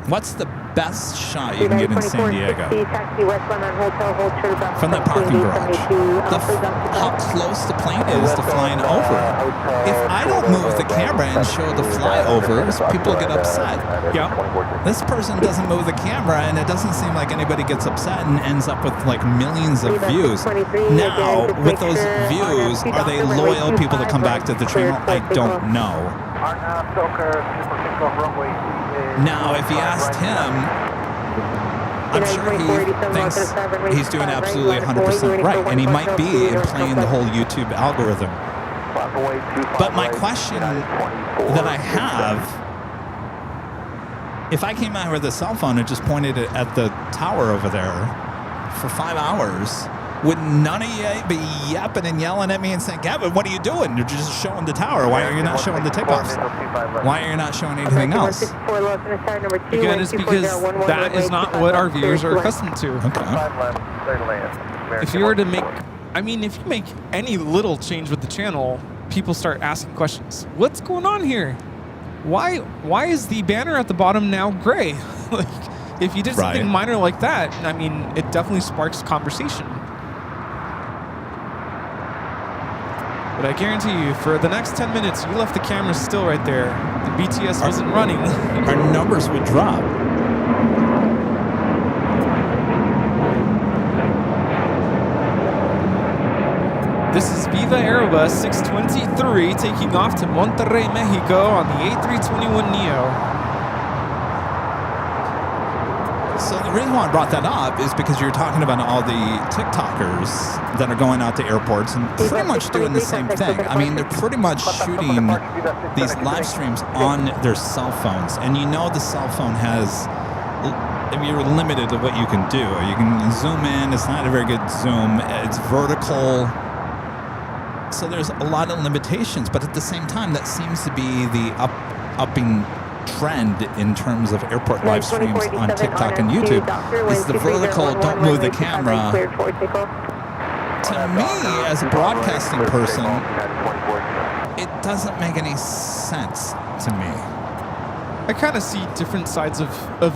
What's the best shot you can get in San Diego? From the parking garage. How close the plane is to flying over. If I don't move the camera and show the flyovers, people get upset. Yeah. This person doesn't move the camera, and it doesn't seem like anybody gets upset and ends up with like millions of views. Now, with those views, are they loyal people to come back to the channel? I don't know. Now, if you asked him, I'm sure he thinks he's doing absolutely 100% right, and he might be in playing the whole YouTube algorithm. But my question that I have, if I came out with a cell phone and just pointed it at the tower over there for 5 hours, would none of you be yapping and yelling at me and saying, Kevin, what are you doing? You're just showing the tower. Why are you not showing the takeoffs? Why are you not showing anything else? Again, it's because that is not what our viewers are accustomed to. Okay. If you were to make, I mean, if you make any little change with the channel, people start asking questions. What's going on here? Why is the banner at the bottom now gray? Like, if you did something minor like that, I mean, it definitely sparks conversation. But But I guarantee you, for the next 10 minutes, you left the camera still right there. The BTS wasn't running. Our numbers would drop. This is Viva Aerobus 623 taking off to Monterrey, Mexico on the A321neo. So the reason why I brought that up is because you're talking about all the TikTokers that are going out to airports and pretty much doing the same thing. I mean, they're pretty much shooting these live streams on their cell phones. And you know the cell phone has, you're limited to what you can do. You can zoom in. It's not a very good zoom. It's vertical. So there's a lot of limitations. But at the same time, that seems to be the upping trend in terms of airport live streams on TikTok and YouTube is the vertical, don't move the camera. To me, as a broadcasting person, it doesn't make any sense to me. I kind of see different sides of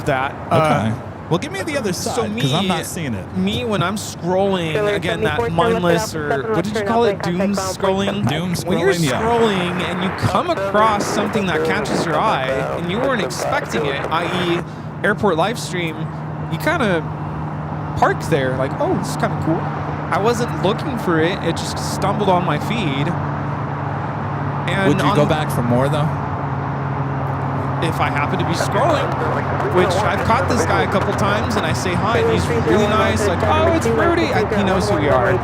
that. Okay. Well, give me the other side, because I'm not seeing it. Me, when I'm scrolling, again, that mindless, or what did you call it? Doom scrolling? Doom scrolling, When you're scrolling and you come across something that catches your eye and you weren't expecting it, i.e. airport live stream, you kind of park there like, oh, this is kind of cool. I wasn't looking for it. It just stumbled on my feed. And would you go back for more, though? If I happen to be scrolling, which I've caught this guy a couple times, and I say hi, and he's really nice, like, oh, it's Rudy. He knows who we are.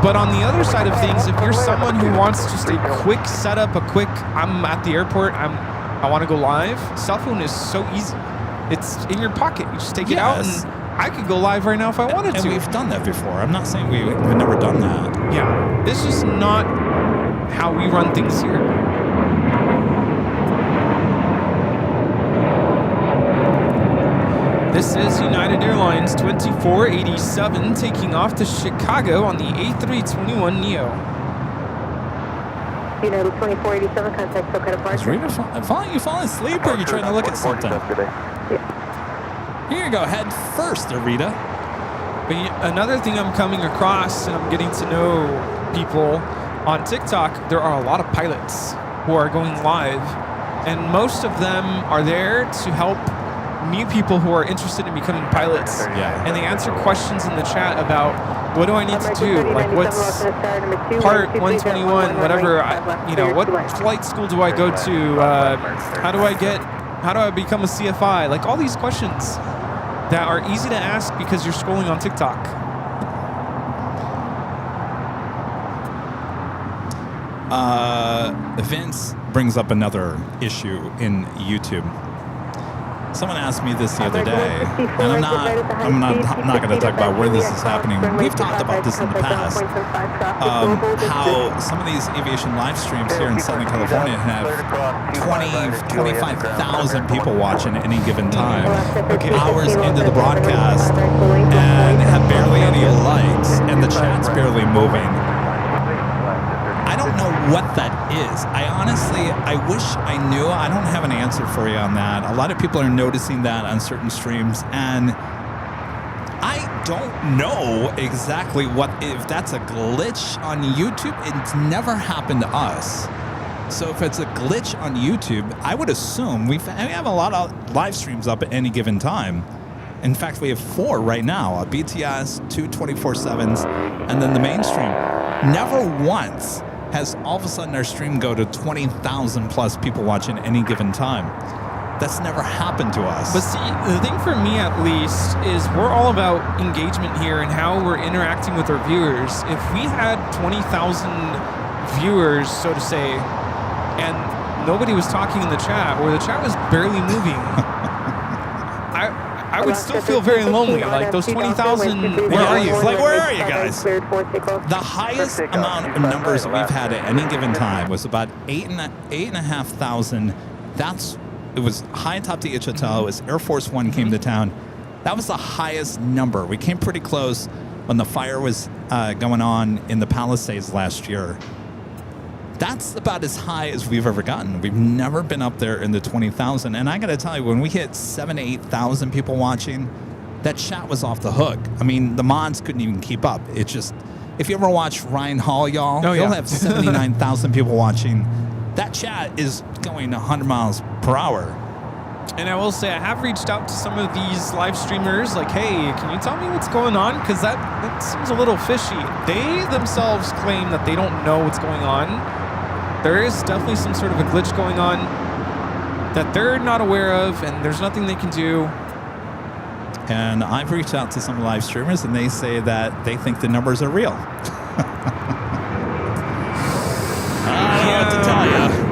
But on the other side of things, if you're someone who wants just a quick setup, I'm at the airport, I want to go live, cell phone is so easy. It's in your pocket. You just take it out, and I could go live right now if I wanted to. And we've done that before. I'm not saying we've never done that. Yeah, it's just not how we run things here. This is United Airlines 2487 taking off to Chicago on the A321neo. United 2487, contact SoCal departure. Is Rita you falling asleep, or are you trying to look at something? Here you go, head first, Rita. But another thing I'm coming across, and I'm getting to know people on TikTok, there are a lot of pilots who are going live, and most of them are there to help new people who are interested in becoming pilots. Yeah. And they answer questions in the chat about what do I need to do? Like, what's part 121, whatever, what flight school do I go to? How do I become a CFI? Like, all these questions that are easy to ask because you're scrolling on TikTok. Vince brings up another issue in YouTube. Someone asked me this the other day, and I'm not going to talk about where this is happening. We've talked about this in the past. How some of these aviation live streams here in Southern California have 25,000 people watching at any given time, hours into the broadcast, and have barely any likes, and the chat's barely moving. I don't know what that is. I wish I knew. I don't have an answer for you on that. A lot of people are noticing that on certain streams, and I don't know exactly if that's a glitch on YouTube. It's never happened to us. So if it's a glitch on YouTube, I would assume we have a lot of live streams up at any given time. In fact, we have 4 right now, a BTS, 2 24/7s, and then the mainstream. Never once has all of a sudden our stream go to 20,000 plus people watching any given time. That's never happened to us. But see, the thing for me at least is we're all about engagement here and how we're interacting with our viewers. If we had 20,000 viewers, so to say, and nobody was talking in the chat, or the chat was barely moving, I would still feel very lonely. Like, those 20,000, where are you? Like, where are you guys? The highest amount of numbers that we've had at any given time was about 8,500. It was high atop the HOTL. It was Air Force One came to town. That was the highest number. We came pretty close when the fire was going on in the Palisades last year. That's about as high as we've ever gotten. We've never been up there in the 20,000. And I got to tell you, when we hit 7,000 to 8,000 people watching, that chat was off the hook. I mean, the mods couldn't even keep up. It just, If you ever watch Ryan Hall, y'all, he'll have 79,000 people watching. That chat is going 100 miles per hour. And I will say, I have reached out to some of these live streamers, like, hey, can you tell me what's going on? Because that seems a little fishy. They themselves claim that they don't know what's going on. There is definitely some sort of a glitch going on that they're not aware of, and there's nothing they can do. And I've reached out to some live streamers, and they say that they think the numbers are real. I don't know what to tell you.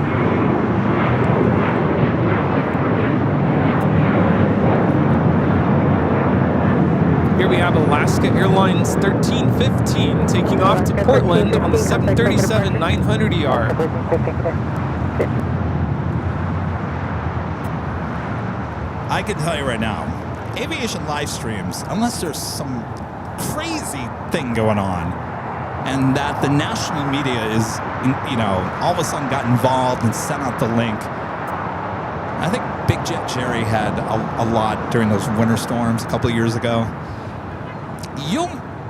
Here we have Alaska Airlines 1315 taking off to Portland on the 737-900ER. I can tell you right now, aviation live streams, unless there's some crazy thing going on, and that the national media is, all of a sudden got involved and sent out the link. I think Big Jet Jerry had a lot during those winter storms a couple of years ago.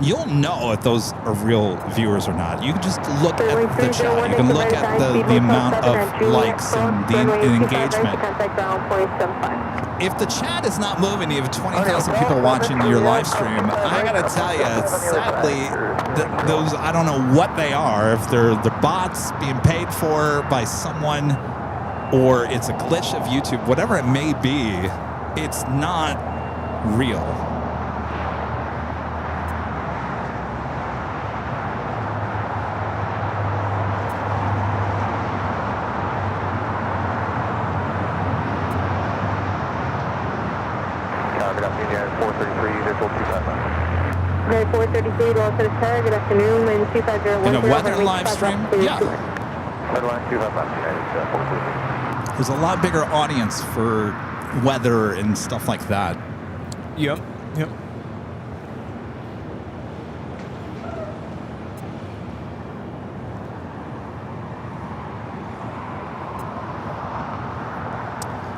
You'll know if those are real viewers or not. You can just look at the chat. You can look at the amount of likes and the engagement. If the chat is not moving, you have 20,000 people watching your live stream. I gotta tell you, sadly, those, I don't know what they are. If they're bots being paid for by someone, or it's a glitch of YouTube, whatever it may be, it's not real. Very 433, Los Angeles Tower, good afternoon, line 250. In a weather live stream? Yeah. There's a lot bigger audience for weather and stuff like that. Yep.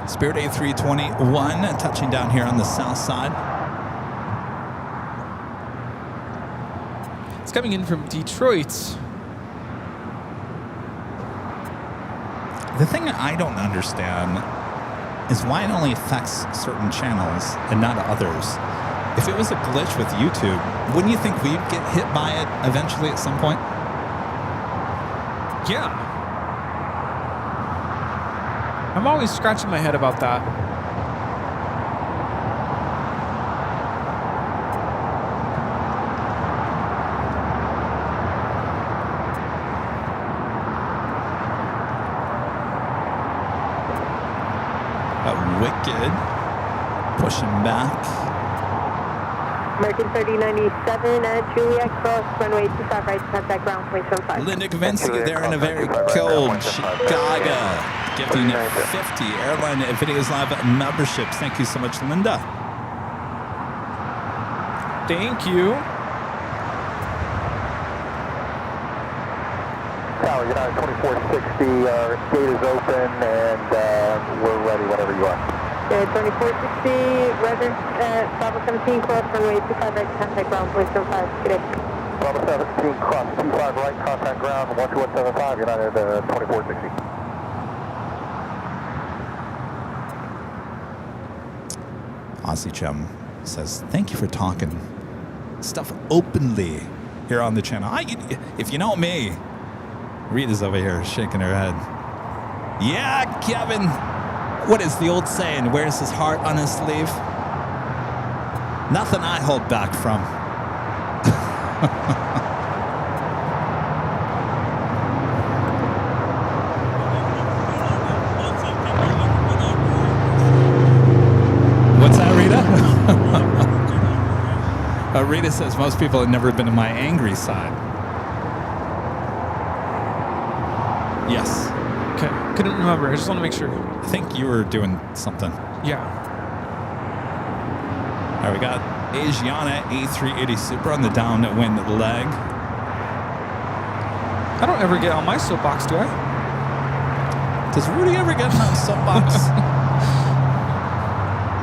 Spirit A321 touching down here on the south side. It's coming in from Detroit. The thing I don't understand is why it only affects certain channels and not others. If it was a glitch with YouTube, wouldn't you think we'd get hit by it eventually at some point? Yeah. I'm always scratching my head about that. Wicked. Pushing back. American 3097 at Juliet Cross, runway 25 right, contact ground point 75. Linda Kavinsky there in a very cold Chicago, gifting 50 Airline Videos Live memberships. Thank you so much, Linda. Thank you. Tower, United 2460, our gate is open and we're ready whenever you are. 2460, weather, Bravo 17 cross, runway 25 right, contact ground point 75. Good day. Bravo 17 cross, 25 right, contact ground, 12175, United 2460. Aussie Chum says, thank you for talking stuff openly here on the channel. If you know me, Rita's over here shaking her head. Yeah, Kevin. What is the old saying? Wears his heart on his sleeve? Nothing I hold back from. What's that, Rita? Rita says most people have never been to my angry side. Yes. Okay, couldn't remember. I just want to make sure. I think you were doing something. Yeah. All right, we got Asiana A380 Super on the downwind leg. I don't ever get on my soapbox, do I? Does Rudy ever get on soapbox?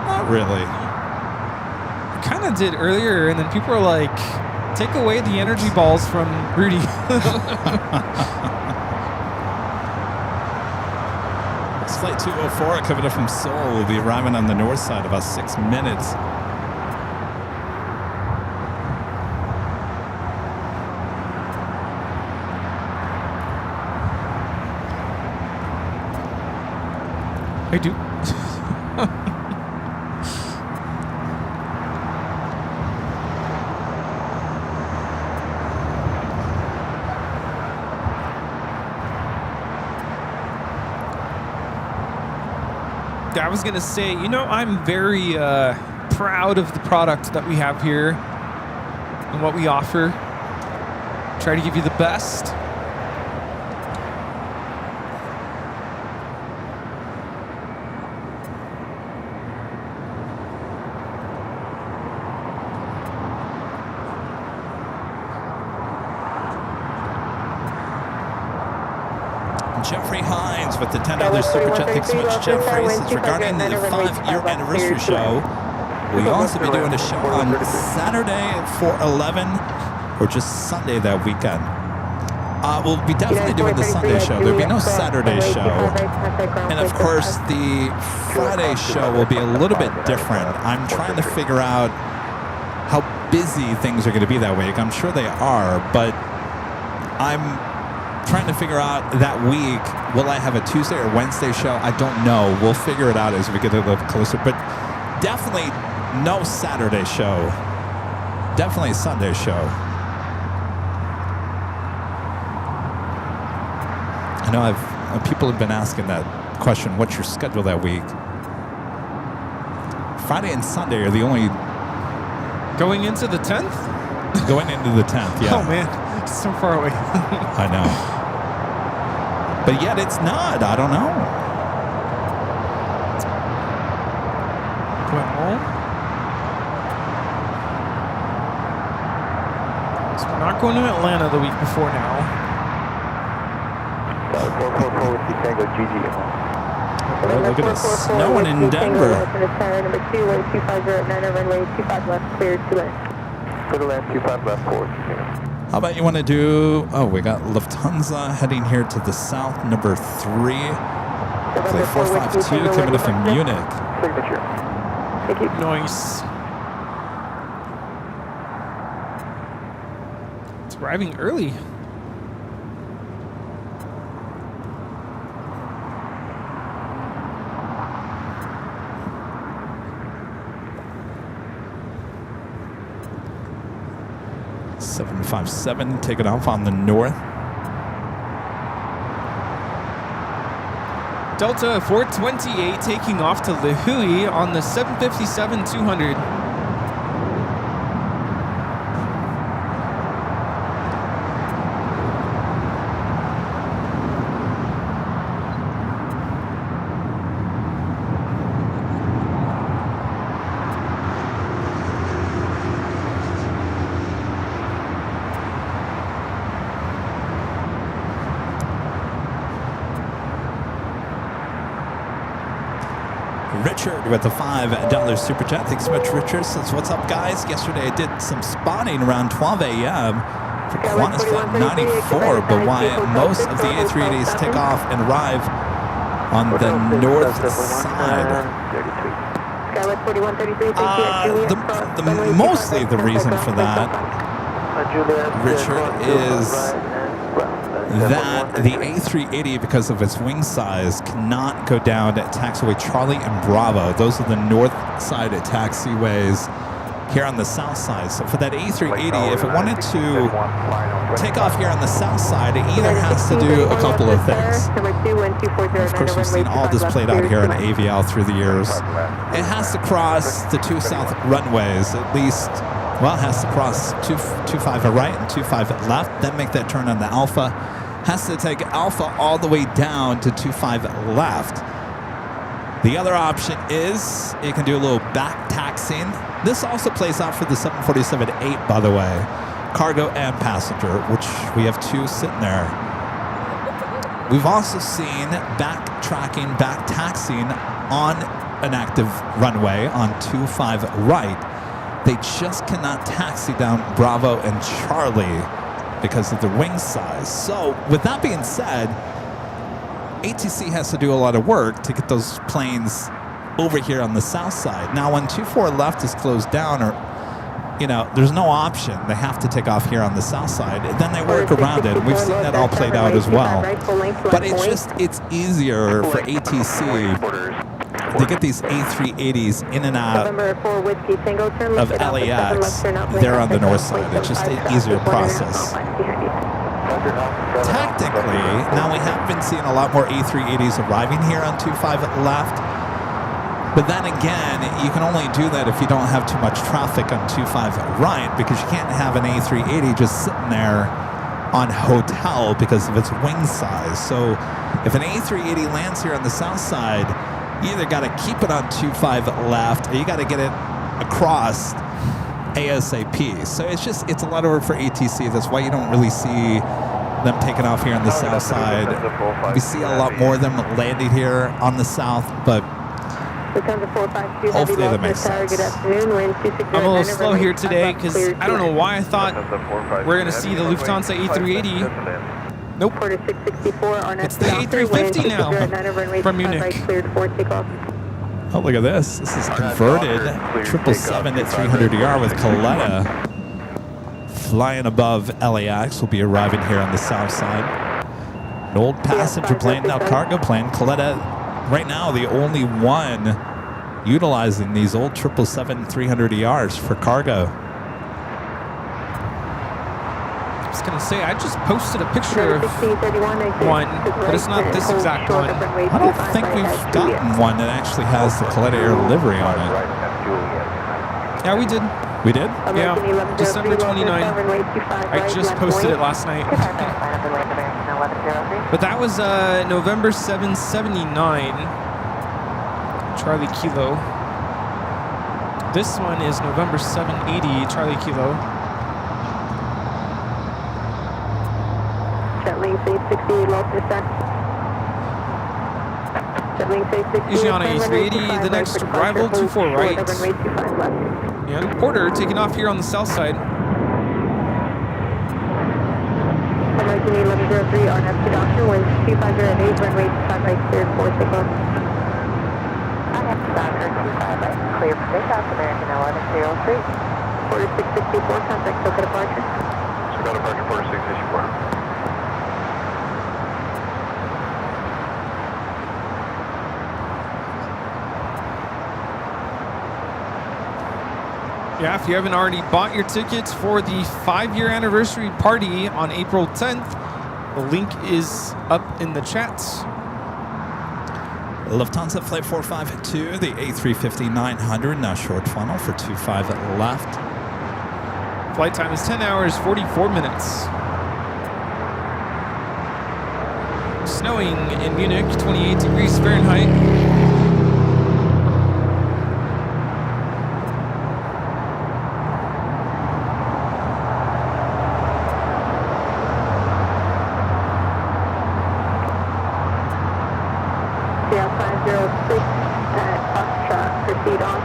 Not really. I kind of did earlier, and then people were like, Take away the energy balls from Rudy. Flight 204 coming up from Seoul will be arriving on the north side about 6 minutes. I do. I was going to say, I'm very proud of the product that we have here and what we offer. Try to give you the best. Jeffrey Hines with the $10 super chat. Thanks so much, Jeffrey. This is regarding the 5-year anniversary show. We'll also be doing a show on Saturday at 4/11 or just Sunday that weekend. We'll be definitely doing the Sunday show. There'll be no Saturday show. And of course, the Friday show will be a little bit different. I'm trying to figure out how busy things are going to be that week. I'm sure they are, but I'm trying to figure out that week, will I have a Tuesday or Wednesday show? I don't know. We'll figure it out as we get a little closer. But definitely no Saturday show. Definitely Sunday show. I know people have been asking that question, what's your schedule that week? Friday and Sunday are the only... Going into the 10th? Going into the 10th, yeah. Oh, man. It's so far away. I know. But yet it's not. I don't know. Well, so we're not going to Atlanta the week before now. 444 with Tango GG. Oh, look at it snowing in Denver. Number 2, way 250 at 9 runway 25 left, cleared to land. Clear to land, 25 left, forward. How about you want to do... Oh, we got Lufthansa heading here to the south, number 3. Play 452 coming up from Munich. Signature. Thank you. Nice. It's arriving early. $757 taking off on the north. Delta 428 taking off to Lihue on the 757-200. Richard with the $5 super chat. Thanks so much, Richard. Says, what's up, guys? Yesterday I did some spotting around 12 a.m. for Qantas Flight 94, but why most of the A380s take off and arrive on the north side. Mostly the reason for that, Richard, is that the A380, because of its wing size, cannot go down at taxiway Charlie and Bravo. Those are the north side taxiways here on the south side. So for that A380, if it wanted to take off here on the south side, it either has to do a couple of things. Of course, we've seen all this played out here in AVL through the years. It has to cross the 2 south runways, at least. Well, it has to cross 25 right and 25 left, then make that turn on the Alpha. Has to take Alpha all the way down to 25 left. The other option is it can do a little back taxiing. This also plays out for the 747-8, by the way. Cargo and passenger, which we have 2 sitting there. We've also seen backtracking, back taxiing on an active runway on 25 right. They just cannot taxi down Bravo and Charlie because of the wing size. So with that being said, ATC has to do a lot of work to get those planes over here on the south side. Now when 24 left is closed down, or there's no option. They have to take off here on the south side. And then they work around it. We've seen that all played out as well. But it's easier for ATC to get these A380s in and out of LAX. They're on the north side. It's just an easier process. Tactically, now we have been seeing a lot more A380s arriving here on 25 left. But then again, you can only do that if you don't have too much traffic on 25 right, because you can't have an A380 just sitting there on hotel because of its wing size. So if an A380 lands here on the south side, you either got to keep it on 25 left or you got to get it across ASAP. So it's a lot of work for ATC. That's why you don't really see them taking off here on the south side. We see a lot more of them landing here on the south, but hopefully that makes sense. I'm a little slow here today because I don't know why I thought we're going to see the Lufthansa A380. Nope. It's the A350 now from Munich. Oh, look at this. This is converted 777 at 300ER with Coletta flying above LAX. Will be arriving here on the south side. An old passenger plane, now cargo plane. Coletta right now the only one utilizing these old 777 300ERs for cargo. I was going to say, I just posted a picture of one, but it's not this exact one. I don't think we've gotten one that actually has the Coletta Air livery on it. Yeah, we did. We did? Yeah, December 29. I just posted it last night. But that was November 779, Charlie Kilo. This one is November 780, Charlie Kilo. Asiana A380, the next arrival, 24 right. And Porter taking off here on the south side. American 1103 on F2 doctor, winds 2508, runway 25 right, cleared for takeoff. On F2 doctor, 25 right, cleared for takeoff, American 1103. Porter 664, contact SoCo departure. SoCo departure, Porter 664. Yeah, if you haven't already bought your tickets for the 5-year anniversary party on April 10th, the link is up in the chat. Lufthansa Flight 452, the A350-900, now short funnel for 25 left. Flight time is 10 hours, 44 minutes. Snowing in Munich, 28 degrees Fahrenheit.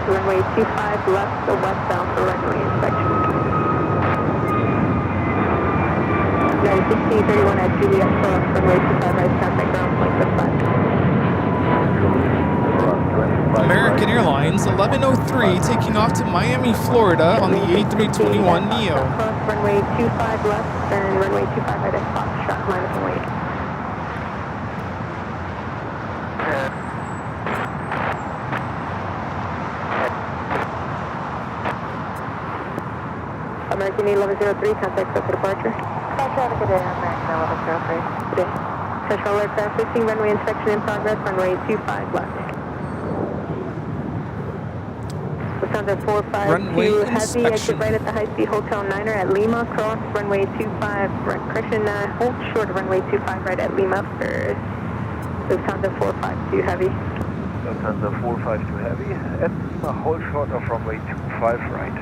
Runway 25 left, so westbound for runway inspection. 1631 at Juliet, so runway 25 right, contact ground point with 5. American Airlines 1103 taking off to Miami, Florida on the A321neo. Runway 25 left and runway 25 right at Foxtrot, -1. American 1103, contact SoCo departure. Traffic good day, American 1103. Good day. Central aircraft 15, runway inspection in progress, runway 25 left. Lufthansa 452 Heavy, exit right at the high-speed Hotel Niner at Lima, cross runway 25, correction, hold short of runway 25 right at Lima for Lufthansa 452 Heavy. Lufthansa 452 Heavy, at Lima, hold short of runway 25 right.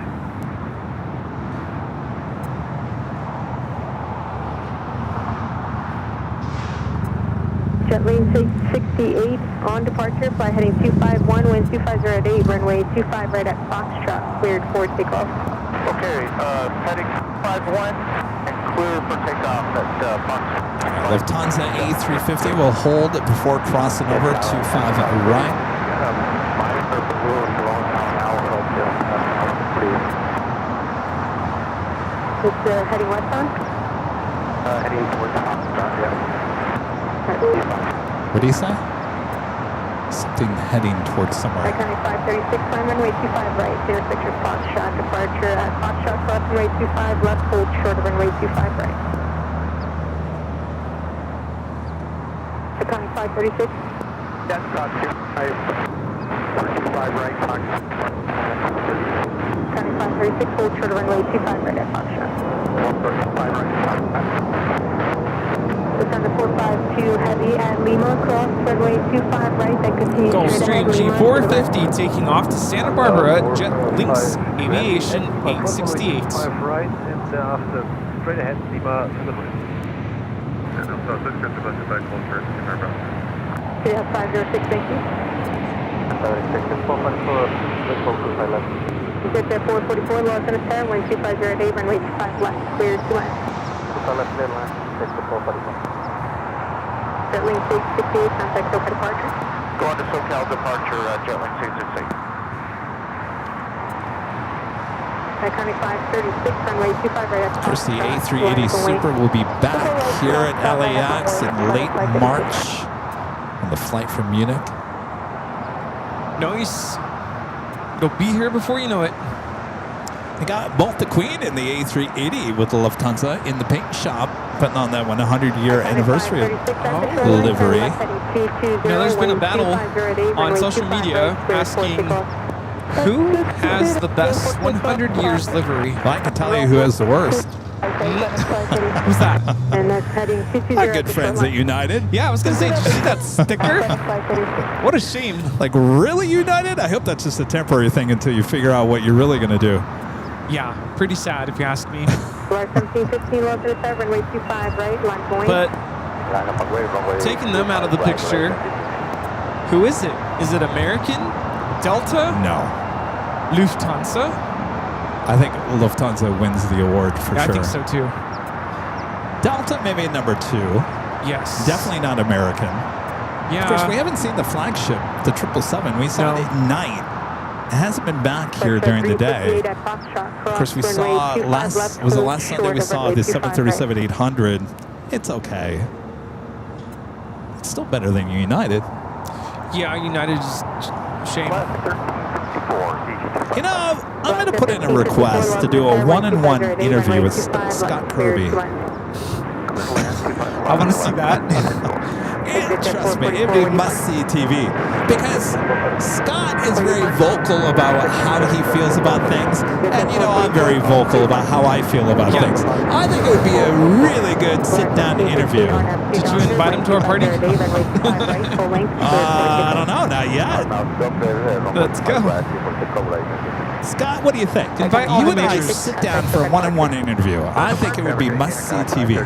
Jet lane 68 on departure, fly heading 251, wind 250 at 8, runway 25 right at Foxtrot, cleared for takeoff. Okay, heading 51 and clear for takeoff at Foxtrot. Lufthansa A350 will hold before crossing over 25 right. It's heading west on? Heading towards Foxtrot, yeah. What do you say? Something heading towards somewhere. Iconic 536, climb runway 25 right, 06 Foxtrot, departure at Foxtrot, cross runway 25 left, hold short of runway 25 right. Iconic 536. That's about 25 right, Foxtrot. Iconic 536, hold short of runway 25 right at Foxtrot. 25 right, Lufthansa 452 heavy at Lima, cross runway 25 right, then continue Gulfstream straight ahead, Lima, G450 taking off to Santa Barbara, Jet Links Aviation 868. 5 right, and after straight ahead, Lima to the right. Yeah, 506, thank you. Get there 444, lost in a pair, wind 250 at 8, runway 25 left, clear to land. Jet link 668, contact SoCal departure. Go on to SoCal departure, Jet link 668. Iconic 536, runway 25 right at Of course, the A380 Super will be back here at LAX in late March on the flight from Munich. Nice. It'll be here before you know it. They got both the Queen and the A380 with the Lufthansa in the paint shop, putting on that 100-year anniversary livery. Now, there's been a battle on social media asking who has the best 100 years livery. Well, I can tell you who has the worst. Who's that? And that's heading 220. Our good friends at United. Yeah, I was going to say, did you see that sticker? What a shame. Like, really, United? I hope that's just a temporary thing until you figure out what you're really going to do. Yeah, pretty sad if you ask me. Flight 1715, lost in a pair, runway 25 right, line point. But taking them out of the picture, who is it? Is it American? Delta? No. Lufthansa? I think Lufthansa wins the award for Yeah, sure. I think so too. Delta maybe at number 2. Yes. Definitely not American. Yeah. Of course, we haven't seen the flagship, the 777. We saw it at night. It hasn't been back here during the day. Of course, we saw last Sunday we saw the 737-800. It's okay. It's still better than United. Yeah, United is shame. You know, I'm going to put in a request to do a one-on-one interview with Scott Kirby. I want to see that. And trust me, it'd be must-see TV. Because Scott is very vocal about how he feels about things. And, you know, I'm very vocal about how I feel about things. I think it would be a really good sit-down interview. Did you invite him to our party? I don't know, not yet. Let's go. Scott, what do you think? Invite all you the and I majors. sit down for a one-on-one interview. I think it would be must-see TV.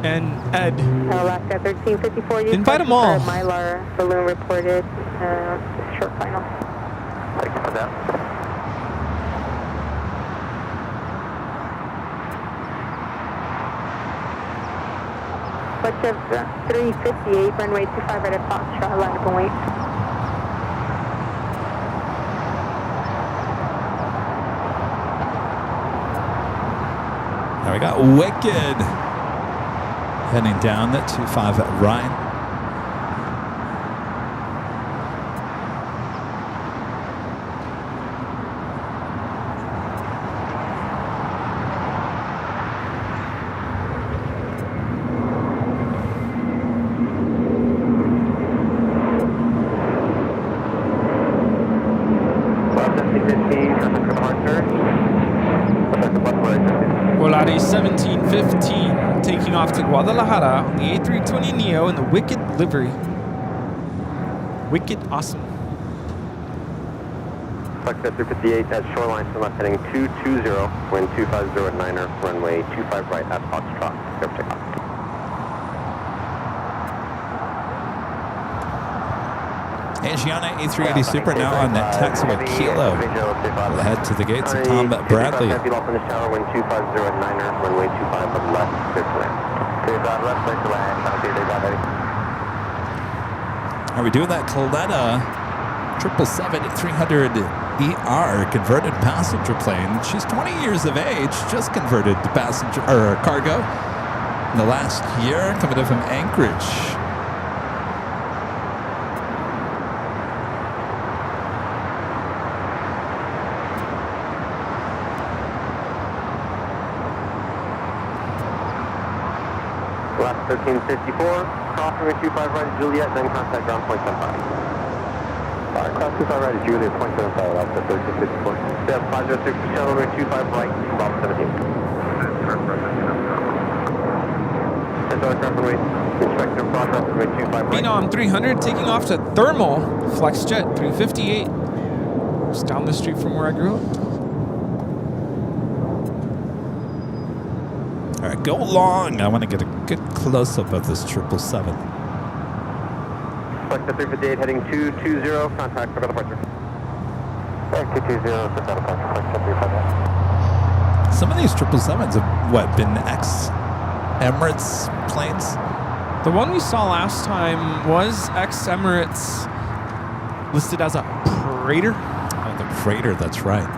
And Ed. Alaska 1354. Invite them all. Mylar balloon reported. Short final. Thank you for that. Flight of 358, runway 25 right at Foxtrot, line up and wait. Now we got Wicked heading down at 25 at right. Volaris 1715 taking off to Guadalajara on the A320neo in the Wicked livery. Wicked awesome. Foxtrot 358 at shoreline, so left heading 220, wind 250 at 9er, runway 25 right at Foxtrot. Clear for takeoff. Asiana A380 Super now on the taxiway Kilo. We'll head to the gates of Tom Bradley. Heavy off in the tower, wind 250 at 9er, runway 25 on the left, clear to land. Clear on left, clear to land. Okay, they got heavy. Are we doing that Coletta 777-300 ER converted passenger plane? She's 20 years of age, just converted to passenger or cargo in the last year, coming in from Anchorage. Last 1354, cross runway 25 right Juliet, then contact ground point 75. Cross 25 right Juliet, point 75, last 1354. Step 506, shuttle runway 25 right, Bravo 17. Inspector progress runway 25 right. Phenom 300 taking off to Thermal FlexJet 358. Just down the street from where I grew up. All right, go long. I want to get a good close-up of this 777. Flex 358 heading 220, contact for departure. 220, set down departure, Flex 358. Some of these 777s have, been ex-Emirates planes? The one we saw last time was ex-Emirates, listed as a Praetor. Oh, the Praetor, that's right.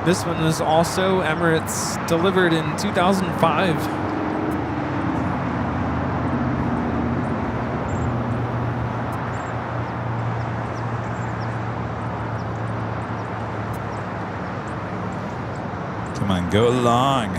This one was also Emirates, delivered in 2005. Come on, go long.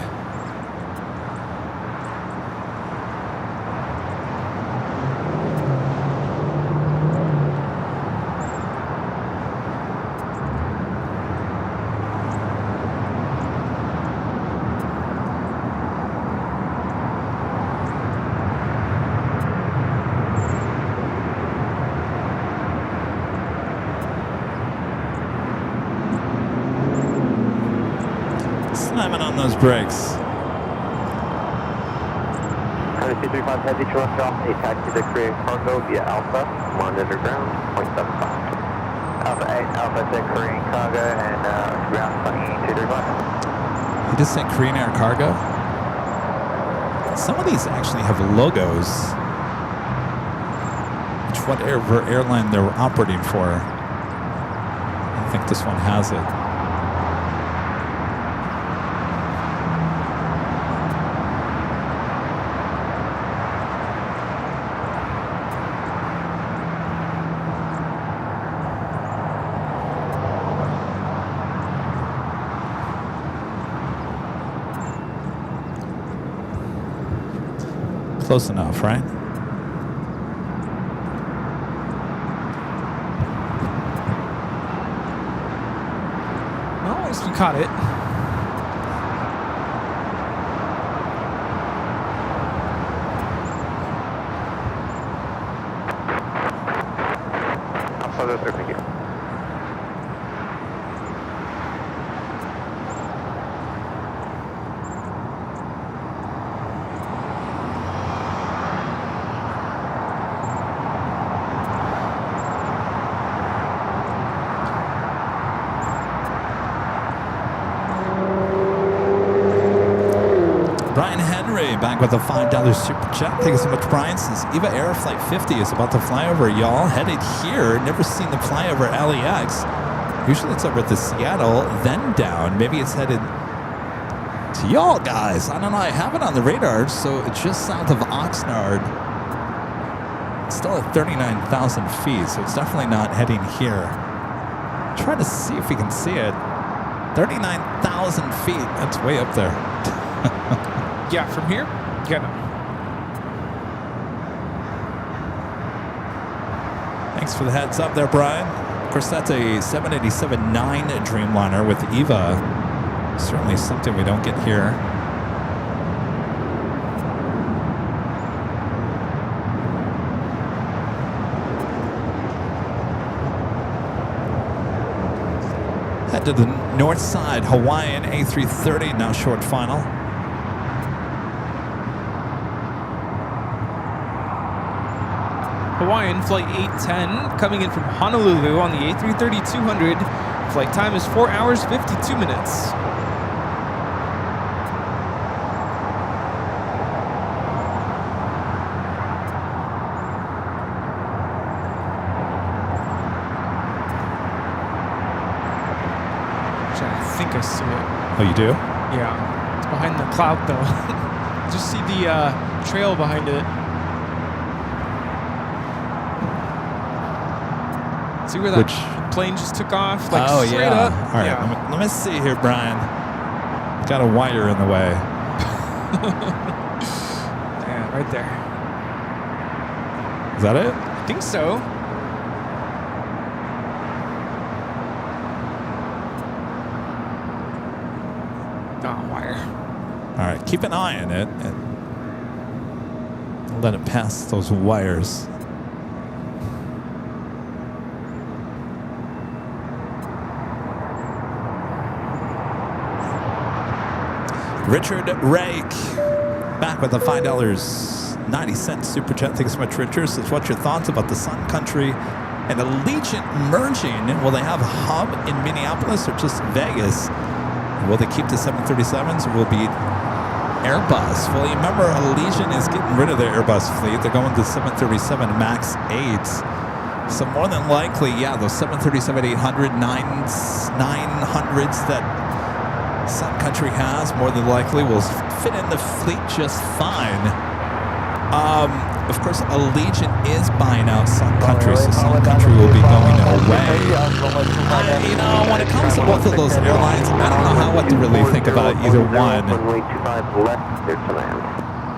Slamming on those brakes. 235 heavy thrust off, a taxi to Korean cargo via Alpha, monitor ground, 0.75. Alpha 8, Alpha to Korean cargo, and ground funny 235. You just sent Korean Air Cargo? Some of these actually have logos. Whatever airline they're operating for. I think this one has it. Close enough, right? Well, at least we caught it. Thank you. Brian Henry back with a $5 super chat. Thank you so much, Brian. Since EVA Air Flight 50 is about to fly over y'all, headed here. Never seen the flyover LAX. Usually it's over at the Seattle, then down. Maybe it's headed to y'all guys. I don't know. I have it on the radar, so it's just south of Oxnard. It's still at 39,000 feet, so it's definitely not heading here. Try to see if we can see it. 39,000 feet. That's way up there. Yeah, from here? Yeah, no. Thanks for the heads up there, Brian. Of course, that's a 787-9 Dreamliner with EVA. Certainly something we don't get here. Head to the north side, Hawaiian A330, now short final. Hawaiian Flight 810 coming in from Honolulu on the A330-200. Flight time is 4 hours, 52 minutes. I think I see it. Oh, you do? Yeah. It's behind the cloud, though. Just see the trail behind it. See where that plane just took off? Like straight up. All right, Yeah. let me see here, Brian. Got a wire in the way. Yeah, right there. Is that it? I think so. Wire. All right, keep an eye on it and let it pass those wires. Richard Rake, back with the $5.90 super chat. Thanks so much, Richard. Says, what's your thoughts about the Sun Country and Allegiant merging? Will they have a hub in Minneapolis or just Vegas? Will they keep the 737s or will it be Airbus? Well, you remember Aviation is getting rid of their Airbus fleet. They're going to 737 MAX 8s. So more than likely, yeah, those 737-800, 900s that Sun Country has, more than likely will fit in the fleet just fine. Of course, Allegiant is buying out Sun Country, so Sun Country will be going away. When it comes to both of those airlines, I don't know what to really think about either one. Runway 25 left, clear to land.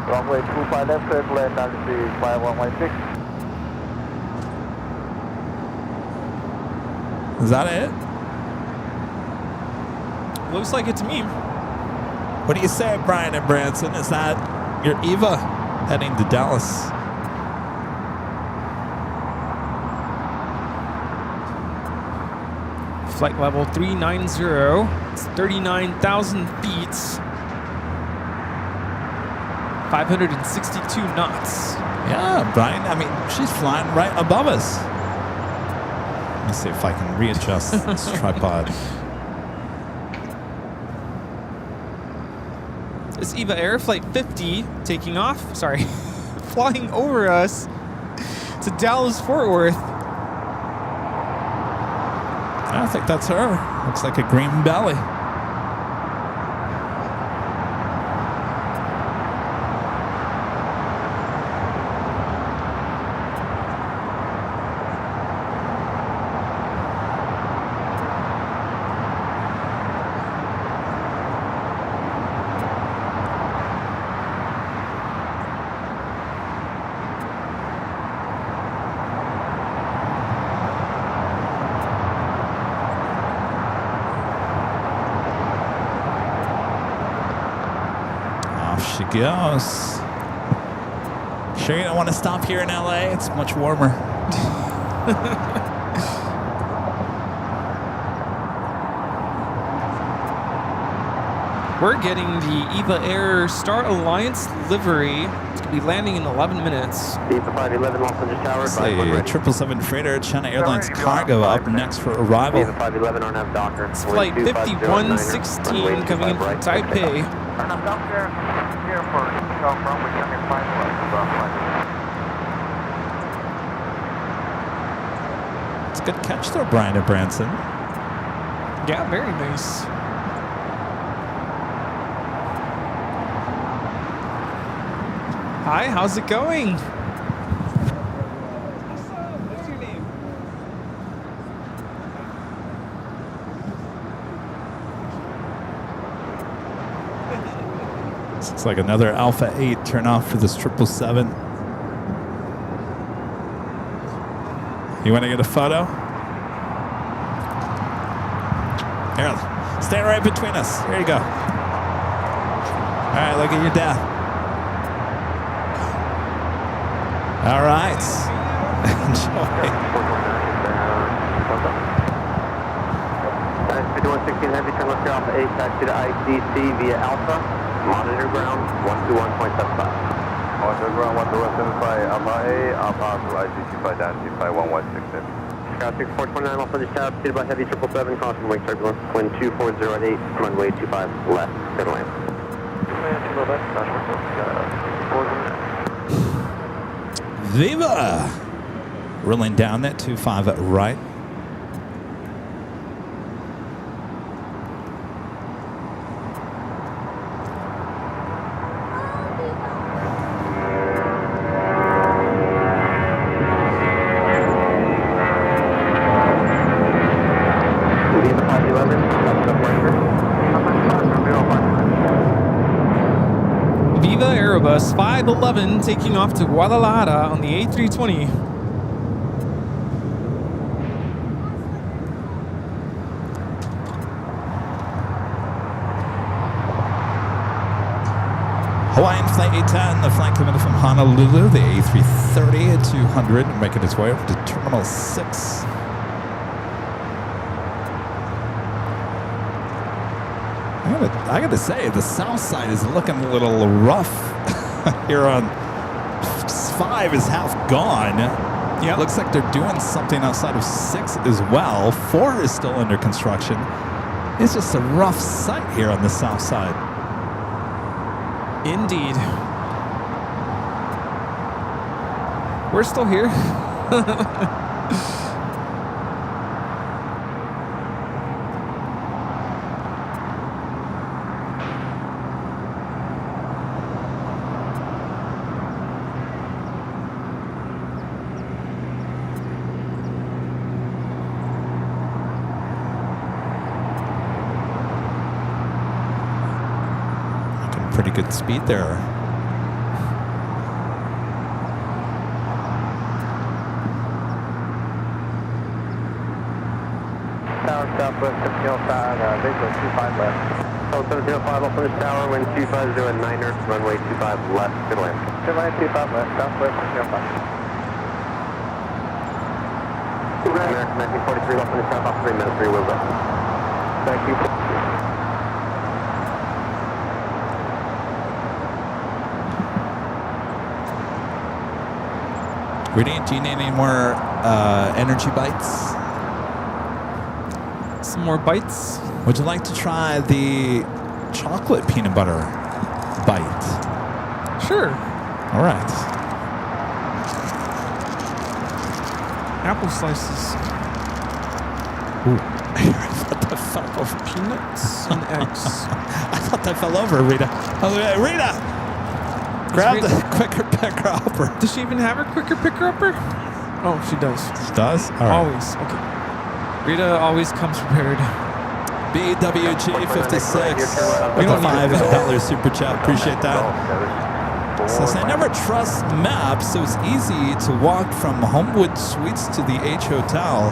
Runway 25 left, clear to land, altitude 5116. Is that it? Looks like it to me. What do you say, Brian and Branson? Is that your Eva heading to Dallas? Flight level 390. It's 39,000 feet. 562 knots. Yeah, Brian. I mean, she's flying right above us. Let me see if I can readjust this tripod. It's Eva Air Flight 50 taking off. Sorry, flying over us to Dallas Fort Worth. I think that's her. Looks like a green belly. She goes. Sure you don't want to stop here in LA? It's much warmer. We're getting the Eva Air Star Alliance livery. It's going to be landing in 11 minutes. Eva 511 Los Angeles Tower. 777 freighter China Airlines cargo up next for arrival. Eva 511 RNAV Docker. It's flight 5116 coming in from Taipei. RNAV Docker here for kickoff runway 25 left. It's a good catch there, Brian and Branson. Yeah, very nice. Hi, how's it going? What's your name? This looks like another Alpha 8 turn off for this 777. You want to get a photo? Here, stand right between us. Here you go. All right, look at your dad. All right. Enjoy. A taxi to ICC via Alpha. Monitor ground 121.75. Monitor ground 121.75, Alpha A, Alpha to ICC flight down to 51166. Scout 6429 off Village Tower, proceeded by heavy 777, caution wing turbulence, wind 2408, runway 25 left, clear to land. Viva! Rolling down that 25 right. Viva Aerobus 511 taking off to Guadalajara on the A320. Hawaiian Flight 810, the flight coming from Honolulu, the A330 at 200, making its way over to Terminal 6. I gotta say, the south side is looking a little rough here on 5 is half gone. Yeah, Looks like they're doing something outside of 6 as well. 4 is still under construction. It's just a rough sight here on the south side. indeed. We're still here. Pretty good speed there. Tower southwest 1705, visual 25 left. Oh, 1705 off Village Tower, wind 250 at 9er, runway 25 left, good land. Good land, 25 left, southwest 1705. American 1943 off Village Tower, off 3 minutes, 3 wheels up. Thank you. Rudy, do you need any more energy bites? Some more bites. Would you like to try the chocolate peanut butter bite? Sure. All right. Apple slices. Ooh. I thought that fell over. Peanuts and eggs. I thought that fell over, Rita. Oh, Rita! Grab the quicker picker upper. Does she even have her quicker picker upper? Oh, she does. She does? All right. Always. Okay. Rita always comes prepared. BWG56 with a $5 super chat. Appreciate that. Says, I never trust maps, so it's easy to walk from Homewood Suites to the H Hotel.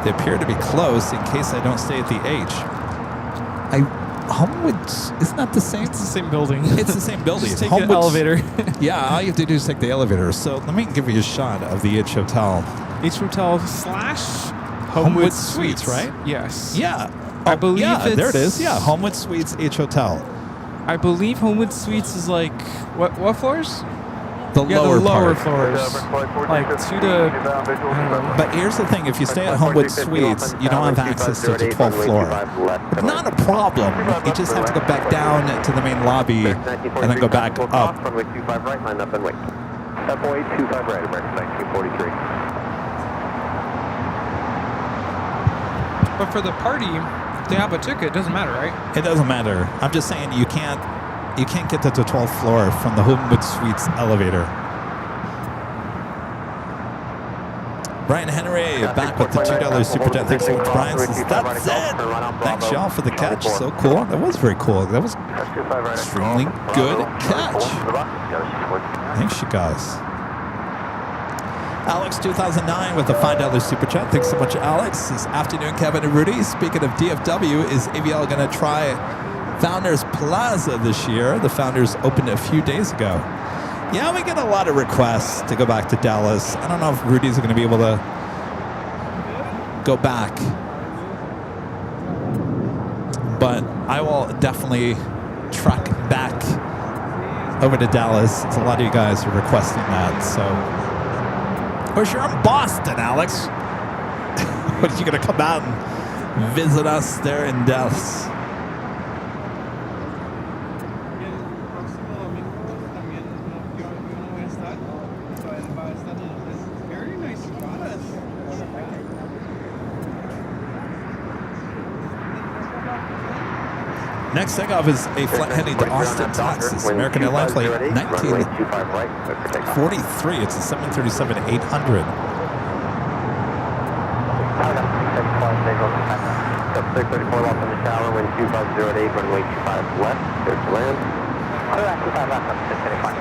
They appear to be close in case I don't stay at the H. Homewood, isn't that the same? It's the same building. It's the same building. Just take the elevator. Yeah, all you have to do is take the elevator. So let me give you a shot of the H Hotel. H Hotel / Homewood Suites, right? Yes. Yeah. I believe it's... there it is. Yeah, Homewood Suites, H Hotel. I believe Homewood Suites is like, what floors? The lower lower part. floors. Like 2 to... I don't know. But here's the thing. If you stay at Homewood Suites, you don't have access to the 12th floor. Not a problem. You just have to go back down to the main lobby and then go back up. Runway 25 right, line up and wait. FOA 25 right, American 1943. But for the party, they have a ticket. It doesn't matter, right? It doesn't matter. I'm just saying you can't get to the 12th floor from the Homewood Suites elevator. Brian Henry back with the $2 super chat. Thanks so much, Brian. Says, that's it. Thanks, y'all, for the catch. So cool. That was very cool. That was extremely good catch. Thanks, you guys. Alex 2009 with a $5 super chat. Thanks so much, Alex. This afternoon, Kevin and Rudy. Speaking of DFW, is AVL going to try Founders Plaza this year? The Founders opened a few days ago. Yeah, we get a lot of requests to go back to Dallas. I don't know if Rudy's going to be able to go back. but I will definitely truck back over to Dallas. It's a lot of you guys are requesting that. So, of course, you're in Boston, Alex. What, are you going to come out and visit us there in Dallas? Next takeoff is a flight heading to Austin, Texas. American Airline flight 1943. It's a 737-800. 634 left in the shower, wind 2508, runway 25 left, clear to land. 25 left, up to 625.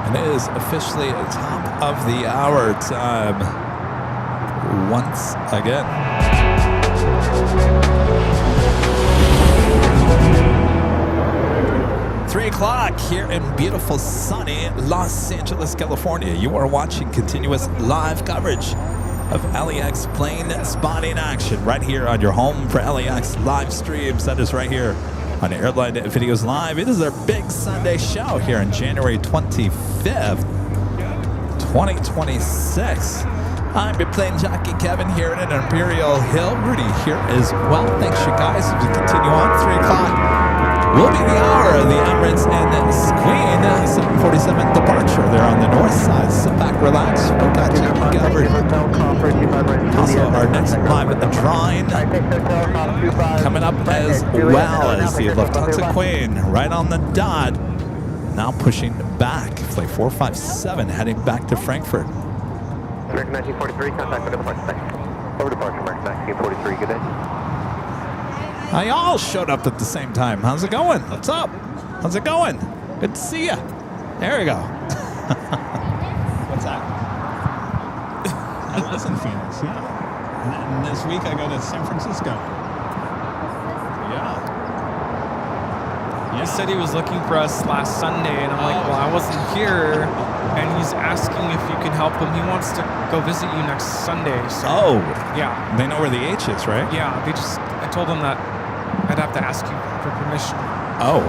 And it is officially top of the hour time once again. 3 o'clock here in beautiful sunny Los Angeles, California. You are watching continuous live coverage of LAX plane spotting action right here on your home for LAX live streams. That is right here on Airline Videos Live. It is our big Sunday show here on January 25th, 2026. I'm your plane jockey Kevin here in Imperial Hill. Rudy here as well. Thanks you guys as we continue on. 3 o'clock will be the hour of the Emirates and Queen 747 departure there on the north side. Sit back, relax. We got you covered. Also, our next live drawing coming up as well as the Lufthansa Queen right on the dot. Now pushing back. Flight 457 heading back to Frankfurt. American 1943, contact for departure. Over departure, American 1943, good day. I all showed up at the same time. How's it going? What's up? How's it going? Good to see you. There we go. What's that? I was in Phoenix, yeah. And this week I go to San Francisco. Yeah. He said he was looking for us last Sunday, and I'm like, well, I wasn't here. And he's asking if you can help him. He wants to go visit you next Sunday. So, Oh. yeah. They know where the H is, right? Yeah, I told him that I'd have to ask you for permission. Oh.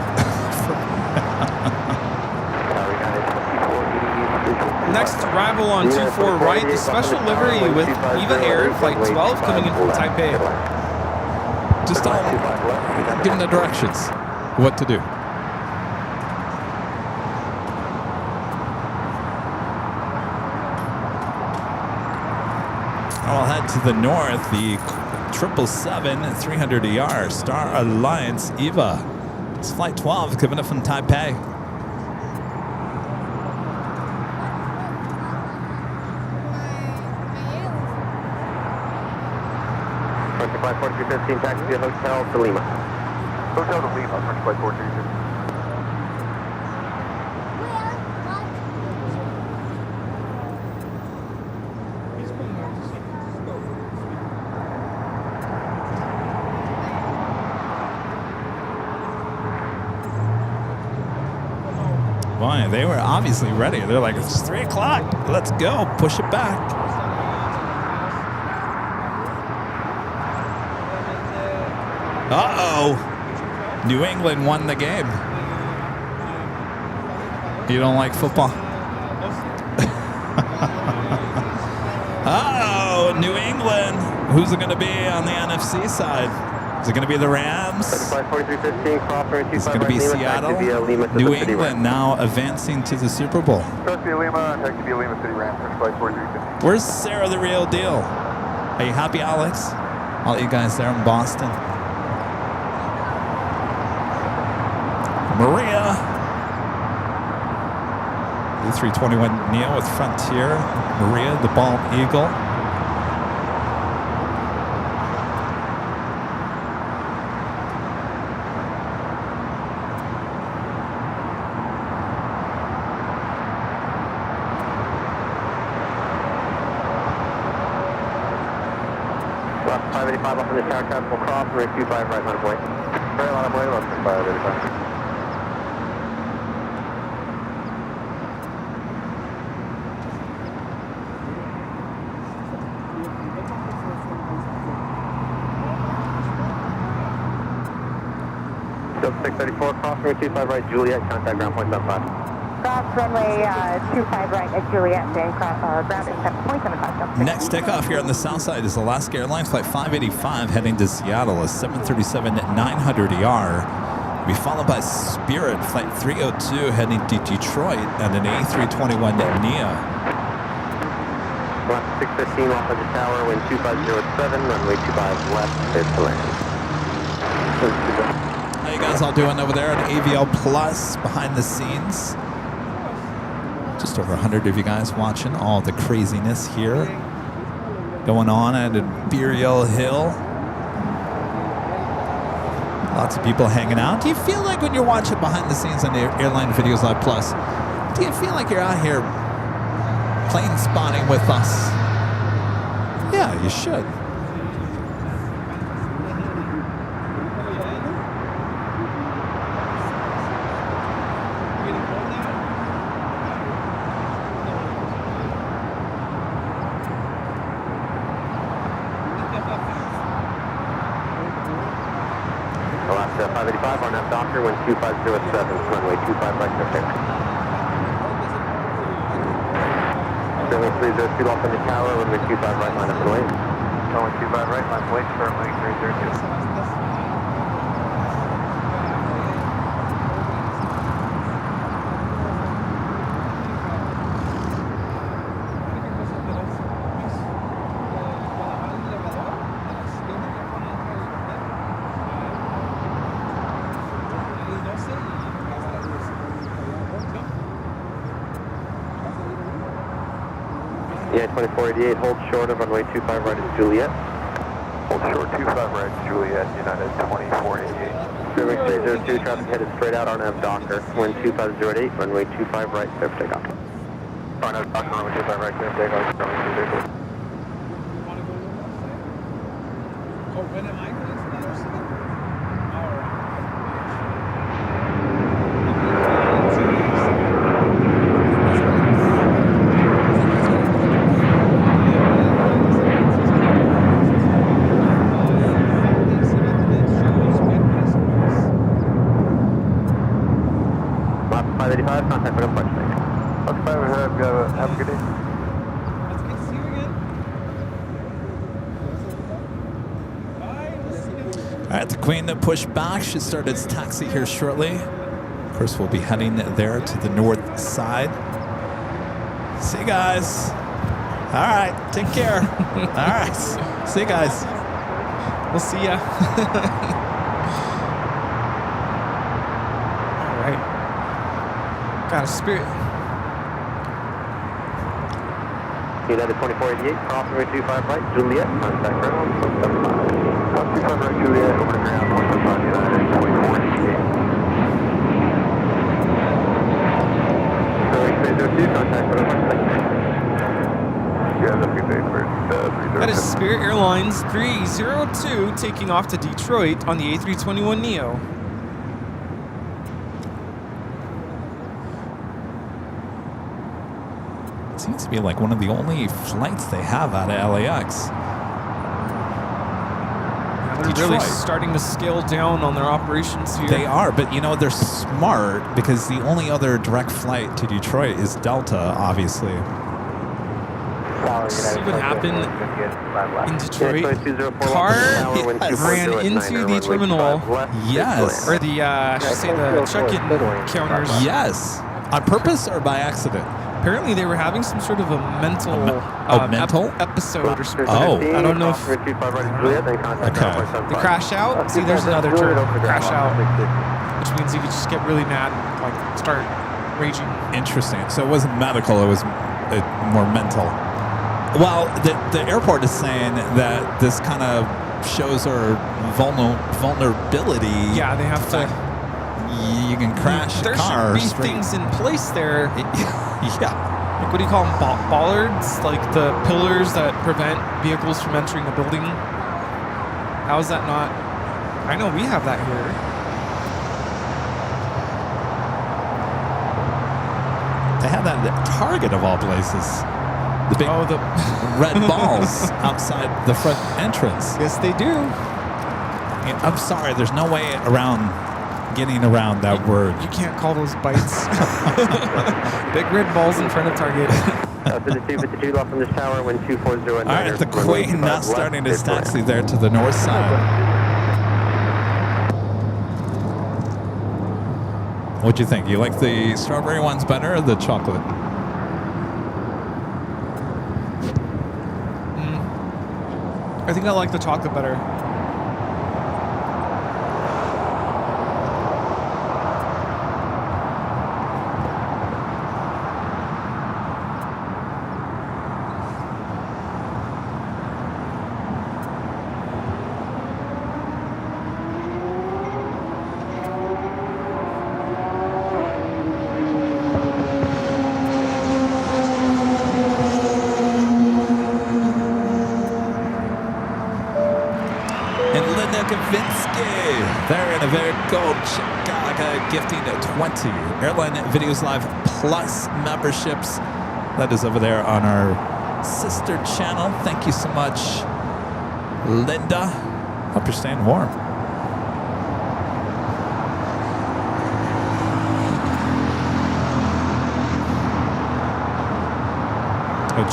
Next arrival on 24 right, the special livery with Eva Air, Flight 12, coming in from Taipei. Just give them the directions. What to do. I'll head to the north, the 777-300ER Star Alliance EVA. It's Flight 12 coming up from Taipei. Flight 4315, taxi to Hotel to Lima. Hotel to Lima, Flight 4315. Boy, they were obviously ready. They're like, it's 3 o'clock. Let's go. Push it back. Uh-oh. New England won the game. You don't like football? Uh-oh, New England. Who's it going to be on the NFC side? Is it going to be the Rams? Is it going to be Seattle? New England now advancing to the Super Bowl. Where's Sarah the real deal? Are you happy, Alex? All you guys there in Boston. Maria. The 321 Neo with Frontier. Maria, the Bald Eagle. Left 585 up in the tower traffic will cross, runway 25 right line of way. Right line of way, left 585. 634, cross runway 25 right, Juliet, contact ground point 75. Cross runway 25 right at Juliet, and ground at 7.75. Next takeoff here on the south side is Alaska Airlines Flight 585 heading to Seattle, a 737-900ER. Be followed by Spirit Flight 302 heading to Detroit and an A321neo. Left 615 off of the tower, wind 2507, runway 25 left, clear to land. How you guys all doing over there at AVL Plus behind the scenes? Just over 100 of you guys watching all the craziness here going on at Imperial Hill. Lots of people hanging out. Do you feel like when you're watching behind the scenes on the Airline Videos Live Plus, do you feel like you're out here plane spotting with us? Yeah, you should. Alaska 585 on F Doctor, wind 2507, runway 25 right, clear. Runway 302 off on the tower, runway 25 right, line up and wait. Runway 25 right, line wait, runway 302. Yeah, 2488, hold short of runway 25 right at Juliet. Hold short 25 right at Juliet, United 2488. Runway 302, traffic headed straight out on F Docker, wind 2508, runway 25 right, clear for takeoff. On F Docker, runway 25 right, clear for takeoff, runway 230. Contact for approach. Have a good day. All right, the Queen that pushed back should start its taxi here shortly. Of course, we'll be heading there to the north side. See you guys. All right, take care. All right, see you guys. We'll see ya. All right. Got a Spirit. United 2488, cross runway 25 right, Juliet, contact ground, 75. 25 right, Juliet, over to ground, 175, United 2488. Runway 302, contact ground, 175. Yeah, that's good day for 302. That is Spirit Airlines 302 taking off to Detroit on the A321neo. Seems to be like one of the only flights they have out of LAX. They're really starting to scale down on their operations here. They are, but you know, they're smart because the only other direct flight to Detroit is Delta, obviously. See what happened in Detroit? Car ran into the terminal. Yes. Or the, I should say the check-in counters. Yes. On purpose or by accident? Apparently they were having some sort of a mental, episode or something. Oh. I don't know if... Okay. They crash out. See, there's another term. Crash out. Which means you could just get really mad and like start raging. Interesting. So it wasn't medical, it was more mental. Well, the airport is saying that this kind of shows our vulnerability. Yeah, they have to... You can crash a car. There should be things in place there. Yeah. Like, what do you call them? Bollards? Like the pillars that prevent vehicles from entering the building? How is that not? I know we have that here. They have that at Target of all places. The big red balls outside the front entrance. Yes, they do. I'm sorry, there's no way around getting around that word. You can't call those bites. Big red balls in front of target. 52 off from this tower, wind 240. All right, the Queen now starting his taxi there to the north side. What'd you think? You like the strawberry ones better or the chocolate? I think I like the chocolate better. They're in a very gold Chicago, gifting 20 Airline Videos Live Plus memberships. That is over there on our sister channel. Thank you so much, Linda. Hope you're staying warm.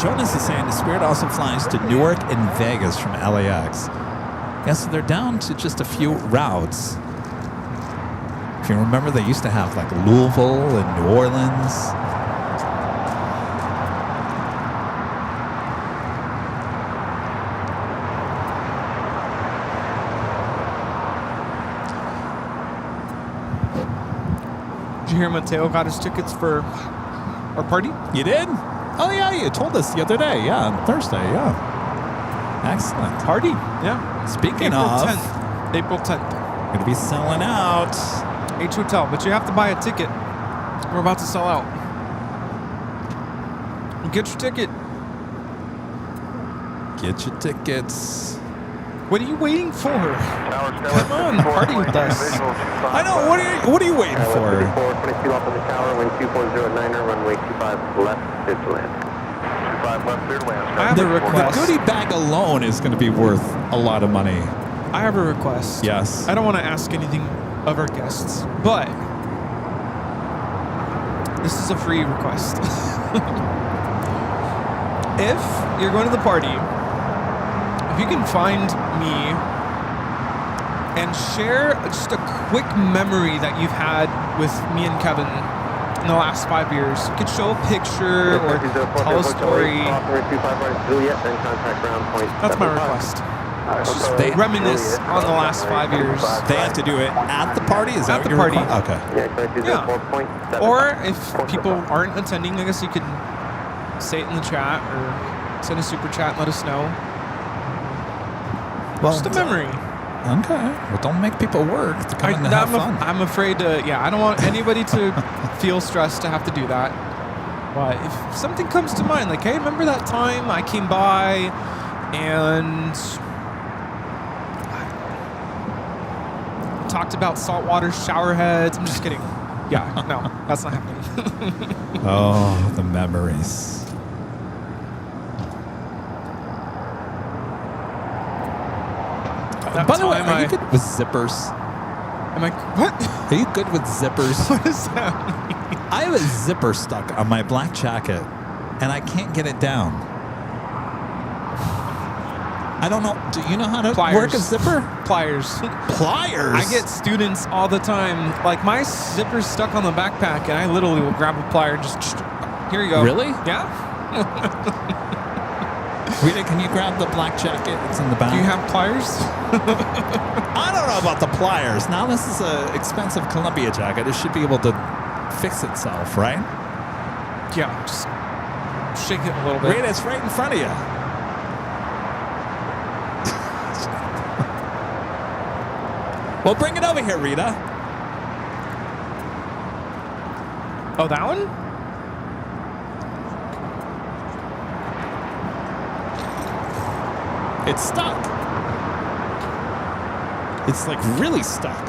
Jonas is saying the Spirit also flies to Newark and Vegas from LAX. Yeah, so they're down to just a few routes. If you remember, they used to have like Louisville and New Orleans. Did you hear Mateo got his tickets for our party? You did? Oh, yeah, you told us the other day. Yeah, on Thursday, yeah. Excellent. Party? Yeah. Speaking April of... 10th. April 10th. Going to be selling out. H Hotel, but you have to buy a ticket. We're about to sell out. Get your ticket. Get your tickets. What are you waiting for? Come on, party with us. I know. What are you waiting for? 22 off on the tower, wind 240 runway 25 left, clear to land. 25 left, clear to land. I have a request. The goodie bag alone is going to be worth a lot of money. I have a request. Yes. I don't want to ask anything of our guests, but this is a free request. If you're going to the party, if you can find me and share just a quick memory that you've had with me and Kevin in the last 5 years. You could show a picture or tell a story. That's my request. Just reminisce on the last 5 years. They have to do it at the party? Is that at the your party? request? Okay. Yeah. Or if people aren't attending, I guess you could say it in the chat or send a super chat and let us know. Well, just a memory. Okay. Well, don't make people work to come in and have fun. I'm afraid to, I don't want anybody to feel stressed to have to do that. But if something comes to mind, like, hey, remember that time I came by and talked about saltwater shower heads. I'm just kidding. Yeah, no, that's not happening. Oh, the memories. By the way, are you good with zippers? Am I what? Are you good with zippers? What does that mean? I have a zipper stuck on my black jacket, and I can't get it down. I don't know. Do you know how to work a zipper? Pliers. Pliers? I get students all the time. Like, my zipper's stuck on the backpack, and I literally will grab a plier and just, here you go. Really? Yeah. Rita, can you grab the black jacket? It's in the back. Do you have pliers? I don't know about the pliers. Now, this is an expensive Columbia jacket. It should be able to fix itself, right? Yeah, just shake it a little bit. Rita, it's right in front of you. Well, bring it over here, Rita. Oh, that one? It's stuck. It's like really stuck.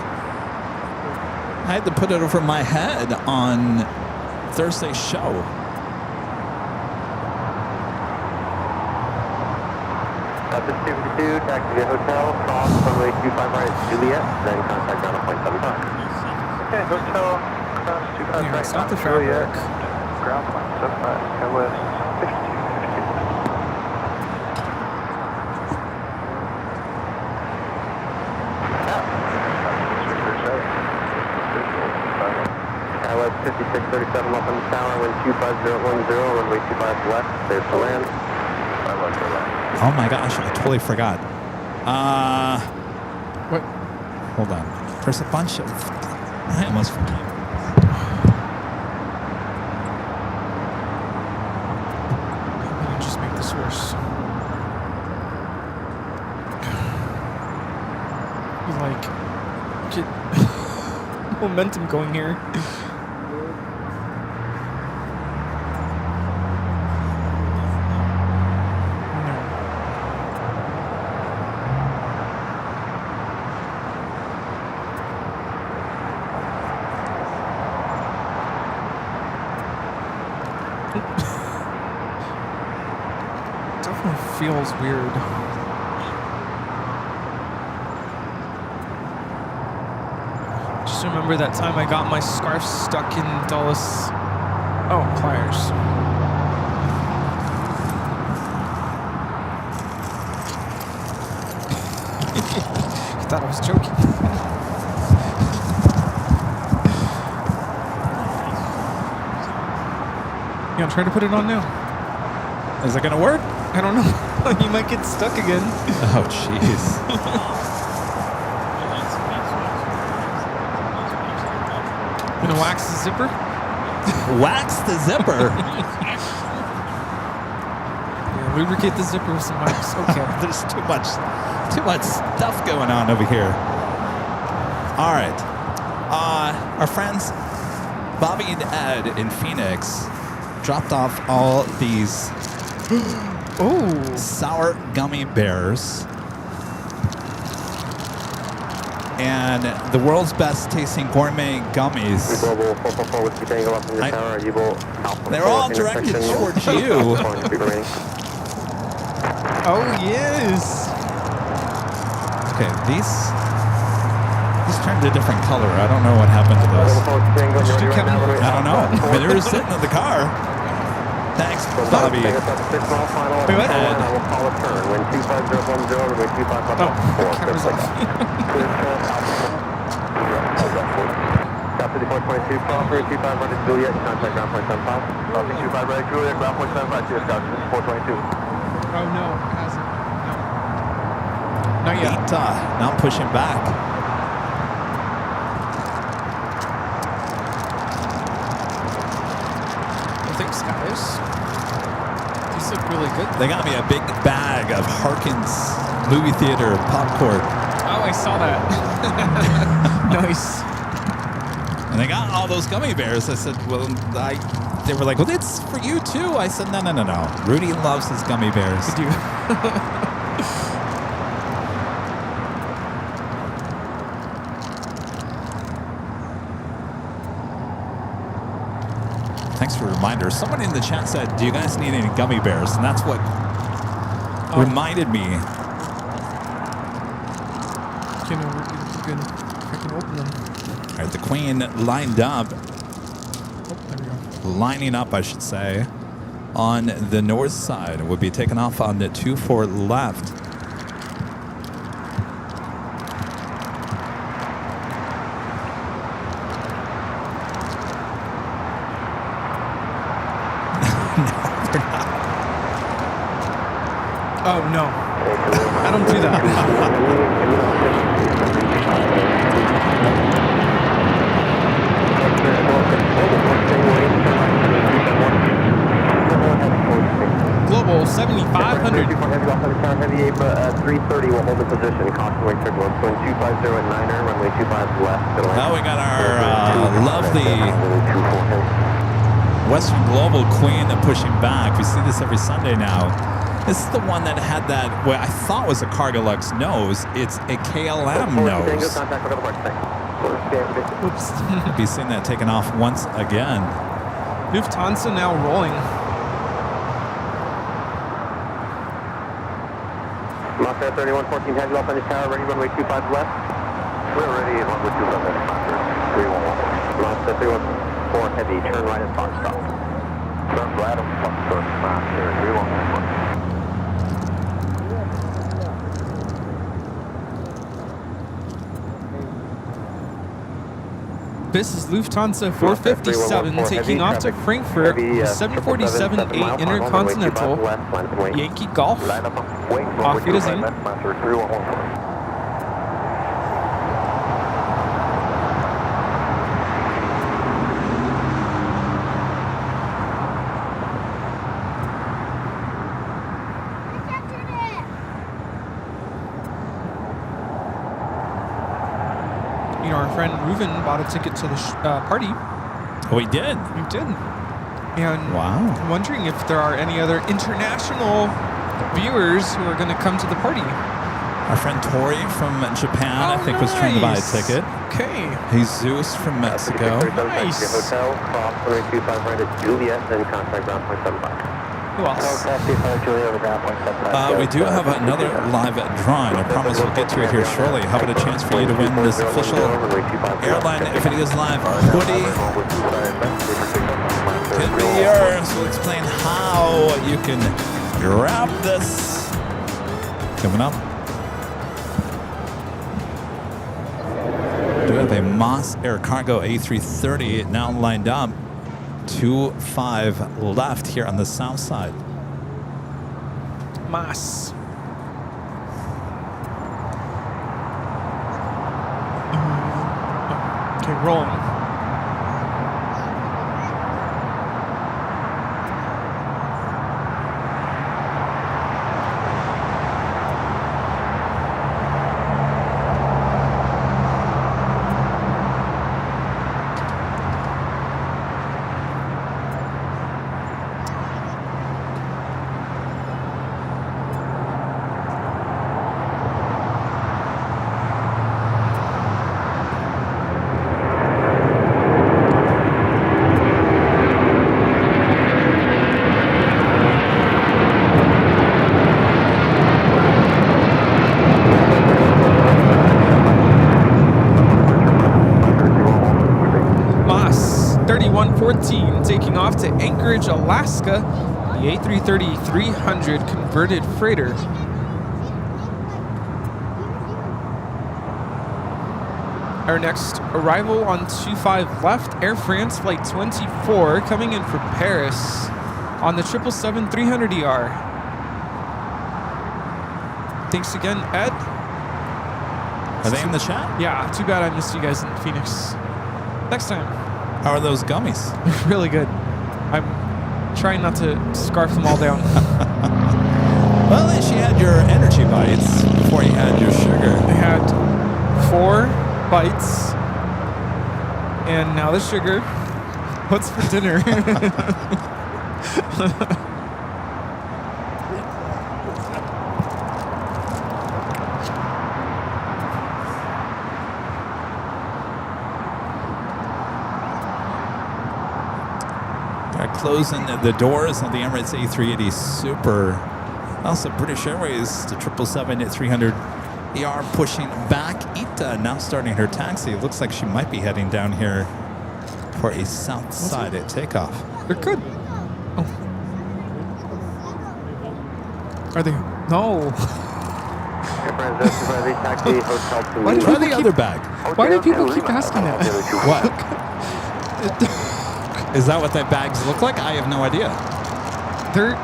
I had to put it over my head on Thursday's show. This 52, taxi to hotel, cross runway 25 right, Juliet, then contact ground at point 75. Okay, hotel, cross 25 Yeah, right. it's not the Juliet, fabric. ground line 75, Skywest 5250. Skywest 5637 up on the tower, wind 25010, runway 25 left, clear to land. Oh my gosh, I totally forgot. What? Hold on. There's a bunch of... I almost forgot. I'm gonna just make this worse. Like, get momentum going here. Definitely feels weird. Just remember that time I got my scarf stuck in Dulles. Oh, pliers. I thought I was joking. Yeah, try to put it on now. Is it gonna work? I don't know. You might get stuck again. Oh, jeez. Gonna wax the zipper? Wax the zipper. Yeah, lubricate the zipper with some wax. Okay. There's too much stuff going on over here. All right. Our friends Bobby and Ed in Phoenix dropped off all these sour gummy bears and the world's best tasting gourmet gummies. They're all directed towards you. Oh, yes. Okay, these turned a different color. I don't know what happened to those. I don't know. But they were sitting in the car. Thanks, Bobby. Wait, what? Ed. Camera's off. Stop 5422, Crawford, 2500 Juliet, contact ground point 75. Copy 25 right, Juliet, ground point 75, CS Scout, 422. Oh, no, it hasn't. No. Not yet. Now pushing back. Well, thanks, guys. These look really good. They got me a big bag of Harkins movie theater popcorn. Oh, I saw that. Nice. And they got all those gummy bears. I said, well, they were like, well, it's for you too. I said, no. Rudy loves his gummy bears. I do. Thanks for the reminder. Someone in the chat said, do you guys need any gummy bears? And that's what reminded me. You know, I can open them. All right, the Queen lined up. Oh, there we go. Lining up, I should say, on the north side. Would be taking off on the 24 left. Oh, no. I don't do that. Global 7500. Heavy 330 will hold the position. Caution wing turbulence. Wind 250 at 9er, runway 25 left. Now we got our lovely Western Global Queen pushing back. We see this every Sunday now. This is the one that had that, what I thought was a Cargolux nose. It's a KLM nose. Oops. Be seeing that taken off once again. Lufthansa now rolling. Moscow 3114 heavy off on the tower, ready runway 25 left. We're ready, runway 25 left. 3114. Delta 314 Heavy, turn right at Foxtrot. Turn right at Foxtrot, here, 314. This is Lufthansa 457 taking off to Frankfurt, 747-8 Intercontinental, Yankee Golf. Auf Wiedersehen. You know, our friend Reuven bought a ticket to the party. Oh, he did? He did. And wow. I'm wondering if there are any other international viewers who are going to come to the party. Our friend Tori from Japan, I think, was trying to buy a ticket. Okay. Jesus from Mexico. Nice. Hotel, cross 125 right at Juliet, then contact ground point 75. Who else? We do have another live drawing. I promise we'll get to it here shortly. How about a chance for you to win this official Airline Videos Live hoodie? Could be yours. We'll explain how you can grab this. Coming up. We do have a Moss Air Cargo A330 now lined up. 2-5 left here on the south side. Mas. Okay, rolling. Taking off to Anchorage, Alaska, the A330-300 converted freighter. Our next arrival on 25 left, Air France Flight 24, coming in for Paris on the 777-300ER. Thanks again, Ed. Are they in the chat? Yeah, too bad I missed you guys in Phoenix. Next time. How are those gummies? Really good. I'm trying not to scarf them all down. Well, at least you had your energy bites before you had your sugar. I had 4 bites, and now the sugar. What's for dinner? Closing the doors on the Emirates A380 Super. Also, British Airways, the 777-300ER pushing back. Ita now starting her taxi. It looks like she might be heading down here for a south side at takeoff. They're good. Oh. Are they? No. Try the other bag. Why do people keep asking that? What? Is that what that bags look like? I have no idea. They're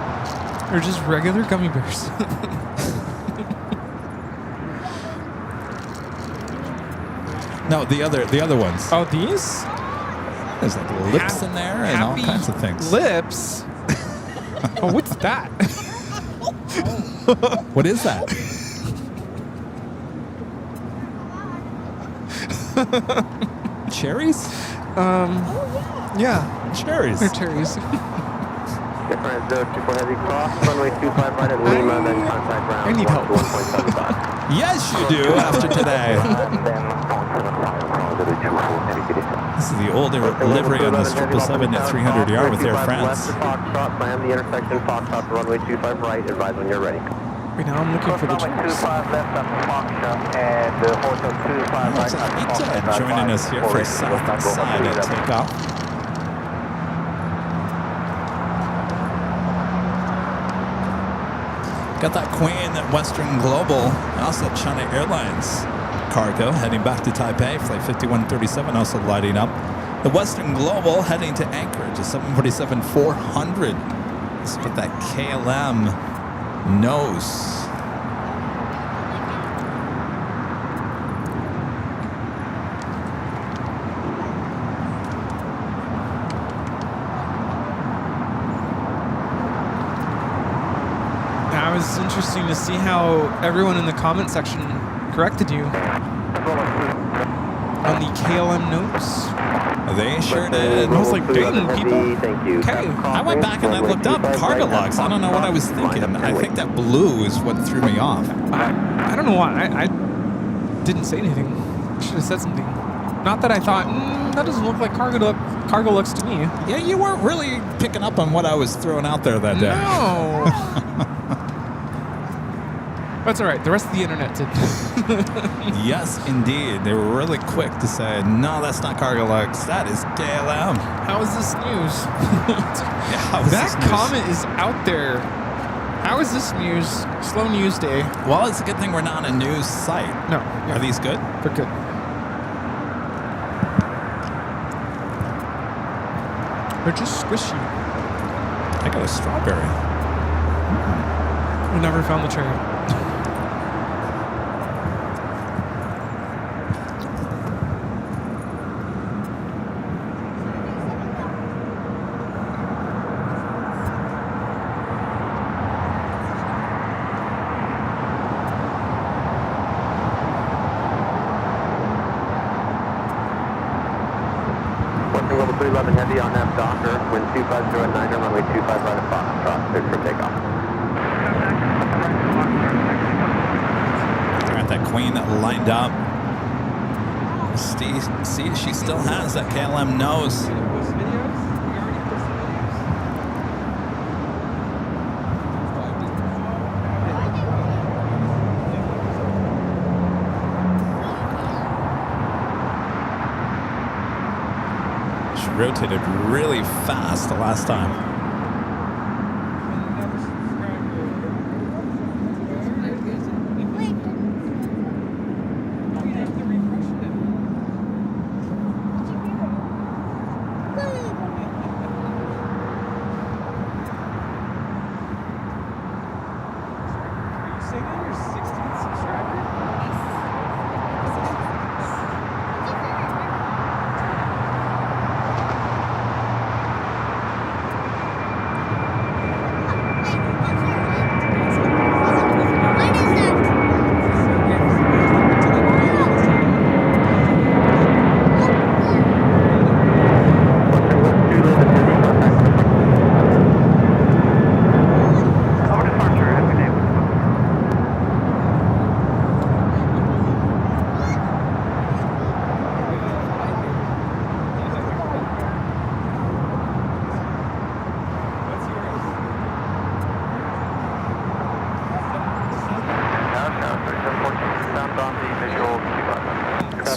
just regular gummy bears. No, the other ones. Oh, these? There's like lips in there and all kinds of things. Lips? Oh, what's that? What is that? Cherries? Yeah. Cherries. They're cherries. Heavy cross, runway 25 right at Lima, then contact ground. I need help. 1.75. Yes, you do after today. This is the older livery on this 777-300ER with Air France. Left to Foxtrot, land the intersection, Foxtrot, runway 25 right, advise when you're ready. Right now I'm looking for the runway chairs. 25 left up function and hotel 25 right up function. Joining us here for south side at takeoff. Got that Queen Western Global, also China Airlines cargo heading back to Taipei. Flight 5137 also lighting up. The Western Global heading to Anchorage, a 747-400. This is with that KLM nose. It was interesting to see how everyone in the comment section corrected you on the KLM notes. They sure did. I was like, dang, people. Thank you. Okay. I went back and I looked up cargo logs. I don't know what I was thinking. I think that blue is what threw me off. I don't know why. I didn't say anything. I should have said something. Not that I thought, that doesn't look like cargo looks to me. Yeah, you weren't really picking up on what I was throwing out there that day. No. That's all right. The rest of the internet did. Yes, indeed. They were really quick to say, no, that's not cargo logs. That is KLM. How is this news? How is That this news? comment is out there. How is this news? Slow news day. Well, it's a good thing we're not on a news site. No. Are these good? They're good. They're just squishy. I got a strawberry. We never found the cherry. Western Global 311 Heavy on F Docker, wind 2509, runway 25 right of Foxtrot, cleared for takeoff. Got that Queen lined up. See, she still has that KLM nose. She rotated really fast the last time.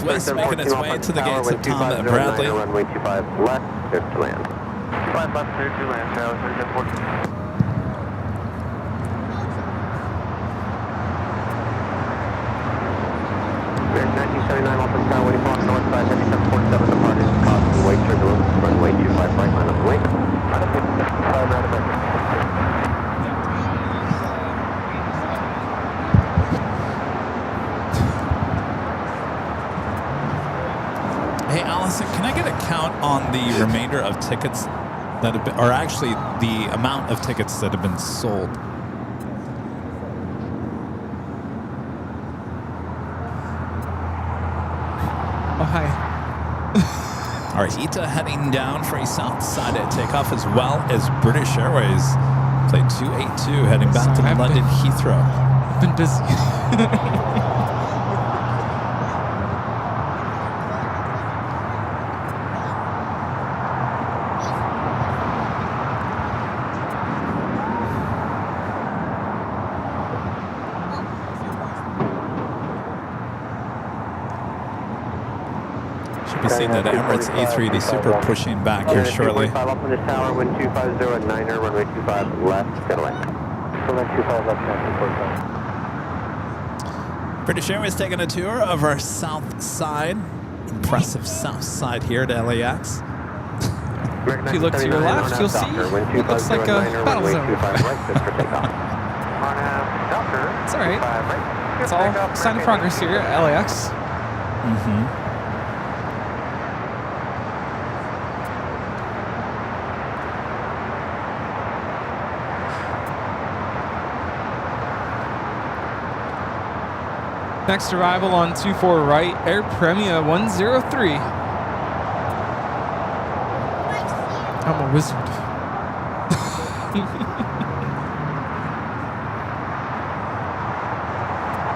Swiss making its way to the gates of Tom Bradley. Runway 25 left, cleared to land. 25 left, cleared to land, Charlie 3714. We're 1979 off the sky, waiting for north side, 7747 departed, caution, wait, turbulence, runway 25 right line of the wing. Right of it, right of it. Hey, Allison, can I get a count on the remainder of tickets that have been, or actually the amount of tickets that have been sold? Oh, hi. All right, ITA heading down for a south side at takeoff, as well as British Airways. Flight 282 heading back to London Heathrow. I've been busy. see that Emirates A380 Super pushing back here shortly. 245 up on this tower, wind 250 at 9er, runway 25 left, dead away. Wind 25 left, 245. British Airways taking a tour of our south side. Impressive south side here at LAX. If you look to your left, you'll see it looks like a battle zone. It's all right. It's all sign of progress here at LAX. Next arrival on 24 right, Air Premia 103. I'm a wizard.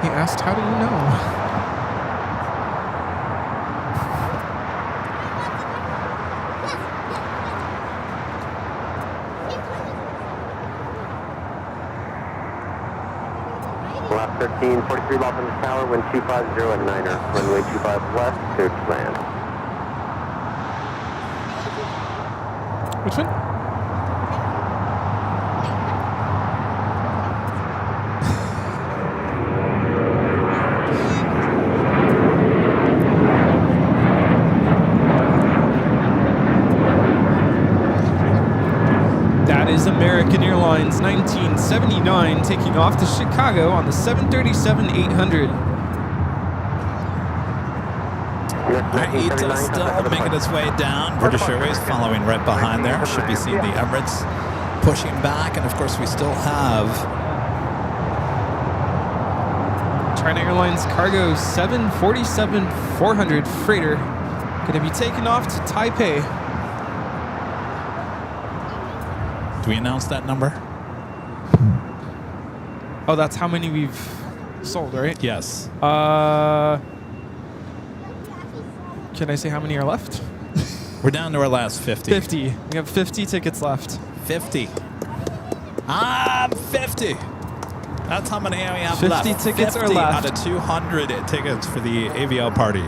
He asked, how do you know? Lap 13, 43 left on this tower, wind 250 at 9er, runway 25 left, clear to land. Which one? That is American Airlines 1979 taking off to Chicago on the 737-800. AITA still making its way down. British Airways following right behind there. Should be seeing the Emirates pushing back. And of course, we still have China Airlines Cargo 747-400 freighter going to be taken off to Taipei. Do we announce that number? Oh, that's how many we've sold, right? Yes. Can I say how many are left? We're down to our last 50. 50. We have 50 tickets left. 50. 50. That's how many we have 50 left. tickets 50 are left. out of 200 tickets for the AVL party.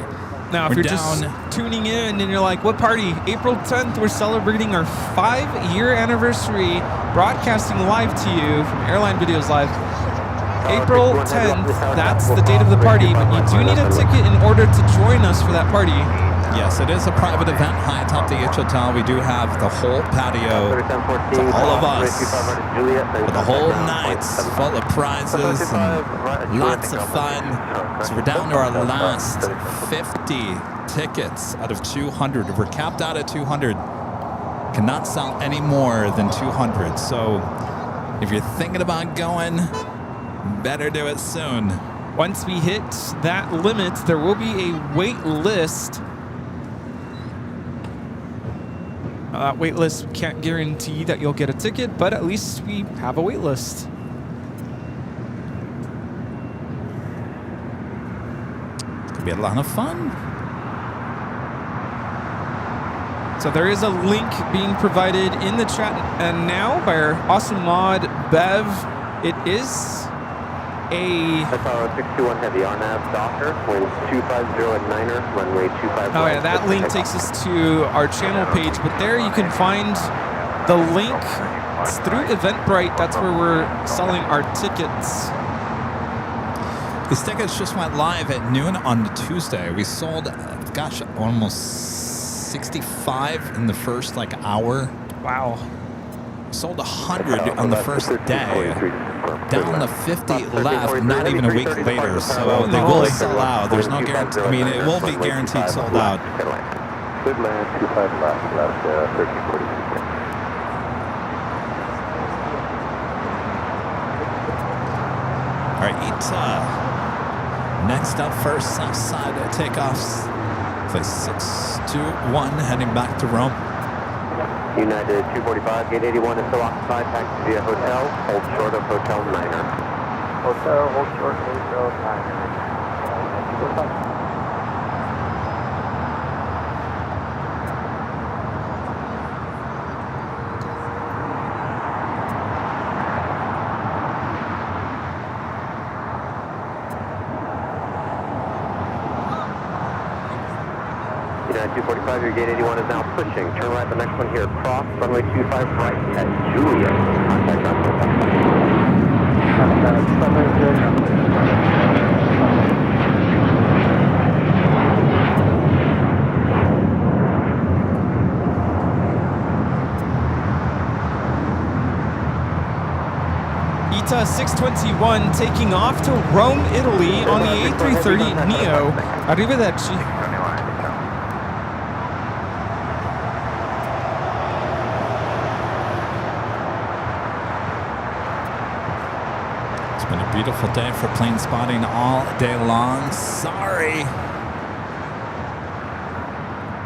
Now, if We're you're down. just tuning in and you're like, what party? April 10th, we're celebrating our 5-year anniversary, broadcasting live to you from Airline Videos Live. April 10th, that's the date of the party, but you do need a ticket in order to join us for that party. Yes, it is a private event high atop the H Hotel. We do have the whole patio to all of us for the whole night, full of prizes and lots of fun. So we're down to our last 50 tickets out of 200. We're capped out at 200. Cannot sell any more than 200. So if you're thinking about going, better do it soon. Once we hit that limit, there will be a wait list. That wait list can't guarantee that you'll get a ticket, but at least we have a wait list. It's gonna be a lot of fun. So there is a link being provided in the chat and now by our awesome mod Bev. It is a That's our 621 heavy RNAV Docker, wind 250 at 9er, runway 25 oh yeah, that link takes us to our channel page, but there you can find the link. It's through Eventbrite. That's where we're selling our tickets. These tickets just went live at noon on Tuesday. We sold, gosh, almost 65 in the first hour. Wow. Sold 100 on the first day. Down to 50 left, not even a week later. So they will sell out. There's no guarantee. I mean, it will be guaranteed sold out. Good land, 25 left, 1340. All right, next up, first south side takeoffs. Place 621 heading back to Rome. United 245, gate 81 is still occupied, taxi via hotel, hold short of hotel 9er. Hotel, hold short of hotel 9er. Airline 245, your gate 81 is now pushing. Turn right the next one here. Cross runway 25 right at Julia. Contact us. ETA 621 taking off to Rome, Italy on the A330 Neo. Arrivederci. It's been a beautiful day for plane spotting all day long. Sorry.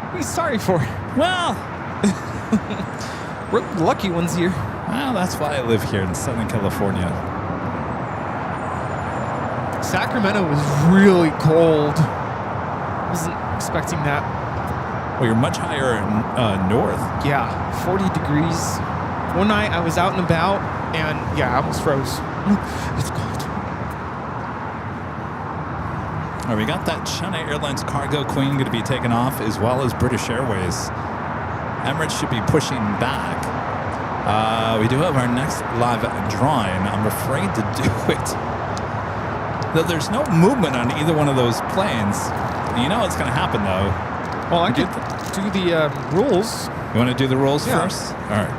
What are you sorry for? Well, we're the lucky ones here. well, that's why I live here in Southern California. Sacramento was really cold. Wasn't expecting that. Well, you're much higher north. Yeah, 40 degrees. One night I was out and about, and yeah, I almost froze. It's cold. All right, we got that China Airlines Cargo Queen going to be taken off, as well as British Airways. Emirates should be pushing back. We do have our next live drawing. I'm afraid to do it. Though there's no movement on either one of those planes. You know what's going to happen, though. Well, I could do the rules. You want to do the rules Yeah. first? All right.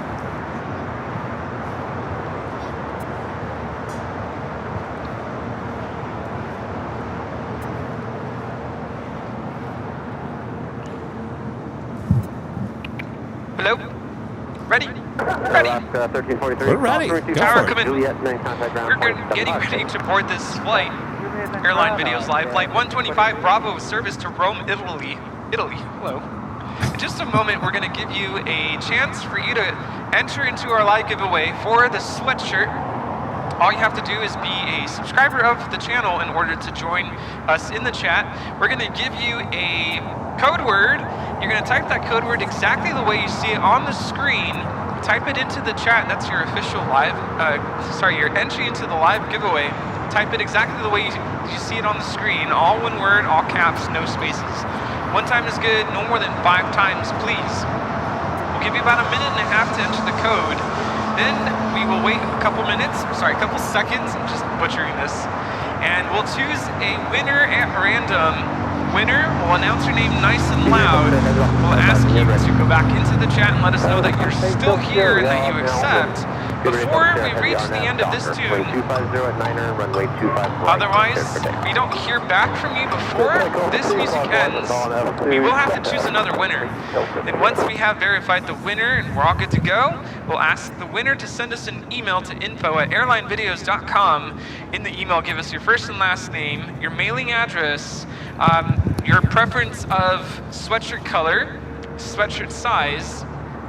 Hello? Ready? Ready? 1343. We're ready. Go Tower, for it. come in. Juliet, main contact ground. We're getting ready to board this flight. Airline Videos Live, Flight 125 Bravo with service to Rome, Italy. Hello. In just a moment, we're going to give you a chance for you to enter into our live giveaway for the sweatshirt. All you have to do is be a subscriber of the channel in order to join us in the chat. We're going to give you a code word. You're going to type that code word exactly the way you see it on the screen. Type it into the chat. That's your official your entry into the live giveaway. Type it exactly the way you see it on the screen. All one word, all caps, no spaces. One time is good, no more than 5 times, please. We'll give you about a minute and a half to enter the code. Then we will wait a couple seconds, I'm just butchering this, and we'll choose a winner at random. Winner will announce your name nice and loud. We'll ask you to go back into the chat and let us know that you're still here and that you accept before we reach the end of this tune. Otherwise, if we don't hear back from you before this music ends, we will have to choose another winner. Then once we have verified the winner and we're all good to go, we'll ask the winner to send us an email to info@airlinevideos.com. In the email, give us your first and last name, your mailing address, your preference of sweatshirt color, sweatshirt size,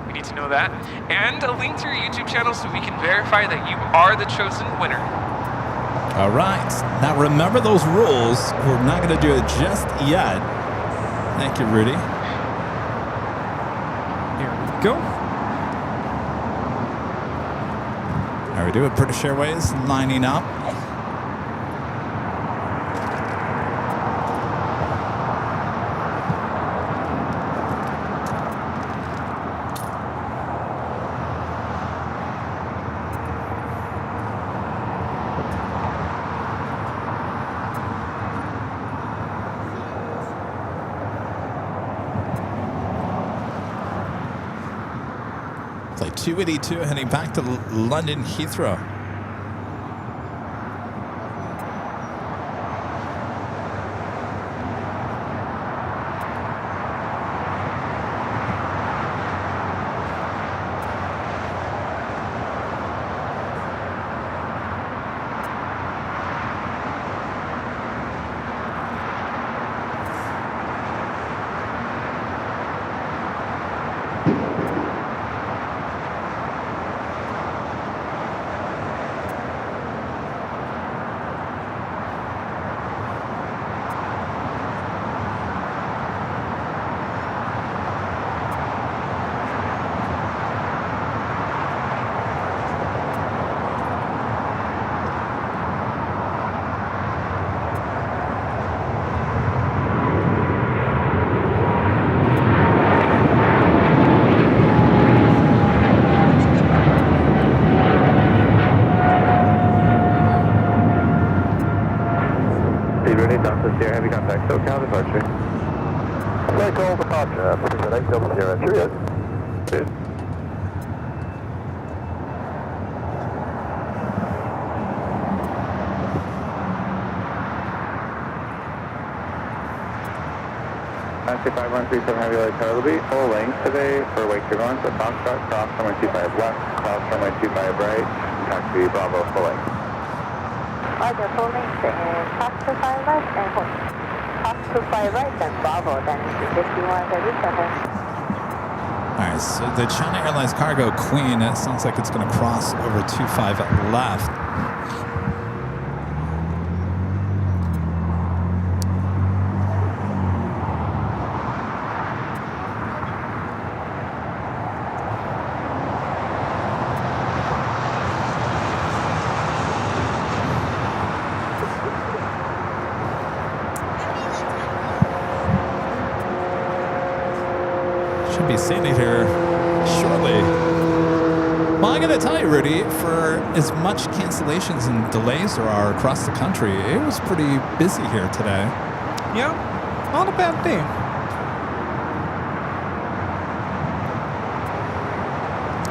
we need to know that, and a link to your YouTube channel so we can verify that you are the chosen winner. All right. Now remember those rules. We're not going to do it just yet. Thank you, Rudy. Here we go. All right, we do it. British Airways lining up. Flight 282 heading back to London Heathrow. Roger, position 800, cheerio. Cheers. Nancy 5137 Heavy Light Tower will be full length today for wake turbulence at Foxtrot, cross runway 25 left, cross runway 25 right, taxi Bravo full length. Roger, full length and cross to 5 left and hold. Cross to 5 right, then Bravo, then 5137. All right, so the China Airlines cargo Queen, it sounds like it's going to cross over 25 left. Should be seeing it here shortly. Well, I gotta tell you, Rudy, for as much cancellations and delays there are across the country, it was pretty busy here today. Yeah, not a bad day.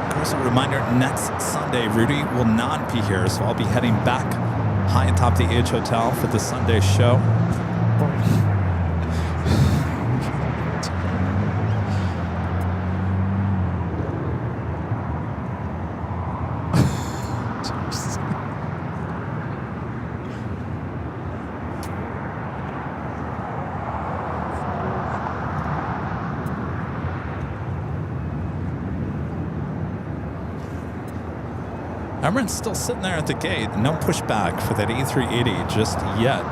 Of course, a reminder, next Sunday, Rudy will not be here, so I'll be heading back high atop the H Hotel for the Sunday show. Emirates still sitting there at the gate. No pushback for that A380 just yet.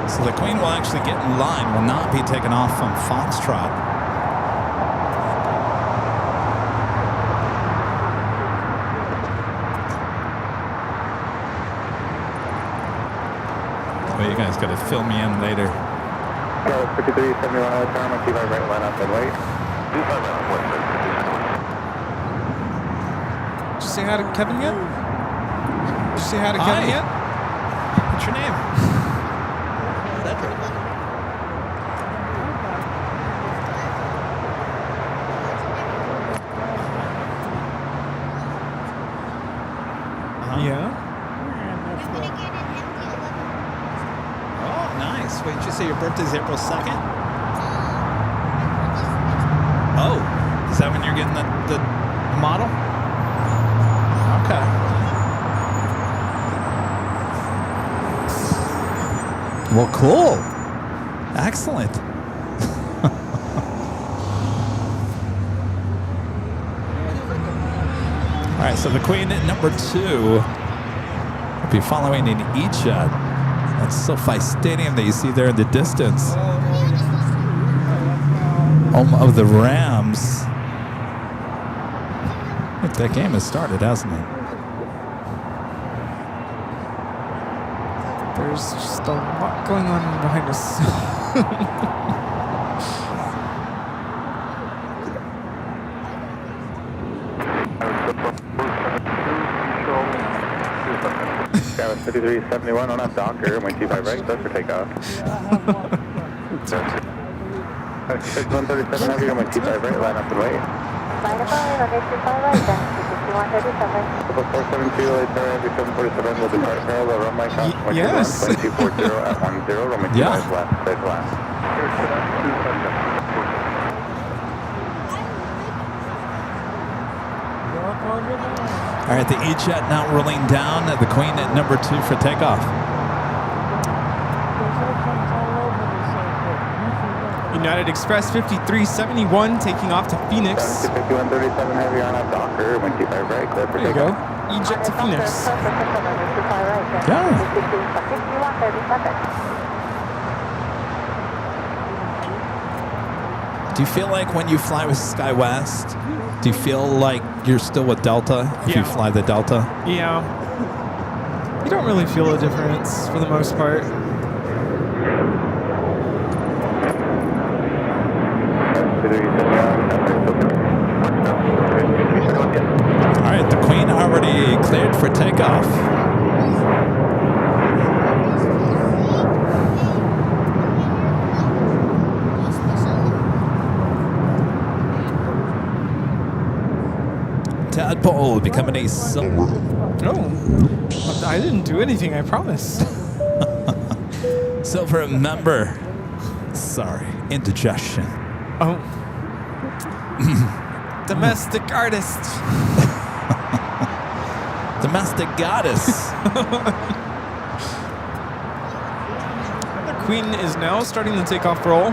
So the Queen will actually get in line, will not be taken off from Foxtrot. Well, you guys got to fill me in later. Yeah, 5371 LA Tower, 25 right, line up and wait. 25 right, wait. Did you say hi to Kevin yet? Did you say hi to Kevin yet? What's your name? Yeah. Oh, nice. Wait, did you say your birthday's April 2nd? Oh, is that when you're getting the model? Okay. Well, cool. Excellent. All right, so the Queen at number 2 will be following an E-Jet. That's SoFi Stadium that you see there in the distance. Home of the Rams. I think that game has started, hasn't it? There's just a lot going on behind us. Travis 5371 on up Docker, and 25 right, close for takeoff. 6137 heavy, and 25 right, line up and wait. Line up and wait, 25 right, then 5137. 472 LA Tower, heavy 747 will depart parallel runway, cross Yes. 2240 at 10, runway 25 left, clear to land. All right, the E-Jet now rolling down. The Queen at number 2 for takeoff. United Express 5371 taking off to Phoenix. 5137 heavy on up Docker, 25 right, clear for There you go. takeoff. E-Jet to Phoenix. Yeah. Do you feel like when you fly with SkyWest, do you feel like you're still with Delta if you fly the Delta? Yeah. You don't really feel a difference for the most part. All right, the Queen already cleared for takeoff. Tadpole becoming a silver. No, I didn't do anything, I promise. Silver member. Sorry, indigestion. Oh. Domestic artist. Domestic goddess. The Queen is now starting the takeoff roll.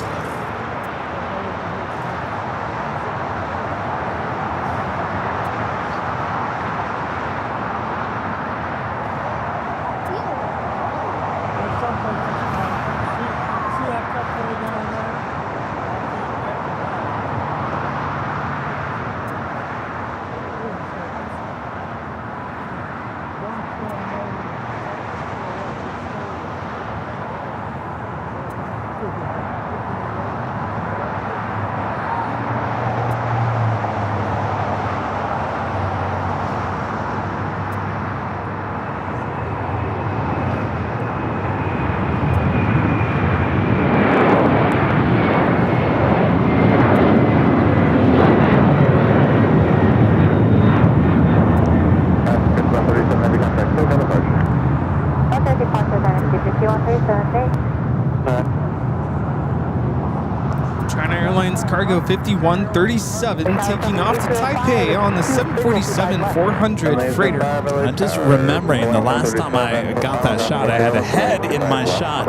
China Airlines Cargo 5137 taking off to Taipei on the 747-400 freighter. I'm just remembering the last time I got that shot, I had a head in my shot.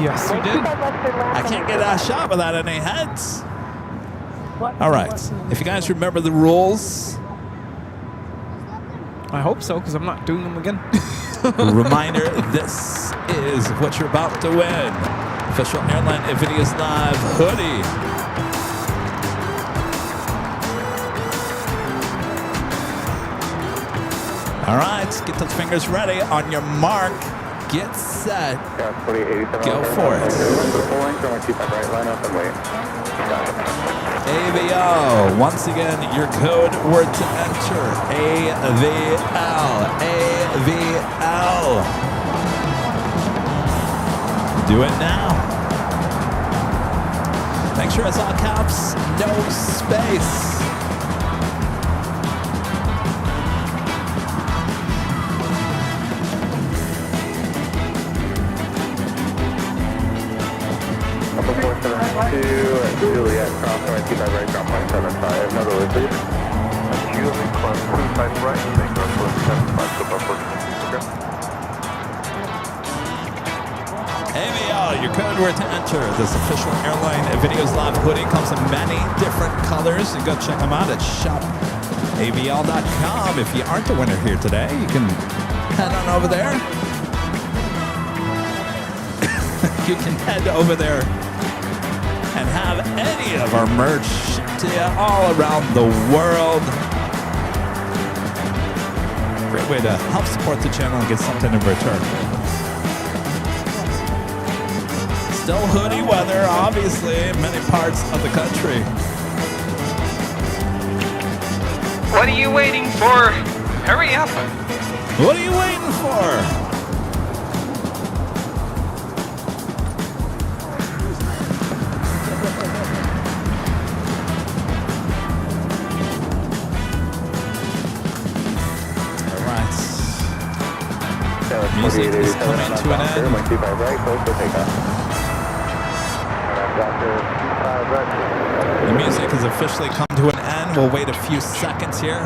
Yes, you did. I can't get that shot without any heads. All right, if you guys remember the rules, I hope so, because I'm not doing them again. reminder, this is what you're about to win. Official Airline Aviation Live hoodie. All right, get those fingers ready. On your mark, get set, go for it. AVL, once again, your code word to enter, AVL, AVL. Do it now. Make sure it's all caps, no space. Upper 472, Juliet, cross runway 25 right, drop 175, another way please. Juliet, cross 25 right, make cross 175, slip up 14, okay. AVL, your code word to enter. This official Airline Videos Live hoodie comes in many different colors. You go check them out at shopavl.com. If you aren't the winner here today, you can head on over there. You can head over there and have any of our merch shipped to you all around the world. Great way to help support the channel and get something in return. Still hoodie weather, obviously, in many parts of the country. What are you waiting for? Hurry up! What are you waiting for? All right. Music is coming to an end. The music has officially come to an end. We'll wait a few seconds here.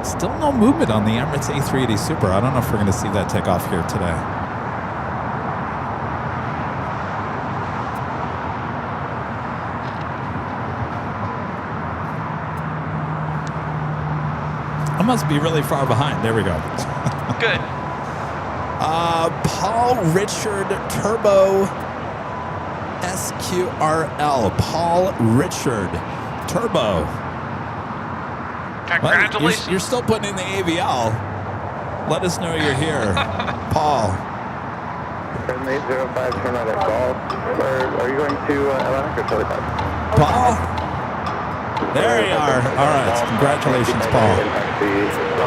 Still no movement on the Emirates A380 Super. I don't know if we're going to see that take off here today. I must be really far behind. There we go. Good. Paul Richard Turbo SQRL. Paul Richard. turbo. Congratulations. Well, you're still putting in the AVL. Let us know you're here. Paul. 7805, turn right at golf. Are you going to Atlantic or Charlie 5? Paul? There you are. All right. Congratulations, Paul.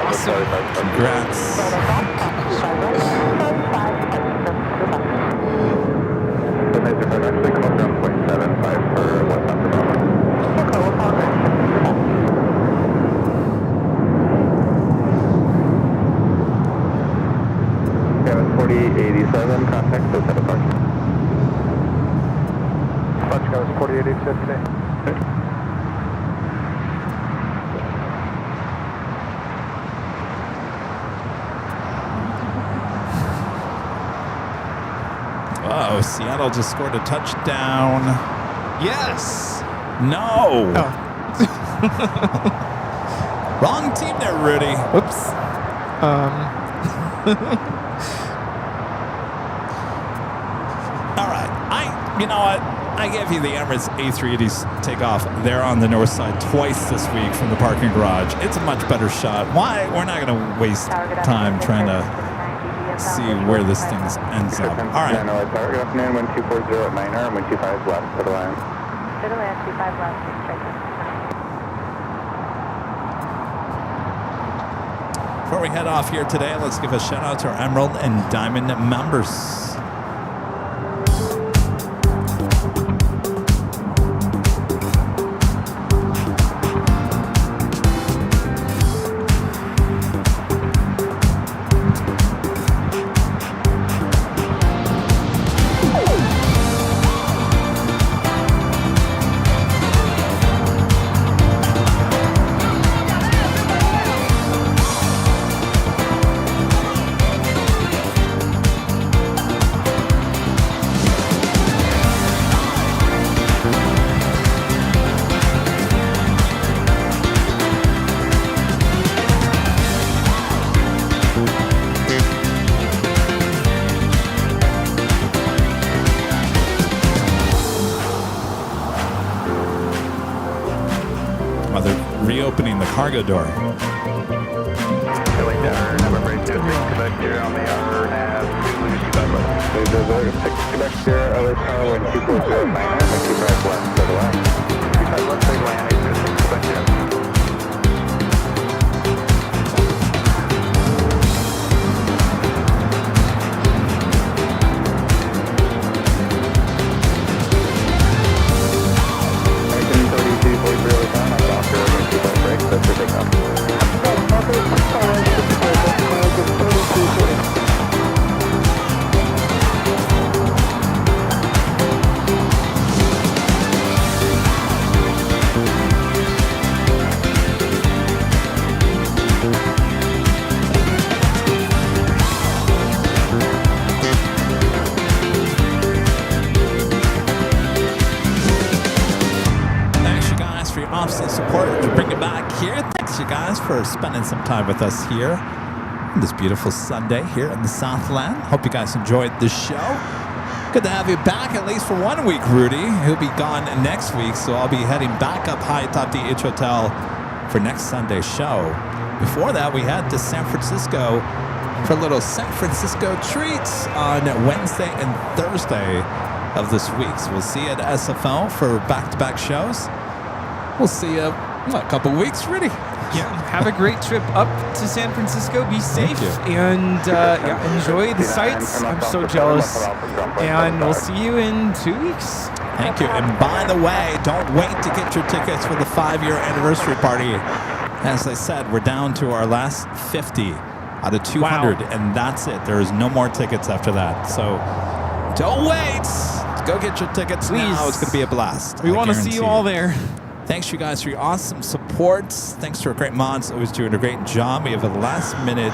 Awesome. Congrats. Actually, come down 0.75 for what's up for moment. Kevin 4087, contact the set of parking. Bunch goes 4887 today. Oh, Seattle just scored a touchdown. Yes. No. Oh. Wrong team there, Rudy. Whoops. All right. You know what? I gave you the Emirates A380s takeoff there on the north side twice this week from the parking garage. It's a much better shot. Why? We're not going to waste time trying to see where this thing ends up. All right. Good afternoon, 1240 at 9R, 125 left to the line. To the land, 25 left, straight. Before we head off here today, let's give a shout out to our Emerald and Diamond members. Reopening the cargo door. Philly Tower, number 2, Quebec here on the RNAV 2, Quebec here, LA Tower, 1240 at 9R, 125 left to the left. 25 left, big land, 826 Quebec here. For spending some time with us here on this beautiful Sunday here in the Southland. Hope you guys enjoyed the show. Good to have you back at least for 1 week, Rudy. He'll be gone next week, so I'll be heading back up high atop the H Hotel for next Sunday's show. Before that, we had to San Francisco for a little San Francisco treats on Wednesday and Thursday of this week. So we'll see you at SFO for back-to-back shows. We'll see you in a couple weeks, Rudy. Yeah, have a great trip up to San Francisco. Be safe and enjoy the sights. I'm so jealous. And we'll see you in 2 weeks. Thank you. And by the way, don't wait to get your tickets for the 5-year anniversary party. As I said, we're down to our last 50 out of 200, and that's it. There is no more tickets after that. So don't wait. Go get your tickets now. It's going to be a blast. We want to see you all there. Thanks, you guys, for your awesome support. Thanks to our great mods, always doing a great job. We have a last-minute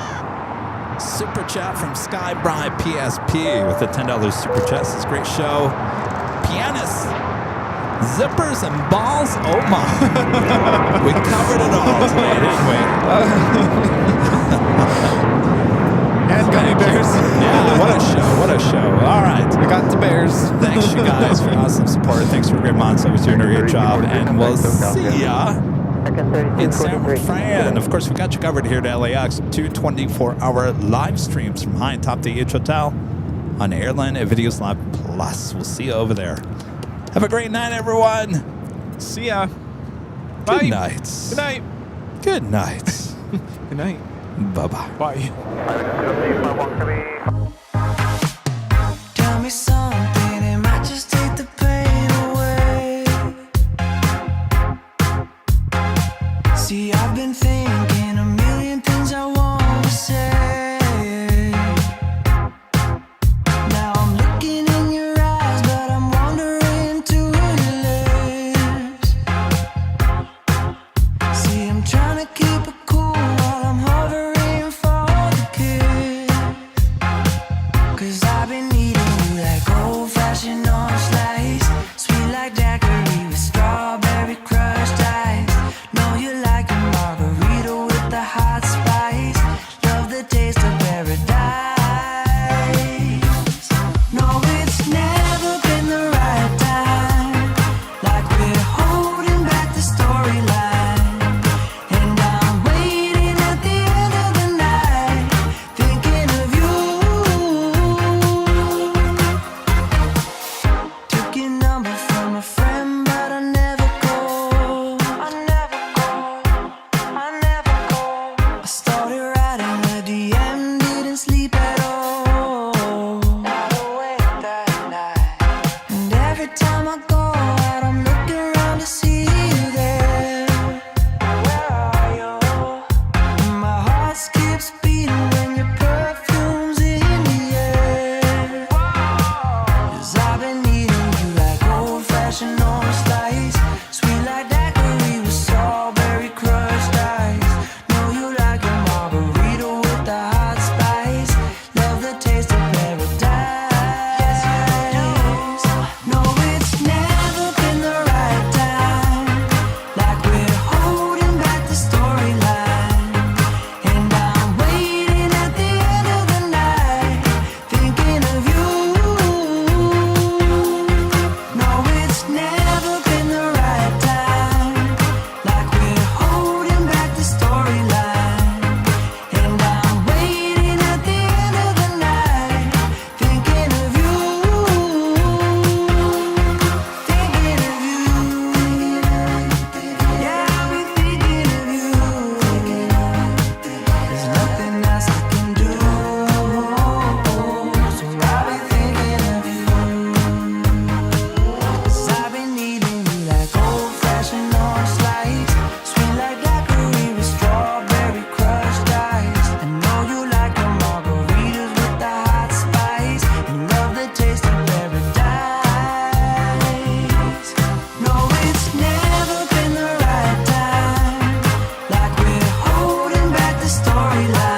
super chat from Skybride PSP with a $10 super chat. It's a great show. Pianists, zippers, and balls. Oh, my. We covered it all today, didn't we? And gummy bears. Yeah, what a show. What a show. All right. We got the bears. Thanks, you guys, for your awesome support. Thanks for great mods. Always doing a great job. And and we'll see ya in San Fran. Of course, we got you covered here at LAX. 2 24-hour live streams from high top the H Hotel on Airline Videos Live Plus. We'll see you over there. Have a great night, everyone. See ya. Bye. Good night. Good night. Good night. Good night. Bye-bye. Bye. Tell me something, it might just take the pain away. See, I've been thinking a million things I want to say. Now I'm looking in your eyes, but I'm wandering to your lips. See, I'm trying to keep it cool while I'm hovering for the kiss. 'Cause I've been needing you like old-fashioned orange slice, sweet like daiquiri with strawberry crushed ice. Know you like a margarita with the hot spice. Love the taste of paradise. No, it's never been the right time. Like we're holding back the storyline. And I'm waiting at the end of the night, thinking of you. Took your number from a friend, but I never call. I never call. I never call. I started writing a DM, didn't sleep at all. Not awake that night. And every time I go out, I'm looking around to see you there. Where are you? And my heart skips beating when your perfume's in the air. 'Cause I've been needing you like old-fashioned orange slice, sweet like daiquiri with strawberry crushed ice. Know you like a margarita with the hot spice. Love the taste of paradise. No, it's never been the right time. Like we're holding back the storyline. And I'm waiting at the end of the night, thinking of you. No, it's never been the right time. Like we're holding back the storyline. And I'm waiting at the end of the night, thinking of you. Thinking of you. Yeah, I'll be thinking of you. There's nothing else I can do. So I'll be thinking of you. 'Cause I've been needing you like old-fashioned orange slice, sweet like daiquiri with strawberry crushed ice. I know you like your margaritas with the hot spice, and love the taste of paradise. No, it's never been the right time. Like we're holding back the storyline.